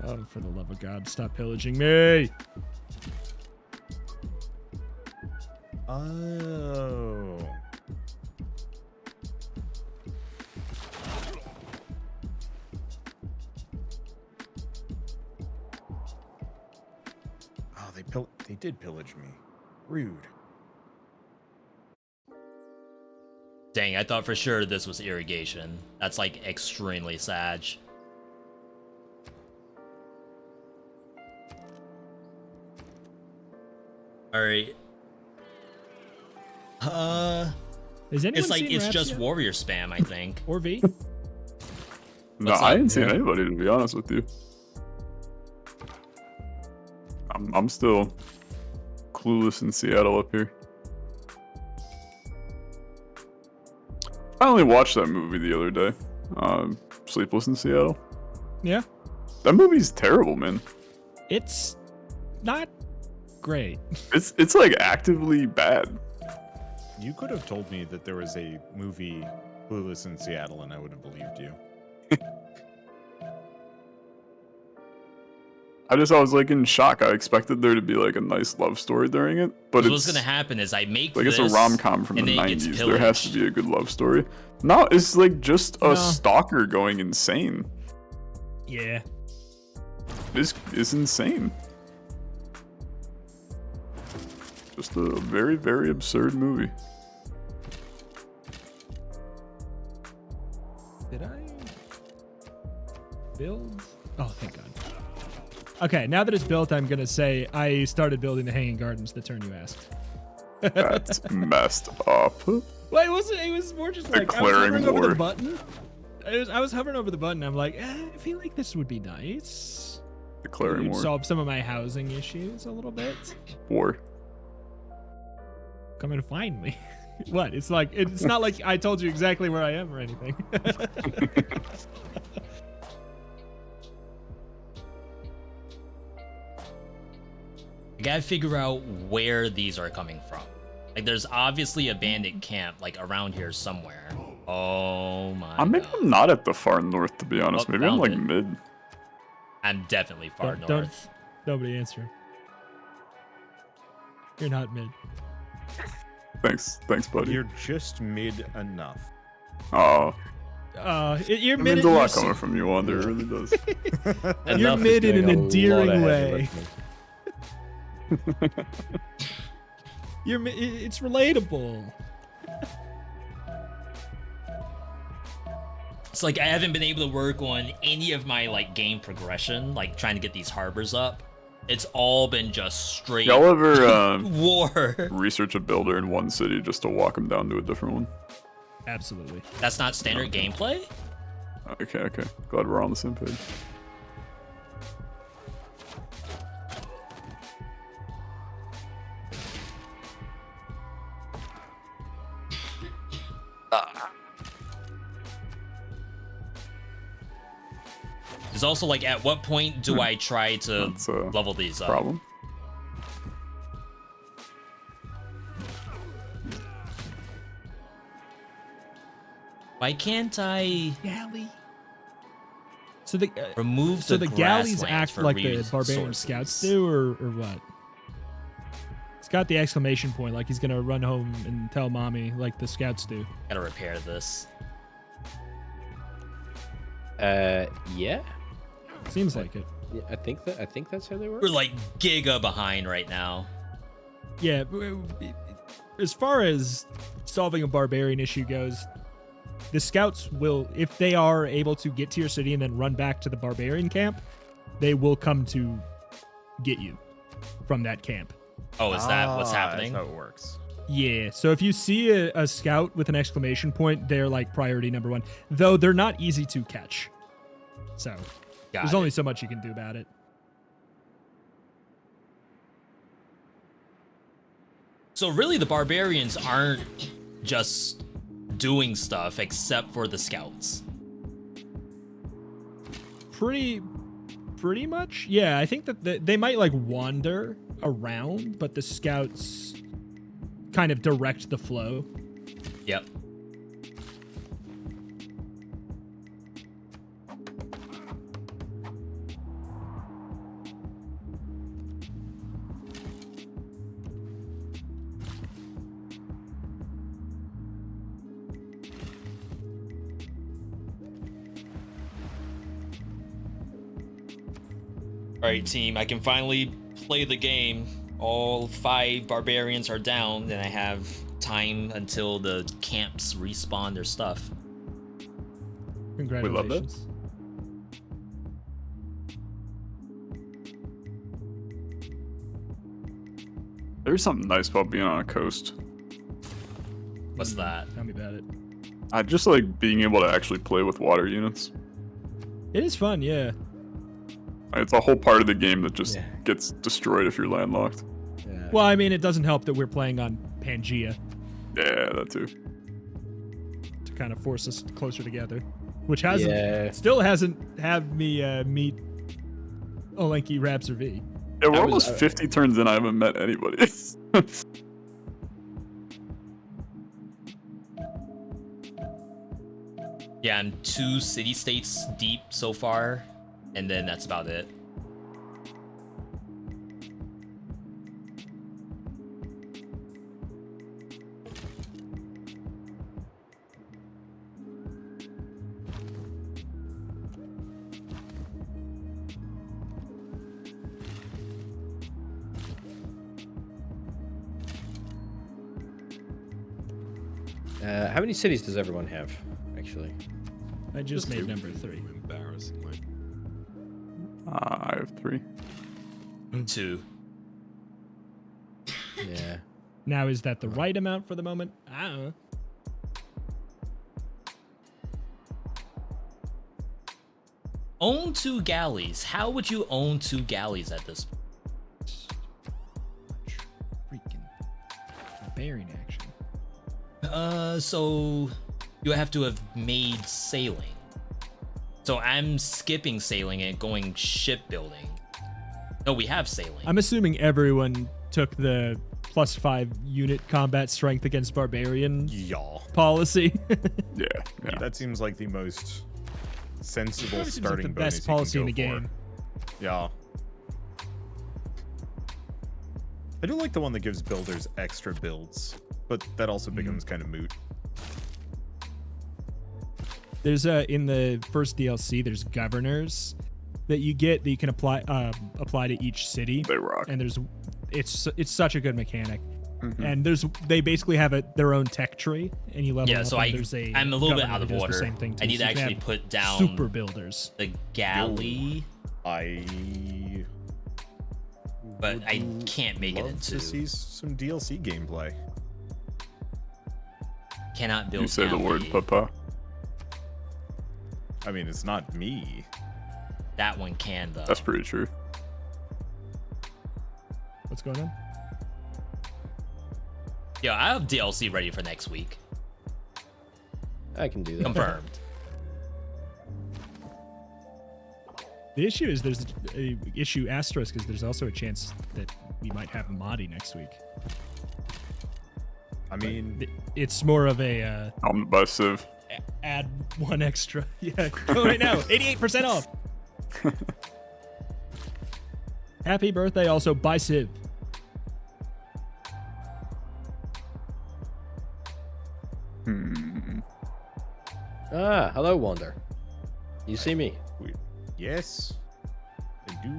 Oh, for the love of God, stop pillaging me! Oh. Oh, they did pillage me. Rude. Dang, I thought for sure this was irrigation. That's like extremely sad. Alright. Is anyone It's like seen it's Raps just yet? warrior spam, I think. Or V? No, What's I up? ain't seen anybody, to be honest with you. I'm still clueless in Seattle up here. I only watched that movie the other day. Sleepless in Seattle. Yeah. That movie's terrible, man. It's not great. It's like actively bad. You could have told me that there was a movie Clueless in Seattle and I would have believed you. I was like in shock. I expected there to be like a nice love story during it, but What's it's gonna happen is I make like this, it's a rom-com from the and then it gets 90s. There has to pillaged. be a good love story. No, it's like just a No. stalker going insane. Yeah. It's insane. Just a very, very absurd movie. Did I build? Oh, thank God. Okay, now that it's built, I'm gonna say I started building the hanging gardens the turn you asked. That's messed up. Well, it wasn't. It was more just like I was Declaring hovering over war. the button. I was hovering over the button. I'm like, I feel like this would be nice. Declaring It would war. solve some of my housing issues a little bit. War. Come and find me. What? It's like it's not like I told you exactly where I am or anything. I gotta figure out where these are coming from. Like, there's obviously a bandit camp like around here somewhere. Oh my Maybe God. I'm not at the far north, to be honest. Oh, Maybe I'm found like it. mid. I'm definitely far Don't- north. Nobody answer. You're not mid. Thanks, buddy. You're just mid enough. Oh, You're it mid. means a lot you're coming from you, Wanda. It really does. You're Enough is mid in doing an a lot endearing of heavy way. lifting. It's relatable. It's like I haven't been able to work on any of my like game progression, like trying to get these harbors up. It's all been just straight Y'all ever war. research a builder in one city just to walk him down to a different one? Absolutely. That's not standard gameplay? Okay. Glad we're on the same page. It's also like, at what point do I try to level these up? Problem. Why can't I galley? So the remove so the galleys grasslands act for like the barbarian resources? scouts do, or what? It's got the exclamation point, like he's gonna run home and tell mommy, like the scouts do. Gotta repair this. Yeah. Seems like it. Yeah, I think that's how they work. We're like giga behind right now. Yeah. As far as solving a barbarian issue goes, the scouts will, if they are able to get to your city and then run back to the barbarian camp, they will come to get you from that camp. Oh, is that what's happening? That's how it works. Yeah, so if you see a scout with an exclamation point, they're like priority number one, though they're not easy to catch. So there's only so much you can do about it. So really the barbarians aren't just doing stuff except for the scouts. Pretty much. Yeah, I think that they might like wander around, but the scouts kind of direct the flow. Yep. Alright, team, I can finally play the game. All 5 barbarians are down, and I have time until the camps respawn their stuff. Congratulations. We love that. There's something nice about being on a coast. What's that? Tell me about it. I just like being able to actually play with water units. It is fun, yeah. It's a whole part of the game that just gets destroyed if you're landlocked. Yeah. Well, I mean, it doesn't help that we're playing on Pangea Yeah, that too. to kind of force us closer together, which still hasn't had me meet Olenki, Raps, or V. Yeah, we're almost 50 turns in. I haven't met anybody. Yeah, I'm 2 city-states deep so far, and then that's about it. How many cities does everyone have, actually? I just made number 3. Embarrassingly. I have 3. 2. Yeah. Now, is that the right amount for the moment? I don't know. Own 2 galleys. How would you own 2 galleys at this point? Freaking barbarian action. So you have to have made sailing. So I'm skipping sailing and going shipbuilding. No, we have sailing. I'm assuming everyone took the +5 unit combat strength against barbarian policy. Yeah. That seems like the most sensible Seems like starting the bonus best you can policy in go the for. game. Yeah. I do like the one that gives builders extra builds, but that also becomes kind of moot. There's in the first DLC, there's governors that you get that you can apply to each city. They rock. And it's such a good mechanic. And they basically have their own tech tree, and you level Yeah, up. so and there's a I'm a little bit governor out of that does order. The same thing too. I need So to you can actually have put down super builders. the galley. but I can't make it Love into. to see some DLC gameplay. Cannot build. You say the word, family. Papa. I mean, it's not me. That one can though. That's pretty true. What's going on? Yo, I have DLC ready for next week. I can do that. Confirmed. The issue is there's a issue asterisk because there's also a chance that we might have a Mahdi next week. I mean, it's more of a I'm the best Civ. add one extra. Yeah, go right now. 88% off. Happy birthday also by Civ. Ah, hello, Wander. You see me? Yes, I do.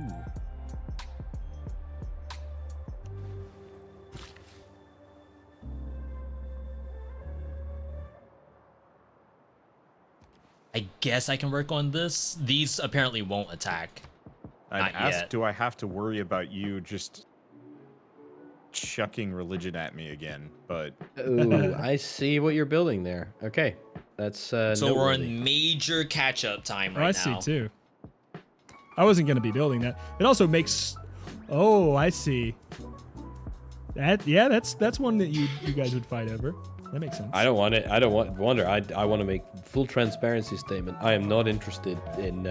I guess I can work on this. These apparently won't attack. I'd Not ask, yet. do I have to worry about you just chucking religion at me again? But Ooh, I see what you're building there. Okay, that's So we're in major catch-up time right I now. see too. I wasn't gonna be building that. It also makes. Oh, I see. That's one that you guys would fight over. That makes sense. I don't want it. I don't want Wander. I want to make full transparency statement. I am not interested in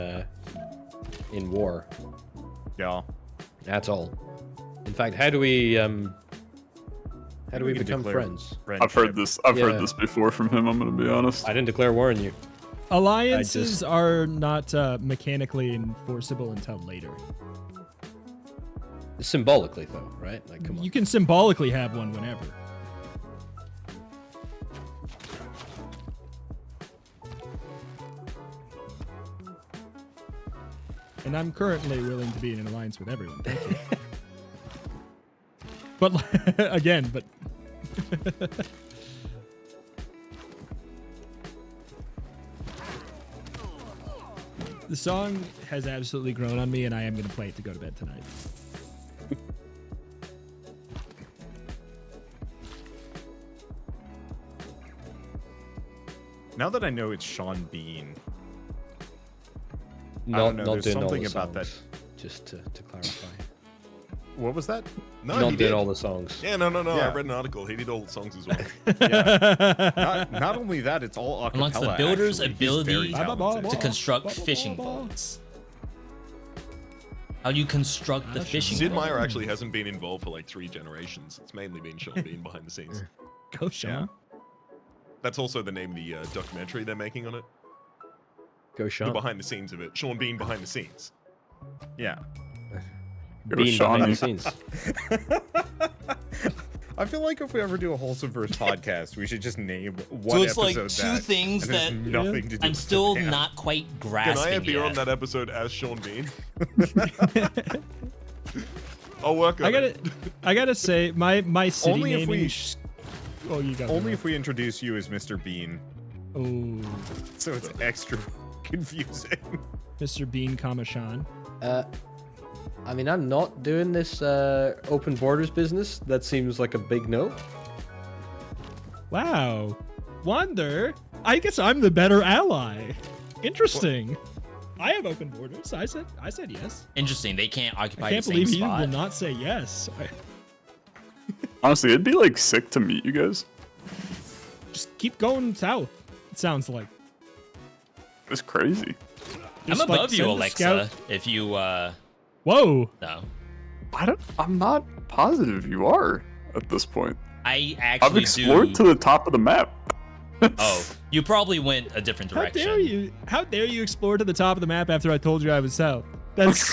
war. Yeah. At all. In fact, how do we become friends? I've heard this. I've heard this before from him. I'm gonna be honest. I didn't declare war on you. Alliances are not mechanically enforceable until later. Symbolically, though, right? Like, come on. You can symbolically have one whenever. And I'm currently willing to be in an alliance with everyone. Thank you. But again, but the song has absolutely grown on me, and I am going to play it to go to bed tonight. now that I know it's Sean Bean, I Not, don't know. not There's doing all something the about that. songs, just to clarify. What was that? No, not he doing did. all the songs. Yeah, no. Yeah. I read an article. He did all the songs as well. Not only that, it's all acapella. Unlocks the builder's actually. He's very ability talented. to construct fishing boats. How do you construct the fishing Sid boat? Meier actually hasn't been involved for like 3 generations. It's mainly been Sean Bean behind the scenes. Go, Sean. That's also the name of the documentary they're making on it. Go, The Sean. behind the scenes of it. Sean Bean behind the scenes. Yeah. Being behind the scenes. I feel like if we ever do a Wholesome Verse podcast, we should just name one So it's like episode 2 that, things and there's that nothing to do I'm with still the band. not quite Can grasping I appear yet. on that episode as Sean Bean? I'll work on it. I gotta say, my city Only if naming. we- Oh, you got Only if we introduce you as Mr. Bean, Oh, so it's extra confusing. Mr. Bean, Sean. I mean, I'm not doing this open borders business. That seems like a big no. Wow, Wander. I guess I'm the better ally. Interesting. I have open borders. I said yes. Interesting. They can't occupy I can't the believe same he will spot. not say yes. Honestly, it'd be like sick to meet you guys. Just keep going south. It sounds like. It's crazy. I'm Just, like, above you, send a Alexa. scout- If you Whoa. no, I'm not positive you are at this point. I actually I've explored to the top of the map. Oh, you probably went a different How direction. dare you? How dare you explore to the top of the map after I told you I was south? That's.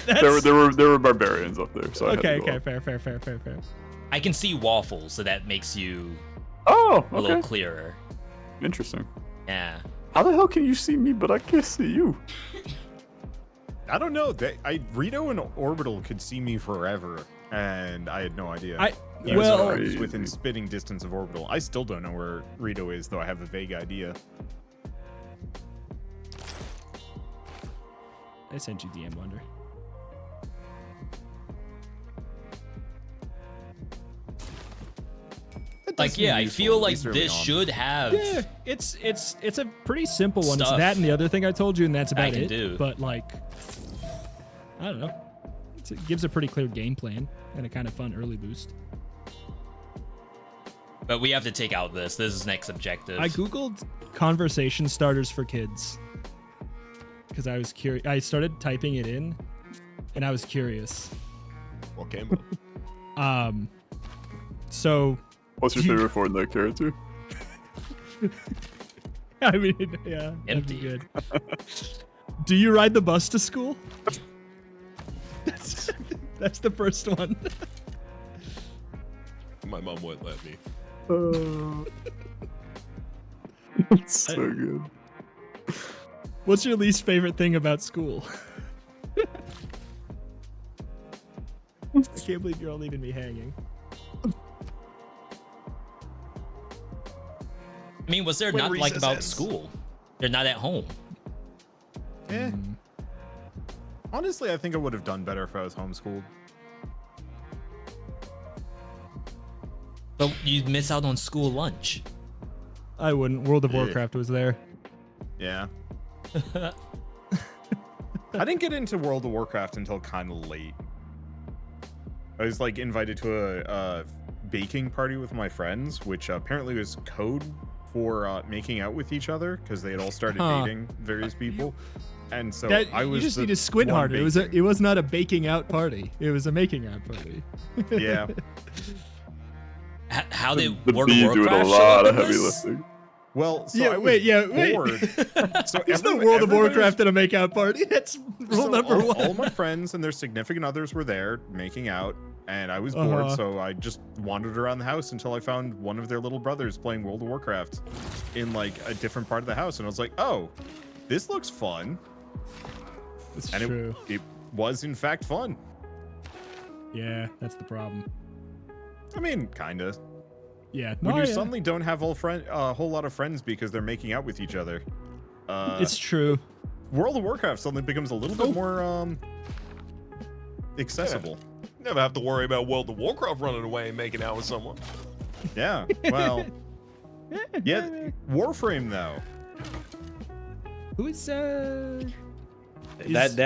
There were barbarians up there, so I had to Okay. go Okay. up. Fair. I can see waffles, so that makes you Oh, a little okay. clearer. Interesting. Yeah. How the hell can you see me, but I can't see you? I don't know. Rito and Orbital could see me forever, and I had no idea. He was always within spitting distance of Orbital. I still don't know where Rito is, though I have a vague idea. I sent you DM Wonder. Like, yeah, I feel like this should have. Yeah, it's a pretty simple one. It's Stuff that and the other thing I told you, and that's I about can it. do. But like, I don't know. It gives a pretty clear game plan and a kind of fun early boost. But we have to take out this. This is next objective. I googled conversation starters for kids because I was curious. I started typing it in, and I was curious. What came up? So. What's your favorite Fortnite character? I mean, yeah, empty. Good. Do you ride the bus to school? That's the first one. My mom wouldn't let me. It's so good. What's your least favorite thing about school? I can't believe you're all leaving me hanging. I mean, what's there not like about school? They're not at home. Yeah. Honestly, I think I would have done better if I was homeschooled. But you'd miss out on school lunch. I wouldn't. World of Warcraft was there. Yeah. I didn't get into World of Warcraft until kind of late. I was like invited to a baking party with my friends, which apparently was code for making out with each other because they had all started dating various people. And so I was. You just need to squint harder. It was not a baking out party. It was a making out party. Yeah. How did the World of bee Warcraft doing a show lot up of in heavy this? lifting. Well, so yeah, I was wait. bored. So it's the World of Warcraft at a make out party. That's rule number one. All my friends and their significant others were there making out, and I was bored, so I just wandered around the house until I found one of their little brothers playing World of Warcraft in like a different part of the house, and I was like, oh, this looks fun. It's and true. It was in fact fun. Yeah, that's the problem. I mean, kinda. Yeah. When you suddenly don't have a whole lot of friends because they're making out with each other. It's true. World of Warcraft suddenly becomes a little bit more accessible. Yeah. Never have to worry about World of Warcraft running away and making out with someone. Yeah. Well. Yeah. Warframe though. Who's that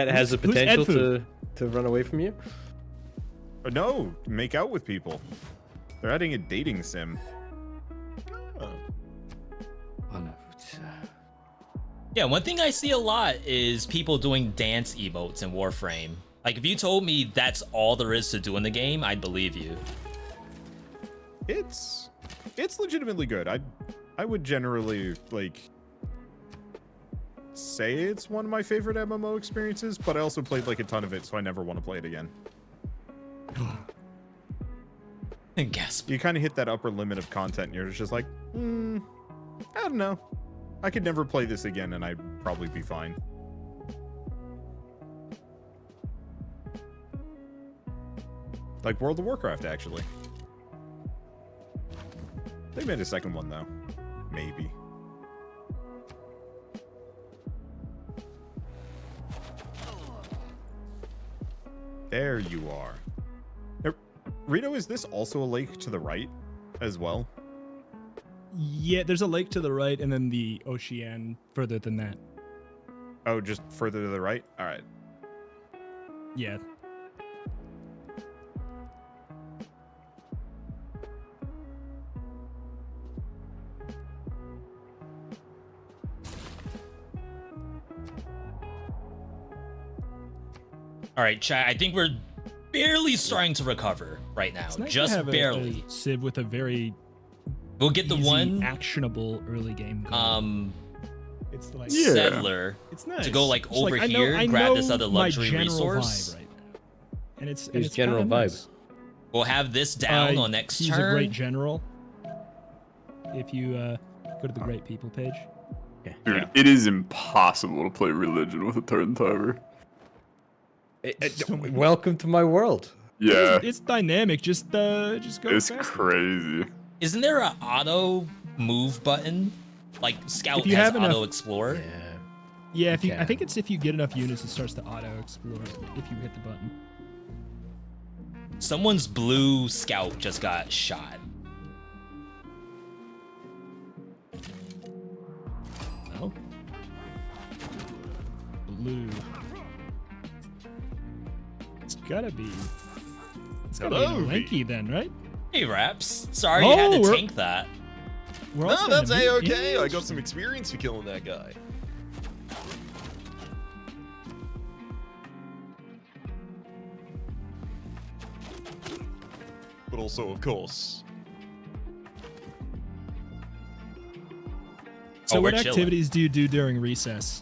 has the potential to run away from you? No, make out with people. They're adding a dating sim. Yeah, one thing I see a lot is people doing dance emotes in Warframe. Like, if you told me that's all there is to do in the game, I'd believe you. It's legitimately good. I would generally like say it's one of my favorite MMO experiences, but I also played like a ton of it, so I never want to play it again. Gasp. You kind of hit that upper limit of content, and you're just like, I don't know. I could never play this again, and I'd probably be fine. Like World of Warcraft, actually. They made a second one, though. Maybe. There you are. Rito, is this also a lake to the right as well? Yeah, there's a lake to the right and then the ocean further than that. Oh, just further to the right? All right. Yeah. All right, chat. I think we're barely starting to recover right now. It's nice Just to have barely. A Civ with a very we'll get the one actionable early game goal. It's like settler. It's nice. To go like Just over I here, know grab this other luxury my general resource. Vibe right now. And it's general kinda vibe. Nice. We'll have this down on next he's turn. a great general. If you go to the Great People page. Dude, it is impossible to play Religion with a turn timer. Welcome to my world. Yeah. It's dynamic. Just go It's faster. crazy. Isn't there an auto move button? Like Scout If you has have enough- auto explore. Yeah, if you, I think it's if you get enough units, it starts to auto explore if you hit the button. Someone's blue Scout just got shot. blue. It's gotta be. It's gotta Hello, be Lanky then, right? Hey, Raps. Sorry you had to tank that. No, that's A-okay. I got some experience for killing that guy. But also, of course. So what activities do you do during recess?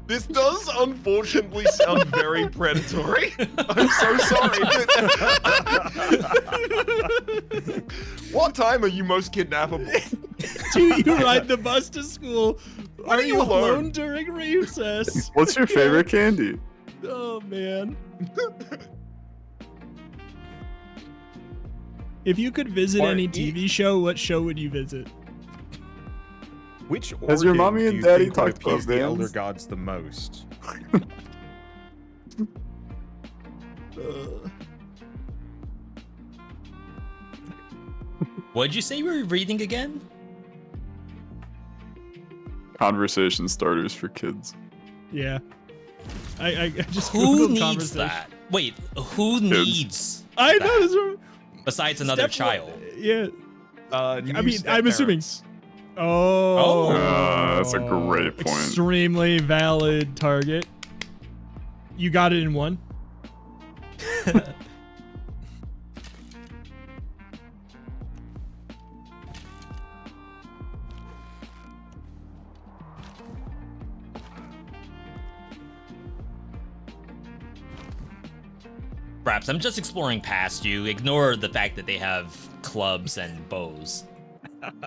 This does unfortunately sound very predatory. I'm so sorry. What time are you most kidnappable? Do you ride the bus to school? Are you alone during recess? What's your favorite candy? Oh man. If you could visit any TV show, what show would you visit? Which Has your organ mommy do and you daddy think would talked about appease the elder bands? gods the most? What'd you say you were reading again? Conversation starters for kids. Yeah. I just Who Googled needs conversation. that? Wait, who needs I know that? this one. Besides another child? Yeah. I mean, step I'm assuming. parents. Oh. That's a great point. Extremely valid target. You got it in one. Perhaps I'm just exploring past you. Ignore the fact that they have clubs and bows.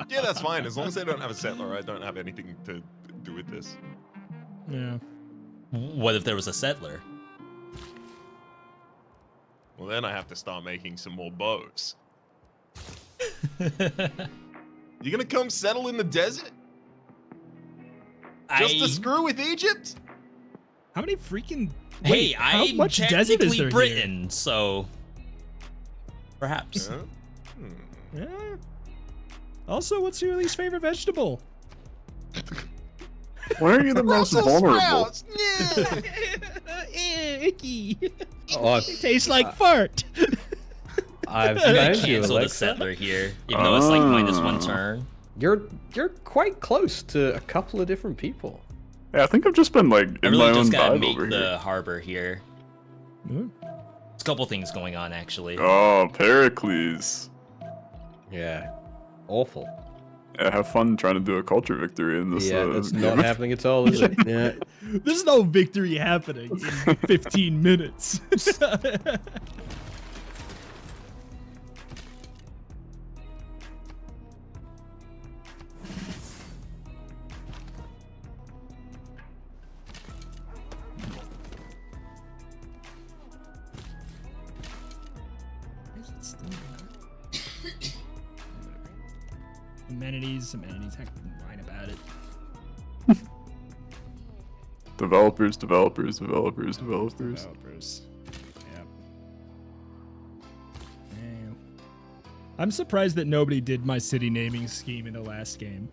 Yeah, that's fine. As long as they don't have a settler, I don't have anything to do with this. Yeah. What if there was a settler? Well, then I have to start making some more bows. You gonna come settle in the desert? Just to screw with Egypt? How many freaking... Hey, how I'm much desert is technically there Britain, so perhaps. Yeah. Also, what's your least favorite vegetable? Why are you the most vulnerable? Icky. Oh, It tastes like fart. I've I'm gonna found you, cancel the Alexa. settler here, even though it's like -1 turn. You're quite close to a couple of different people. Yeah, I think I've just been like I in really my own just gotta vibe make over the here. harbor here. There's a couple things going on actually. Oh, Pericles. Yeah. Awful. Yeah, have fun trying to do a culture victory in this. Yeah, that's not game. happening at all, is it? Yeah. There's no victory happening in 15 minutes. Amenities, heck, whine about it. Developers. Yeah. I'm surprised that nobody did my city naming scheme in the last game.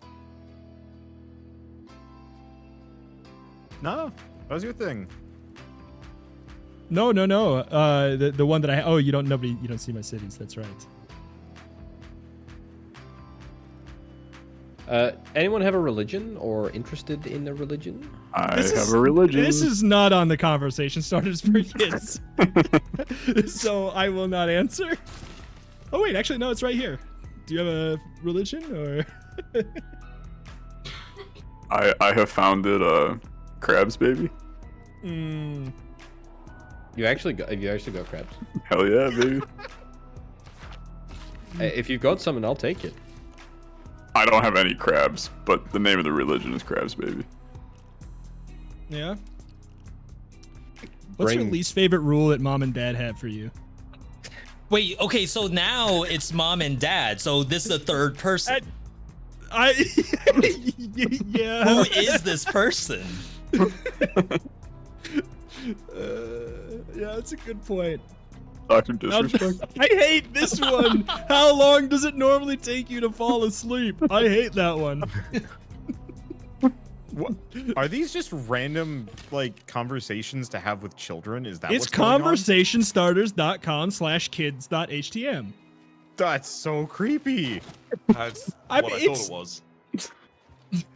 No, that was your thing. No. The one that you don't see my cities. That's right. Anyone have a religion or interested in a religion? I have a religion. This is not on the conversation starters for kids. So I will not answer. Oh wait, actually no, it's right here. Do you have a religion or? I have founded Crabs Baby. Mm. You actually got crabs. Hell yeah, baby. If you've got some, I'll take it. I don't have any crabs, but the name of the religion is Crabs Baby. Yeah. What's your least favorite rule that mom and dad have for you? Wait, okay, so now it's mom and dad, so this is a third person. Yeah. Who is this person? Yeah, that's a good point. Dr. Disrespect. I hate this one. How long does it normally take you to fall asleep? I hate that one. What? Are these just random like conversations to have with children? Is that It's what's going on? conversationstarters.com/kids.htm. That's so creepy. That's what I thought it was.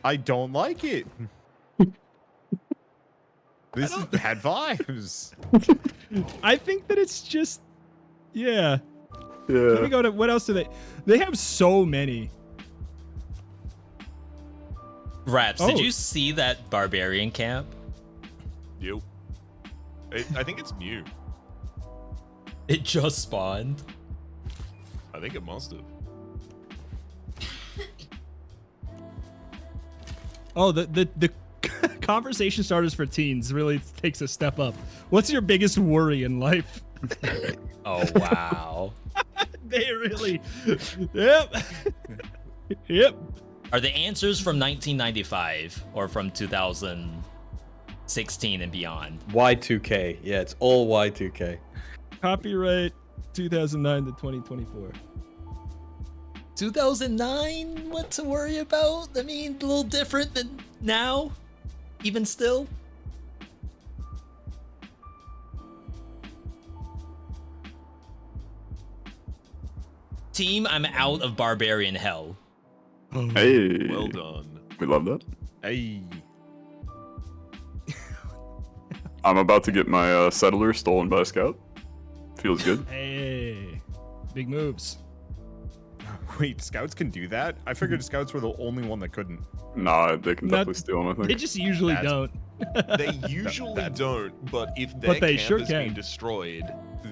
I don't like it. This is bad vibes. I think that it's just, yeah. Yeah. Let me go to, what else do they? They have so many. Raps, did you see that barbarian camp? Yo. I think it's new. It just spawned. I think it must have. Oh, the conversation starters for teens really takes a step up. What's your biggest worry in life? Oh, wow. They really, yep. Yep. Are the answers from 1995 or from 2016 and beyond? Y2K. Yeah, it's all Y2K. Copyright 2009 to 2024. 2009? What to worry about? I mean, a little different than now, even still. Team, I'm out of barbarian hell. Hey. Well done. We love that. Hey. I'm about to get my settler stolen by a scout. Feels good. Hey. Big moves. Wait, scouts can do that? I figured scouts were the only one that couldn't. Nah, they can definitely steal them, I think. They just usually don't. They usually don't, but if their they camp sure has can. been destroyed,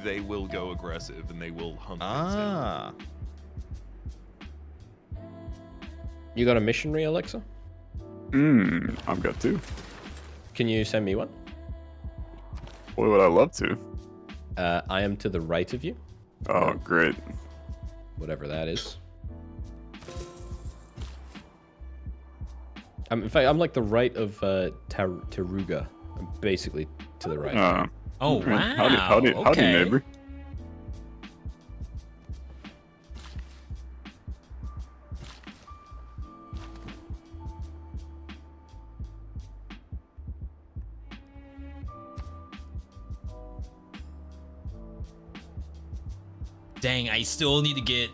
they will go aggressive and they will hunt things Ah. You got a missionary, Alexa? I've got two. Can you send me one? Boy, would I love to. I am to the right of you. Oh, great. Whatever that is. In fact, I'm like the right of Taruga. I'm basically to the right. Oh, wow. Howdy, okay. neighbor. Dang, I still need to get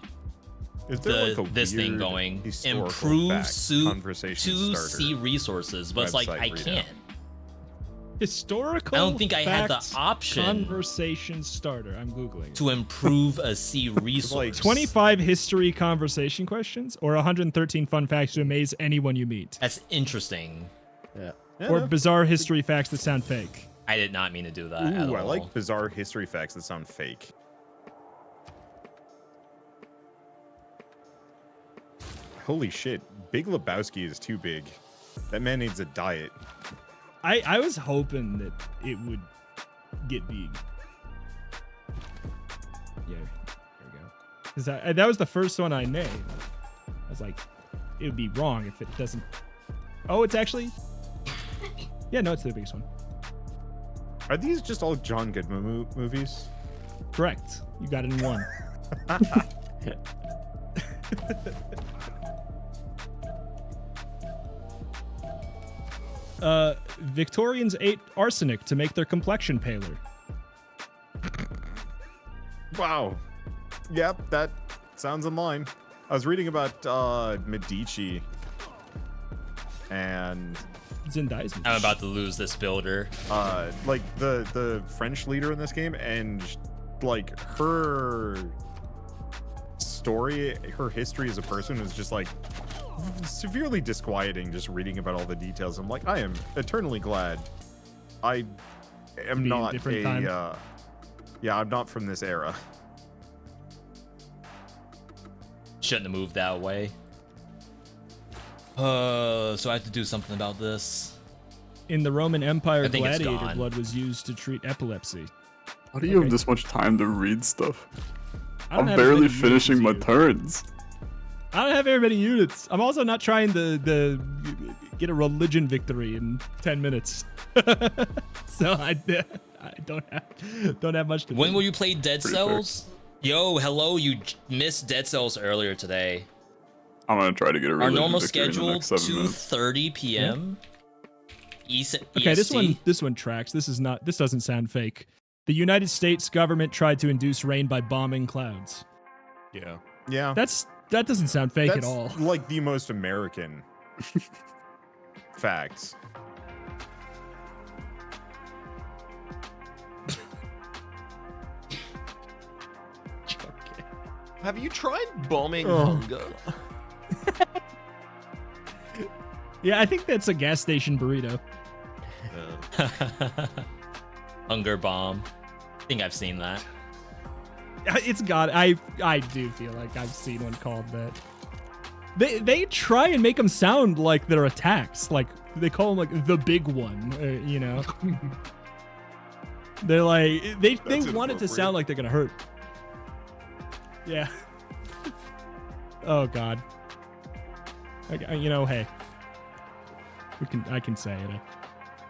Is there like a this thing weird going. historical Improve fact suit conversation to starter see resources, but it's like website I readout? can't. Historical. I don't think I had the facts option Conversation starter. I'm googling. to improve a C resource. 25 history conversation questions or 113 fun facts to amaze anyone you meet. That's interesting. Yeah. Or bizarre history facts that sound fake. I did not mean to do that at Ooh, I all. like bizarre history facts that sound fake. Holy shit, Big Lebowski is too big. That man needs a diet. I was hoping that it would get big. Yeah, there we go. Because that was the first one I named. I was like, it would be wrong if it doesn't. Oh, it's actually. Yeah, no, it's the biggest one. Are these just all John Goodman movies? Correct. You got it in one. Victorians ate arsenic to make their complexion paler. Wow. Yep, that sounds in line. I was reading about Medici and Zendai's. I'm about to lose this builder. like the French leader in this game, and like her story, her history as a person is just like severely disquieting. Just reading about all the details, I'm like, I am eternally glad I am not different time. Yeah, I'm not from this era. Shouldn't have moved that way. So I have to do something about this. In the Roman Empire, I think it's gladiator gone. blood was used to treat epilepsy. How do you have this much time to read stuff? I don't I'm have as barely many units finishing as my you. turns. I don't have very many units. I'm also not trying to get a religion victory in 10 minutes. So I don't have much to When do. will you play Dead Cells? Yo, hello, you missed Dead Cells earlier today. I'm gonna try to get a Our religion normal victory in the schedule, next 7 minutes. 2:30 p.m. Okay, this one tracks. This doesn't sound fake. The United States government tried to induce rain by bombing clouds. Yeah. Yeah. That doesn't sound fake That's at all. Like the most American facts. Have you tried bombing hunger? Yeah, I think that's a gas station burrito. Hunger bomb. I think I've seen that. It's got. I do feel like I've seen one called that. They try and make them sound like they're attacks. Like they call them like the big one. You know. They're like they want it to sound like they're gonna hurt. Yeah. Oh God. You know, hey. I can say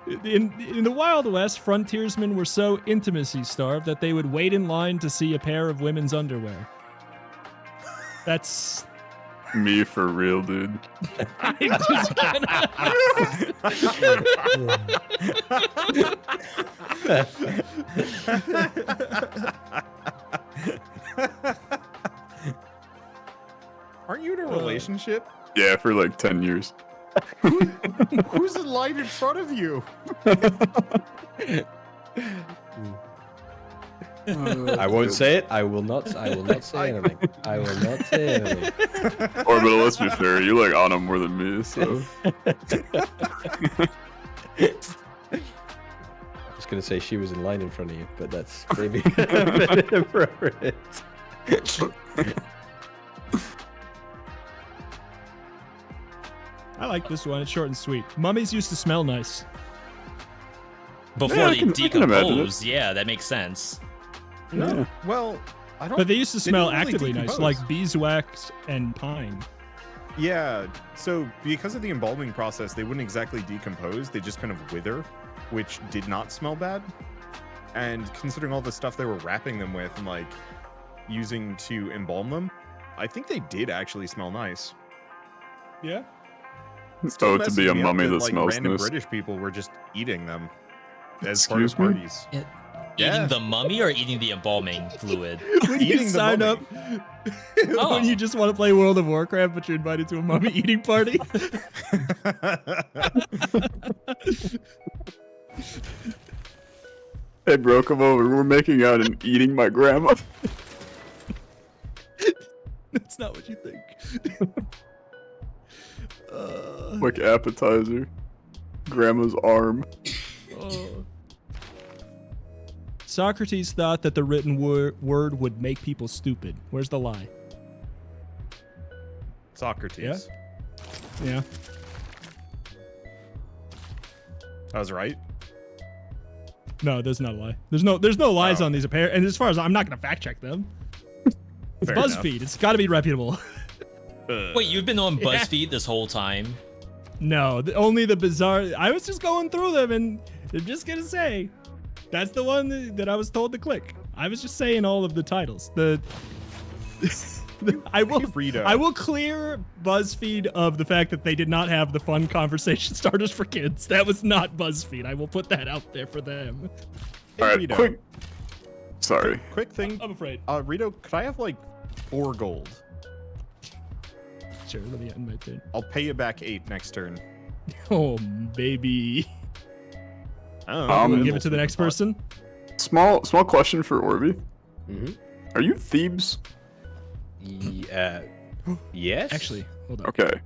it. In the Wild West, frontiersmen were so intimacy starved that they would wait in line to see a pair of women's underwear. That's me for real, dude. I'm just Aren't you in a relationship? Yeah, for like 10 years. Who's in line in front of you? I won't say it. I will not say anything. I will not say anything. Orbital, let's be fair. You like Anna more than me, so. I was gonna say she was in line in front of you, but that's maybe a bit inappropriate. I like this one. It's short and sweet. Mummies used to smell nice. Before they decompose, yeah, that makes sense. No. Well, I don't. But they used to smell didn't really actively nice, decompose. like beeswax and pine. Yeah. So because of the embalming process, they wouldn't exactly decompose. They just kind of wither, which did not smell bad. And considering all the stuff they were wrapping them with and like using to embalm them, I think they did actually smell nice. Yeah. So to be a mummy that like, smells random nice. British people were just eating them as Excuse part of me? parties. Eating the mummy or eating the embalming fluid? When you Eating the sign mummy. up, when you just want to play World of Warcraft, but you're invited to a mummy eating party. Hey bro, come over. We're making out and eating my grandma. That's not what you think. Like appetizer. Grandma's arm. Socrates thought that the written word would make people stupid. Where's the lie? Socrates. Yeah. I was right. No, there's not a lie. There's no lies on these and as far as I'm not gonna fact check them. It's Fair BuzzFeed. enough. It's got to be reputable. Wait, you've been on BuzzFeed this whole time? No, only the bizarre. I was just going through them, and I'm just gonna say, that's the one that I was told to click. I was just saying all of the titles. I will clear BuzzFeed of the fact that they did not have the fun conversation starters for kids. That was not BuzzFeed. I will put that out there for them. All right, Rito. quick. Sorry. Quick thing. I'm afraid. Rito, could I have like 4 gold? Sure, let me end my turn. I'll pay you back 8 next turn. Oh, baby. Give it to the next person. Small question for Orby. Mm-hmm. Are you Thebes? Yes. Actually, hold on. Okay.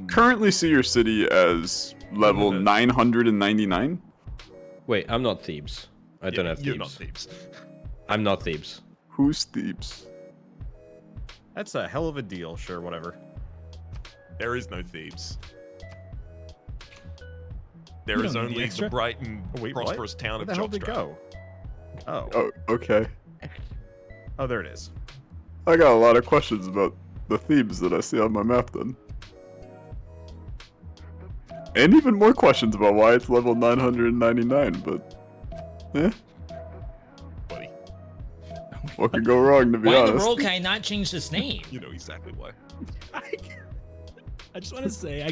Currently see your city as level 999. Wait, I'm not Thebes. I don't have Thebes. You're not Thebes. I'm not Thebes. Who's Thebes? That's a hell of a deal. Sure, whatever. There is no Thebes. There is only the bright and prosperous town of Where the hell did it Jockstra. go? Oh, okay. Oh, there it is. I got a lot of questions about the Thebes that I see on my map then. And even more questions about why it's level 999, but... Eh? Buddy. What could go wrong, to be Why in honest? the world can I not change this name? You know exactly why. I just want to say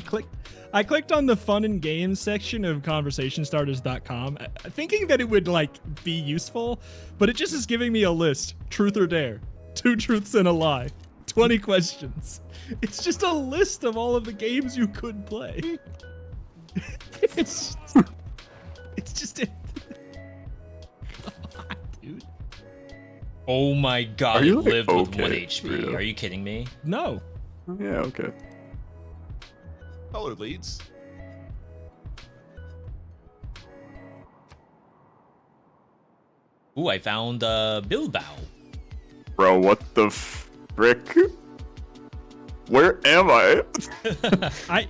I clicked on the fun and games section of conversationstarters.com thinking that it would like be useful, but it just is giving me a list. Truth or dare. 2 truths and a lie. 20 questions. It's just a list of all of the games you could play. It's just God, dude. Oh my god, Are you it like, lived with okay, 1 HP. Rito? Are you kidding me? No. Yeah, okay. Hello, Leeds. Ooh, I found Bilbao. Bro, what the frick? Where am I?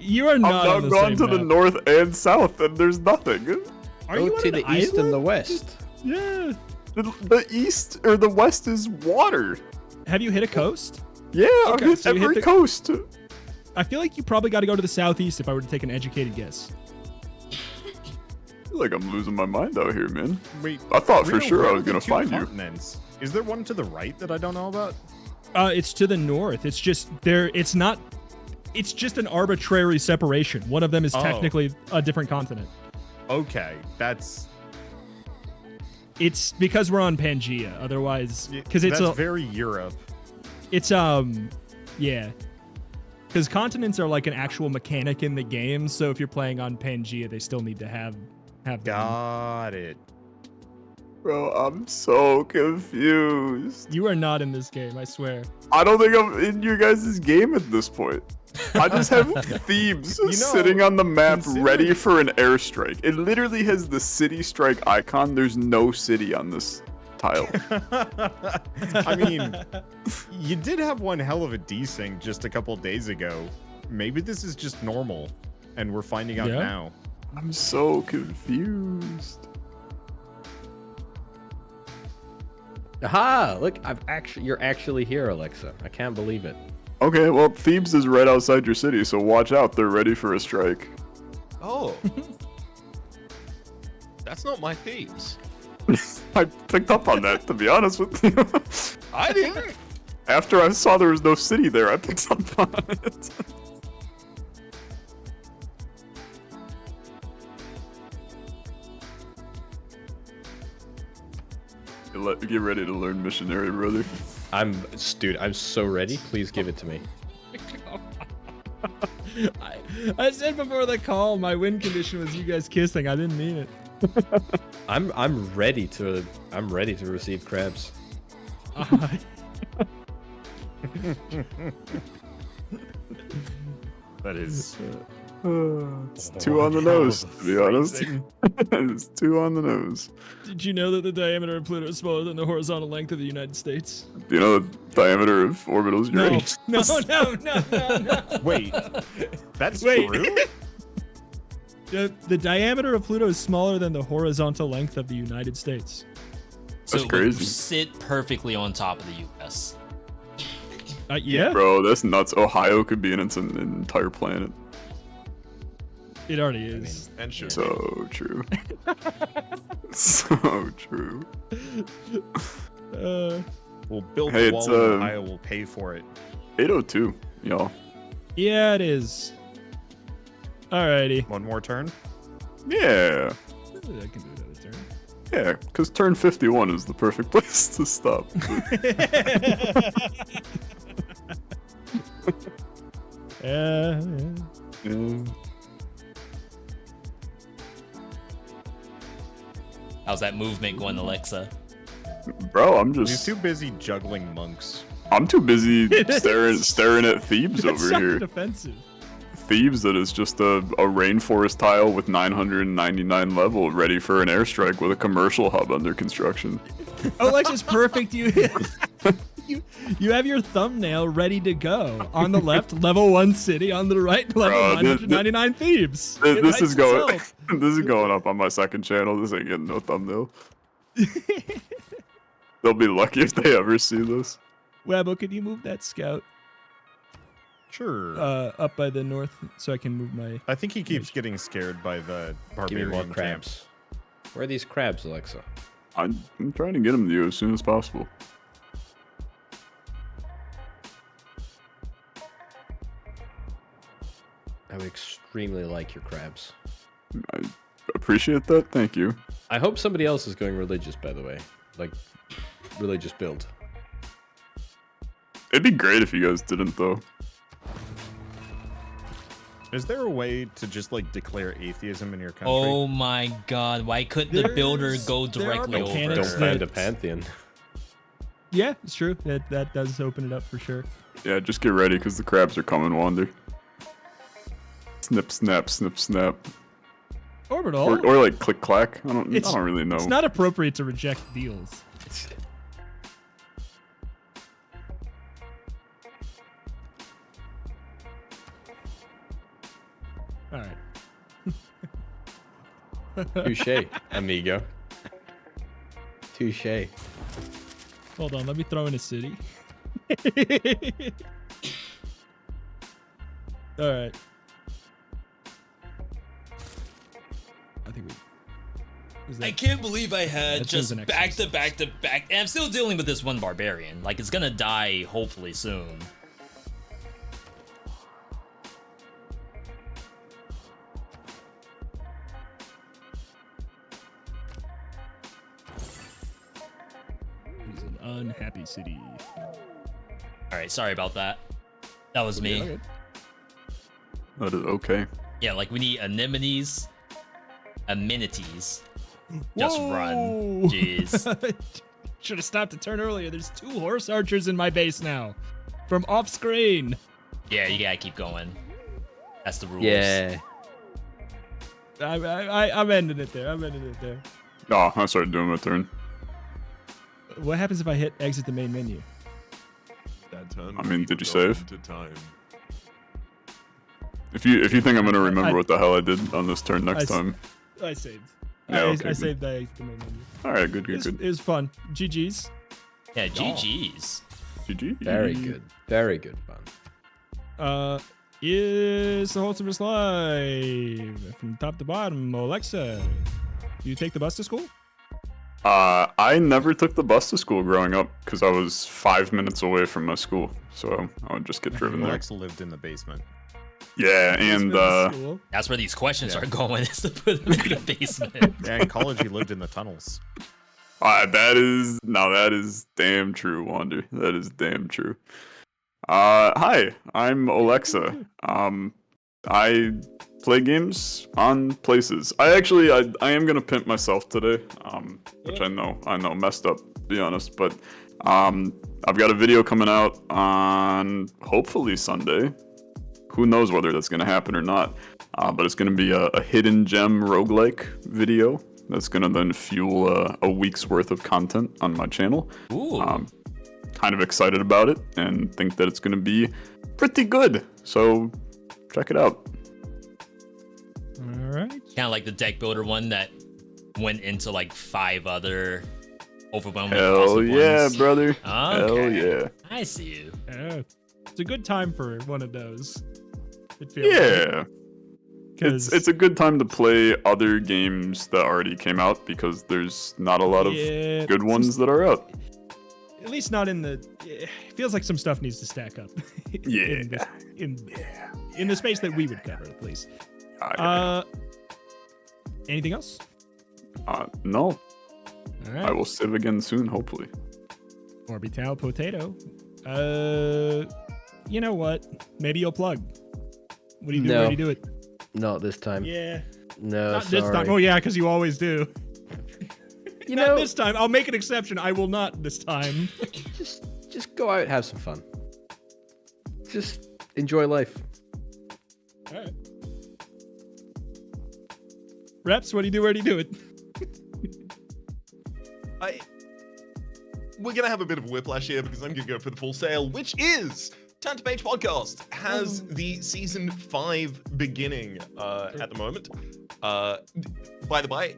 You are not. I've now gone to the north and south, and there's nothing. Are Go you to the east and the west. Yeah. The east or the west is water. Have you hit a coast? Yeah, I've hit so you every hit coast. I feel like you probably got to go to the southeast if I were to take an educated guess. I feel like I'm losing my mind out here, man. Wait, I thought for Rito, sure where I are was the gonna two find continents? Is there one to the right that I don't know about? It's to the north. It's just there. It's not. It's just an arbitrary separation. One of them is technically a different continent. Okay, that's. It's because we're on Pangea. Otherwise, because it's very Europe. It's yeah. Because continents are like an actual mechanic in the game. So if you're playing on Pangea, they still need to have them. Got it. Bro, I'm so confused. You are not in this game, I swear. I don't think I'm in your guys' game at this point. I just have Thebes sitting on the map ready for an airstrike. It literally has the city strike icon. There's no city on this tile. I mean, you did have one hell of a desync just a couple days ago. Maybe this is just normal, and we're finding out now. I'm so confused. Aha! Look, you're actually here, Alexa. I can't believe it. Okay, well, Thebes is right outside your city, so watch out. They're ready for a strike. Oh. That's not my Thebes. I picked up on that, to be honest with you. I didn't. After I saw there was no city there, I picked up on it. Get ready to learn missionary, brother. Dude, I'm so ready. Please give it to me. I said before the call, my win condition was you guys kissing. I didn't mean it. I'm ready to receive crabs. That is. It's 2 on the nose, to be honest. It's 2 on the nose. Did you know that the diameter of Pluto is smaller than the horizontal length of the United States? Do you know the diameter of orbitals? No. Wait, that's true? The diameter of Pluto is smaller than the horizontal length of the United States. So That's it crazy. would sit perfectly on top of the U.S. Yeah. Bro, that's nuts. Ohio could be in its entire planet. It already is. And should So true. So true. We'll build Hey, the wall and Ohio will pay for it. 802, y'all. Yeah, it is. Alrighty. One more turn? Yeah. I can do another turn. Yeah, because turn 51 is the perfect place to stop. Yeah. How's that movement going, Alexa? Bro, I'm He's just... too busy juggling monks. I'm too busy staring at Thebes It's over here. defensive. Thebes that is just a rainforest tile with 999 level ready for an airstrike with a commercial hub under construction. Oh, Alexa's perfect. You have your thumbnail ready to go. On the left, level 1 city. On the right, level 999 Thebes. This is going this is going up on my second channel. This ain't getting no thumbnail. They'll be lucky if they ever see this. Wabo, could you move that scout? Sure. Up by the north, so I can move my. I think he keeps getting scared by the Give barbarian me more camp. crabs. Where are these crabs, Alexa? I'm trying to get them to you as soon as possible. I would extremely like your crabs. I appreciate that. Thank you. I hope somebody else is going religious, by the way. Like, religious build. It'd be great if you guys didn't, though. Is there a way to just like declare atheism in your country? Oh my god, why couldn't the builder go directly over? Don't find a pantheon. Yeah, it's true. That does open it up for sure. Yeah, just get ready because the crabs are coming, Wander. Snip, snap, snip, snap. Orbital. Or like click clack. I don't really know. It's not appropriate to reject deals. All right. Touche, amigo. Touche. Hold on, let me throw in a city. All right. I think we. I can't believe I had That just seems an back to back to back, and I'm still dealing with this one barbarian. Like, it's gonna die hopefully soon. He's an unhappy city. All right, sorry about that. That was me. Okay. That is okay. Yeah, like we need anemones, amenities. Just run. Jeez. Should have stopped to turn earlier. There's 2 horse archers in my base now. From off screen. Yeah, you gotta keep going. That's the rules. Yeah. I'm ending it there. Oh, I started doing my turn. What happens if I hit exit the main menu? That turn. I mean, did you save? To time. If you think I'm gonna remember what the hell I did on this turn next time. I saved. Yeah, okay, I saved the exit the main menu. All right, good. It was fun. GG's. Yeah, GG's. GG. Very good. Very good fun. Is the Wholesomeness live from top to bottom? Alexa, do you take the bus to school? I never took the bus to school growing up because I was 5 minutes away from my school, so I would just get driven there. Alexa lived in the basement. Yeah, and that's where these questions are going, is to put them in the basement. Yeah, in college he lived in the tunnels. that is damn true, Wander. That is damn true. Hi, I'm Alexa. I play games on places. I am gonna pimp myself today, which I know messed up, to be honest, but I've got a video coming out on hopefully Sunday. Who knows whether that's gonna happen or not, but it's gonna be a hidden gem roguelike video that's gonna then fuel a week's worth of content on my channel. Ooh. Kind of excited about it and think that it's gonna be pretty good. So check it out. All right. Kind of like the deck builder one that went into like 5 other overwhelming Hell yeah, ones. brother. Okay. Hell yeah. I see you. It's a good time for one of those. It feels Yeah. like. It's a good time to play other games that already came out because there's not a lot of good ones that are out. At least not in the. It feels like some stuff needs to stack up. Yeah. in the space that we would cover, at least. Anything else? No. All right. I will civ again soon, hopefully. Orbital Potato. You know what? Maybe you'll plug. What do you do? No. Where do you do it? Not this time. Yeah. No, Not sorry. this time. Oh yeah, because you always do. You Not know, this time. I'll make an exception. I will not this time. just go out, have some fun. Just enjoy life. All right. Reps, what do you do? Where do you do it? We're gonna have a bit of a whiplash here because I'm gonna go for the full sale, which is Tantrum H Podcast has the season 5 beginning at the moment. By the by,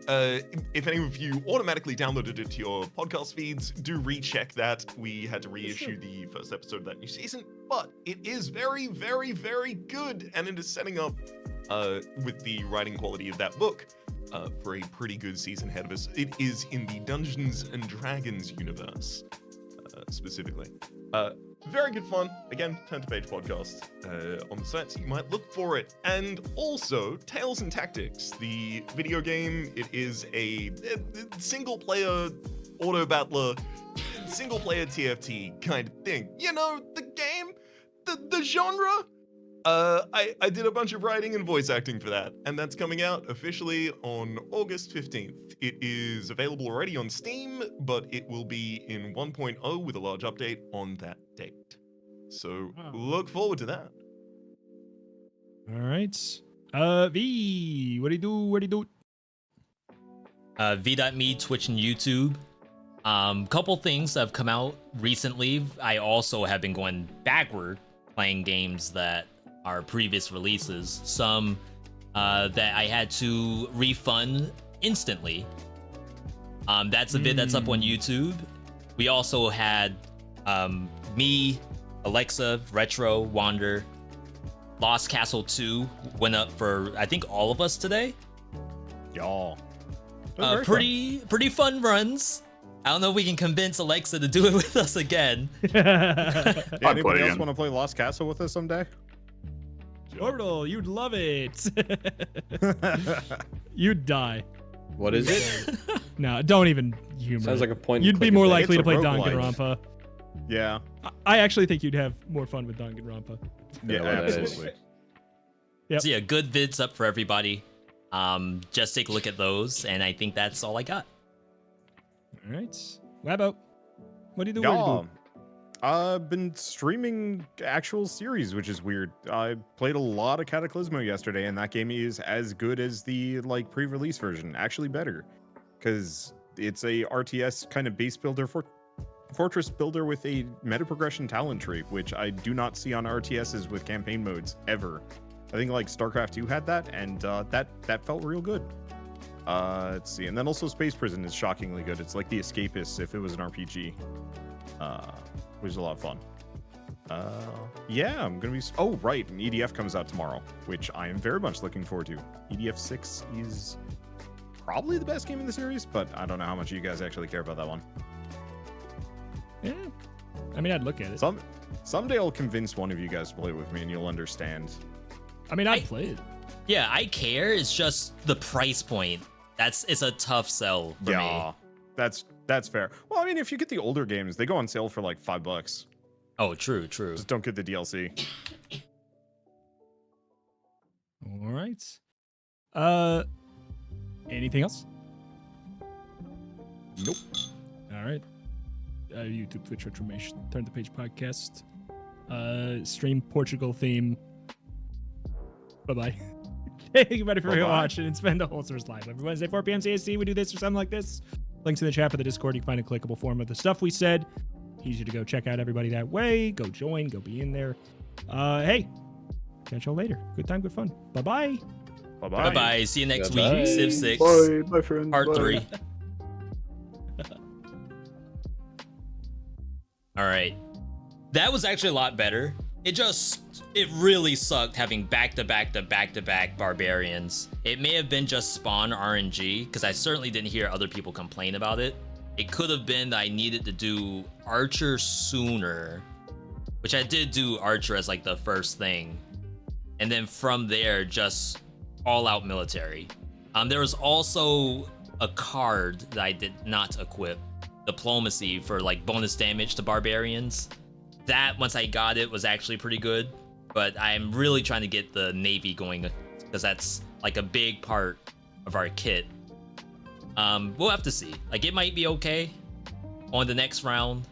if any of you automatically downloaded it to your podcast feeds, do recheck that. We had to reissue the first episode of that new season, but it is very, very, very good, and it is setting up with the writing quality of that book for a pretty good season ahead of us. It is in the Dungeons and Dragons universe. specifically. Very good fun. Again, Turn to Page podcast on the site, so you might look for it. And also, Tales and Tactics, the video game. It is a single-player auto-battler, single-player TFT kind of thing. You know, the game, the genre. I did a bunch of writing and voice acting for that, and that's coming out officially on August 15th. It is available already on Steam, but it will be in 1.0 with a large update on that date. So look forward to that. All right. V, what do you do? What do you do? V.me, Twitch, and YouTube. Couple things that have come out recently. I also have been going backward, playing games that are previous releases. Some that I had to refund instantly. That's a vid that's up on YouTube. We also had me, Alexa, Retro, Wander, Lost Castle 2 went up for I think all of us today. Y'all. Pretty fun runs. I don't know if we can convince Alexa to do it with us again. Anybody else want to play Lost Castle with us someday? Orbital, you'd love it. You'd die. What is it? No, don't even humor. Sounds like a point. You'd be more likely to play Danganronpa. Yeah. I actually think you'd have more fun with Danganronpa. Yeah, absolutely. Yep. So yeah, good vids up for everybody. Just take a look at those, and I think that's all I got. All right. Wabo, what do you do? Yeah. I've been streaming actual series, which is weird. I played a lot of Cataclysmo yesterday, and that game is as good as the pre-release version, actually better, because it's a RTS kind of base builder fortress builder with a meta progression talent tree, which I do not see on RTSs with campaign modes ever. I think StarCraft 2 had that, and that felt real good. Let's see, and then also Space Prison is shockingly good. It's like The Escapists if it was an RPG. Which is a lot of fun. Yeah, I'm gonna be. Oh, right, and EDF comes out tomorrow, which I am very much looking forward to. EDF 6 is probably the best game in the series, but I don't know how much you guys actually care about that one. Yeah, I mean, I'd look at it. Someday I'll convince one of you guys to play with me, and you'll understand. I mean, I'd play it. Yeah, I care. It's just the price point. It's a tough sell for me. That's fair. Well, I mean, if you get the older games, they go on sale for like $5. Oh, true. Just don't get the DLC. All right. Anything else? Nope. All right. YouTube, Twitch, Retromation, Turn the Page podcast. Stream Portugal theme. Bye-bye. Thank you, everybody, for watching and spend a whole source live every Wednesday, 4 p.m. CST. We do this or something like this. Links in the chat for the Discord. You can find a clickable form of the stuff we said. Easy to go check out everybody that way. Go join. Go be in there. Hey, catch y'all later. Good time, good fun. Bye-bye. Bye-bye. Bye-bye. See you next week. Civ 6. Bye, my friend. Part Bye. 3. All right. That was actually a lot better. It really sucked having back-to-back barbarians. It may have been just spawn RNG, because I certainly didn't hear other people complain about it. It could have been that I needed to do Archer sooner, which I did do Archer as the first thing. And then from there, just all-out military. There was also a card that I did not equip, Diplomacy, for bonus damage to barbarians. That, once I got it, was actually pretty good. But I'm really trying to get the Navy going, because that's a big part of our kit. We'll have to see. It might be okay on the next round.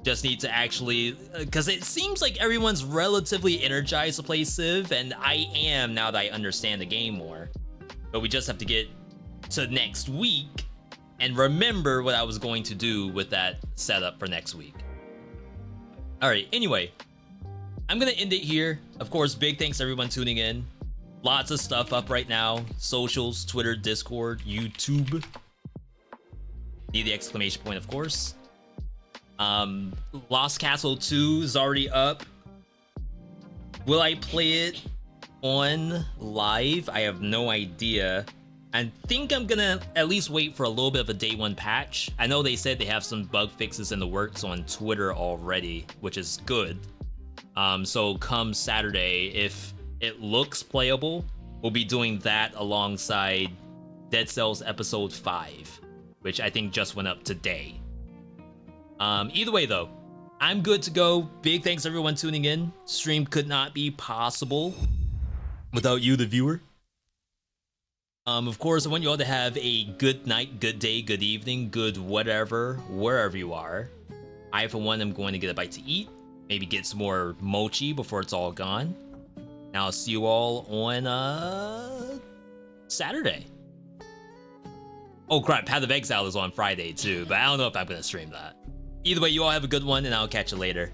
Just need to actually, because it seems like everyone's relatively energized to play Civ, and I am now that I understand the game more. But we just have to get to next week and remember what I was going to do with that setup for next week. All right, anyway, I'm gonna end it here. Of course, big thanks to everyone tuning in. Lots of stuff up right now. Socials, Twitter, Discord, YouTube. Need the exclamation point, of course. Lost Castle 2 is already up. Will I play it on live? I have no idea. I think I'm gonna at least wait for a little bit of a day one patch. I know they said they have some bug fixes in the works on Twitter already, which is good. So come Saturday, if it looks playable, we'll be doing that alongside Dead Cells Episode 5, which I think just went up today. Either way though, I'm good to go. Big thanks everyone tuning in. Stream could not be possible without you, the viewer. Of course, I want you all to have a good night, good day, good evening, good whatever, wherever you are. I, for one, am going to get a bite to eat, maybe get some more mochi before it's all gone. And I'll see you all on, Saturday. Oh crap, Path of Exile is on Friday too, but I don't know if I'm going to stream that. Either way, you all have a good one, and I'll catch you later.